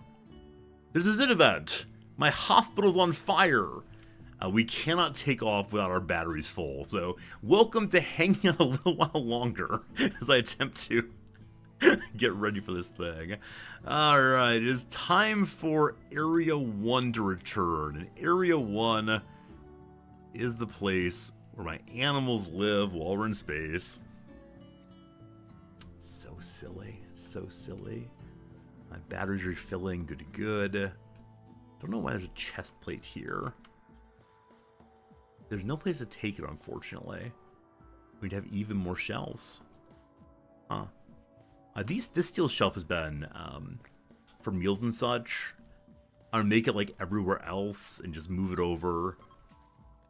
This is an event. My hospital's on fire. We cannot take off without our batteries full. So welcome to hanging out a little while longer as I attempt to get ready for this thing. Alright, it is time for Area 1 to return. And Area 1 is the place where my animals live while we're in space. So silly, so silly. My batteries are refilling, good to good. Don't know why there's a chest plate here. There's no place to take it, unfortunately. We'd have even more shelves. Huh. This steel shelf has been, for meals and such. I'm gonna make it like everywhere else and just move it over.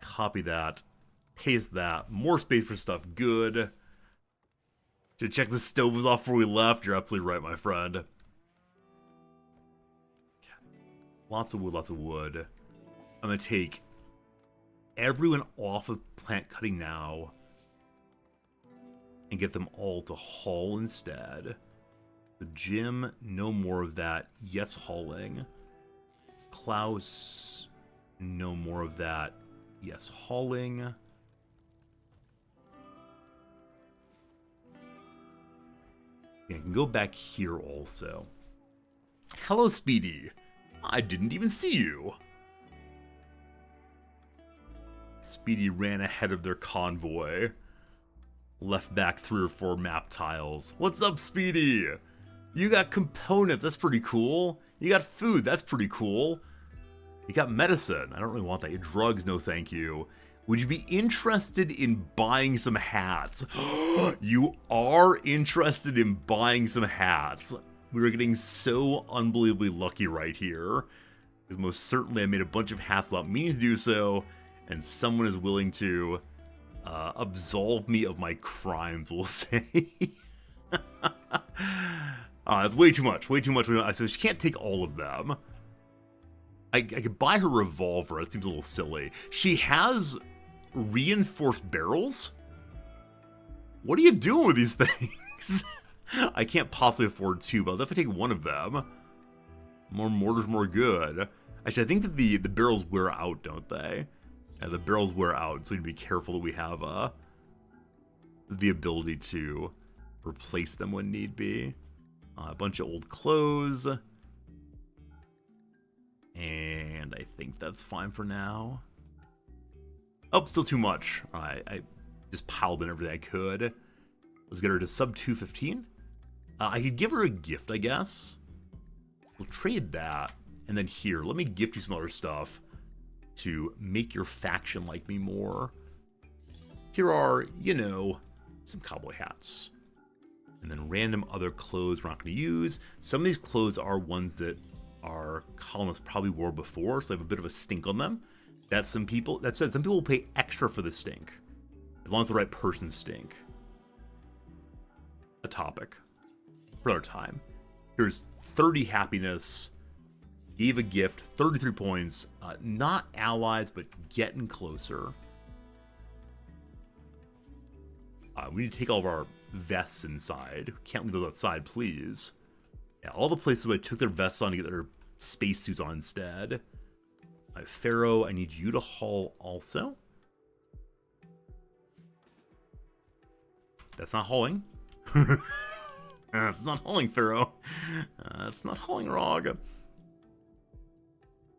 Copy that. Paste that. More space for stuff. Good. Should check the stove was off before we left. You're absolutely right, my friend. Lots of wood, lots of wood. I'm gonna take everyone off of plant cutting now and get them all to haul instead. The gym, no more of that. Yes, hauling. Klaus, no more of that. Yes, hauling. Yeah, I can go back here also. Hello, Speedy. I didn't even see you. Speedy ran ahead of their convoy. Left back 3 or 4 map tiles. What's up, Speedy? You got components, that's pretty cool. You got food, that's pretty cool. You got medicine, I don't really want that. Your drugs, no thank you. Would you be interested in buying some hats? You are interested in buying some hats. We were getting so unbelievably lucky right here. Because most certainly I made a bunch of hats without meaning to do so. And someone is willing to absolve me of my crimes, we'll say. That's way too much. Way too much. So she can't take all of them. I could buy her revolver. That seems a little silly. She has reinforced barrels? What are you doing with these things? I can't possibly afford 2, but I'll definitely take one of them. More mortars, more good. Actually, I think that the barrels wear out, don't they? Yeah, the barrels wear out, so we need to be careful that we have the ability to replace them when need be. A bunch of old clothes. And I think that's fine for now. Oh, still too much. I just piled in everything I could. Let's get her to sub 215. I could give her a gift, I guess. We'll trade that. And then here, let me gift you some other stuff to make your faction like me more. Here are, you know, some cowboy hats. And then random other clothes we're not going to use. Some of these clothes are ones that our colonists probably wore before, so they have a bit of a stink on them. That some people will pay extra for the stink, as long as the right person stink. A topic for another time. Here's 30 happiness. Gave a gift, 33 points. Not allies, but getting closer. We need to take all of our vests inside. Can't leave those outside, please. Yeah, all the places where I took their vests on to get their spacesuits on instead. Pharaoh, I need you to haul also. That's not hauling. That's not hauling, Pharaoh. That's not hauling, Rog.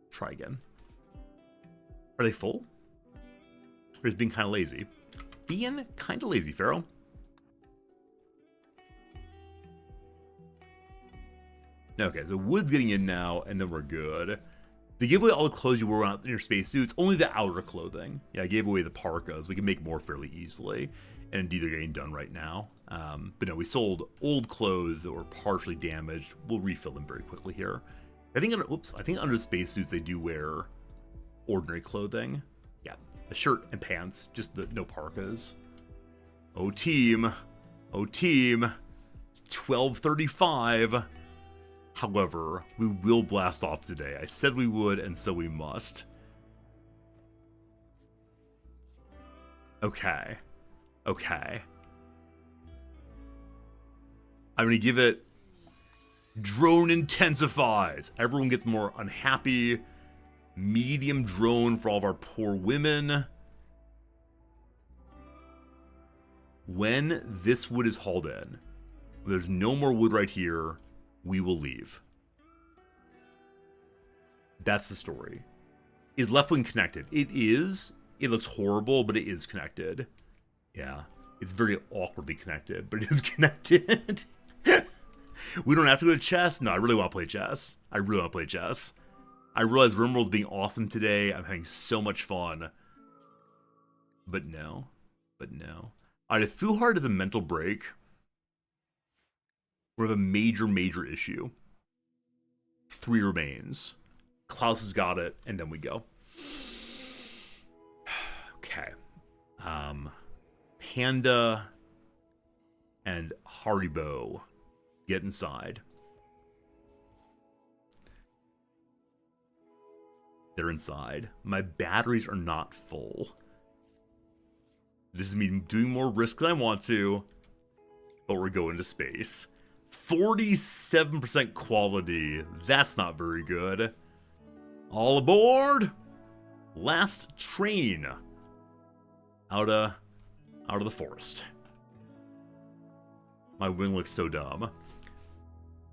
Try again. Are they full? Or is being kind of lazy? Being kind of lazy, Pharaoh. Okay, so wood's getting in now, and then we're good. They give away all the clothes you wore out in your spacesuits, only the outer clothing. Yeah, I gave away the parkas. We can make more fairly easily. And indeed, they're getting done right now. But no, we sold old clothes that were partially damaged. We'll refill them very quickly here. I think under spacesuits they do wear ordinary clothing. Yeah, a shirt and pants, just no parkas. Oh team, it's 12:35. However, we will blast off today. I said we would, and so we must. Okay. I'm gonna give it drone intensifies. Everyone gets more unhappy. Medium drone for all of our poor women. When this wood is hauled in, there's no more wood right here, we will leave. That's the story. Is left wing connected? It is. It looks horrible, but it is connected. Yeah. It's very awkwardly connected, but it is connected. We don't have to go to chess. No, I really want to play chess. I really want to play chess. I realize Rimworld's being awesome today. I'm having so much fun. But no. But no. Alright, if Fuhard is a mental break, we have a major, major issue. 3 remains. Klaus has got it, and then we go. Okay. Panda and Haribo get inside. They're inside. My batteries are not full. This is me doing more risk than I want to, but we're going to space. 47% quality. That's not very good. All aboard! Last train out of the forest. My wing looks so dumb.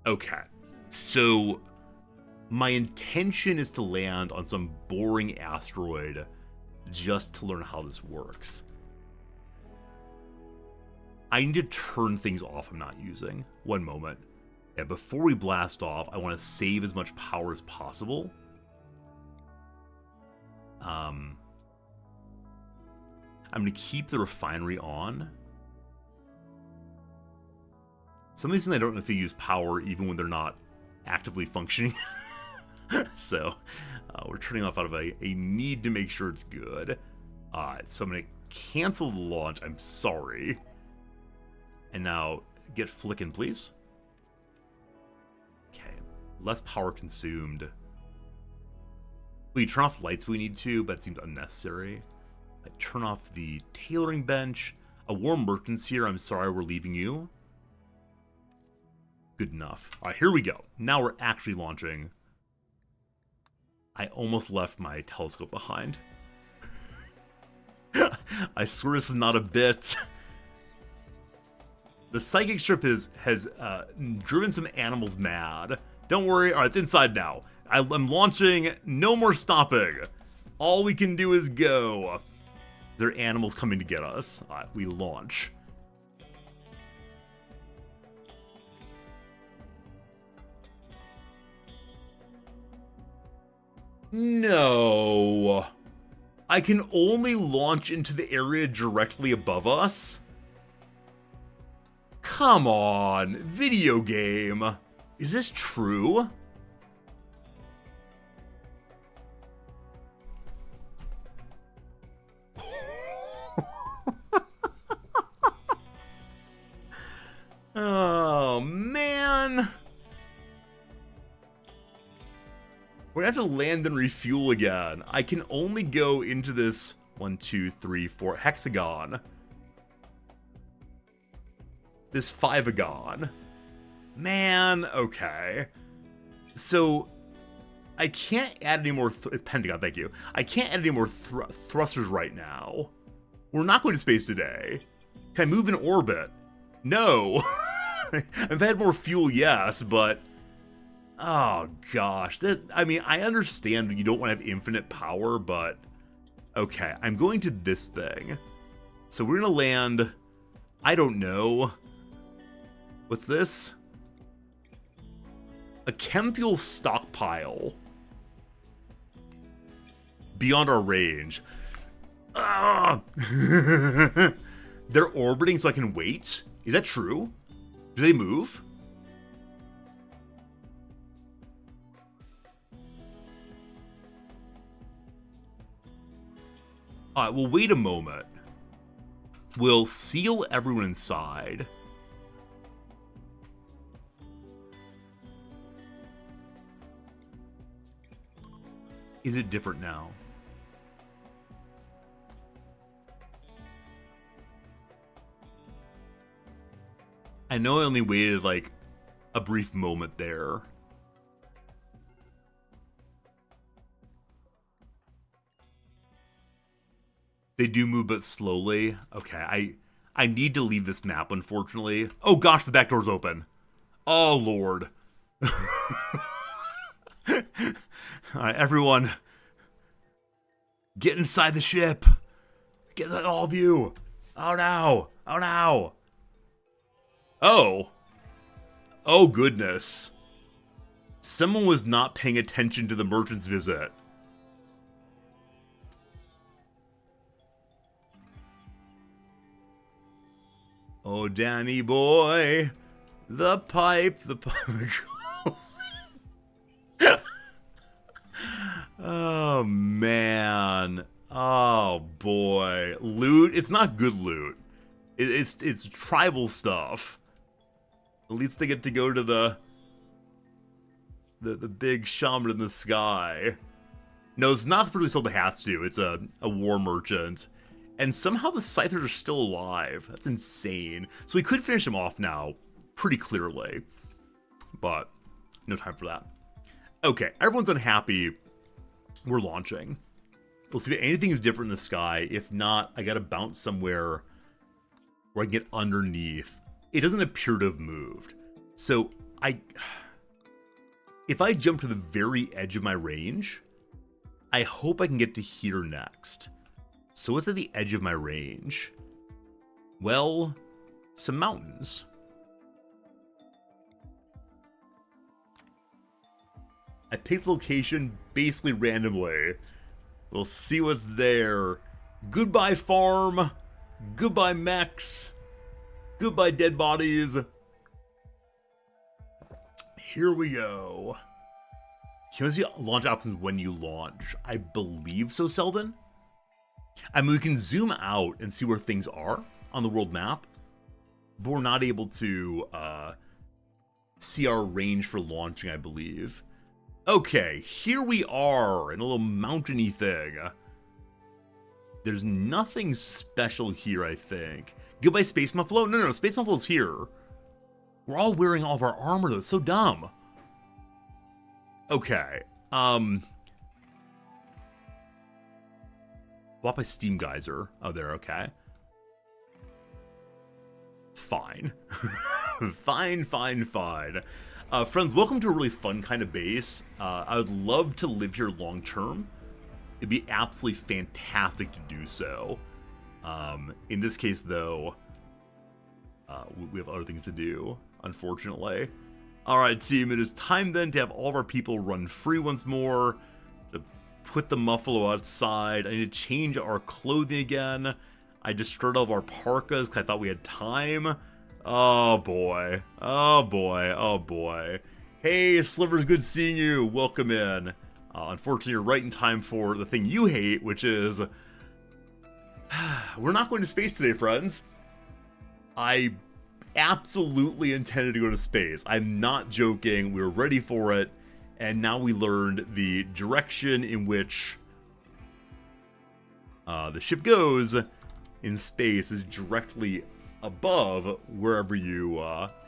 Okay, so my intention is to land on some boring asteroid just to learn how this works. I need to turn things off I'm not using. One moment. Yeah, before we blast off, I want to save as much power as possible. I'm going to keep the refinery on. Some of these things I don't know if they use power even when they're not actively functioning. So, we're turning off out of a need to make sure it's good. So I'm going to cancel the launch. I'm sorry. And now, get flicking, please. Okay. Less power consumed. We turn off lights if we need to, but it seems unnecessary. I turn off the tailoring bench. A warm merchant's here. I'm sorry we're leaving you. Good enough. Alright, here we go. Now we're actually launching. I almost left my telescope behind. I swear this is not a bit. The psychic strip has driven some animals mad. Don't worry. Alright, it's inside now. I'm launching. No more stopping. All we can do is go. There are animals coming to get us. Alright, we launch. No. I can only launch into the area directly above us? Come on, video game. Is this true? Oh, man. We're gonna have to land and refuel again. I can only go into this 1, 2, 3, 4 hexagon. This 5-agon. Man, okay. So, I can't add any more... Pentagon, thank you. I can't add any more thrusters right now. We're not going to space today. Can I move in orbit? No. I've had more fuel, yes, but... Oh, gosh. I mean, I understand that you don't want to have infinite power, but... Okay, I'm going to this thing. So we're going to land... I don't know... What's this? A chem fuel stockpile. Beyond our range. Ah! They're orbiting so I can wait? Is that true? Do they move? Alright, well, wait a moment. We'll seal everyone inside. Is it different now? I know I only waited like a brief moment there. They do move, but slowly. Okay, I need to leave this map, unfortunately. Oh gosh, the back door's open. Oh lord. Alright, everyone. Get inside the ship. Get all of you. Oh no. Oh no. Oh. Oh goodness. Someone was not paying attention to the merchant's visit. Oh, Danny boy, the pipe. Oh, man. Oh, boy. Loot? It's not good loot. It's tribal stuff. At least they get to go to the big shaman in the sky. No, it's not the person who sold the hats to. It's a war merchant. And somehow the Scythers are still alive. That's insane. So we could finish them off now, pretty clearly. But no time for that. Okay, everyone's unhappy. We're launching. We'll see if anything is different in the sky. If not, I gotta bounce somewhere where I can get underneath. It doesn't appear to have moved. So if I jump to the very edge of my range, I hope I can get to here next. So what's at the edge of my range? Well, some mountains. I picked the location basically randomly. We'll see what's there. Goodbye farm. Goodbye mechs. Goodbye dead bodies. Here we go. Can you see launch options when you launch? I believe so, Selden. I mean, we can zoom out and see where things are on the world map, but we're not able to see our range for launching, I believe. Okay, here we are in a little mountainy thing. There's nothing special here, I think. Goodbye, Space Muffalo? No, Space Muffalo's here. We're all wearing all of our armor, though. It's so dumb. Okay, Bought by Steam Geyser. Oh, there, okay. Fine. Fine. Friends, welcome to a really fun kind of base. I would love to live here long term. It'd be absolutely fantastic to do so. In this case, though, we have other things to do, unfortunately. Alright, team, it is time then to have all of our people run free once more. To put the Muffalo outside. I need to change our clothing again. I destroyed all of our parkas because I thought we had time. Oh boy. Hey, Slivers, good seeing you. Welcome in. Unfortunately, you're right in time for the thing you hate, which is... we're not going to space today, friends. I absolutely intended to go to space. I'm not joking. We were ready for it. And now we learned the direction in which the ship goes in space is directly above wherever you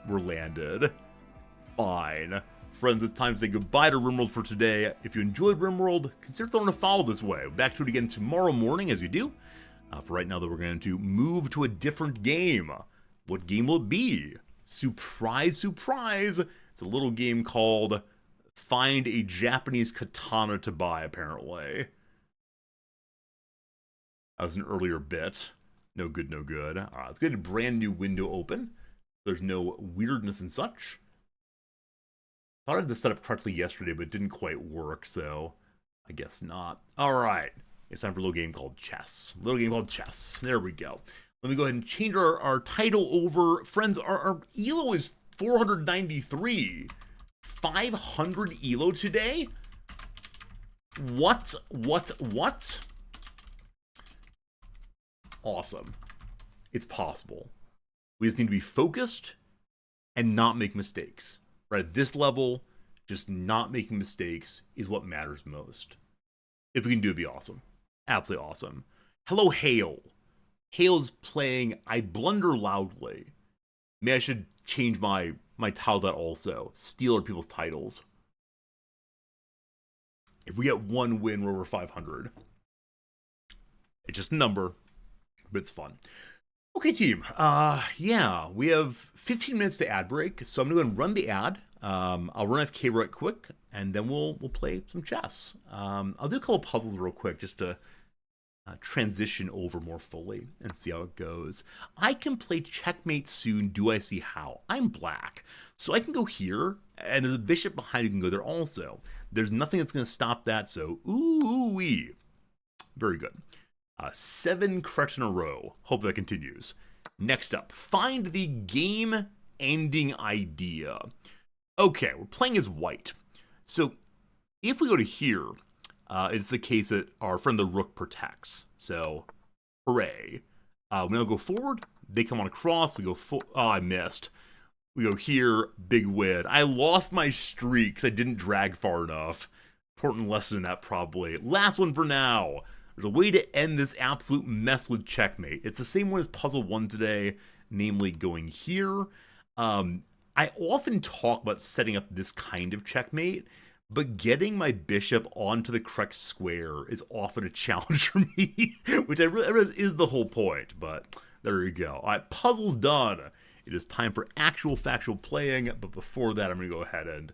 were landed. Fine. Friends, it's time to say goodbye to Rimworld for today. If you enjoyed Rimworld, consider throwing a follow this way. Back to it again tomorrow morning as you do. For right now, though, we're going to move to a different game. What game will it be? Surprise, surprise. It's a little game called Find a Japanese Katana to Buy, apparently. That was an earlier bit. No good, no good. Alright, let's get a brand new window open. There's no weirdness and such. Thought I had this set up correctly yesterday, but it didn't quite work, so I guess not. Alright, it's time for a little game called Chess. There we go. Let me go ahead and change our title over. Friends, our ELO is 493. 500 ELO today? What? Awesome. It's possible. We just need to be focused and not make mistakes. Right at this level, just not making mistakes is what matters most. If we can do it, it'd be awesome. Absolutely awesome. Hello, Hale. Hale's playing I Blunder Loudly. Maybe I should change my title to that also. Steal other people's titles. If we get one win, we're over 500. It's just a number. but it's fun. Okay, team. Yeah, we have 15 minutes to ad break, so I'm gonna go and run the ad. I'll run FK right quick, and then we'll play some chess. I'll do a couple puzzles real quick just to transition over more fully and see how it goes. I can play checkmate soon. Do I see how? I'm black, so I can go here, and there's a bishop behind you can go there also. There's nothing that's going to stop that, so ooh-wee. Very good. 7 correct in a row. Hope that continues. Next up, find the game-ending idea. Okay, we're playing as white. So if we go to here, it's the case that our friend the rook protects. So, hooray. We now go forward. They come on across. We go oh, I missed. We go here. Big win. I lost my streak because I didn't drag far enough. Important lesson in that, probably. Last one for now. There's a way to end this absolute mess with checkmate. It's the same one as puzzle 1 today, namely going here. I often talk about setting up this kind of checkmate, but getting my bishop onto the correct square is often a challenge for me, which I realize is the whole point, but there you go. All right, puzzle's done. It is time for actual factual playing, but before that, I'm going to go ahead and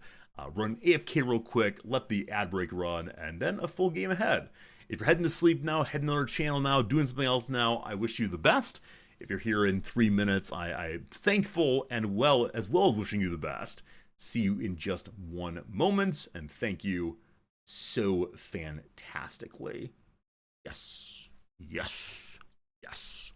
run AFK real quick, let the ad break run, and then a full game ahead. If you're heading to sleep now, heading to another channel now, doing something else now, I wish you the best. If you're here in 3 minutes, I'm thankful and as well as wishing you the best. See you in just 1 moment, and thank you so fantastically. Yes, yes, yes.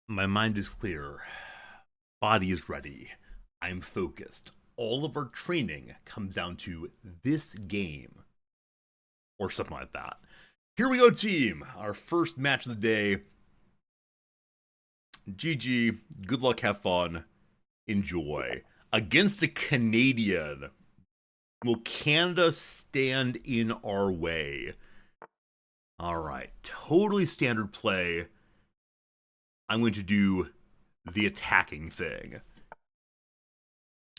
My mind is clear. Body is ready. I'm focused. All of our training comes down to this game. Or something like that. Here we go, team. Our first match of the day. GG. Good luck, have fun. Enjoy. Against a Canadian. Will Canada stand in our way? Alright. Totally standard play. I'm going to do the attacking thing.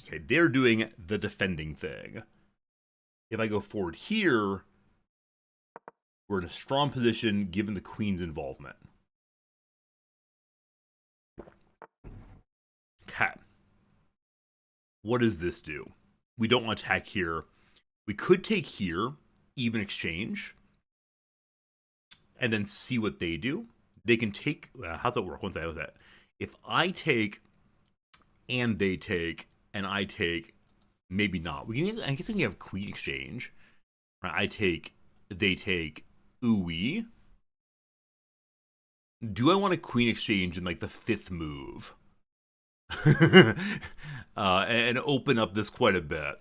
Okay, they're doing the defending thing. If I go forward here, We're in a strong position given the queen's involvement. Okay. What does this do? We don't want to attack here. We could take here, even exchange, and then see what they do. They can take... how's that work? Once I know that. If I take, and they take, and I take, maybe not. I guess we can have queen exchange. Right? I take, they take, ooey. Do I want a queen exchange in like the 5th move? And open up this quite a bit.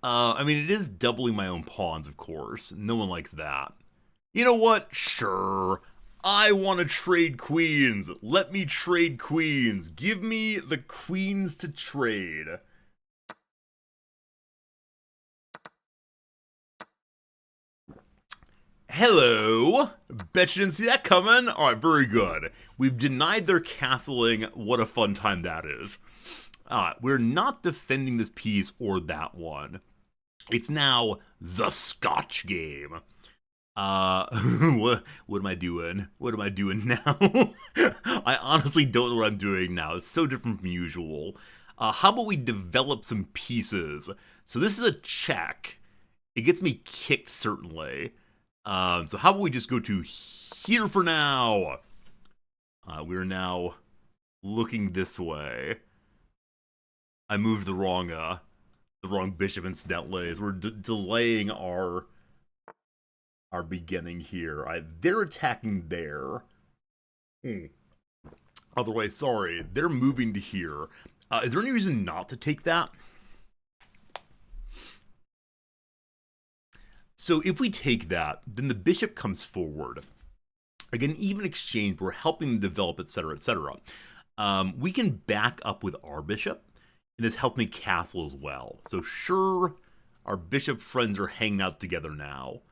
I mean, it is doubling my own pawns, of course. No one likes that. You know what? Sure. I want to trade queens. Let me trade queens. Give me the queens to trade. Hello. Bet you didn't see that coming. All right, very good. We've denied their castling. What a fun time that is. We're not defending this piece or that one. It's now the Scotch game. What am I doing? What am I doing now? I honestly don't know what I'm doing now. It's so different from usual. How about we develop some pieces? So this is a check. It gets me kicked, certainly. So how about we just go to here for now? We're now looking this way. I moved the wrong bishop, incidentally, as we're delaying our beginning here. They're attacking there. Otherwise, sorry, they're moving to here. Is there any reason not to take that? So if we take that, then the bishop comes forward. Again, even exchange, we're helping them develop, etc., etc. We can back up with our bishop, and this helped me castle as well. So sure, our bishop friends are hanging out together now.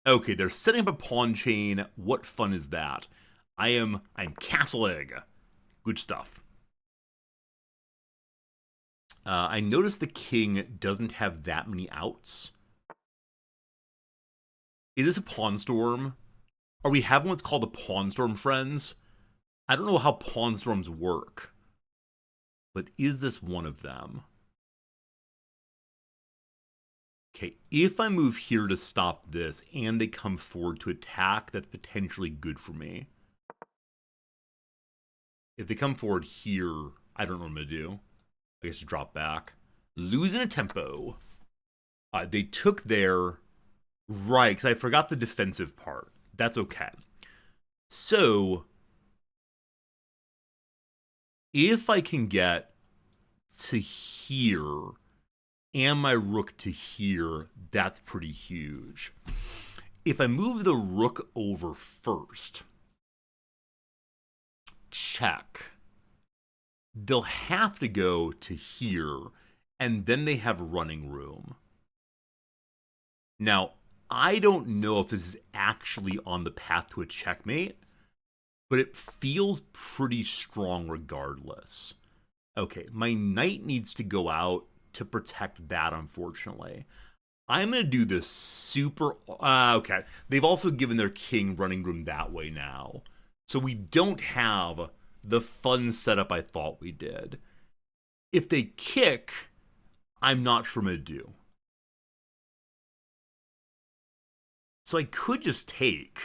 Okay, they're setting up a pawn chain. What fun is that? I'm castling. Good stuff. I noticed the king doesn't have that many outs. Is this a pawn storm? Are we having what's called a pawn storm, friends? I don't know how pawn storms work, but is this one of them? Okay, if I move here to stop this and they come forward to attack, that's potentially good for me. If they come forward here, I don't know what I'm going to do. I guess drop back. Losing a tempo. They took their... Right, because I forgot the defensive part. That's okay. So, if I can get to here and my rook to here, that's pretty huge. If I move the rook over first, check, they'll have to go to here, and then they have running room. Now, I don't know if this is actually on the path to a checkmate, but it feels pretty strong regardless. Okay, my knight needs to go out to protect that, unfortunately. I'm going to do this super... okay, they've also given their king running room that way now. So we don't have the fun setup I thought we did. If they kick, I'm not sure what I'm going to do. So I could just take.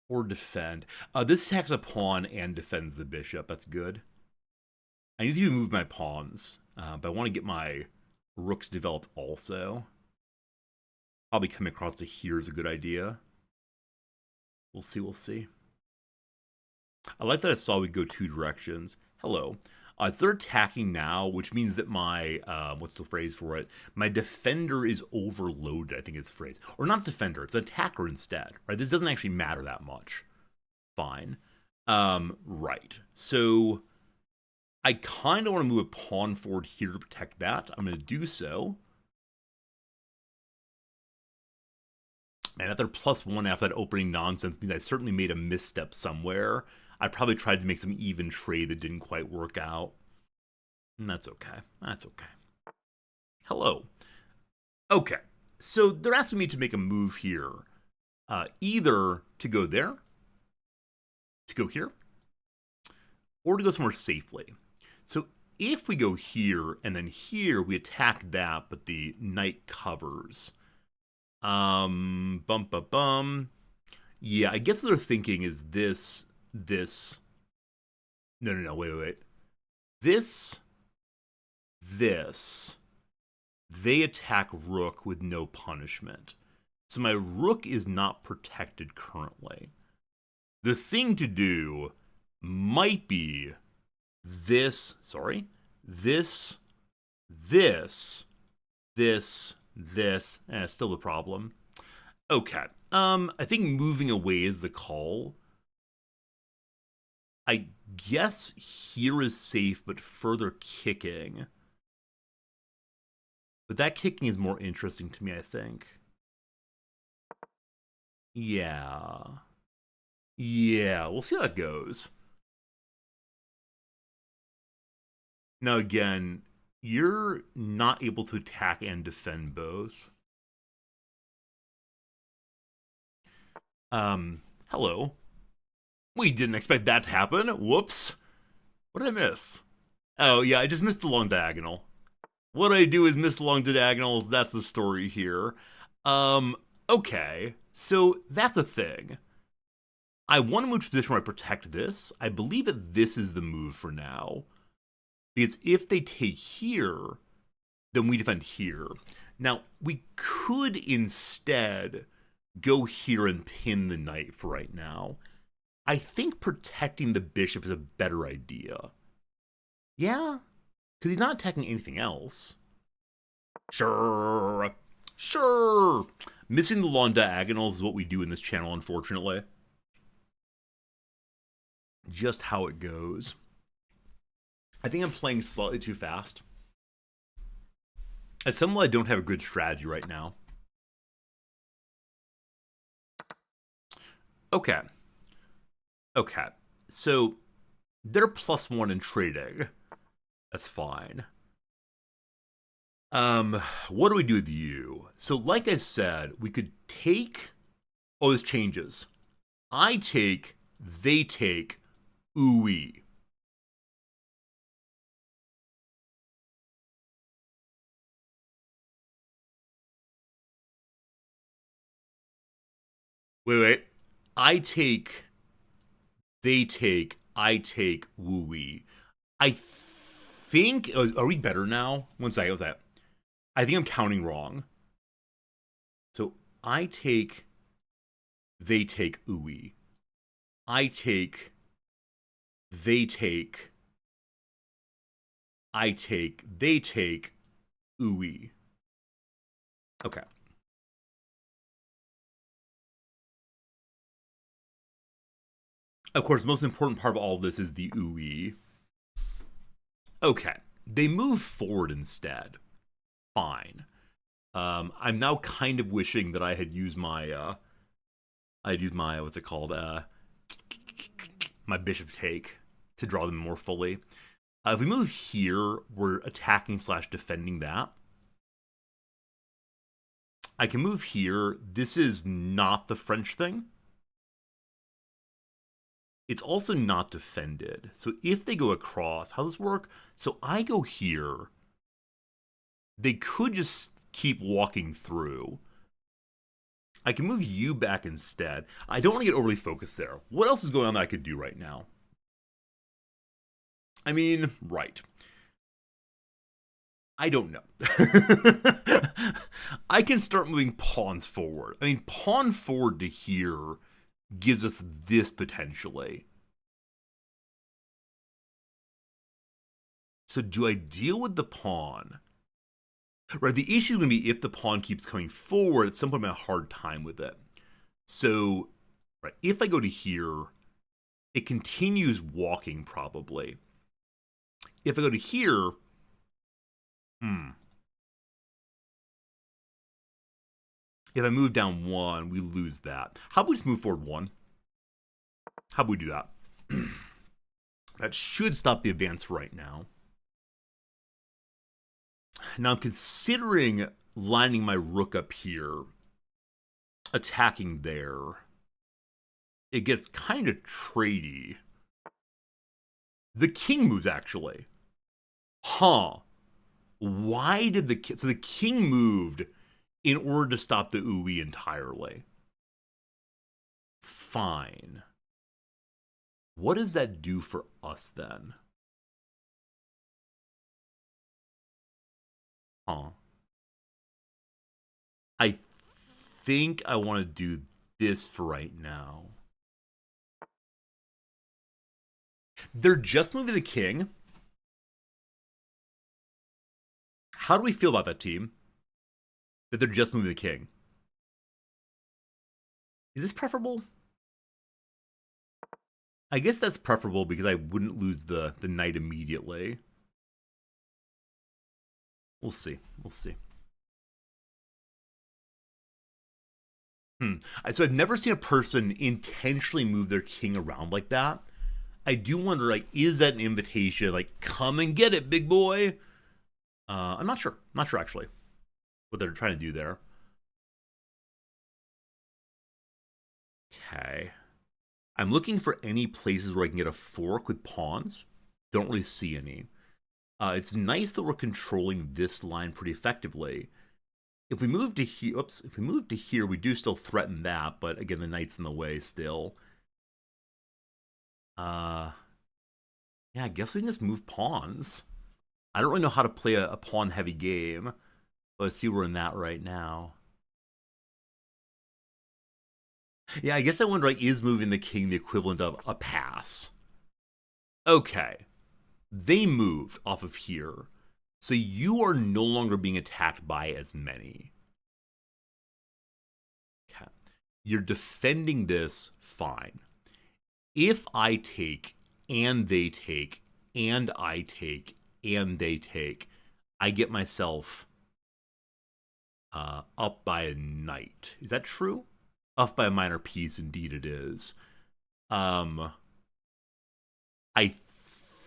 Or defend. This attacks a pawn and defends the bishop. That's good. I need to move my pawns, but I want to get my rooks developed also. Probably coming across to here is a good idea. We'll see. I like that I saw we go 2 directions. Hello. So they're attacking now, which means that my, what's the phrase for it? My defender is overloaded, I think it's the phrase. Or not defender, it's attacker instead, right? This doesn't actually matter that much. Fine. Right. So I kind of want to move a pawn forward here to protect that. I'm going to do so. Man, that they're +1 after that opening nonsense means I certainly made a misstep somewhere. I probably tried to make some even trade that didn't quite work out. And that's okay. That's okay. Hello. Okay. So they're asking me to make a move here. Either to go there, to go here, or to go somewhere safely. So if we go here and then here, we attack that, but the knight covers. Bum bum bum. Yeah, I guess what they're thinking is this. No, wait. This. They attack rook with no punishment. So my rook is not protected currently. The thing to do might be this, this, still the problem. Okay. I think moving away is the call. I guess here is safe, but further kicking. But that kicking is more interesting to me, I think. Yeah, we'll see how it goes. Now, again, you're not able to attack and defend both. Hello. We didn't expect that to happen. Whoops. What did I miss? Oh, yeah, I just missed the long diagonal. What I do is miss long diagonals. That's the story here. Okay. So that's a thing. I want to move to a position where I protect this. I believe that this is the move for now. Because if they take here, then we defend here. Now, we could instead go here and pin the knight for right now. I think protecting the bishop is a better idea. Yeah? Because he's not attacking anything else. Sure. Missing the long diagonals is what we do in this channel, unfortunately. Just how it goes. I think I'm playing slightly too fast. As someone, I don't have a good strategy right now. Okay. So they're +1 in trading. That's fine. What do we do with you? So like I said, we could take... Oh, this changes. I take, they take, ooh-wee. Wait. I take, they take, I take, woo-wee. I think... Are we better now? One second, what's that? I think I'm counting wrong. So I take, they take, ooh-wee. I take, they take, I take, they take, ooh-wee. Okay. Of course, the most important part of all of this is the ooh-wee. Okay. They move forward instead. Fine. I'm now kind of wishing that I had used my, what's it called? My bishop take to draw them more fully. If we move here, we're attacking / defending that. I can move here. This is not the French thing. It's also not defended. So if they go across, how does this work? So I go here. They could just keep walking through. I can move you back instead. I don't want to get overly focused there. What else is going on that I could do right now? I mean, right. I don't know. I can start moving pawns forward. I mean, pawn forward to here gives us this potentially. So do I deal with the pawn? Right, the issue is going to be if the pawn keeps coming forward, at some point I'm going to have a hard time with it. So, right, if I go to here, it continues walking probably. If I go to here, if I move down 1, we lose that. How about we just move forward 1? How about we do that? That should stop the advance right now. Now I'm considering lining my rook up here, attacking there. It gets kind of tradey. The king moves, actually. Huh. Why did the... So the king moved in order to stop the ooey entirely. Fine. What does that do for us, then? Huh. I think I want to do this for right now. They're just moving the king. How do we feel about that team? That they're just moving the king. Is this preferable? I guess that's preferable because I wouldn't lose the knight immediately. We'll see. We'll see. So I've never seen a person intentionally move their king around like that. I do wonder, like, is that an invitation? Like, come and get it, big boy. I'm not sure. I'm not sure, actually, what they're trying to do there. Okay. I'm looking for any places where I can get a fork with pawns. Don't really see any. It's nice that we're controlling this line pretty effectively. If we move to here, if we move to here, we do still threaten that, but again, the knight's in the way still. Yeah, I guess we can just move pawns. I don't really know how to play a pawn-heavy game, but let's see where we're in that right now. Yeah, I guess I wonder, like, is moving the king the equivalent of a pass? Okay. They moved off of here. So you are no longer being attacked by as many. Okay. You're defending this fine. If I take, and they take, and I take, and they take, I get myself up by a knight. Is that true? Up by a minor piece, indeed it is. I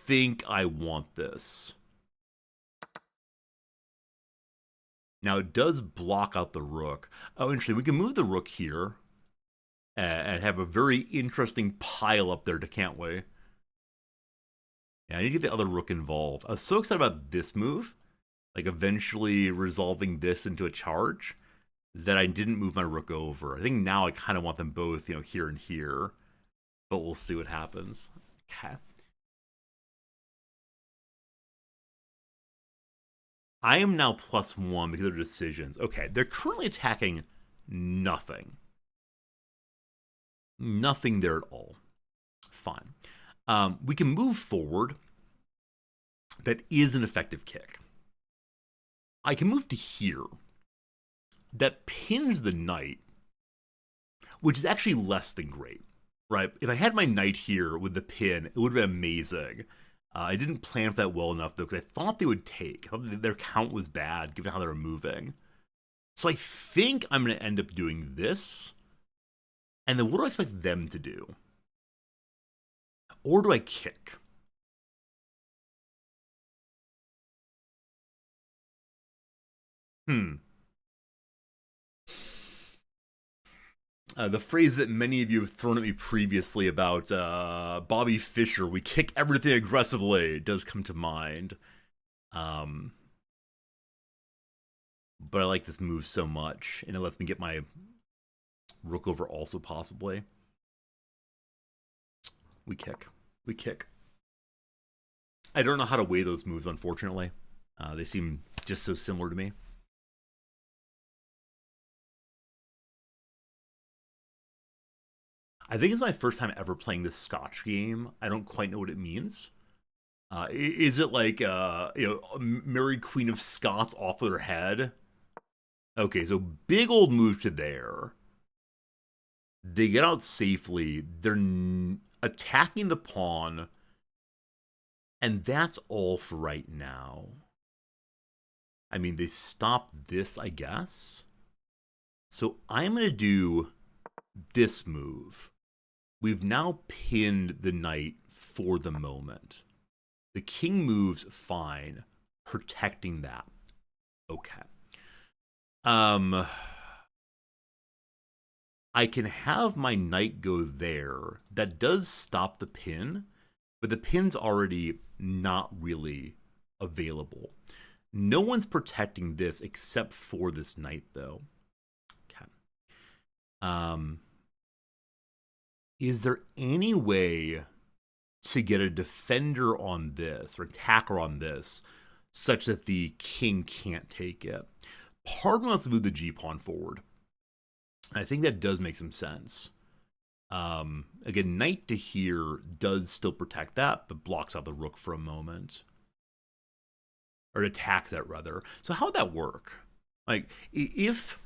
think I want this. Now, it does block out the rook. Oh, interesting. We can move the rook here and have a very interesting pile up there, can't we? Yeah, I need to get the other rook involved. I was so excited about this move, like eventually resolving this into a charge, that I didn't move my rook over. I think now I kind of want them both, here and here, but we'll see what happens. Okay. I am now +1 because of their decisions. Okay, they're currently attacking nothing. Nothing there at all. Fine. We can move forward. That is an effective kick. I can move to here. That pins the knight, which is actually less than great, right? If I had my knight here with the pin, it would have been amazing. I didn't plan for that well enough, though, because I thought they would take. I thought their count was bad, given how they were moving. So I think I'm going to end up doing this. And then what do I expect them to do? Or do I kick? The phrase that many of you have thrown at me previously about Bobby Fischer, we kick everything aggressively, does come to mind. But I like this move so much, and it lets me get my rook over also, possibly. We kick. We kick. I don't know how to weigh those moves, unfortunately. They seem just so similar to me. I think it's my first time ever playing this Scotch game. I don't quite know what it means. Is it like, Mary Queen of Scots off of her head? Okay, so big old move to there. They get out safely. They're attacking the pawn. And that's all for right now. I mean, they stopped this, I guess. So I'm going to do this move. We've now pinned the knight for the moment. The king moves fine, protecting that. Okay. Um, I can have my knight go there. That does stop the pin, but the pin's already not really available. No one's protecting this except for this knight, though. Okay. Um, is there any way to get a defender on this or attacker on this such that the king can't take it? Part of me wants to move the G pawn forward. I think that does make some sense. Again, knight to here does still protect that, but blocks out the rook for a moment. Or attacks that, rather. So how would that work? Like, if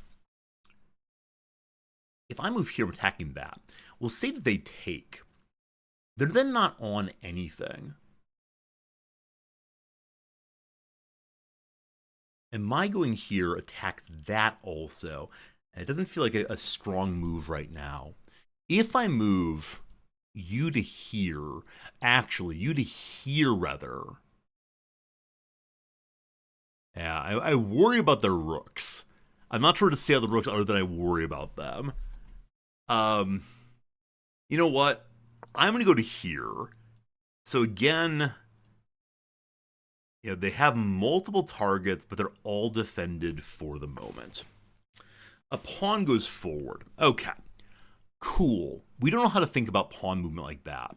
I move here, I'm attacking that. We'll say that they take. They're then not on anything. And my going here attacks that also. And it doesn't feel like a strong move right now. If I move you to here, actually, you to here rather. Yeah, I worry about their rooks. I'm not sure to say how the rooks other than I worry about them. You know what? I'm going to go to here. So again, they have multiple targets, but they're all defended for the moment. A pawn goes forward. Okay. Cool. We don't know how to think about pawn movement like that.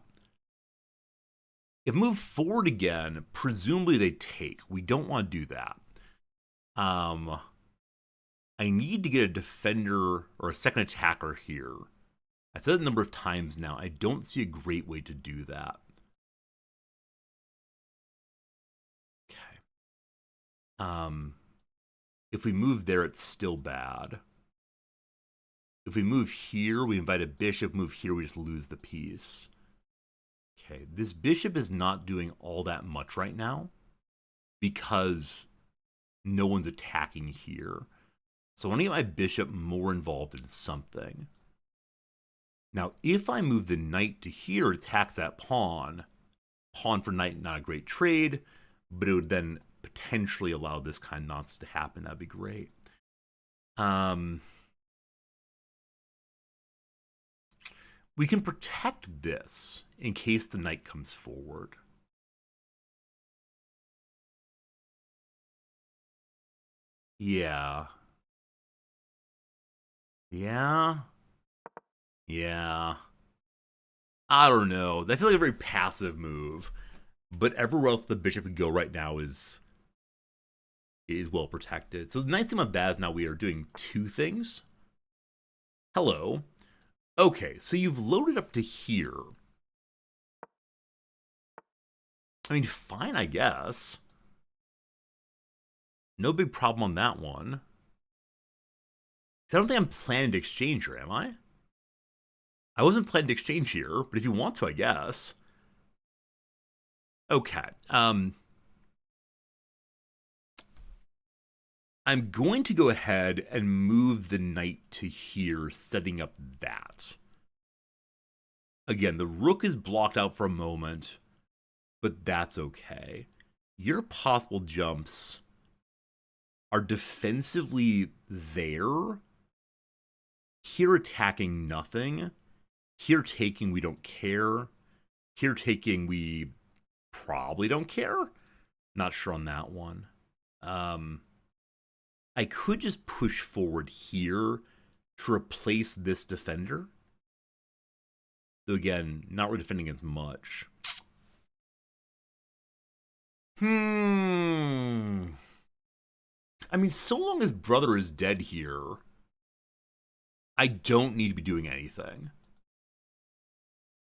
If move forward again, presumably they take. We don't want to do that. I need to get a defender or a second attacker here. I've said it a number of times now. I don't see a great way to do that. Okay. If we move there, it's still bad. If we move here, we invite a bishop. Move here, we just lose the piece. Okay, this bishop is not doing all that much right now because no one's attacking here. So I want to get my bishop more involved in something. Now, if I move the knight to here, it attacks that pawn. Pawn for knight, not a great trade, but it would then potentially allow this kind of nonsense to happen. That'd be great. We can protect this in case the knight comes forward. Yeah. Yeah. Yeah. I don't know. I feel like a very passive move. But everywhere else the bishop could go right now is well protected. So the nice thing about that is now we are doing two things. Hello. Okay, so you've loaded up to here. I mean, fine, I guess. No big problem on that one. I don't think I'm planning to exchange here, am I? I wasn't planning to exchange here, but if you want to, I guess. Okay. I'm going to go ahead and move the knight to here, setting up that. Again, the rook is blocked out for a moment, but that's okay. Your possible jumps are defensively there. Here attacking, nothing. Here taking, we don't care. Here taking, we probably don't care. Not sure on that one. I could just push forward here to replace this defender. Though again, not really defending against much. I mean, so long as brother is dead here, I don't need to be doing anything.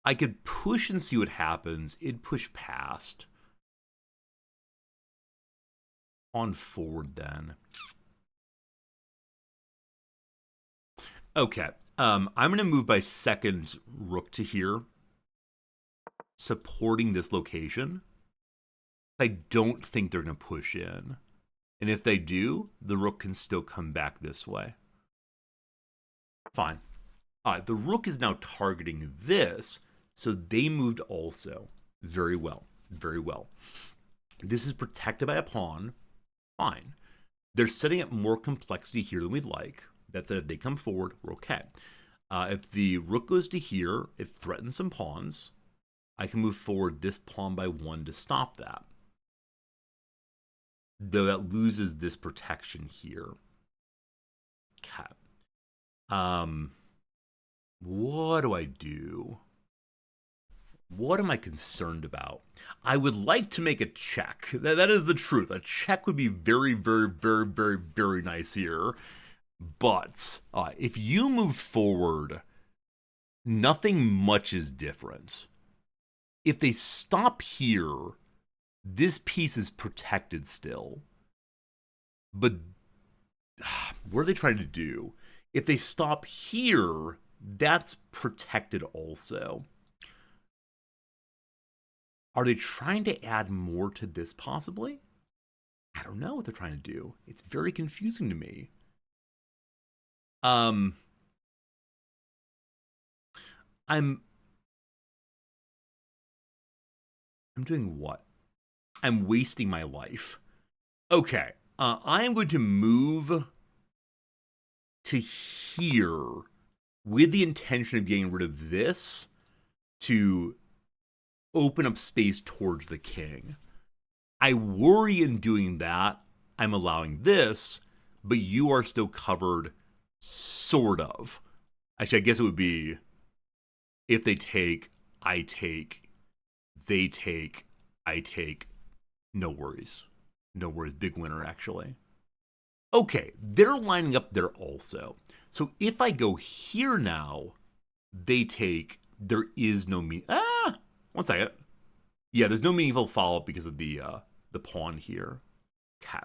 I could push and see what happens. It'd push past. On forward then. Okay. I'm going to move my second rook to here, supporting this location. I don't think they're going to push in. And if they do, the rook can still come back this way. Fine. All right, the rook is now targeting this, so they moved also. Very well. Very well. This is protected by a pawn. Fine. They're setting up more complexity here than we'd like. That said, if they come forward, we're okay. If the rook goes to here, it threatens some pawns. I can move forward this pawn by 1 to stop that. Though that loses this protection here. Okay. What do I do? What am I concerned about? I would like to make a check. That is the truth. A check would be very, very, very, very, very nice here. But if you move forward, nothing much is different. If they stop here, this piece is protected still. But what are they trying to do? If they stop here, that's protected also. Are they trying to add more to this possibly? I don't know what they're trying to do. It's very confusing to me. I'm doing what? I'm wasting my life. Okay. I am going to move to here with the intention of getting rid of this to open up space towards the king. I worry in doing that, I'm allowing this, but you are still covered, sort of. Actually, I guess it would be if they take, I take, they take, I take. No worries. No worries. Big winner, actually. Okay, they're lining up there also. So if I go here now, they take, there is no one second. Yeah, there's no meaningful follow-up because of the pawn here. Okay.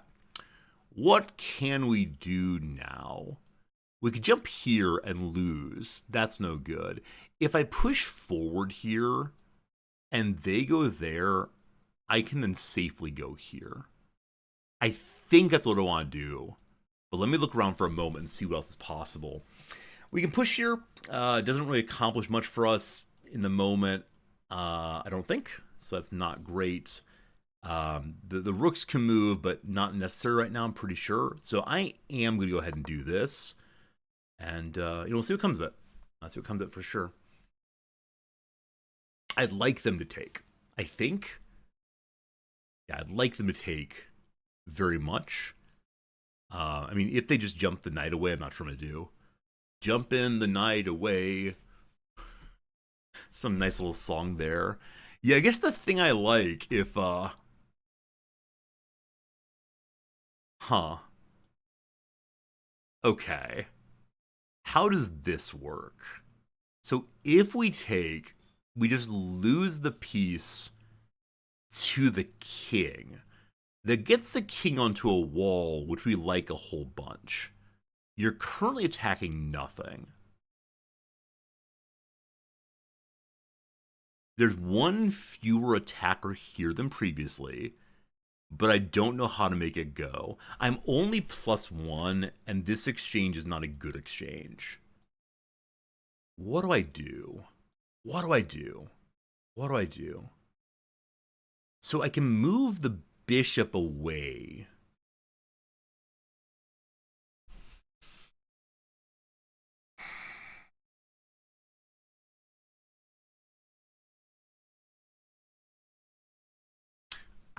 What can we do now? We could jump here and lose. That's no good. If I push forward here and they go there, I can then safely go here. I think that's what I want to do. But let me look around for a moment and see what else is possible. We can push here. It doesn't really accomplish much for us in the moment, I don't think. So that's not great. The rooks can move, but not necessary right now, I'm pretty sure. So I am going to go ahead and do this. And we'll see what comes of it. I'll see what comes of it for sure. I'd like them to take, I think. Yeah, I'd like them to take very much. I mean, if they just jump the knight away, I'm not sure what to do. Jump in the night away. Some nice little song there. Yeah, I guess the thing I like if, Okay. How does this work? So if we take, we just lose the piece to the king. That gets the king onto a wall, which we like a whole bunch. You're currently attacking nothing. There's one fewer attacker here than previously, but I don't know how to make it go. I'm only +1, and this exchange is not a good exchange. What do I do? What do I do? What do I do? So I can move the bishop away.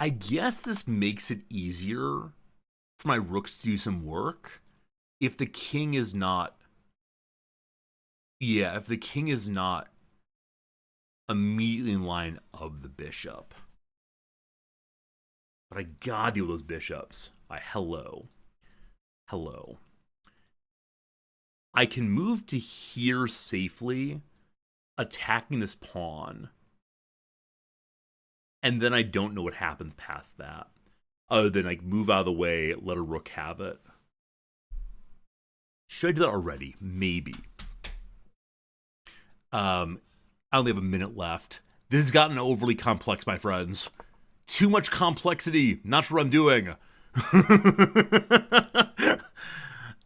I guess this makes it easier for my rooks to do some work if the king is not... Yeah, if the king is not immediately in line of the bishop. But I gotta deal with those bishops. Hello. Hello. I can move to here safely, attacking this pawn. And then I don't know what happens past that. Other than, like, move out of the way, let a rook have it. Should I do that already? Maybe. I only have a minute left. This has gotten overly complex, my friends. Too much complexity. Not sure what I'm doing.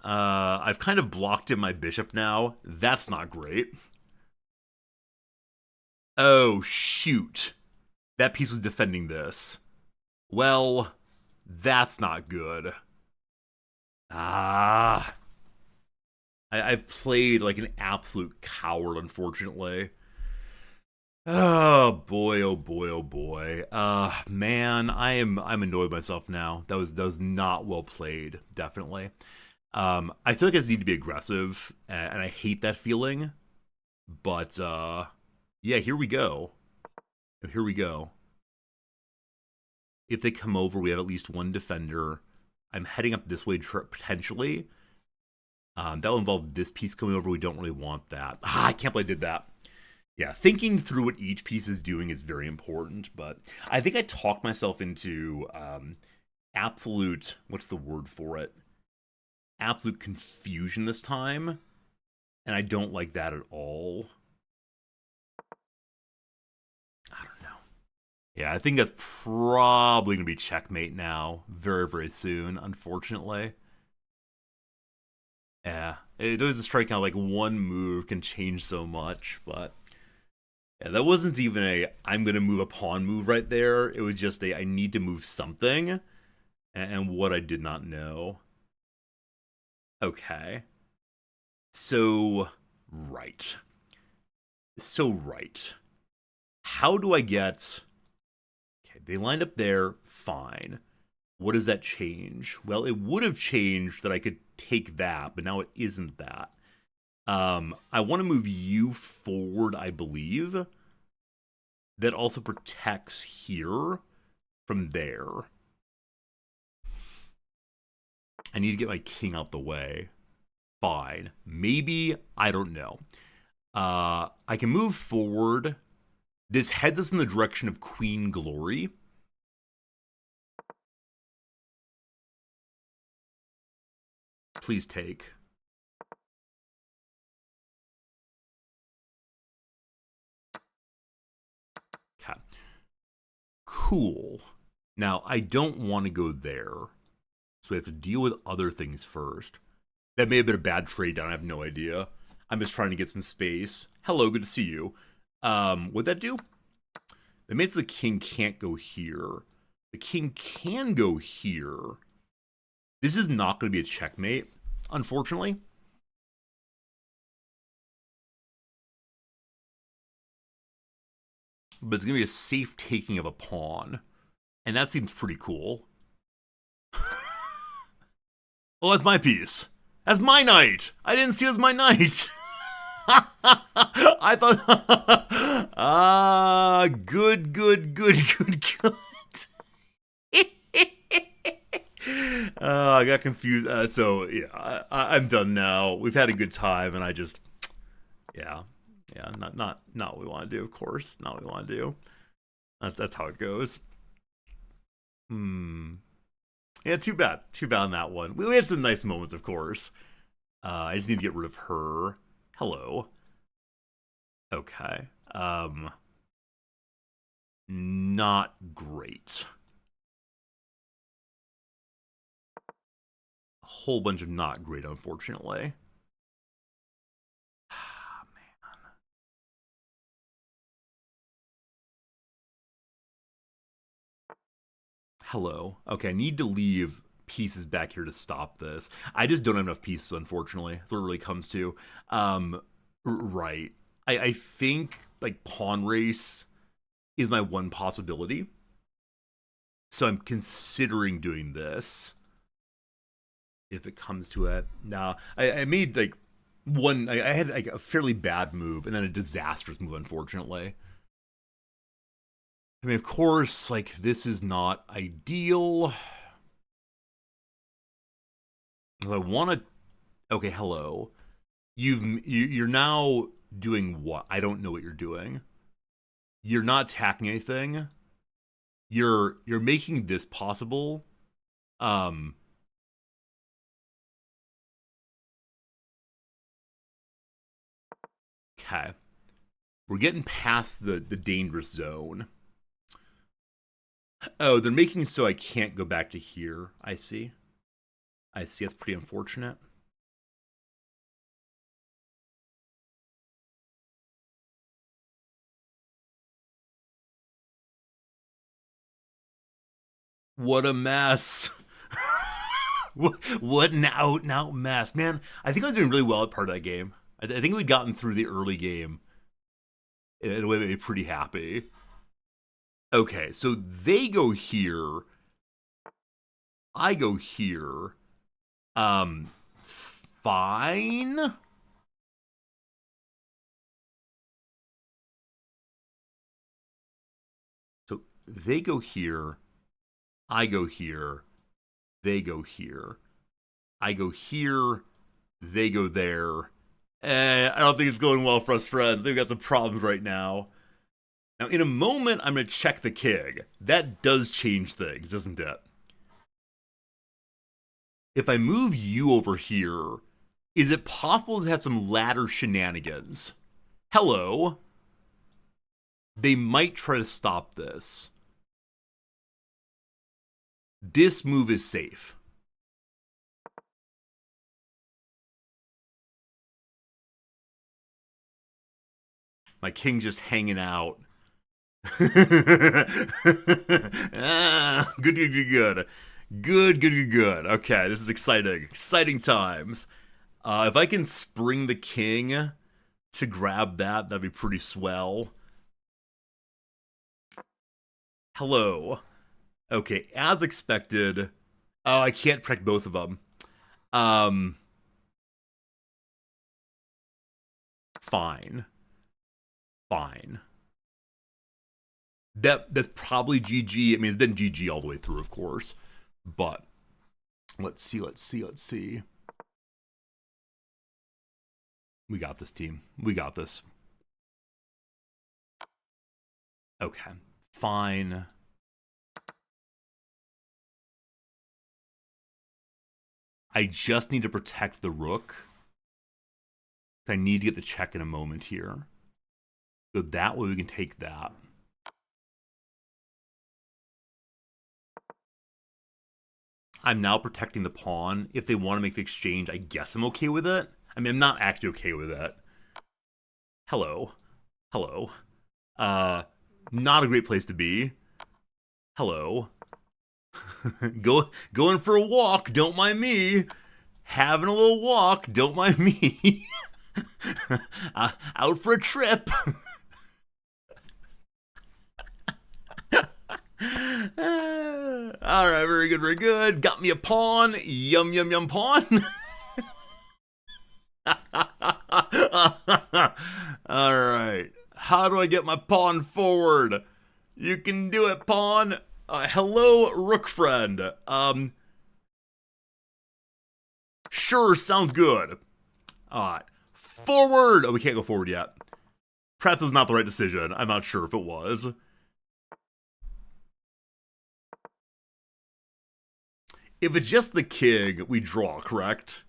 I've kind of blocked in my bishop now. That's not great. Oh, shoot. That piece was defending this. Well, that's not good. Ah, I've played like an absolute coward, unfortunately. Oh boy, oh boy, oh boy. Man, I'm annoyed with myself now. That was not well played, definitely. I feel like I just need to be aggressive, and I hate that feeling. But yeah, here we go. Here we go. If they come over, we have at least one defender. I'm heading up this way potentially. That will involve this piece coming over. We don't really want that. Ah, I can't believe I did that. Yeah, thinking through what each piece is doing is very important, but I think I talked myself into absolute, what's the word for it? Absolute confusion this time, and I don't like that at all. I don't know. Yeah, I think that's probably going to be checkmate now, very, very soon, unfortunately. Yeah, it's always a strike out, like one move can change so much, but yeah, that wasn't even a I'm gonna move a pawn move right there. It was just a I need to move something, and what I did not know. Okay, so right, so right. How do I get? Okay, they lined up there. Fine. What does that change? Well, it would have changed that I could take that, but now it isn't that. I want to move you forward, I believe. That also protects here from there. I need to get my king out the way. Fine. Maybe, I don't know. I can move forward. This heads us in the direction of Queen Glory. Please take. Okay. Cool. Now, I don't want to go there. So we have to deal with other things first. That may have been a bad trade down. I have no idea. I'm just trying to get some space. Hello, good to see you. What'd that do? That means the king can't go here. The king can go here. This is not going to be a checkmate, unfortunately. But it's going to be a safe taking of a pawn. And that seems pretty cool. Well, that's my piece. That's my knight. I didn't see it as my knight. I thought. Good, good, good, good, good. I got confused. So yeah, I'm done now. We've had a good time, and I just, yeah, yeah, not what we want to do. Of course, not what we want to do. That's how it goes. Hmm. Yeah, too bad. Too bad on that one. We had some nice moments, of course. I just need to get rid of her. Hello. Okay. Not great. A whole bunch of not great, unfortunately. Ah, man. Hello. Okay, I need to leave pieces back here to stop this. I just don't have enough pieces, unfortunately. That's what it really comes to. Right. I think like pawn race is my one possibility. So I'm considering doing this if it comes to it. Now, I made like one. I had like a fairly bad move and then a disastrous move, unfortunately. I mean, of course, like this is not ideal. I want to. Okay, hello. You're now doing what? I don't know what you're doing. You're not attacking anything. You're making this possible. Um. Okay. We're getting past the dangerous zone. Oh, they're making so I can't go back to here. I see. I see. That's pretty unfortunate. What a mess. What an out and out mess, man. I think I was doing really well at part of that game. I think we'd gotten through the early game in a way that made me pretty happy. Okay, so they go here. I go here. Fine. So they go here. I go here. They go here. I go here. They go there. I don't think it's going well for us friends. They've got some problems right now. Now, in a moment, I'm going to check the king. That does change things, doesn't it? If I move you over here, is it possible to have some ladder shenanigans? Hello. They might try to stop this. This move is safe. My king just hanging out. Good. Okay, this is exciting. Exciting times. If I can spring the king to grab that, that'd be pretty swell. Hello. Okay, as expected. Oh, I can't protect both of them. Fine. Fine. That's probably GG. I mean, it's been GG all the way through, of course. But let's see. We got this, team. We got this. Okay. Fine. I just need to protect the rook. I need to get the check in a moment here. So that way we can take that. I'm now protecting the pawn. If they want to make the exchange, I guess I'm okay with it. I mean, I'm not actually okay with it. Hello. Hello. Not a great place to be. Hello. Going for a walk, don't mind me. Having a little walk, don't mind me. Out for a trip. All right, very good, very good. Got me a pawn. Yum, yum, yum, pawn. All right. How do I get my pawn forward? You can do it, pawn. Hello, rook friend. Sure, sounds good. All right. Forward. Oh, we can't go forward yet. Perhaps it was not the right decision. I'm not sure if it was. If it's just the king, we draw, correct?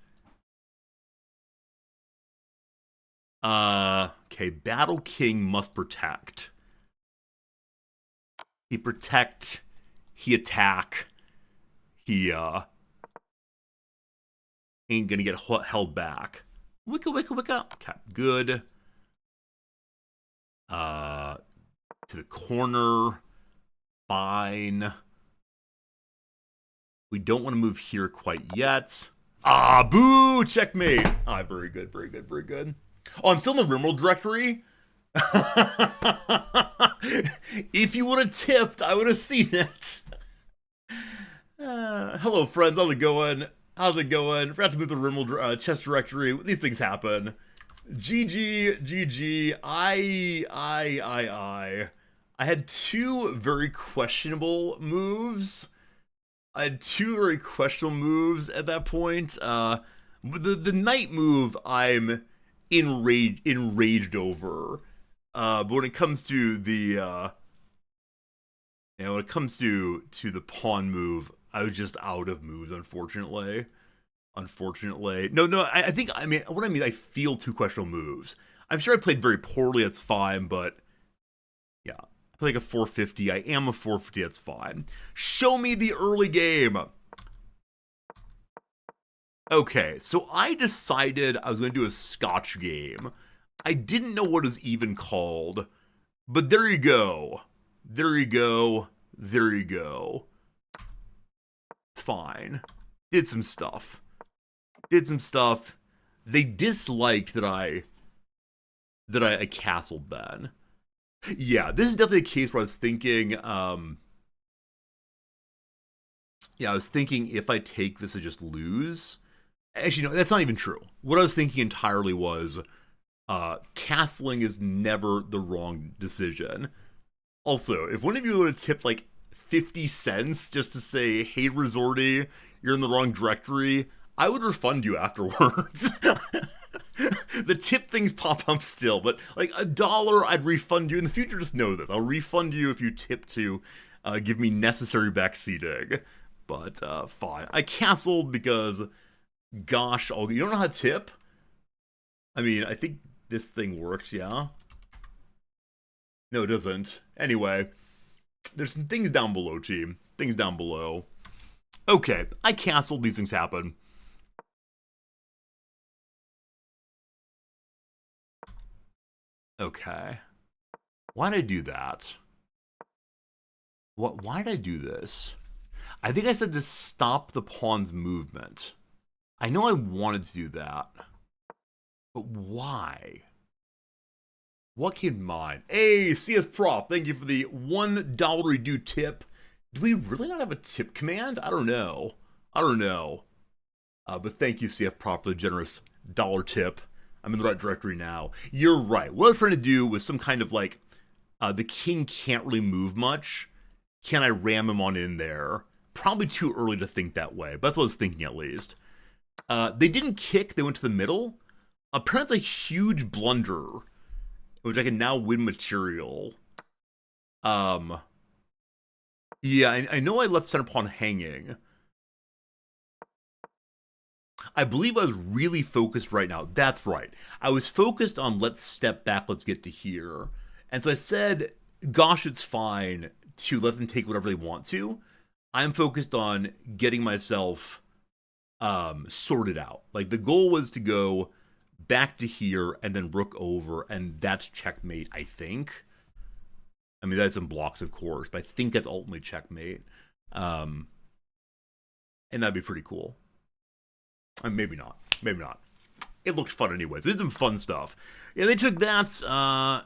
Okay, battle king must protect. He protect, he attack, he ain't gonna get held back. Wicka. Okay, good. To the corner. Fine. We don't want to move here quite yet. Ah, boo! Checkmate! Ah, very good, very good, very good. Oh, I'm still in the Rimworld directory? If you would have tipped, I would have seen it. Hello, friends. How's it going? How's it going? Forgot to move the Rimworld chess directory. These things happen. GG. I had two very questionable moves. At that point. The knight move, I'm enraged over. But when it comes to the the pawn move, I was just out of moves, unfortunately. No, I think, I feel two questionable moves. I'm sure I played very poorly, that's fine, but yeah. I play like a 450, I am a 450, that's fine. Show me the early game. Okay, so I decided I was going to do a Scotch game. I didn't know what it was even called, but there you go. Fine. Did some stuff. Did some stuff. They disliked that I castled then. Yeah, this is definitely a case where I was thinking, yeah, I was thinking if I take this, I just lose. Actually, no, that's not even true. What I was thinking entirely was, castling is never the wrong decision. Also, if one of you would have tipped like 50 cents just to say, hey, Resorty, you're in the wrong directory, I would refund you afterwards. The tip things pop up still, but like $1, I'd refund you. In the future, just know this. I'll refund you if you tip to give me necessary backseating. But fine. I castled because, gosh, you don't know how to tip? I mean, I think this thing works, yeah? No, it doesn't. Anyway, there's some things down below, team. Things down below. Okay, I castled. These things happen. Okay. Why did I do that? Why did I do this? I think I said to stop the pawn's movement. I know I wanted to do that. But why? What came to mind? Hey, CS Prof, thank you for the $1 redo tip. Do we really not have a tip command? I don't know. But thank you, CF Prof, for the generous dollar tip. I'm in the right directory now. You're right. What I was trying to do was some kind of like, the king can't really move much. Can I ram him on in there? Probably too early to think that way, but that's what I was thinking at least. They didn't kick, they went to the middle. Apparently it's a huge blunder, which I can now win material. Yeah, I know I left center pawn hanging. I believe I was really focused right now. That's right. I was focused on let's step back, let's get to here. And so I said, gosh, it's fine to let them take whatever they want to. I'm focused on getting myself sorted out. Like the goal was to go back to here and then rook over, and that's checkmate, I think. I mean, that's some blocks, of course, but I think that's ultimately checkmate. And that'd be pretty cool. Maybe not. Maybe not. It looked fun anyways. We did some fun stuff. Yeah, they took that.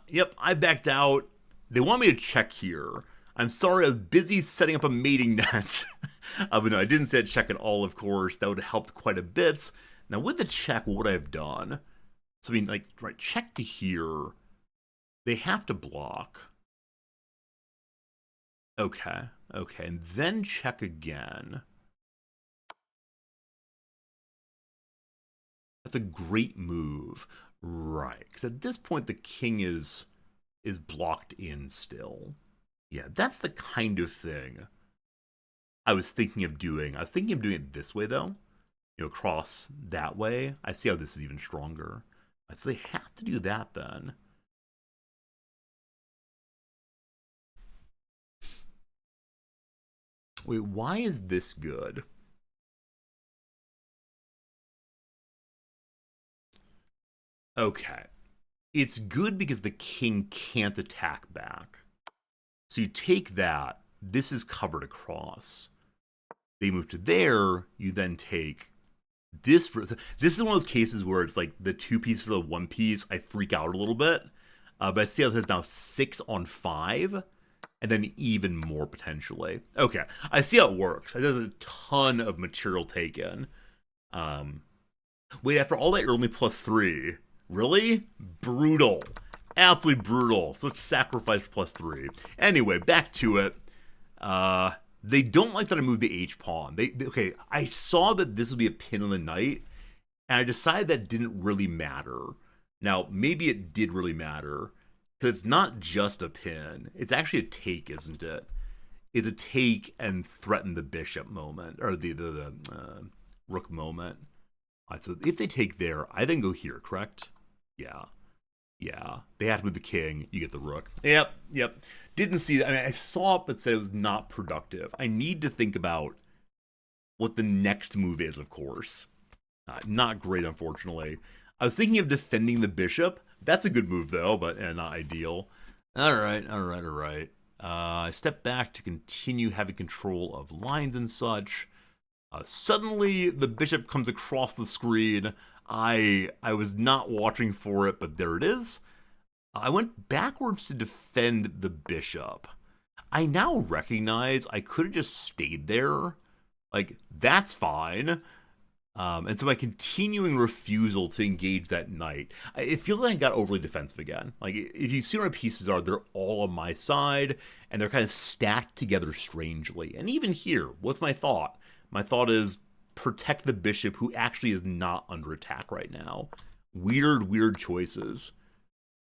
Yep, I backed out. They want me to check here. I'm sorry, I was busy setting up a mating net. But no, I didn't say check at all, of course. That would have helped quite a bit. Now, with the check, what would I have done? So, I mean, like, right, check to here. They have to block. Okay, and then check again. That's a great move. Right, because at this point, the king is blocked in still. Yeah, that's the kind of thing I was thinking of doing. I was thinking of doing it this way, though. You know, across that way. I see how this is even stronger. So they have to do that, then. Wait, why is this good? Okay. It's good because the king can't attack back. So you take that. This is covered across. They move to there. You then take this. This is one of those cases where it's like the 2 pieces for the 1 piece. I freak out a little bit. But I see how this is now 6 on 5. And then even more potentially. Okay, I see how it works. There's a ton of material taken. Wait, after all that, you're only +3. Really? Brutal. Absolutely brutal. Such sacrifice for +3. Anyway, back to it. They don't like that I moved the H-pawn. Okay, I saw that this would be a pin on the knight, and I decided that didn't really matter. Now, maybe it did really matter, because it's not just a pin. It's actually a take, isn't it? It's a take and threaten the bishop moment, or the rook moment. All right, so if they take there, I then go here, correct? Yeah. They have to move the king, you get the rook. Yep. Didn't see that. I mean, I saw it, but said it was not productive. I need to think about what the next move is, of course. Not great, unfortunately. I was thinking of defending the bishop. That's a good move, though, but not ideal. All right. I step back to continue having control of lines and such. Suddenly, the bishop comes across the screen. I was not watching for it, but there it is. I went backwards to defend the bishop. I now recognize I could have just stayed there. Like, that's fine. And so my continuing refusal to engage that knight, it feels like I got overly defensive again. Like, if you see where my pieces are, they're all on my side, and they're kind of stacked together strangely. And even here, what's my thought? My thought is protect the bishop who actually is not under attack right now. Weird choices.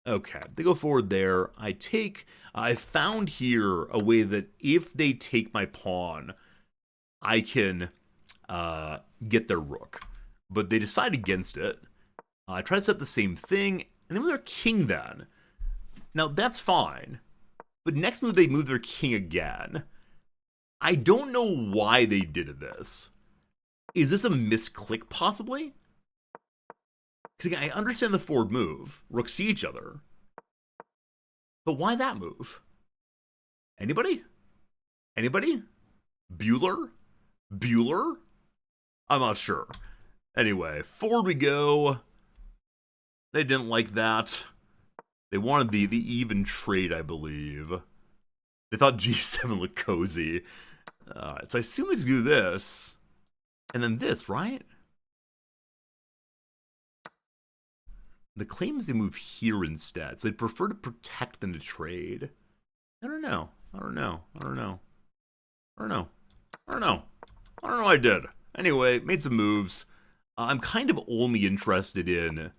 Okay, they go forward there. I found here a way that if they take my pawn, I can get their rook. But they decide against it. I try to set up the same thing, and they move their king then. Now, that's fine. But next move, they move their king again. I don't know why they did this. Is this a misclick, possibly? Because again, I understand the forward move. Rooks see each other. But why that move? Anybody? Anybody? Bueller? I'm not sure. Anyway, forward we go. They didn't like that. They wanted the even trade, I believe. They thought G7 looked cozy. So I assume let's do this. And then this, right? The claim is they move here instead. So they'd prefer to protect than to trade. I don't know. I don't know what I did. Anyway, made some moves. I'm kind of only interested in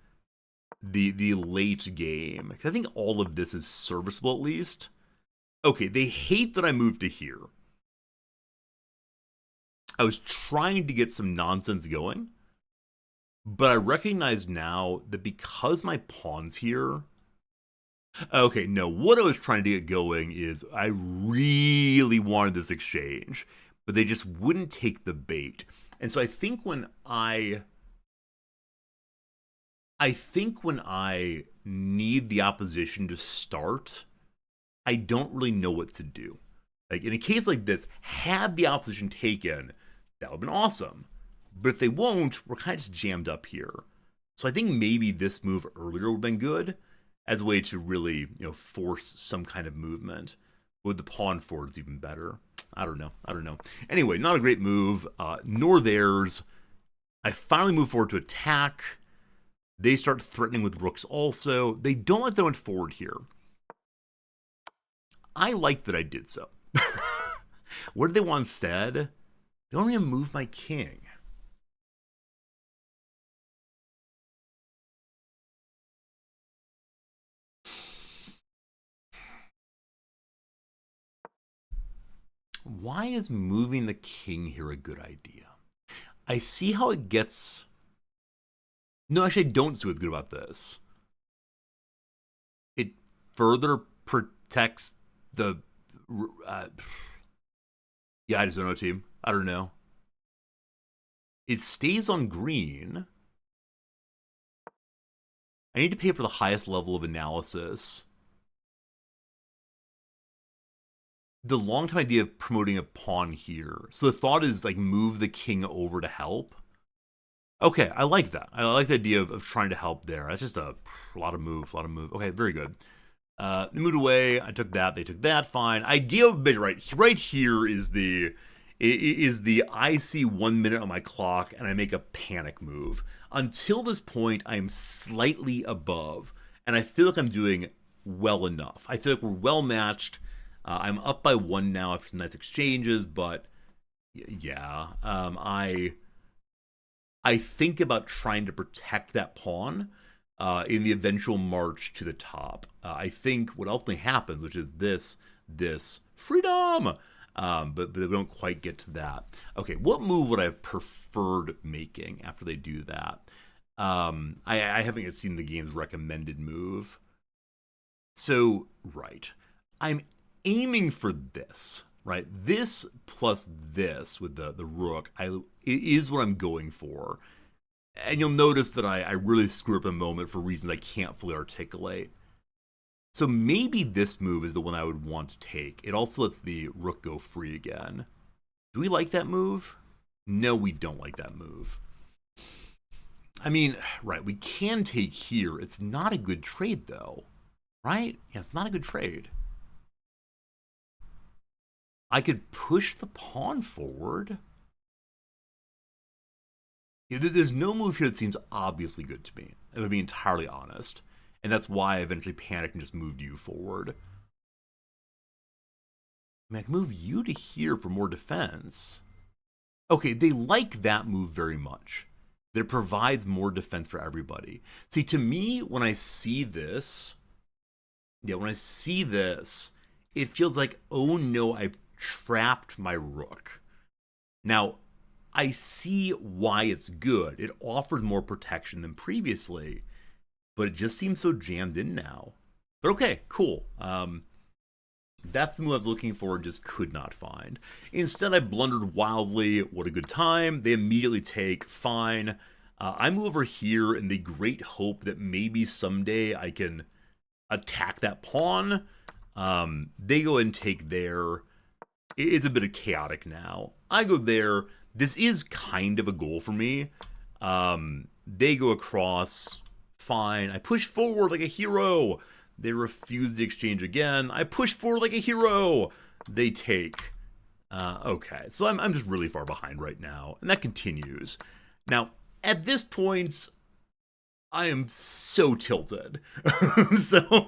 the late game. I think all of this is serviceable at least. Okay, they hate that I moved to here. I was trying to get some nonsense going, but I recognize now that because my pawn's here... Okay, no, what I was trying to get going is I really wanted this exchange, but they just wouldn't take the bait. And so I think when I need the opposition to start, I don't really know what to do. Like, in a case like this, had the opposition taken, that would have been awesome. But if they won't, we're kind of just jammed up here. So I think maybe this move earlier would have been good as a way to really, force some kind of movement. With the pawn forward, it's even better. I don't know. Anyway, not a great move, nor theirs. I finally move forward to attack. They start threatening with rooks also. They don't like that I went forward here. I like that I did so. What did they want instead? They want me to move my king. Why is moving the king here a good idea? I see how it gets... No, actually, I don't see what's good about this. It further protects the... Yeah, I just don't know, team. I don't know. It stays on green. I need to pay for the highest level of analysis. The long-term idea of promoting a pawn here. So the thought is, like, move the king over to help. Okay, I like that. I like the idea of trying to help there. That's just a lot of move. Okay, very good. They moved away. I took that. They took that. Fine. I gave up a bit. Right here is the I see 1 minute on my clock and I make a panic move. Until this point, I am slightly above, and I feel like I'm doing well enough. I feel like we're well matched. I'm up by 1 now after some nice exchanges, but yeah, I think about trying to protect that pawn in the eventual march to the top. I think what ultimately happens, which is this freedom, but they don't quite get to that. Okay, what move would I have preferred making after they do that? I haven't yet seen the game's recommended move. So, right. I'm aiming for this, right? This plus this with the rook is what I'm going for. And you'll notice that I really screw up a moment for reasons I can't fully articulate. So maybe this move is the one I would want to take. It also lets the rook go free again. Do we like that move? No, we don't like that move. I mean, right, we can take here. It's not a good trade, though. Right? Yeah, it's not a good trade. I could push the pawn forward. There's no move here that seems obviously good to me, if I'm being entirely honest. And that's why I eventually panicked and just moved you forward. I mean, I can move you to here for more defense. Okay, they like that move very much. That it provides more defense for everybody. See, to me, when I see this, it feels like, oh no, I've trapped my rook. Now, I see why it's good. It offers more protection than previously, but it just seems so jammed in now. But okay, cool. That's the move I was looking for and just could not find. Instead, I blundered wildly. What a good time. They immediately take. Fine. I move over here in the great hope that maybe someday I can attack that pawn. They go and take there. It's a bit of chaotic now. I go there. This is kind of a goal for me. They go across. Fine. I push forward like a hero. They refuse the exchange again. I push forward like a hero. They take. Okay. So I'm just really far behind right now. And that continues. Now, at this point, I am so tilted. So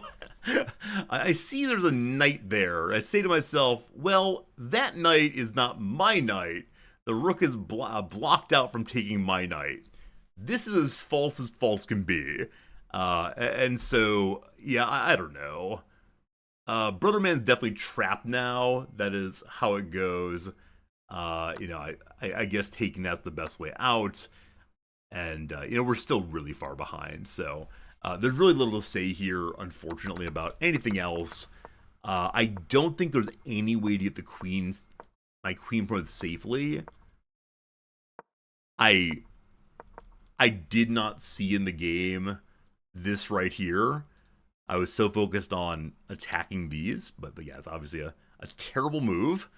I see there's a knight there. I say to myself, well, that knight is not my knight. The rook is blocked out from taking my knight. This is as false can be. And so, yeah, I don't know. Brother Man's definitely trapped now. That is how it goes. I guess taking that's the best way out. And, we're still really far behind. So there's really little to say here, unfortunately, about anything else. I don't think there's any way to get my queen promoted safely. I did not see in the game this right here. I was so focused on attacking these, but yeah, it's obviously a terrible move.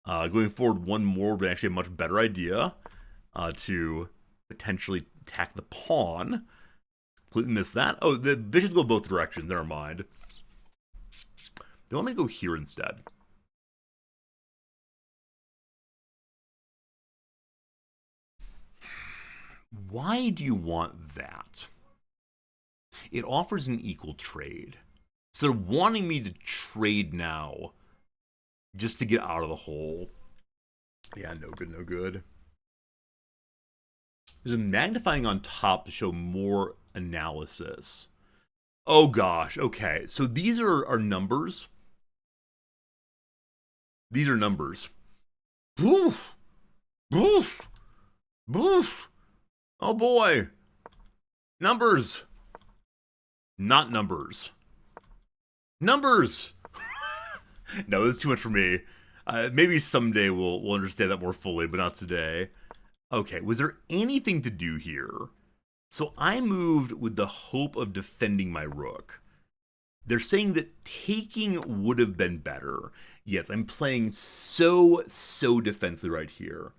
Going forward, one more would actually a much better idea to potentially attack the pawn. Completely missed that. Oh, the bishops go both directions. Never mind. They want me to go here instead. Why do you want that? It offers an equal trade. So they're wanting me to trade now just to get out of the hole. Yeah, no good, no good. There's a magnifying on top to show more analysis. Oh gosh, okay. So these are numbers. These are numbers. Boof! Boof! Boof! Oh boy! Numbers! Not numbers. Numbers! No, this is too much for me. Maybe someday we'll understand that more fully, but not today. Okay, was there anything to do here? So I moved with the hope of defending my rook. They're saying that taking would have been better. Yes, I'm playing so defensive right here.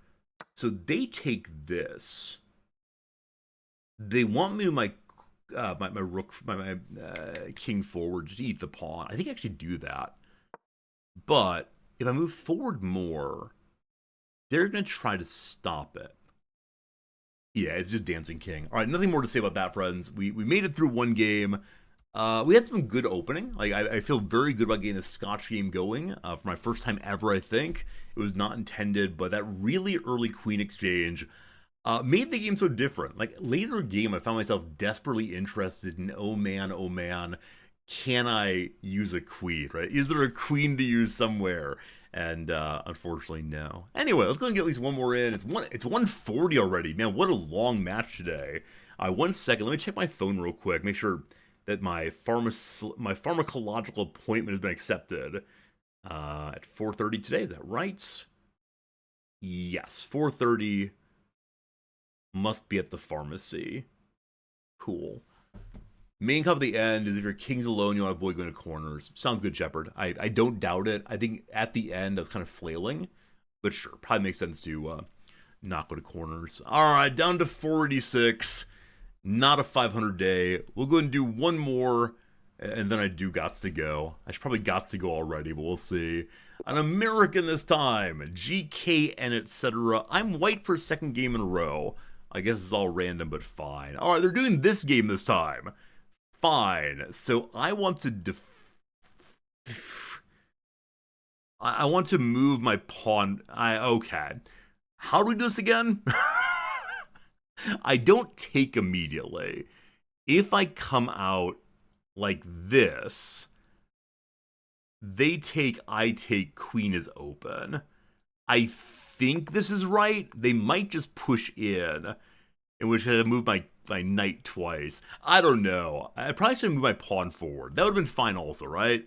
So they take this. They want me to my rook, my king forward to eat the pawn. I think I actually do that. But if I move forward more, they're going to try to stop it. Yeah, it's just dancing king. All right, nothing more to say about that, friends. We made it through one game. We had some good opening. Like I feel very good about getting the Scotch game going for my first time ever. I think it was not intended, but that really early queen exchange made the game so different. Like later game, I found myself desperately interested in oh man, can I use a queen? Right? Is there a queen to use somewhere? And unfortunately, no. Anyway, let's go and get at least one more in. It's 1:40 already. Man, what a long match today. 1 second. Let me check my phone real quick. Make sure that my pharmacological appointment has been accepted at 4:30 today. Is that right? Yes, 4:30. Must be at the pharmacy. Cool. Main cup at the end is if your king's alone, you want to avoid going to corners. Sounds good, Shepard. I don't doubt it. I think at the end I was kind of flailing, but sure, probably makes sense to not go to corners. All right, down to 486. Not a 500 day. We'll go and do one more, and then I do gots to go. I should probably gots to go already, but we'll see. An American this time. GK and etc. I'm white for a second game in a row. I guess it's all random, but fine. All right, they're doing this game this time. Fine. So I want to I want to move my pawn. Okay. How do we do this again? I don't take immediately. If I come out like this, they take, I take, queen is open. I think this is right. They might just push in which I had to move my knight twice. I don't know. I probably should have moved my pawn forward. That would have been fine also, right?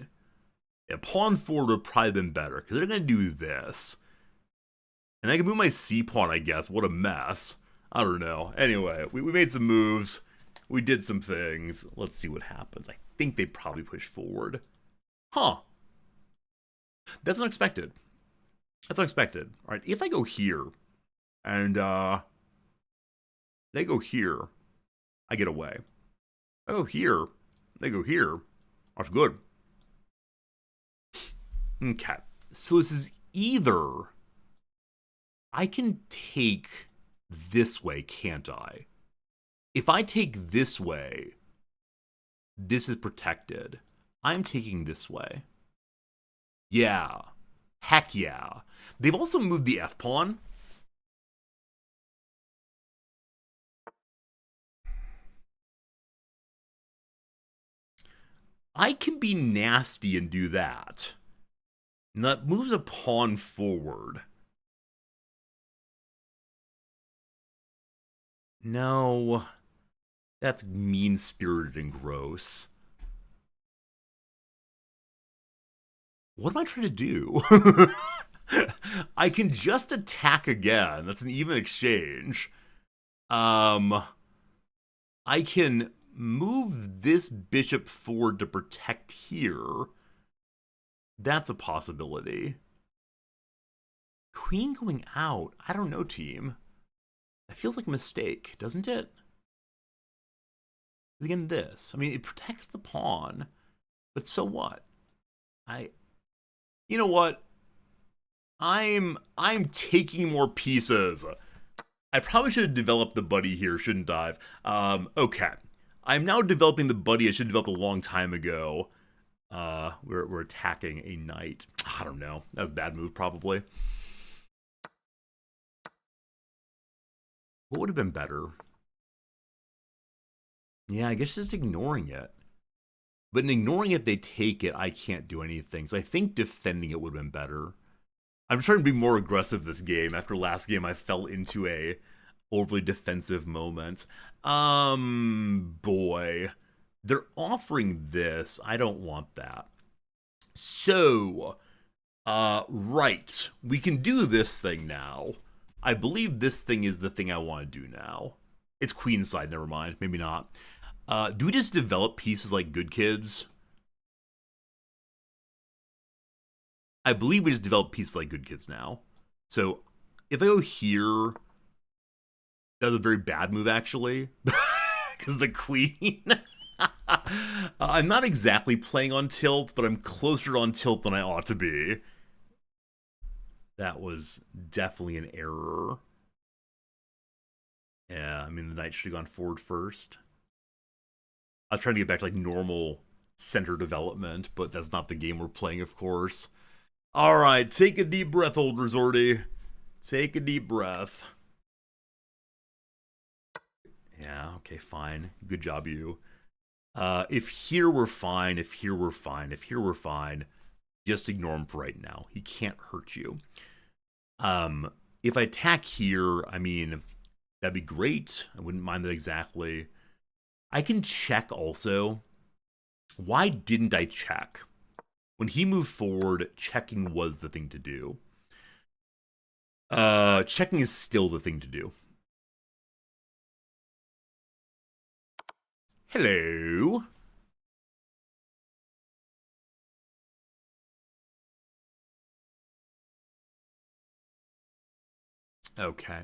Yeah, pawn forward would have probably been better, because they're going to do this. And I can move my c-pawn, I guess. What a mess. I don't know. Anyway, we made some moves. We did some things. Let's see what happens. I think they probably push forward. Huh. That's unexpected. That's unexpected. All right, if I go here, and they go here, I get away. I go here, they go here. That's good. Okay, so this is either I can take this way, can't I? If I take this way, this is protected. I'm taking this way. Yeah. Heck yeah. They've also moved the f-pawn. I can be nasty and do that. And that moves a pawn forward. No. That's mean-spirited and gross. What am I trying to do? I can just attack again. That's an even exchange. I can move this bishop forward to protect here. That's a possibility. Queen going out. I don't know, team. That feels like a mistake, doesn't it? Again, this. I mean, it protects the pawn, but so what? You know what? I'm taking more pieces. I probably should have developed the buddy here, shouldn't I? Okay. I'm now developing the buddy I should have developed a long time ago. We're attacking a knight. I don't know. That was a bad move, probably. What would have been better? Yeah, I guess just ignoring it. But in ignoring it, they take it. I can't do anything. So I think defending it would have been better. I'm trying to be more aggressive this game. After last game, I fell into a overly defensive moment. Boy. They're offering this. I don't want that. So, right. We can do this thing now. I believe this thing is the thing I want to do now. It's queenside, never mind. Maybe not. Do we just develop pieces like good kids? I believe we just develop pieces like good kids now. So if I go here, that was a very bad move, actually. Because the queen. I'm not exactly playing on tilt, but I'm closer on tilt than I ought to be. That was definitely an error. Yeah, I mean, the knight should have gone forward first. I was trying to get back to like normal center development, but that's not the game we're playing, of course. All right, take a deep breath, old resorty. Take a deep breath. Yeah, okay, fine. Good job, you. If here we're fine, if here we're fine, if here we're fine, just ignore him for right now. He can't hurt you. If I attack here, I mean, that'd be great. I wouldn't mind that exactly. I can check also. Why didn't I check? When he moved forward, checking was the thing to do. Checking is still the thing to do. Hello. Okay.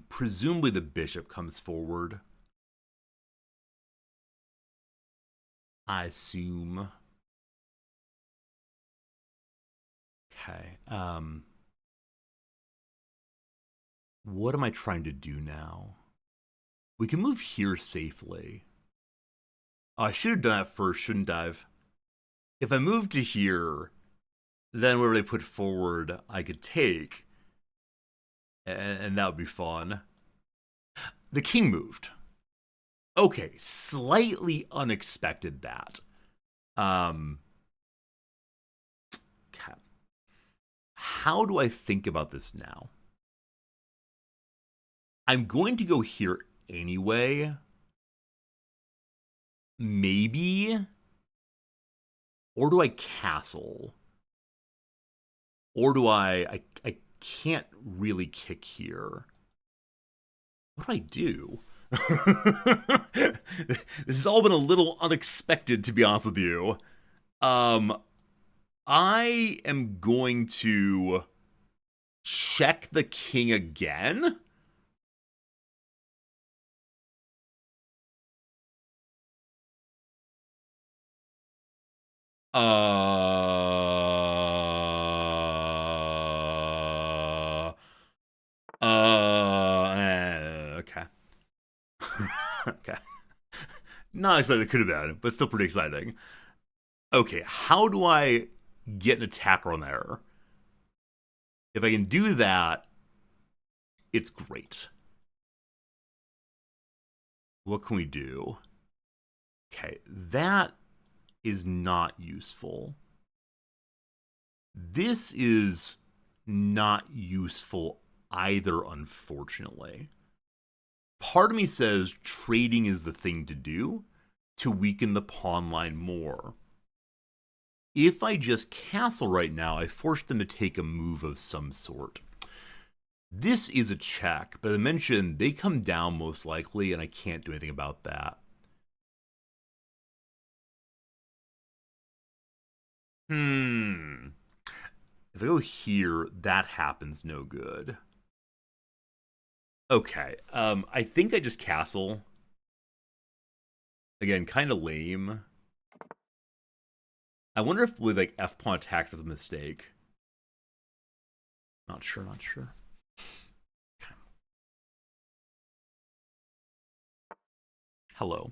Presumably the bishop comes forward. I assume. Okay. What am I trying to do now? We can move here safely. Oh, I should have done that first, shouldn't I have? If I move to here, then whatever they put forward, I could take. And that would be fun. The king moved. Okay, slightly unexpected that. Okay. How do I think about this now? I'm going to go here anyway. Maybe. Or do I castle? Or do I can't really kick here. What do I do? This has all been a little unexpected, to be honest with you. I am going to check the king again. Okay. Okay. Not excited it could have been, but still pretty exciting. Okay, how do I get an attacker on there? If I can do that, it's great. What can we do? Okay, that is not useful. This is not useful either, unfortunately. Part of me says trading is the thing to do to weaken the pawn line more. If I just castle right now, I force them to take a move of some sort. This is a check, but as I mentioned, they come down most likely, and I can't do anything about that. If I go here, that happens no good. Okay, I think I just castle. Again, kind of lame. I wonder if with like F pawn attacks was a mistake. Not sure. Okay. Hello.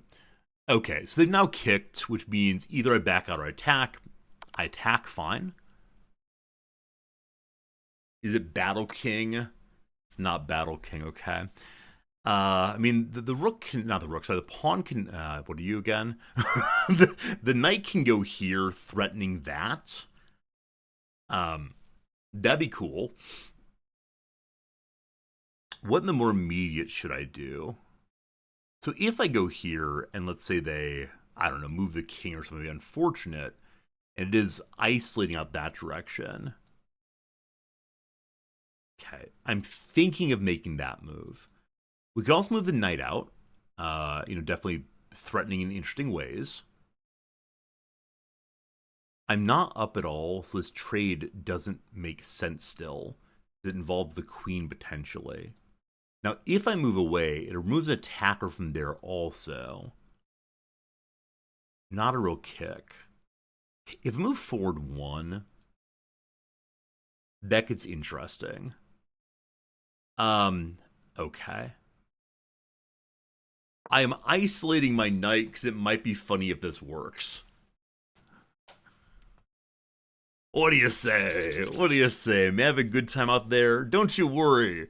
Okay, so they've now kicked, which means either I back out or I attack. I attack, fine. Is it Battle King? It's not Battle King, okay. I mean, the rook can, not the rook, sorry, the pawn can, what are you again? the knight can go here, threatening that. That'd be cool. What in the more immediate should I do? So if I go here, and let's say they, I don't know, move the king or something unfortunate, and it is isolating out that direction. Okay, I'm thinking of making that move. We could also move the knight out. Definitely threatening in interesting ways. I'm not up at all, so this trade doesn't make sense still. It involves the queen potentially. Now, if I move away, it removes an attacker from there also. Not a real kick. If I move forward one, that gets interesting. Okay. I am isolating my knight because it might be funny if this works. What do you say? What do you say? May I have a good time out there? Don't you worry.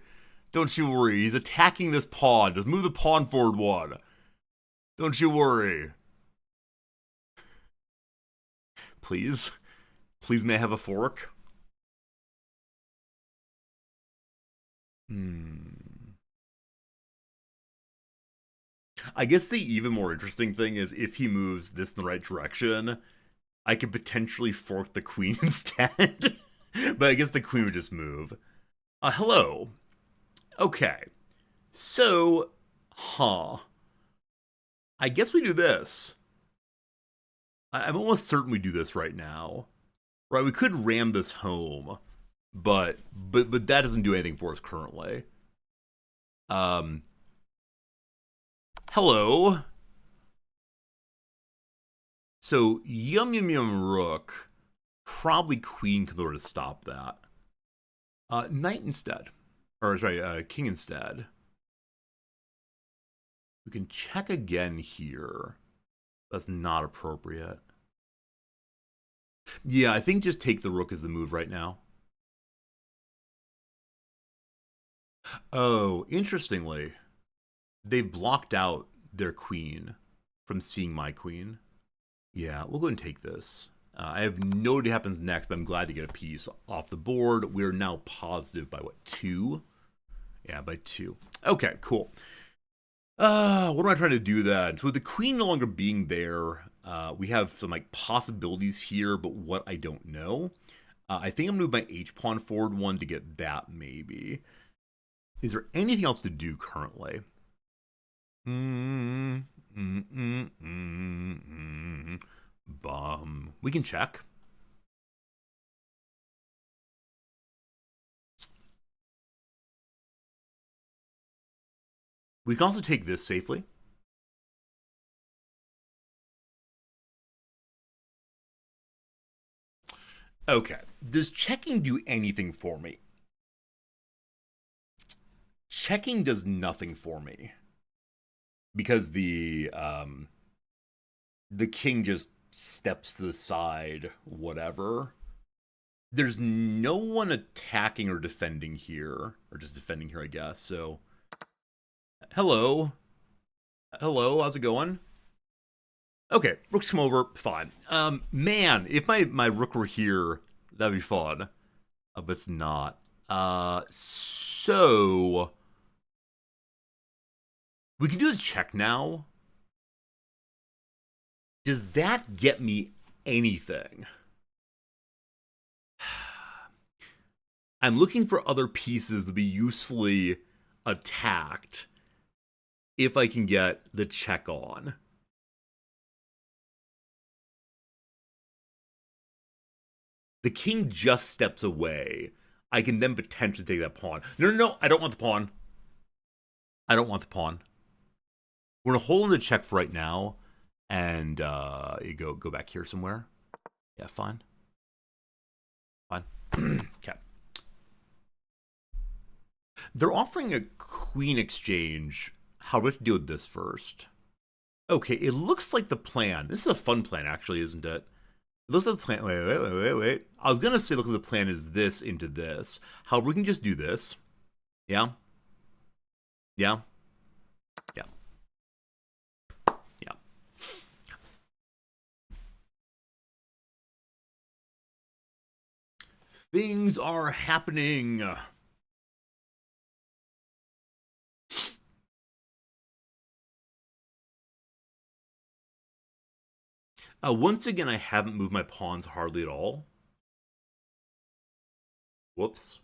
Don't you worry. He's attacking this pawn. Just move the pawn forward one. Don't you worry. Please. Please may I have a fork? I guess the even more interesting thing is if he moves this in the right direction, I could potentially fork the queen instead. But I guess the queen would just move. Hello. Okay. So, I guess we do this. I'm almost certain we do this right now. Right, we could ram this home, but that doesn't do anything for us currently. Um, hello. So, yum yum yum rook. Probably queen could sort of stop that. Knight instead. Or, sorry, king instead. We can check again here. That's not appropriate. Yeah, I think just take the rook is the move right now. Oh, interestingly, they've blocked out their queen from seeing my queen. Yeah, we'll go and take this. I have no idea what happens next, but I'm glad to get a piece off the board. We're now positive by what, 2? Yeah, by 2. Okay, cool. What am I trying to do then? So with the queen no longer being there, we have some like possibilities here, but what I don't know. I think I'm gonna move my H pawn forward one to get that maybe. Is there anything else to do currently? Bum. We can check. We can also take this safely. Okay. Does checking do anything for me? Checking does nothing for me. Because the king just steps to the side, whatever. There's no one attacking or defending here, or just defending here, I guess. So, hello, how's it going? Okay, rooks come over, fine. Man, if my rook were here, that'd be fun. But it's not. So we can do the check now. Does that get me anything? I'm looking for other pieces to be usefully attacked if I can get the check on. The king just steps away. I can then potentially take that pawn. No, I don't want the pawn. I don't want the pawn. We're gonna hold the check for right now, and you go back here somewhere. Yeah, fine. Okay. They're offering a queen exchange. How do we have to deal with this first? Okay, it looks like the plan. This is a fun plan, actually, isn't it? It looks like the plan. Wait. I was gonna say, look, the plan is this into this. However, we can just do this. Yeah. Yeah. Yeah. Yeah. Things are happening. Once again, I haven't moved my pawns hardly at all. Whoops.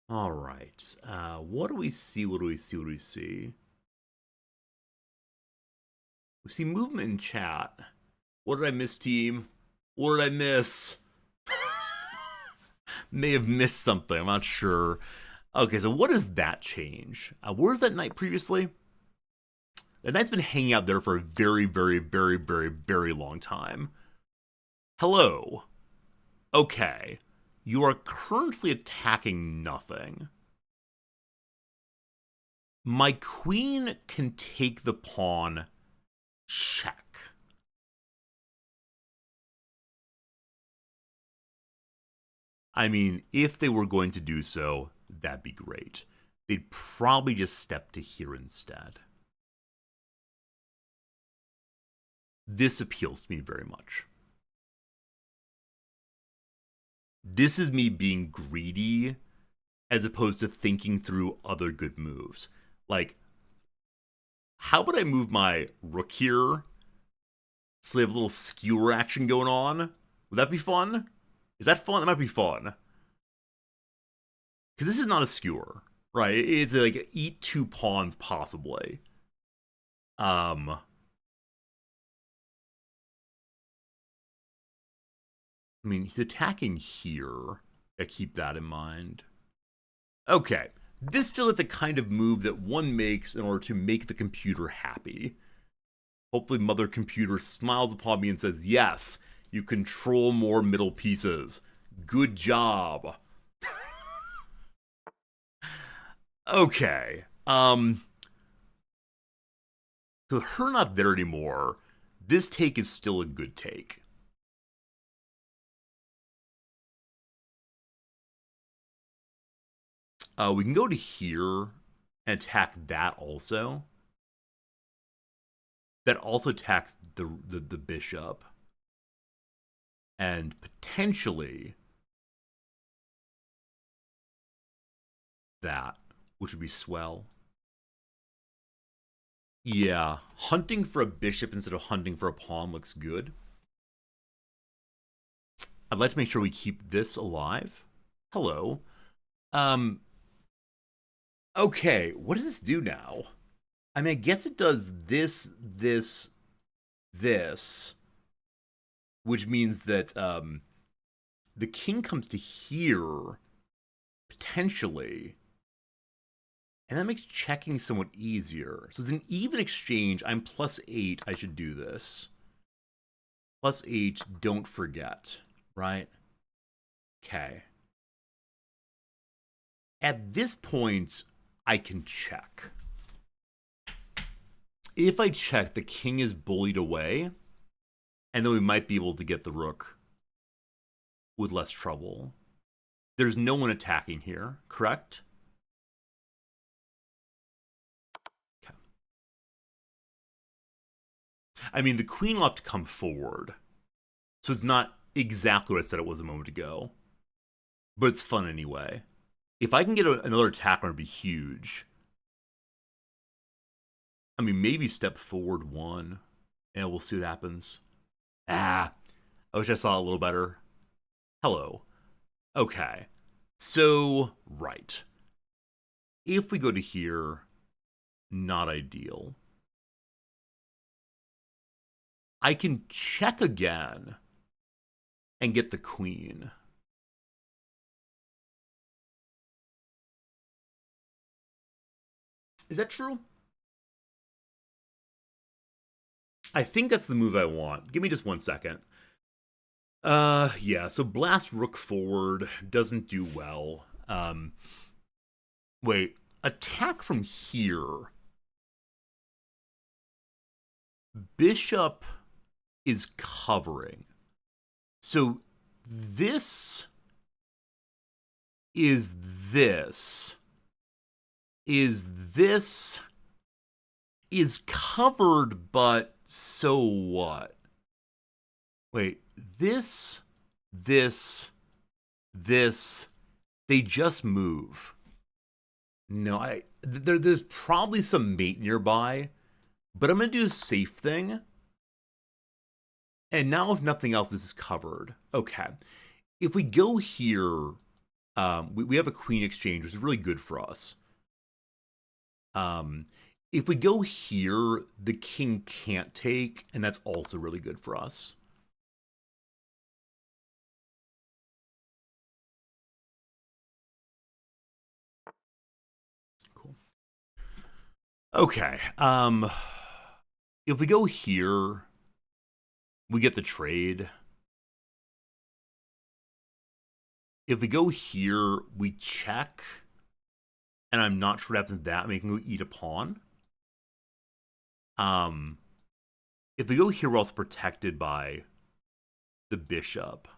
All right. What do we see? What do we see? What do we see? We see movement in chat. What did I miss, team? What did I miss? May have missed something. I'm not sure. Okay, so what does that change? Where's that knight previously? The knight's been hanging out there for a very, very, very, very, very long time. Hello. Okay. You are currently attacking nothing. My queen can take the pawn. Check. I mean, if they were going to do so, that'd be great. They'd probably just step to here instead. This appeals to me very much. This is me being greedy as opposed to thinking through other good moves. Like, how would I move my rook here so we have a little skewer action going on? Would that be fun? Is that fun? That might be fun. Because this is not a skewer, right? It's like eat 2 pawns possibly. I mean, he's attacking here. Gotta keep that in mind. Okay, this feels like the kind of move that one makes in order to make the computer happy. Hopefully Mother Computer smiles upon me and says, yes, you control more middle pieces. Good job. Okay. So her not there anymore. This take is still a good take. We can go to here and attack that also. That also attacks the bishop. And potentially that, which would be swell. Yeah, hunting for a bishop instead of hunting for a pawn looks good. I'd like to make sure we keep this alive. Hello. Okay, what does this do now? I mean, I guess it does this, which means that the king comes to here, potentially, and that makes checking somewhat easier. So it's an even exchange. I'm +8. I should do this. +8, don't forget, right? Okay. At this point, I can check. If I check, the king is bullied away, and then we might be able to get the rook with less trouble. There's no one attacking here, correct? Okay. I mean, the queen will have to come forward, so it's not exactly what I said it was a moment ago, but it's fun anyway. If I can get another attacker, it'd be huge. I mean, maybe step forward 1, and we'll see what happens. I wish I saw it a little better. Hello. Okay. So, right. If we go to here, not ideal. I can check again and get the queen. Is that true? I think that's the move I want. Give me just 1 second. Yeah, so blast rook forward doesn't do well. Wait, attack from here. Bishop is covering. So this is this. Is covered, but so what? Wait, this, they just move. No, there's probably some mate nearby, but I'm going to do the safe thing. And now, if nothing else, this is covered. Okay. If we go here, we have a queen exchange, which is really good for us. If we go here, the king can't take, and that's also really good for us. Cool. Okay. If we go here, we get the trade. If we go here, we check. And I'm not sure what happens to that. We can go eat a pawn. If we go here, we're also protected by the bishop.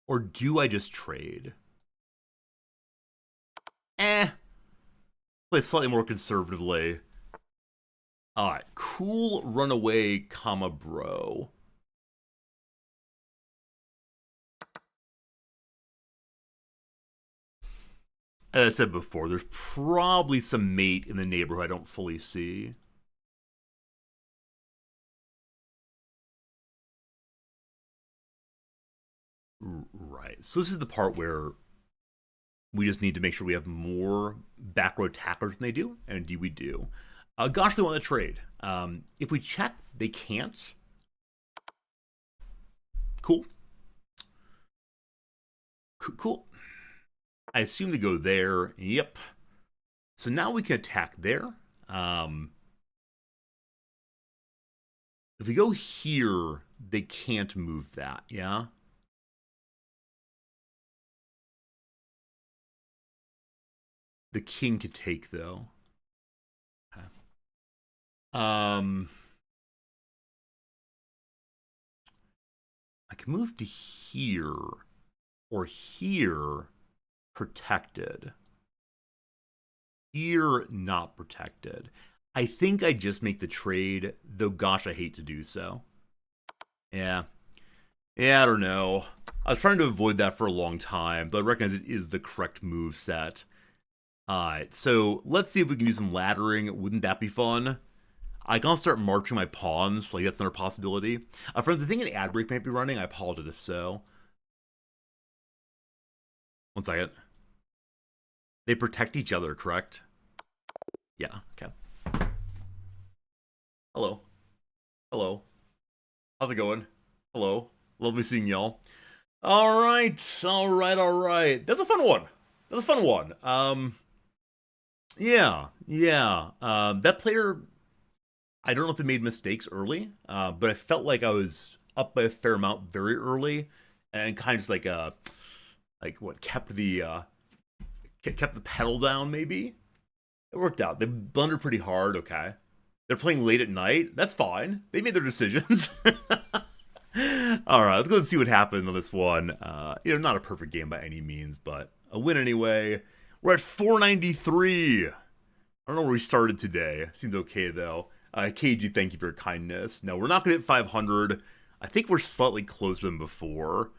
Or do I just trade? Play slightly more conservatively. Alright, cool runaway, comma, bro. As I said before, there's probably some mate in the neighborhood I don't fully see. Right. So this is the part where we just need to make sure we have more back row attackers than they do, and indeed we do. Gosh, they want to trade. If we check, they can't. Cool. Cool. I assume they go there. Yep. So now we can attack there. If we go here, they can't move that, yeah? The king could take, though. Okay. I can move to here or here, protected. Here, not protected. I think I just make the trade, though gosh, I hate to do so. Yeah. Yeah, I don't know. I was trying to avoid that for a long time, but I recognize it is the correct move set. Alright, so let's see if we can do some laddering. Wouldn't that be fun? I can start marching my pawns, like that's another possibility. For the thing an ad break might be running, I apologize if so. One second. They protect each other, correct? Yeah, okay. Hello. Hello. How's it going? Hello. Lovely seeing y'all. Alright, alright. That's a fun one. That's a fun one. Yeah. That player, I don't know if they made mistakes early, but I felt like I was up by a fair amount very early, and kind of just kept the pedal down. Maybe it worked out. They blundered pretty hard. Okay, they're playing late at night. That's fine. They made their decisions. All right, let's go and see what happened on this one. Not a perfect game by any means, but a win anyway. We're at 493. I don't know where we started today. Seems okay, though. KG, thank you for your kindness. No, we're not going to hit 500. I think we're slightly closer than before.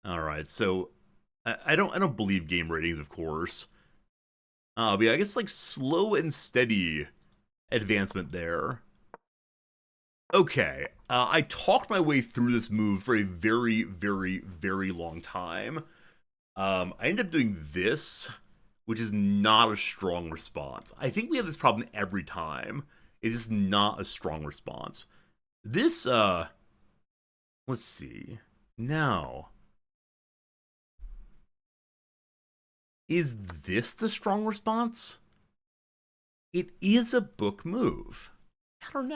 All right, so I don't believe game ratings, of course. But yeah, I guess slow and steady advancement there. Okay, I talked my way through this move for a very, very, very long time. I ended up doing this, which is not a strong response. I think we have this problem every time. It's just not a strong response. This, let's see. Now, is this the strong response? It is a book move. I don't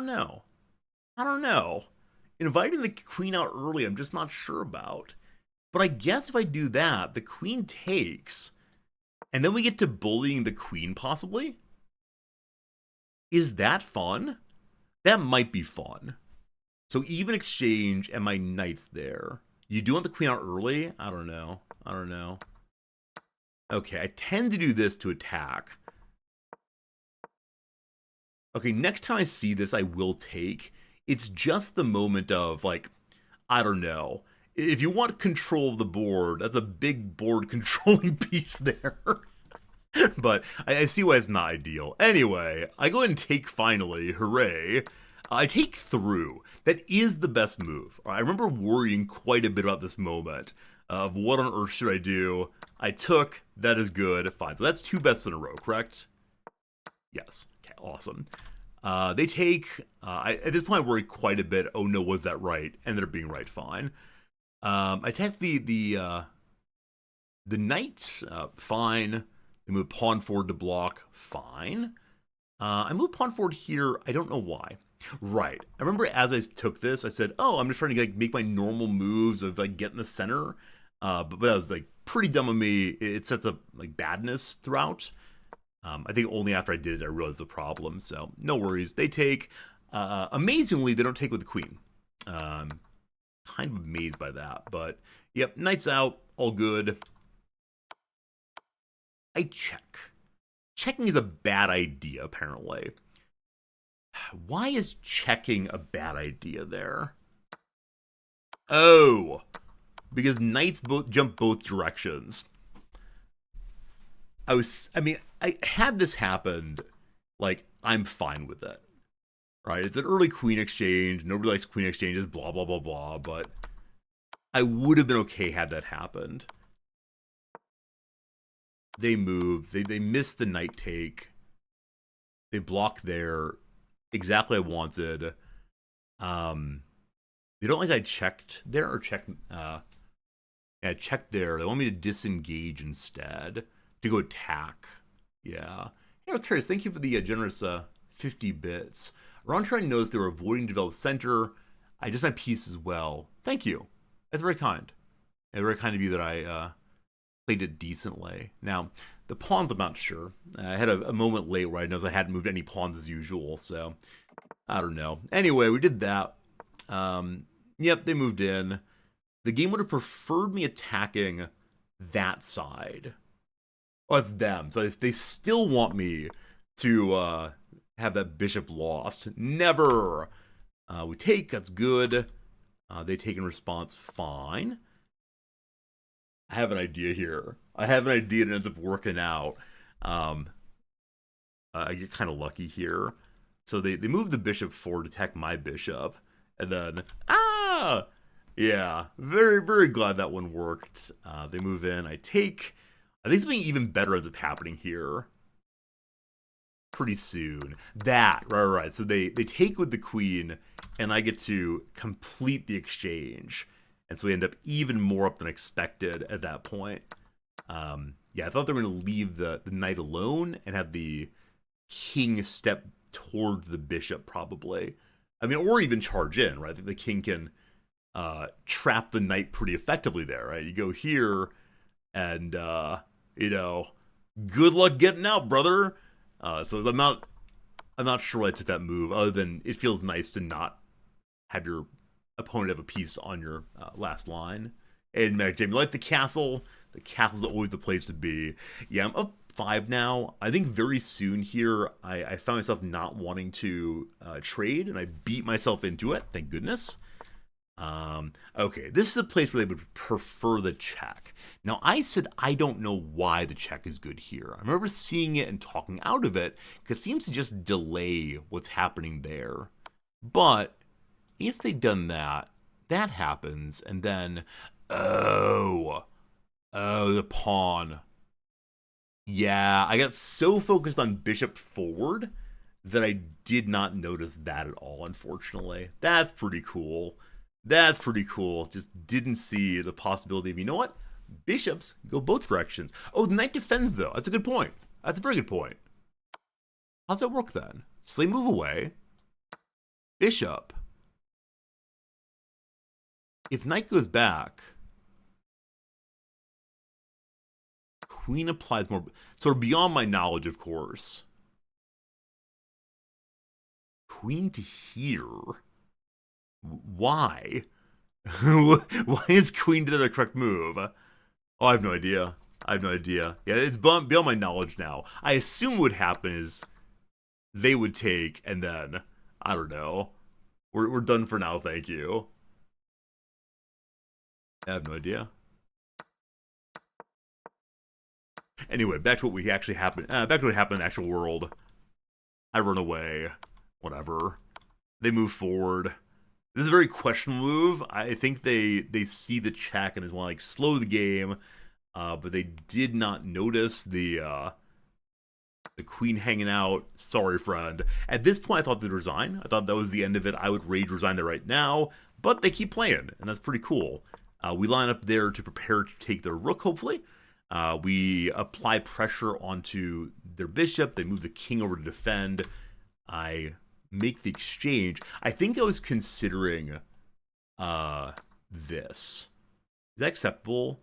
know. Inviting the queen out early, I'm just not sure about. But I guess if I do that, the queen takes, and then we get to bullying the queen, possibly? Is that fun? That might be fun. So even exchange, and my knight's there. You do want the queen out early? I don't know. Okay, I tend to do this to attack. Okay, next time I see this, I will take. It's just the moment of, I don't know. If you want control of the board, that's a big board controlling piece there. But I see why it's not ideal. Anyway, I go ahead and take finally. Hooray. I take through. That is the best move. I remember worrying quite a bit about this moment of what on earth should I do. I took. That is good. Fine. So that's two bests in a row, correct? Yes. Okay, awesome. They take. At this point, I worry quite a bit. Oh no, was that right? Ended up being right. Fine. I take the knight. Fine. They move pawn forward to block. Fine. I move pawn forward here. I don't know why. Right. I remember as I took this, I said, "Oh, I'm just trying to make my normal moves of get in the center." But that was pretty dumb of me. It sets up badness throughout. I think only after I did it, I realized the problem. So no worries. They take. Amazingly, they don't take with the queen. Kind of amazed by that, but yep, knight's out. All good. I check. Checking is a bad idea, apparently. Why is checking a bad idea there? Oh, because knights jump both directions. I had this happened, I'm fine with it. Right? It's an early queen exchange. Nobody likes queen exchanges, blah, blah, blah, blah, but I would have been okay had that happened. They move. They miss the knight take. They block there. Exactly what I wanted. They don't like I checked there or checked. Yeah, check there. They want me to disengage instead to go attack. Yeah. You know, curious. Thank you for the generous 50 bits. Ron trying knows they were avoiding develop center. I just my piece as well. Thank you. That's very kind. And very kind of you that I played it decently. Now, the pawns, I'm not sure. I had a moment late where I noticed I hadn't moved any pawns as usual, so I don't know. Anyway, we did that. Yep, they moved in. The game would have preferred me attacking that side. Oh, it's them. So they still want me to have that bishop lost. Never. We take, that's good. They take in response, fine. I have an idea here. I have an idea that ends up working out. I get kind of lucky here. So they move the bishop forward to attack my bishop. And then, yeah, very, very glad that one worked. They move in. I take. I think something even better ends up happening here pretty soon. Right. So they take with the queen, and I get to complete the exchange. And so we end up even more up than expected at that point. Yeah, I thought they were going to leave the knight alone and have the king step towards the bishop, probably. I mean, or even charge in, right? The king can trap the knight pretty effectively there, right? You go here, and you know, good luck getting out, brother. So I'm not sure why I took that move, other than it feels nice to not have your opponent have a piece on your last line. And Mac Jamie, like the castle. The castle's always the place to be. Yeah, I'm up 5 now. I think very soon here, I found myself not wanting to trade, and I beat myself into it. Thank goodness. Okay, this is a place where they would prefer the check. Now, I said I don't know why the check is good here. I remember seeing it and talking out of it, because it seems to just delay what's happening there. But if they'd done that, that happens, and then, oh, the pawn. Yeah, I got so focused on bishop forward that I did not notice that at all, unfortunately. That's pretty cool. That's pretty cool. Just didn't see the possibility of, you know what? Bishops go both directions. Oh, the knight defends, though. That's a good point. That's a very good point. How's that work, then? Slave move away. Bishop. If knight goes back, queen applies more. Sort of beyond my knowledge, of course. Queen to here. Why? Why is queen to the correct move? Oh, I have no idea. Yeah, it's beyond my knowledge now. I assume what would happen is they would take, and then, I don't know. We're done for now, thank you. I have no idea. Anyway, back to what actually happened. Back to what happened in the actual world. I run away. Whatever. They move forward. This is a very questionable move. I think they see the check and just want to like slow the game, but they did not notice the queen hanging out. Sorry, friend. At this point, I thought they'd resign. I thought that was the end of it. I would rage resign there right now, but they keep playing, and that's pretty cool. We line up there to prepare to take their rook, hopefully. We apply pressure onto their bishop. They move the king over to defend. I make the exchange. I think I was considering this. Is that acceptable?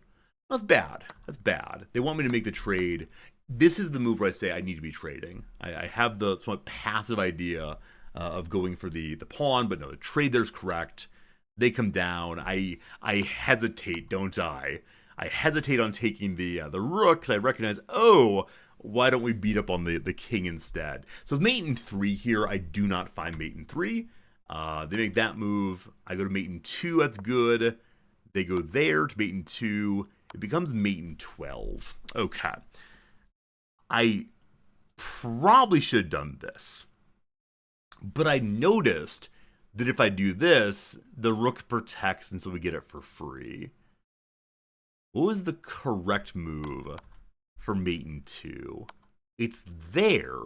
That's bad. That's bad. They want me to make the trade. This is the move where I say I need to be trading. I have the somewhat passive idea of going for the pawn, but no, the trade there's correct. They come down. I hesitate, don't I? I hesitate on taking the rook because I recognize, oh, why don't we beat up on the king instead? So with mate in 3 here, I do not find mate in 3. They make that move. I go to mate in 2. That's good. They go there to mate in 2. It becomes mate in 12. Okay. I probably should have done this. But I noticed that if I do this, the rook protects, and so we get it for free. What was the correct move for mate in 2? It's there.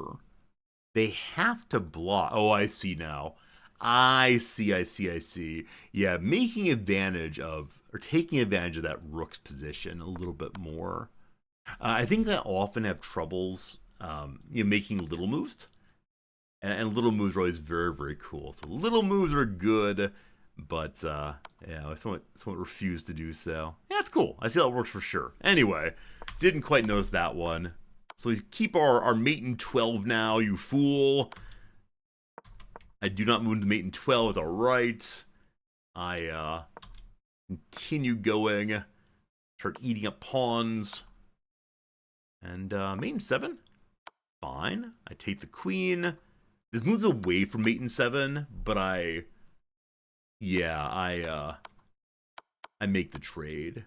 They have to block. Oh, I see now. I see. Yeah, making advantage of, or taking advantage of that rook's position a little bit more. I think I often have troubles, making little moves. And little moves are always very cool. So little moves are good, but yeah, someone refused to do so. Yeah, it's cool. I see how it works for sure. Anyway, didn't quite notice that one. So we keep our mate in 12 now, you fool. I do not move to mate in 12. It's all right. I continue going. Start eating up pawns. And mate in 7. Fine. I take the queen. This moves away from mate in 7, but I make the trade.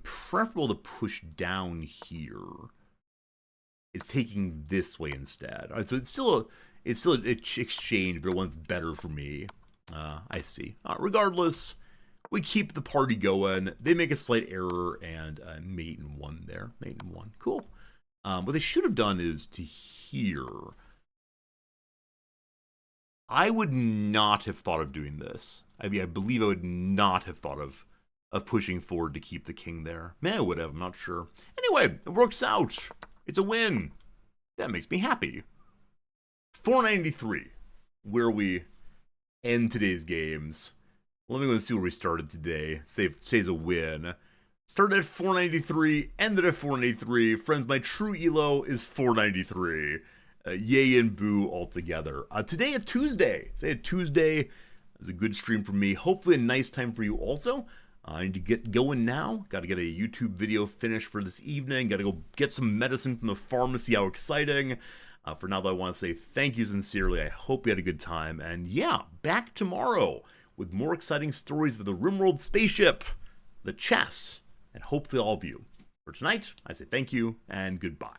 Preferable to push down here. It's taking this way instead. All right, so it's still an exchange, but one's better for me. I see. Regardless, we keep the party going. They make a slight error and mate in 1 there. Mate in 1. Cool. What they should have done is to here. I would not have thought of doing this. I mean, I believe I would not have thought of pushing forward to keep the king there. Maybe I would have, I'm not sure. Anyway, it works out. It's a win. That makes me happy. 493, where we end today's games. Let me go and see where we started today. Say if today's a win. Started at 493, ended at 493. Friends, my true elo is 493. Yay and boo all together. Today a Tuesday. It was a good stream for me. Hopefully a nice time for you also. I need to get going now. Got to get a YouTube video finished for this evening. Got to go get some medicine from the pharmacy. How exciting. For now, though, I want to say thank you sincerely. I hope you had a good time. And yeah, back tomorrow with more exciting stories of the Rimworld spaceship, the chess, and hopefully all of you. For tonight, I say thank you and goodbye.